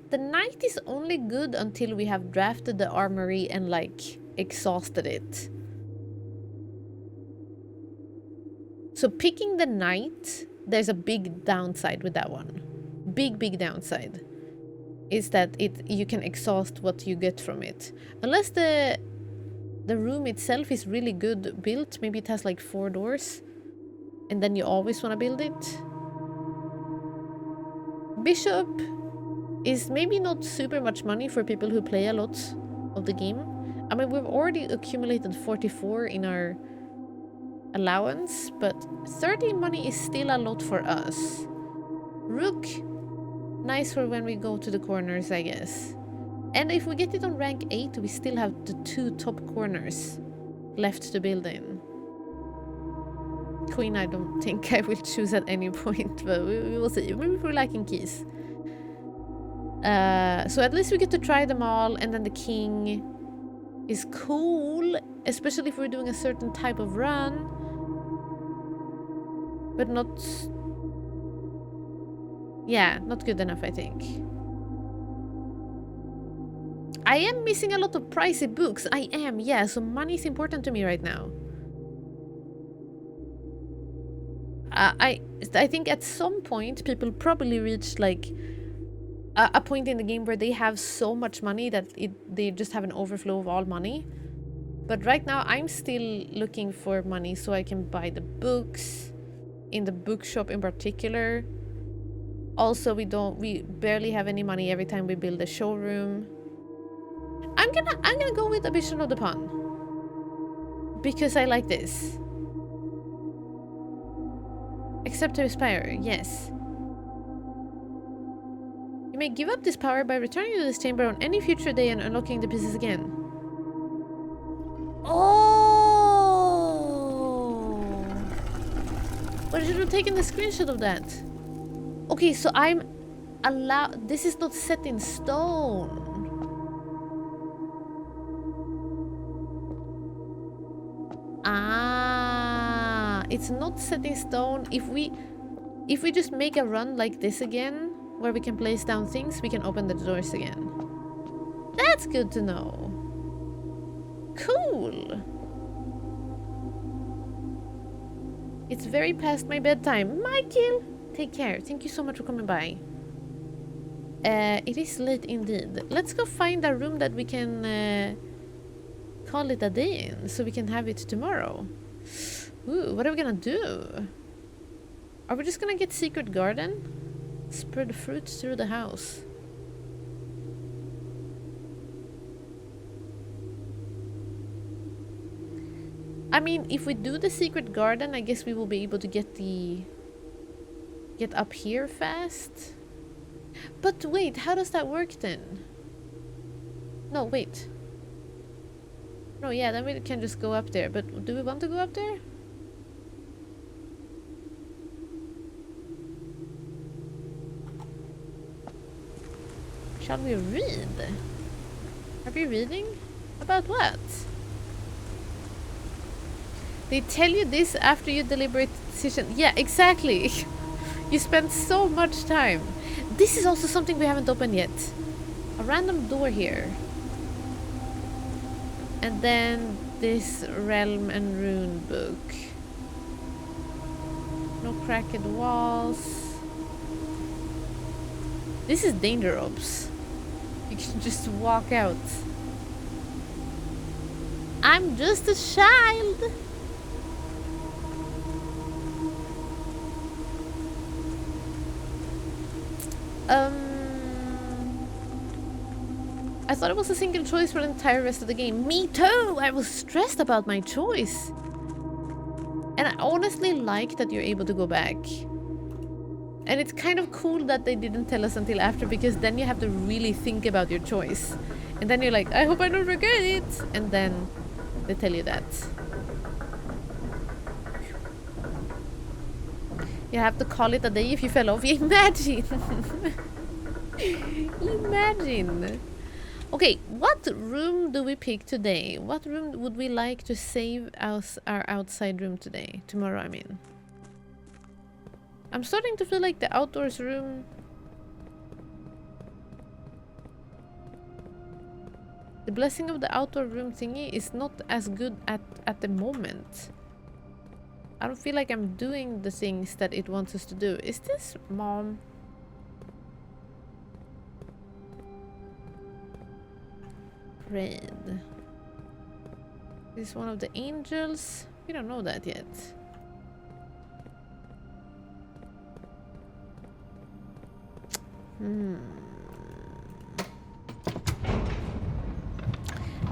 the knight is only good until we have drafted the armory and like exhausted it. So picking the knight, there's a big downside with that one. Big downside is that you can exhaust what you get from it. Unless the room itself is really good built, maybe it has like 4 doors and then you always want to build it. Bishop is maybe not super much money for people who play a lot of the game. I mean, we've already accumulated 44 in our allowance, but 30 money is still a lot for us. Rook, nice for when we go to the corners, I guess. And if we get it on rank 8, we still have the 2 top corners left to build in. Queen, I don't think I will choose at any point, but we will see. Maybe we're lacking keys. So at least we get to try them all, and then the king is cool, especially if we're doing a certain type of run, but not good enough, I think. I am missing a lot of pricey books. I am, yeah, so money is important to me right now. I think at some point people probably reach like a point in the game where they have so much money that they just have an overflow of all money. But right now I'm still looking for money so I can buy the books in the bookshop in particular. Also, we barely have any money every time we build a showroom. I'm gonna go with Ambition of the Pawn because I like this. Accept to aspire, yes. You may give up this power by returning to this chamber on any future day and unlocking the pieces again. Oh! But I should have taken the screenshot of that. Okay, so I'm allowed... This is not set in stone. Ah, it's not set in stone. If we just make a run like this again, where we can place down things, we can open the doors again. That's good to know. Cool. It's very past my bedtime. Michael, take care. Thank you so much for coming by. It is late indeed. Let's go find a room that we can call it a day in so we can have it tomorrow. Ooh, what are we gonna do? Are we just gonna get secret garden? Spread fruits through the house. I mean, if we do the secret garden, I guess we will be able to get up here fast. But wait, how does that work then? No, wait. No, yeah, then we can just go up there. But do we want to go up there? Shall we read? Are we reading? About what? They tell you this after you deliberate decision. Yeah, exactly. You spend so much time. This is also something we haven't opened yet. A random door here. And then this Realm and Rune book. No cracked walls. This is Danger Ops. You can just walk out. I'm just a child. I thought it was a single choice for the entire rest of the game. Me too! I was stressed about my choice. And I honestly like that you're able to go back. And it's kind of cool that they didn't tell us until after, because then you have to really think about your choice. And then you're like, I hope I don't regret it! And then they tell you that. You have to call it a day if you fell off. Imagine! Imagine! Okay, what room do we pick today? What room would we like to save as our outside room today? Tomorrow, I mean. I'm starting to feel like the outdoors room... The blessing of the outdoor room thingy is not as good at the moment. I don't feel like I'm doing the things that it wants us to do. Is this Mom? Raid. Is this one of the angels? We don't know that yet. I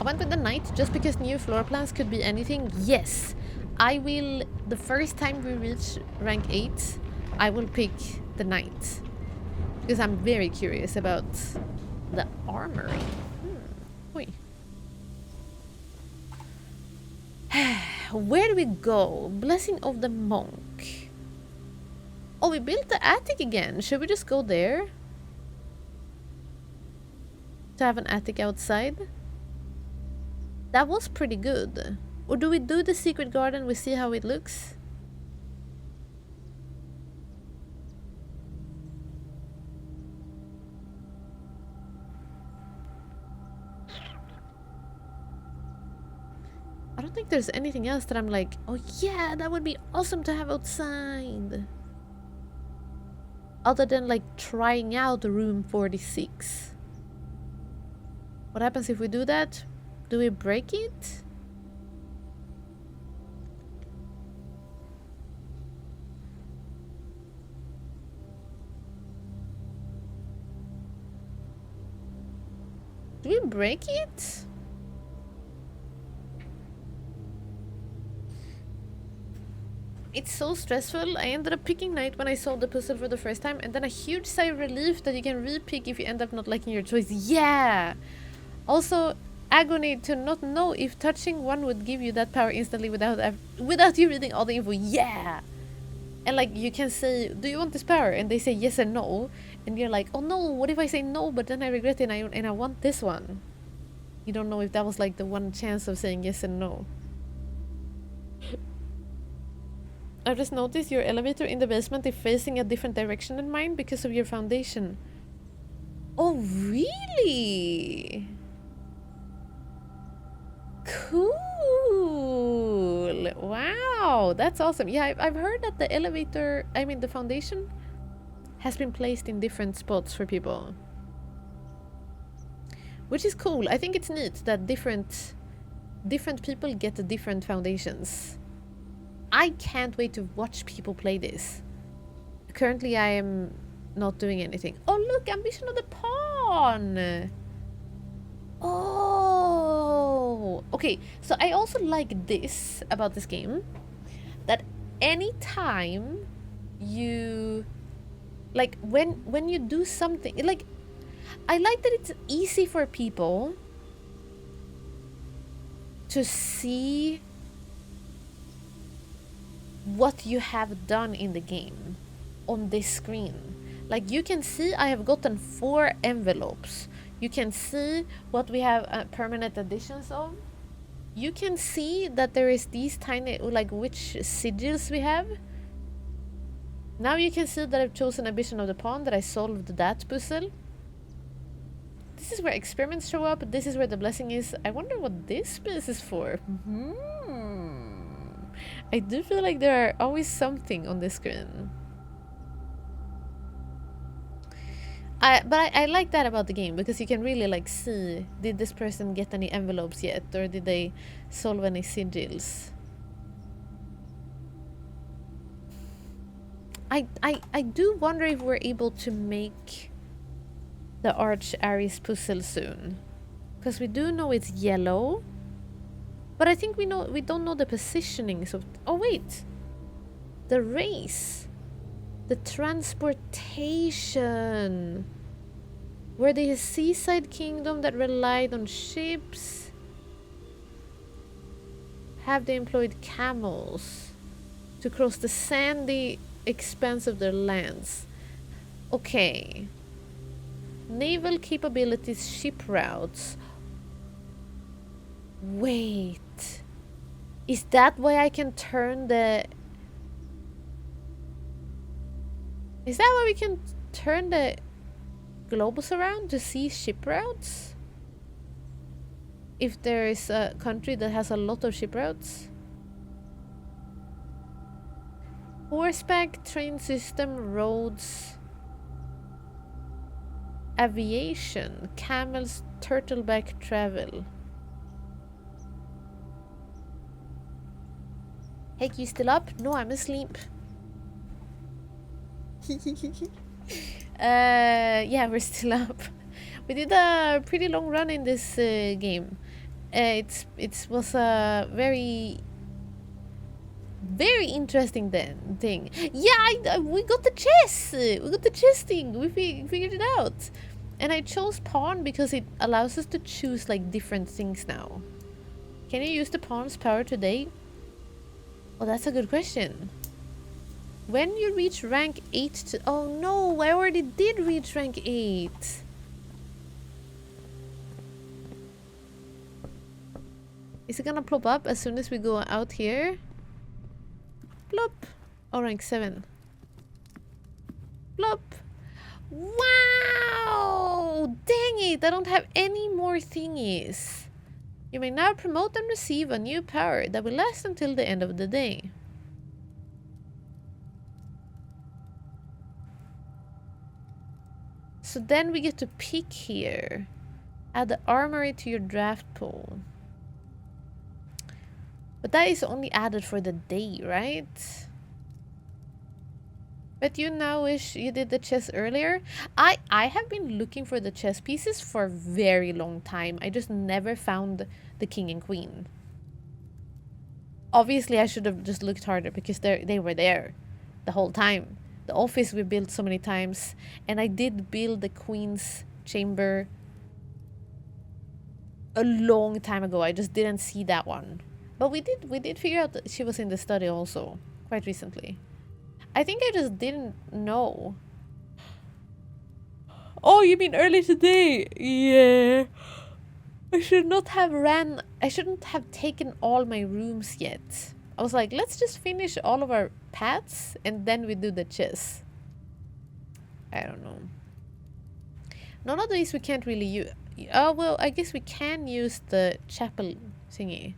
went with the knight just because new floor plans could be anything. Yes, I will. The first time we reach rank 8, I will pick the knight because I'm very curious about the armory. Oi. Where do we go? Blessing of the monk. Oh, we built the attic again. Should we just go there? To have an attic outside? That was pretty good. Or do we do the secret garden? We see how it looks? I don't think there's anything else that I'm like, oh yeah, that would be awesome to have outside. Other than like trying out room 46. What happens if we do that? Do we break it? Do we break it? It's so stressful. I ended up picking knight when I solved the puzzle for the first time, and then a huge sigh of relief that you can re-pick if you end up not liking your choice. Yeah! Also, agony to not know if touching one would give you that power instantly without you reading all the info. Yeah! And like, you can say, do you want this power? And they say yes and no. And you're like, oh no, what if I say no, but then I regret it and I want this one? You don't know if that was like the one chance of saying yes and no. I've just noticed your elevator in the basement is facing a different direction than mine because of your foundation. Oh, really? Cool. Wow, that's awesome. Yeah, I've heard that the elevator, I mean the foundation, has been placed in different spots for people. Which is cool. I think it's neat that different different people get the different foundations. I can't wait to watch people play this. Currently, I am not doing anything. Oh, look, Ambition of the Pawn! Oh! Okay, so I also like this about this game. That anytime you... Like, when you do something... Like, I like that it's easy for people to see what you have done in the game on this screen. Like, you can see I have gotten 4 envelopes. You can see what we have permanent additions of. You can see that there is these tiny, like, which sigils we have. Now you can see that I've chosen Ambition of the Pawn, that I solved that puzzle. This is where experiments show up. This is where the blessing is. I wonder what this space is for. I do feel like there are always something on this screen. But I like that about the game, because you can really like see, did this person get any envelopes yet, or did they solve any sigils? I do wonder if we're able to make the Arch Ares puzzle soon, because we do know it's yellow, but I think we don't know the positionings of... Oh wait, the race, the transportation, were they a seaside kingdom that relied on ships? Have they employed camels to cross the sandy expanse of their lands? Okay. Naval capabilities, ship routes. Wait. Is that why I can turn the... Is that why we can turn the globes around to see ship routes? If there is a country that has a lot of ship routes? Horseback, train system, roads... Aviation, camels, turtleback travel. Hey, you still up? No, I'm asleep. Yeah, we're still up. We did a pretty long run in this game. It was a very interesting thing. Yeah, we got the chess. We got the chess thing. We figured it out. And I chose pawn because it allows us to choose like different things now. Can you use the pawn's power today? Oh, that's a good question. When you reach rank 8 to... Oh no, I already did reach rank 8. Is it gonna plop up as soon as we go out here? Plop. Oh, rank 7. Plop. Wow! Dang it, I don't have any more thingies. You may now promote and receive a new power that will last until the end of the day. So then we get to pick here. Add the armory to your draft pool. But that is only added for the day, right? But you now wish you did the chess earlier? I have been looking for the chess pieces for a very long time. I just never found the king and queen. Obviously, I should have just looked harder because they were there the whole time. The office we built so many times. And I did build the queen's chamber a long time ago. I just didn't see that one. But we did figure out that she was in the study also quite recently. I think I just didn't know. Oh, you mean early today? Yeah. I shouldn't have taken all my rooms yet. I was like, let's just finish all of our paths and then we do the chess. I don't know. None of these we can't really use. Oh, well, I guess we can use the chapel thingy.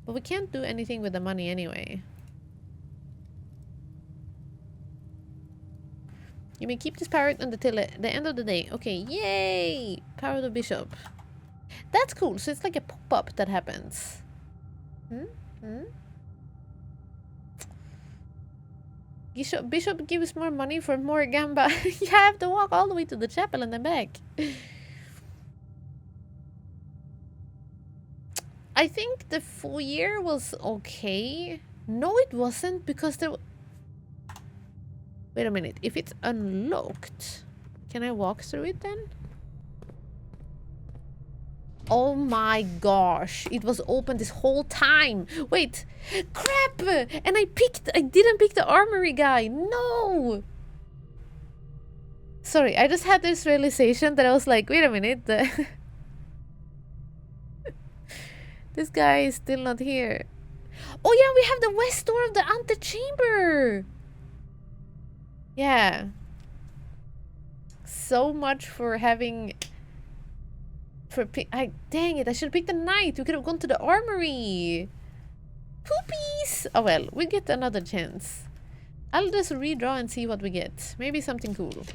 But we can't do anything with the money anyway. You may keep this power until the end of the day. Okay, yay! Power of the bishop. That's cool. So it's like a pop-up that happens. Hmm? Hmm? Bishop gives more money for more gamba. You have to walk all the way to the chapel and then back. I think the foyer was okay. No, it wasn't because there. Wait a minute. If it's unlocked, can I walk through it then? Oh my gosh, it was open this whole time. Wait, crap! And I didn't pick the armory guy. No! Sorry, I just had this realization that I was like, wait a minute. This guy is still not here. Oh yeah, we have the west door of the antechamber. Yeah. So much for having... dang it, I should pick the knight. We could have gone to the armory. Poopies! Oh well, we get another chance. I'll just redraw and see what we get. Maybe something cool.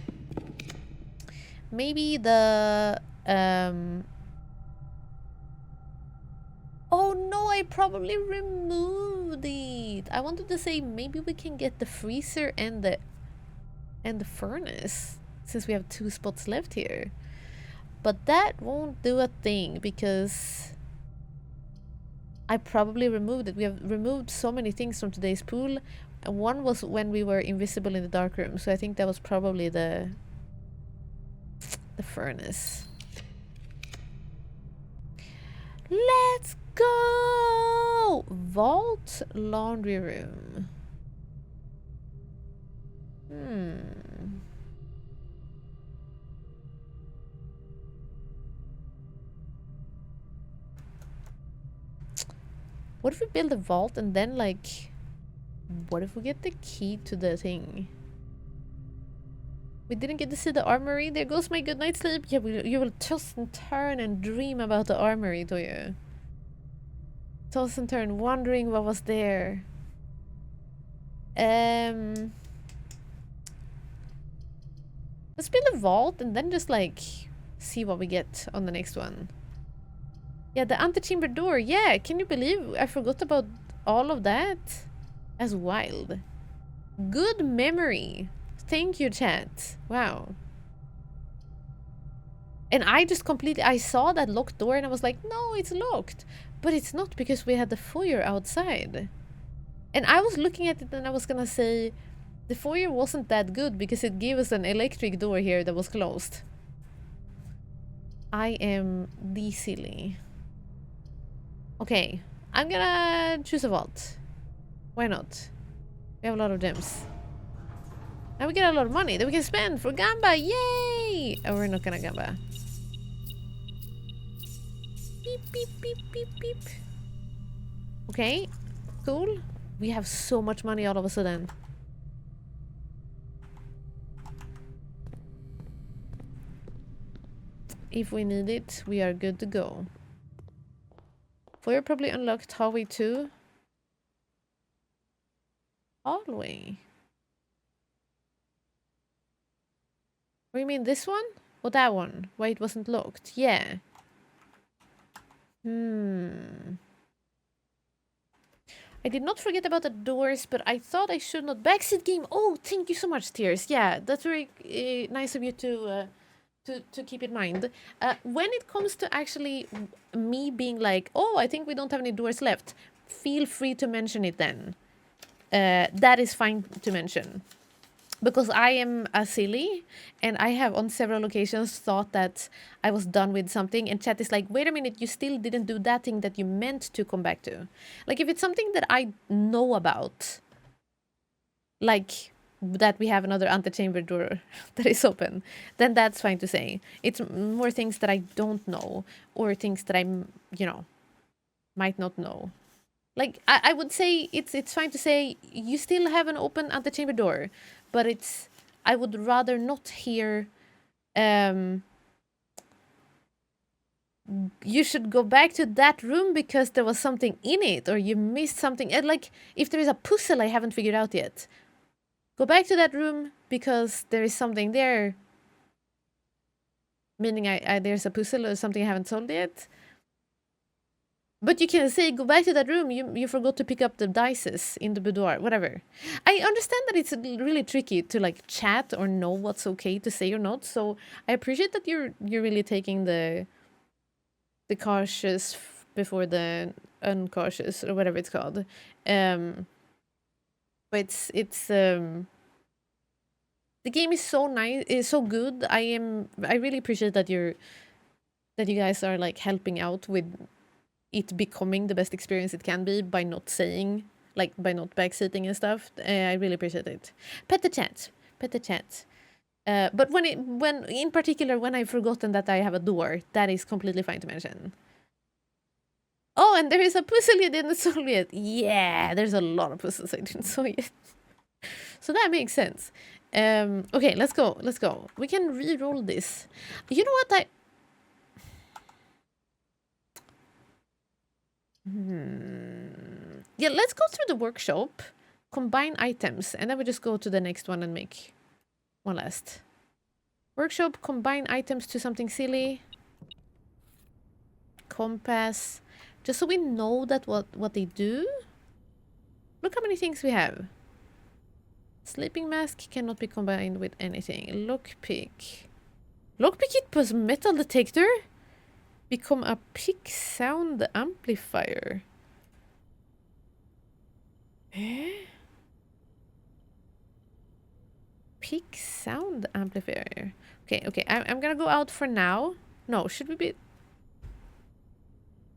Maybe the... Oh no, I probably removed it. I wanted to say maybe we can get the freezer and the furnace, since we have 2 spots left here. But that won't do a thing because I probably removed it. We have removed so many things from today's pool. And one was when we were invisible in the dark room, so I think that was probably the furnace. Let's go! Vault, laundry room. What if we build a vault and then, like... What if we get the key to the thing? We didn't get to see the armory. There goes my good night's sleep. Yeah, you will toss and turn and dream about the armory, do you? Toss and turn, wondering what was there. Let's build a vault and then just, like, see what we get on the next one. Yeah, the antechamber door. Yeah, can you believe I forgot about all of that? That's wild. Good memory. Thank you, chat. Wow. And I just completely... I saw that locked door and I was like, no, it's locked. But it's not because we had the foyer outside. And I was looking at it and I was gonna say... The foyer wasn't that good because it gave us an electric door here that was closed. I am the silly. Okay, I'm gonna choose a vault. Why not? We have a lot of gems. And we get a lot of money that we can spend for gamba. Yay! Oh, we're not gonna gamba. Beep, beep, beep, beep, beep. Okay, cool. We have so much money all of a sudden. If we need it, we are good to go. Foyer probably unlocked hallway 2. Hallway. What do you mean, this one? Or that one? Why it wasn't locked? Yeah. I did not forget about the doors, but I thought I should not. Backseat game. Oh, thank you so much, Tears. Yeah, that's very nice of you to keep in mind. When it comes to actually me being like, oh, I think we don't have any doors left, feel free to mention it then. That is fine to mention. Because I am a silly, and I have on several occasions thought that I was done with something, and chat is like, wait a minute, you still didn't do that thing that you meant to come back to. Like, if it's something that I know about, like that we have another antechamber door that is open, then that's fine to say. It's more things that I don't know, or things that I'm, you know, might not know. Like, I would say it's fine to say you still have an open antechamber door, but it's... I would rather not hear... you should go back to that room because there was something in it, or you missed something. And like, if there is a puzzle I haven't figured out yet, go back to that room because there is something there. Meaning there's a puzzle or something I haven't solved yet. But you can say, go back to that room. You forgot to pick up the dices in the boudoir, whatever. I understand that it's really tricky to like chat or know what's okay to say or not. So I appreciate that you're really taking the cautious before the uncautious or whatever it's called. But it's the game is so nice, is so good. I really appreciate that you guys are like helping out with it becoming the best experience it can be by not saying, like by not backseating and stuff. I really appreciate it. Pet the chat. But when in particular when I've forgotten that I have a door, that is completely fine to mention. Oh, and there is a puzzle you didn't solve yet. Yeah, there's a lot of puzzles I didn't solve yet. So that makes sense. Okay, let's go. We can re-roll this. You know what Yeah, let's go through the workshop, combine items, and then we just go to the next one and make one last. Workshop, combine items to something silly. Compass. Just so we know that what they do. Look how many things we have. Sleeping mask cannot be combined with anything. Lockpick. Lockpick it plus metal detector. Become a pick sound amplifier. Eh? Pick sound amplifier. Okay. I'm gonna go out for now. No, should we be...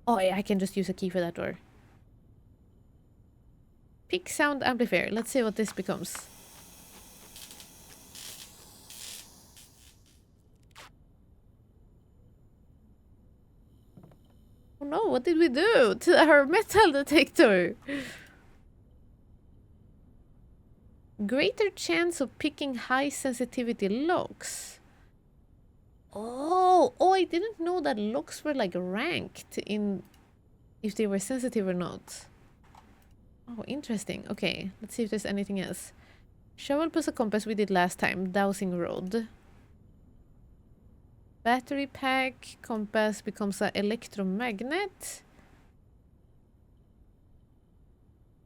Oh, yeah, I can just use a key for that door. Pick sound amplifier. Let's see what this becomes. Oh no, what did we do to our metal detector? Greater chance of picking high sensitivity locks. Oh, I didn't know that locks were like ranked in if they were sensitive or not. Oh, interesting. Okay, let's see if there's anything else. Shovel plus a compass we did last time. Dowsing rod. Battery pack. Compass becomes an electromagnet.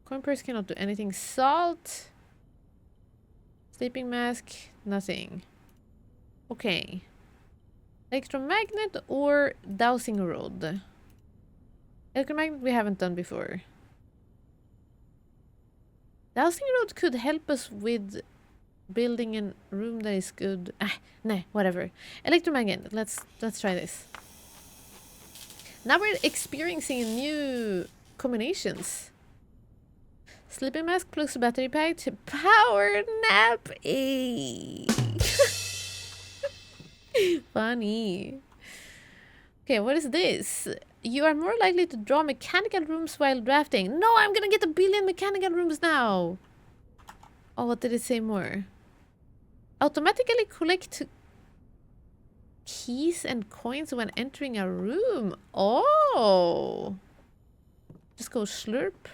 Coin purse cannot do anything. Salt. Sleeping mask. Nothing. Okay. Electromagnet or dowsing rod? Electromagnet we haven't done before. Dowsing rod could help us with building a room that is good. Nah, whatever. Electromagnet. Let's try this. Now we're experiencing new combinations. Sleeping mask plus battery pack to power nap. Funny. Okay, what is this? You are more likely to draw mechanical rooms while drafting. No, I'm gonna get 1 billion mechanical rooms now. Oh, what did it say more? Automatically collect keys and coins when entering a room. Oh. Just go slurp.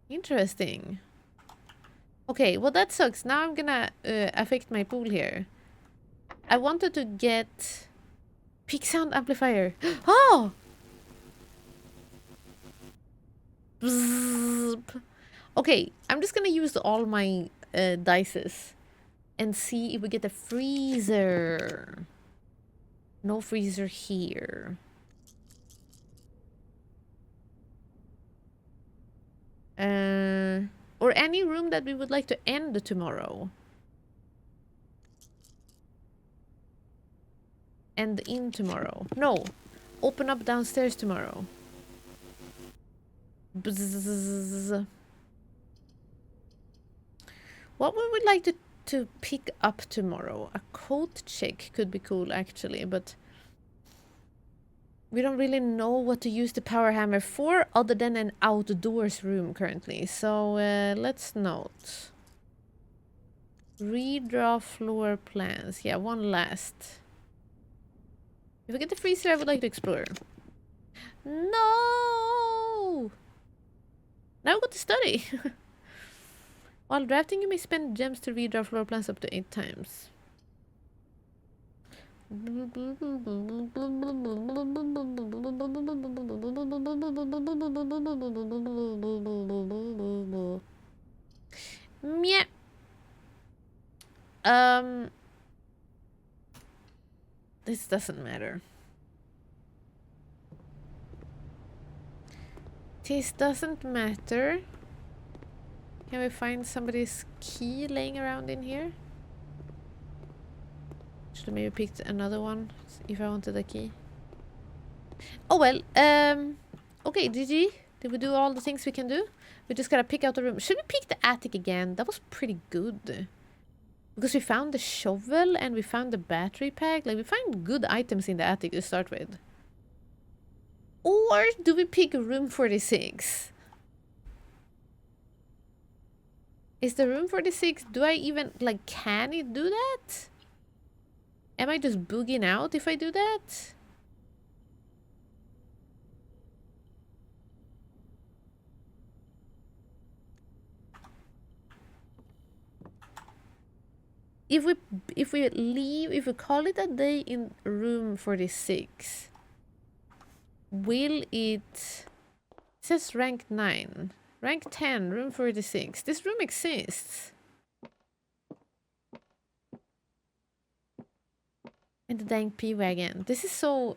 Interesting. Okay, well that sucks. Now I'm gonna affect my pool here. I wanted to get peak sound amplifier. Oh! Bzzz. Okay, I'm just gonna use all my dices and see if we get a freezer. No freezer here. Or any room that we would like to end tomorrow. End in tomorrow. No. Open up downstairs tomorrow. Bzzz. What would we like to pick up tomorrow? A coat check could be cool actually, but we don't really know what to use the power hammer for other than an outdoors room currently. So let's note. Redraw floor plans. Yeah, one last. If we get the freezer, I would like to explore. No! Now we got to study. While drafting, you may spend gems to redraw floor plans up to 8 times. Yeah. Um, this doesn't matter. This doesn't matter. Can we find somebody's key laying around in here? Should have maybe picked another one if I wanted a key. Oh well, okay, GG. Did we do all the things we can do? We just gotta pick out the room. Should we pick the attic again? That was pretty good. Because we found the shovel and we found the battery pack. Like, we find good items in the attic to start with. Or do we pick room 46? Is the room 46... Do I even... Like, can it do that? Am I just boogieing out if I do that? If we leave... If we call it a day in room 46... Will it... It says rank 9. Rank 10, room 46. This room exists. And the dang P-Wagon. This is so...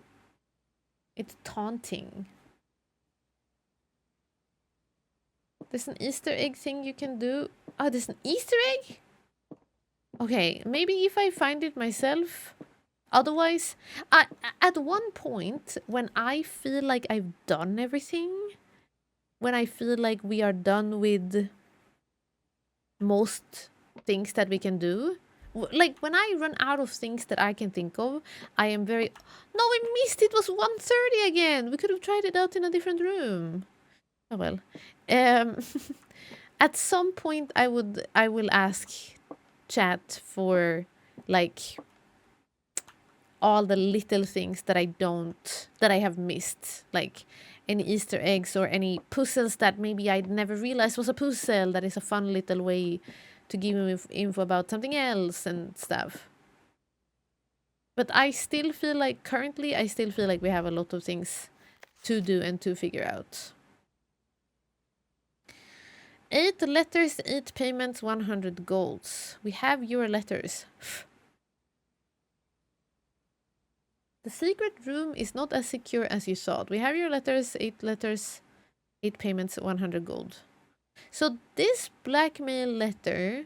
It's taunting. There's an Easter egg thing you can do. Oh, there's an Easter egg? Okay, maybe if I find it myself... Otherwise, at one point, when I feel like I've done everything, when I feel like we are done with most things that we can do, like when I run out of things that I can think of, I am very... No, we missed! It was 1:30 again! We could have tried it out in a different room. Oh well. At some point, I will ask chat for, like... all the little things that I have missed, like any Easter eggs or any puzzles that maybe I'd never realized was a puzzle that is a fun little way to give me info about something else and stuff. But I still feel like, currently, we have a lot of things to do and to figure out. 8 letters, 8 payments, 100 golds. We have your letters. The secret room is not as secure as you thought. We have your letters, 8 letters, 8 payments, 100 gold. So this blackmail letter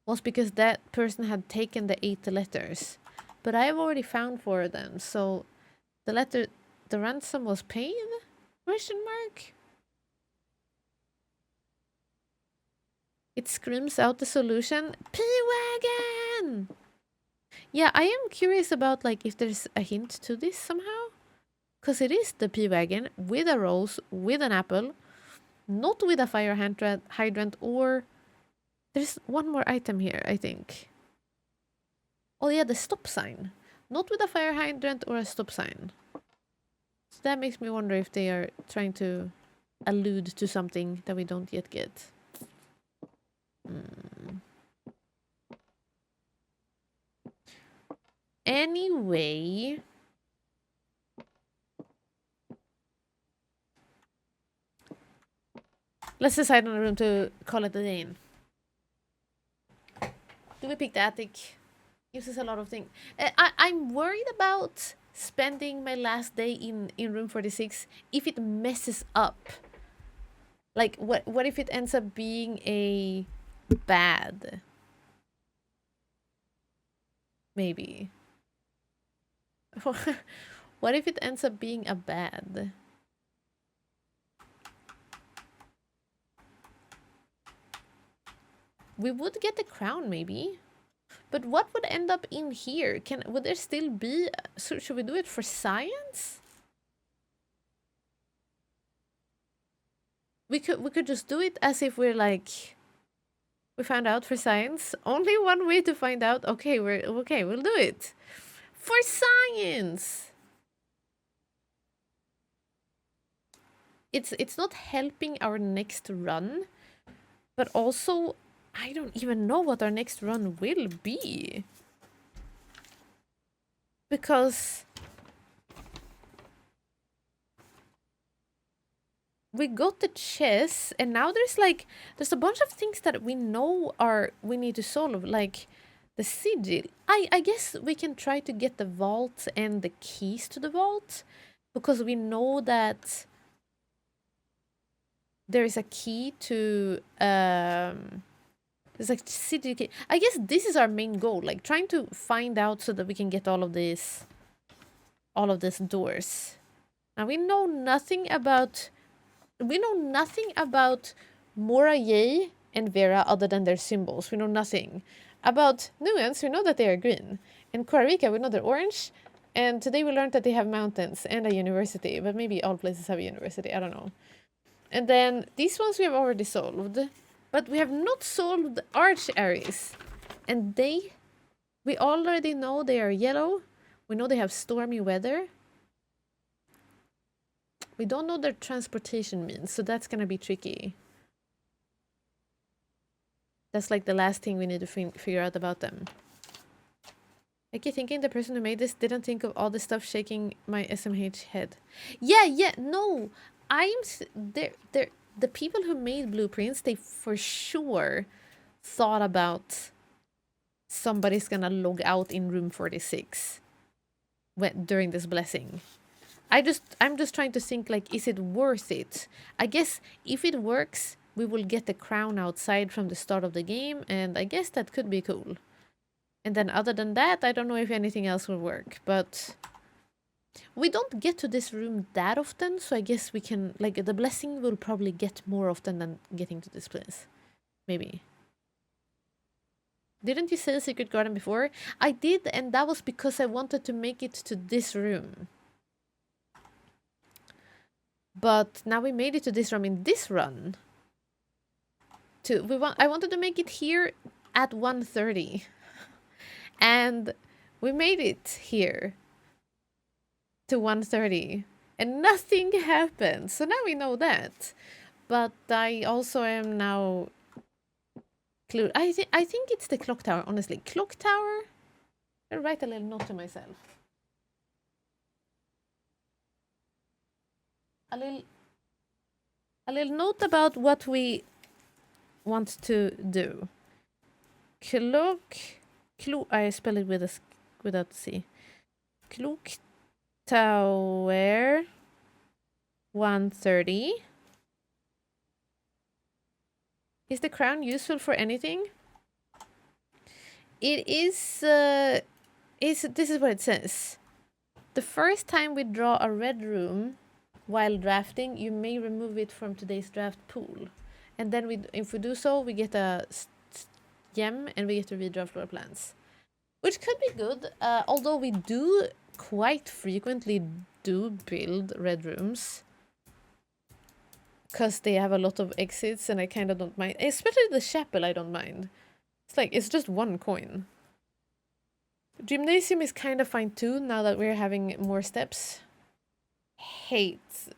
was because that person had taken the 8 letters. But I've already found 4 of them. So the ransom was paid? Question mark? It screams out the solution. P-Wagon! Yeah, I am curious about, like, if there's a hint to this somehow. Because it is the P-Wagon with a rose, with an apple, not with a fire hydrant, or... There's one more item here, I think. Oh yeah, the stop sign. Not with a fire hydrant or a stop sign. So that makes me wonder if they are trying to allude to something that we don't yet get. Anyway... Let's decide on a room to call it a day in. Do we pick the attic? Gives us a lot of things. I'm worried about spending my last day in room 46 if it messes up. Like, what if it ends up being a bad? Maybe. What if it ends up being a bad? We would get the crown, maybe. But what would end up in here? Would there still be... So should we do it for science? We could just do it as if we're like... We found out for science. Only one way to find out. Okay, we'll do it. For science! It's not helping our next run. But also... I don't even know what our next run will be. because we got the chess, and now there's a bunch of things that we know we need to solve, like the sigil. I guess we can try to get the vault and the keys to the vault, because we know that there is a key to there's a sigil key. I guess this is our main goal, like trying to find out so that we can get all of these doors. Now we know nothing about Mora Ye and Vera other than their symbols. We know nothing. About Nuance, we know that they are green. And Costa we know they're orange. And today we learned that they have mountains and a university. But maybe all places have a university. I don't know. And then these ones we have already solved. But we have not solved Arch Aries. And we already know they are yellow. We know they have stormy weather. We don't know their transportation means, so that's gonna be tricky. That's like the last thing we need to figure out about them. I keep thinking the person who made this didn't think of all the stuff shaking my SMH head. Yeah, no! The people who made blueprints, they for sure thought about somebody's gonna log out in room 46 during this blessing. I'm just trying to think, like, is it worth it? I guess if it works, we will get the crown outside from the start of the game, and I guess that could be cool. And then other than that, I don't know if anything else will work, but we don't get to this room that often, so I guess we can, like, the blessing will probably get more often than getting to this place. Maybe. Didn't you say Secret Garden before? I did, and that was because I wanted to make it to this room. But now we made it to this room in this run. I wanted to make it here at 1:30. And we made it here to 1:30. And nothing happened. So now we know that. But I also am now I think it's the clock tower, honestly. Clock tower? I'll write a little note to myself. A little note about what we want to do. I spell it without C. Clock tower 1:30. Is the crown useful for anything? It is. This is what it says. The first time we draw a red room while drafting, you may remove it from today's draft pool. And then if we do so, we get a gem and we get to redraw floor plans. Which could be good, although we do quite frequently build red rooms. Because they have a lot of exits and I kind of don't mind. Especially the chapel, I don't mind. It's just one coin. Gymnasium is kind of fine too, now that we're having more steps. Hate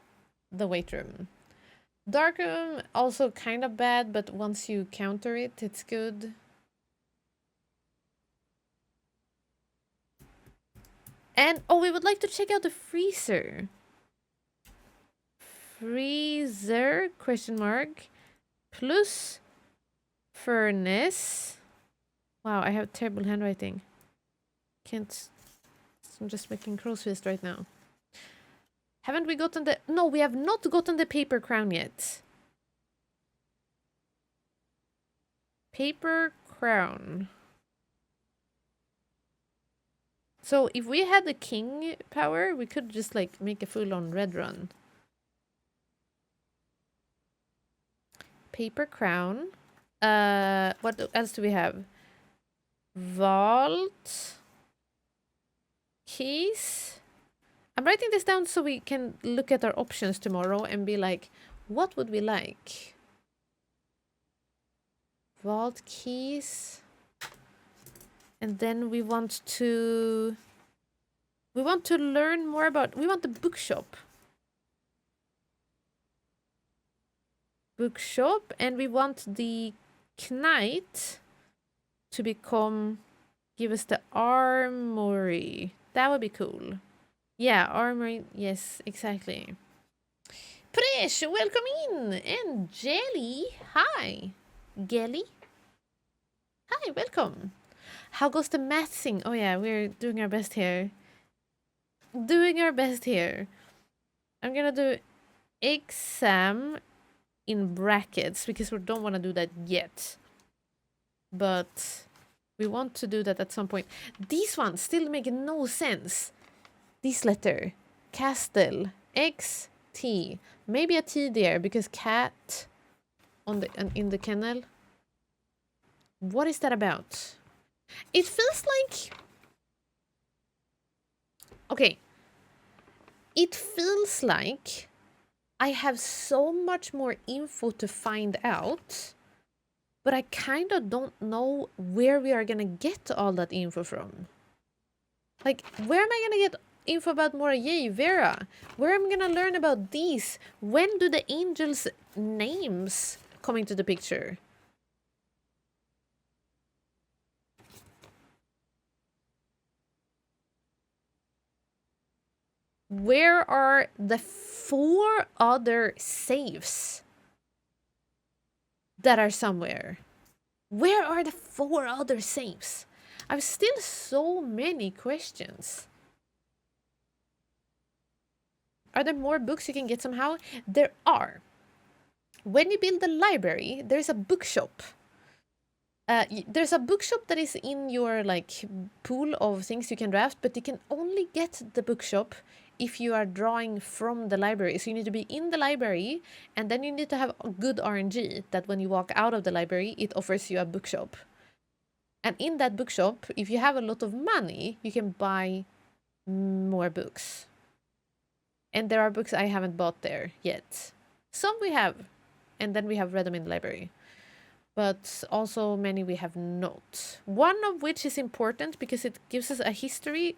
the weight room. Dark room, also kind of bad, but once you counter it, it's good. And, oh, we would like to check out the freezer. Freezer, question mark, plus furnace. Wow, I have terrible handwriting. Can't, I'm just making crow's fist right now. Haven't we gotten the... No, we have not gotten the paper crown yet. Paper crown. So if we had the king power, we could just like make a full-on red run. Paper crown. What else do we have? Vault. Keys. I'm writing this down so we can look at our options tomorrow and be like, what would we like? Vault keys. And then we want to learn more about, we want the bookshop. Bookshop, and we want the knight to give us the armory. That would be cool. Yeah, armor. Yes, exactly. Presh, welcome in. And Jelly, hi. Gelly, hi, welcome. How goes the mathsing? Oh yeah, we're doing our best here. Doing our best here. I'm gonna do exam in brackets because we don't want to do that yet. But we want to do that at some point. These ones still make no sense. This letter, Castle, X, T. Maybe a T there because cat on the in the kennel. What is that about? It feels like... Okay. It feels like I have so much more info to find out, but I kind of don't know where we are gonna get all that info from. Like, where am I gonna get info about Morayei, Vera? Where am I gonna learn about these? When do the angels' names come into the picture? Where are the 4 other safes that are somewhere? Where are the 4 other safes? I've still so many questions. Are there more books you can get somehow? There are. When you build a library, there's a bookshop. There's a bookshop that is in your like pool of things you can draft, but you can only get the bookshop if you are drawing from the library. So you need to be in the library, and then you need to have a good RNG that when you walk out of the library, it offers you a bookshop. And in that bookshop, if you have a lot of money, you can buy more books. And there are books I haven't bought there yet. Some we have, and then we have read them in the library. But also many we have not. One of which is important because it gives us a history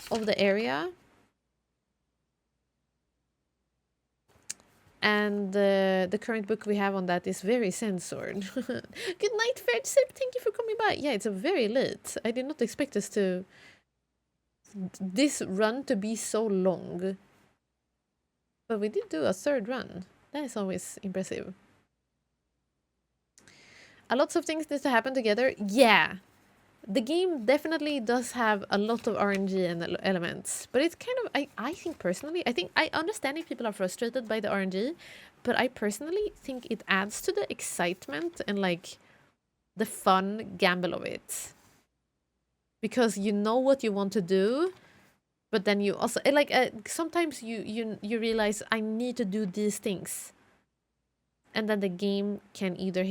of the area. And the current book we have on that is very censored. Good night, Ferdsip. Thank you for coming by. Yeah, it's a very late. I did not expect us to... this run to be so long. But we did do a 3rd run. That is always impressive. A lot of things need to happen together. Yeah. The game definitely does have a lot of RNG and elements, but it's kind of, I think personally, I understand if people are frustrated by the RNG, but I personally think it adds to the excitement and like the fun gamble of it. Because you know what you want to do, but then you also, like, sometimes you realize I need to do these things. And then the game can either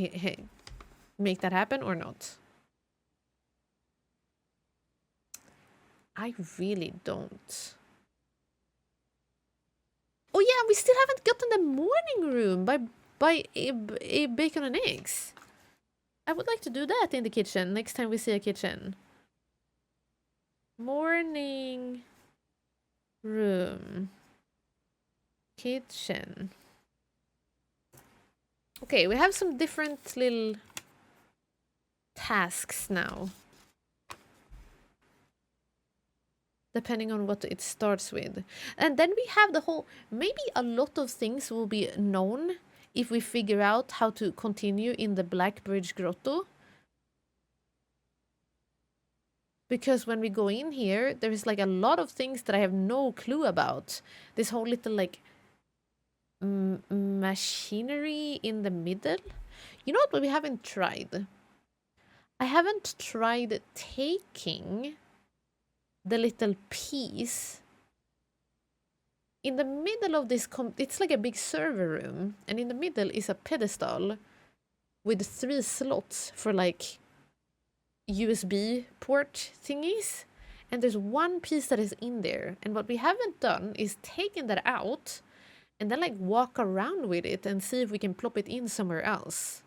make that happen or not. I really don't. Oh yeah, we still haven't gotten the morning room by a bacon and eggs. I would like to do that in the kitchen next time we see a kitchen. Morning room. Kitchen. Okay, we have some different little tasks now. Depending on what it starts with. And then we have the whole... maybe a lot of things will be known if we figure out how to continue in the Black Bridge Grotto. Because when we go in here, there's like a lot of things that I have no clue about. This whole little like machinery in the middle. You know what we haven't tried? I haven't tried taking the little piece in the middle of this. It's like a big server room, and in the middle is a pedestal with 3 slots for like USB port thingies, and there's one piece that is in there, and what we haven't done is taken that out and then like walk around with it and see if we can plop it in somewhere else.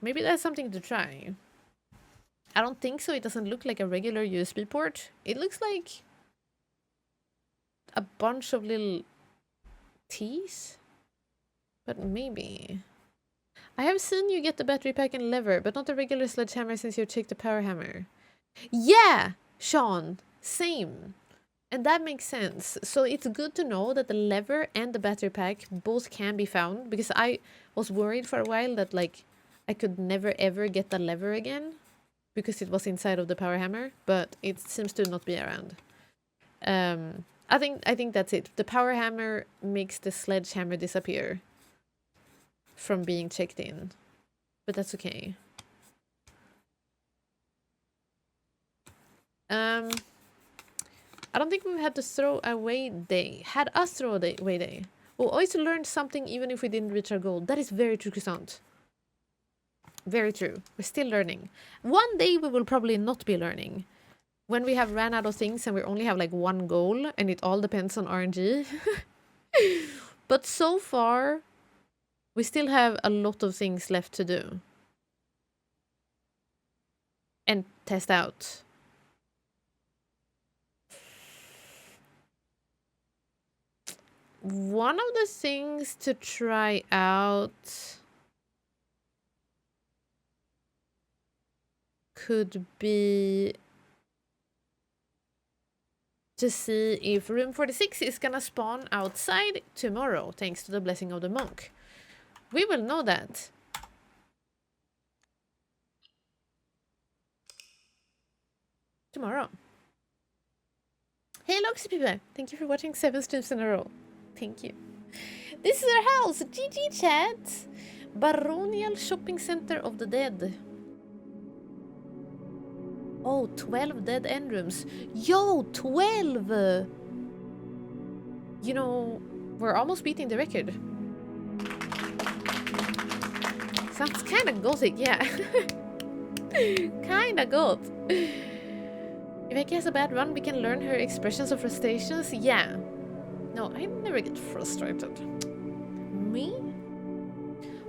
Maybe that's something to try. I don't think so. It doesn't look like a regular USB port. It looks like a bunch of little T's, but maybe. I have seen you get the battery pack and lever, but not the regular sledgehammer since you took the power hammer. Yeah, Sean, same. And that makes sense. So it's good to know that the lever and the battery pack both can be found, because I was worried for a while that like I could never ever get the lever again because it was inside of the power hammer, but it seems to not be around. I think that's it. The power hammer makes the sledgehammer disappear from being checked in, but that's okay. I don't think we've had to throw away day. Had us throw away day. We'll always learn something even if we didn't reach our goal. That is very true, Croissant. Very true. We're still learning. One day we will probably not be learning. When we have ran out of things and we only have like one goal and it all depends on RNG. But so far, we still have a lot of things left to do. And test out. One of the things to try out could be to see if room 46 is gonna spawn outside tomorrow, thanks to the blessing of the monk. We will know that. Tomorrow. Hey Loxy people, thank you for watching 7 streams in a row. Thank you. This is our house, GG chat. Baronial Shopping Center of the Dead. Oh, 12 dead end rooms. Yo, 12! You know, we're almost beating the record. Sounds kinda gothic, yeah. Kinda goth. If Eki has a bad run, we can learn her expressions of frustrations. Yeah. No, I never get frustrated. Me?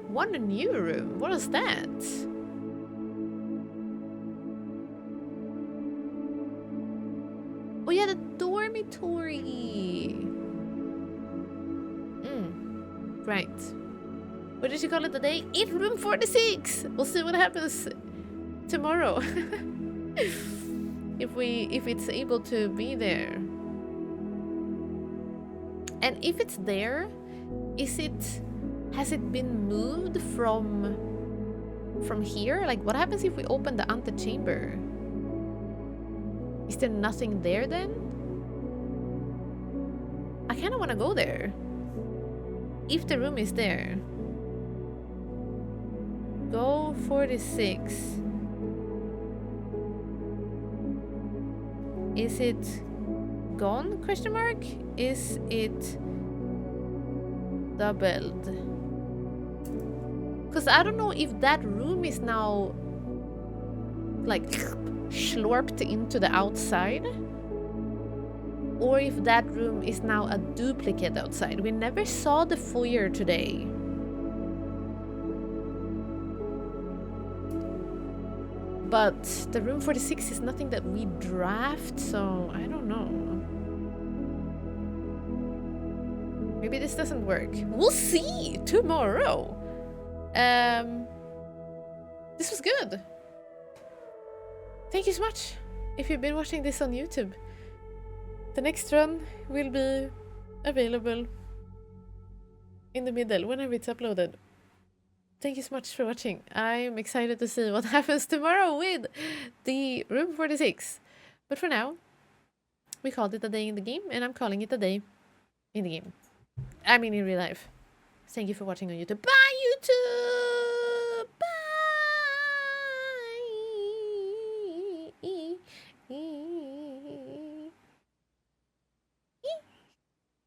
One new room? What is that? Oh yeah, the dormitory. Right. What did you call it today? Eat room 46! We'll see what happens tomorrow. if it's able to be there. And if it's there, has it been moved from here? Like what happens if we open the antechamber? Is there nothing there then? I kinda wanna go there. If the room is there. Go 46. Is it gone? Question mark? Is it doubled? Because I don't know if that room is now like slurped into the outside, or if that room is now a duplicate outside. We never saw the foyer today. But the room 46 is nothing that we draft, so I don't know. Maybe this doesn't work. We'll see tomorrow. This was good. Thank you so much if you've been watching this on YouTube. The next run will be available in the middle whenever it's uploaded. Thank you so much for watching. I'm excited to see what happens tomorrow with the room 46. But for now, we called it a day in the game, and I'm calling it a day in the game. I mean in real life. Thank you for watching on YouTube. Bye, YouTube!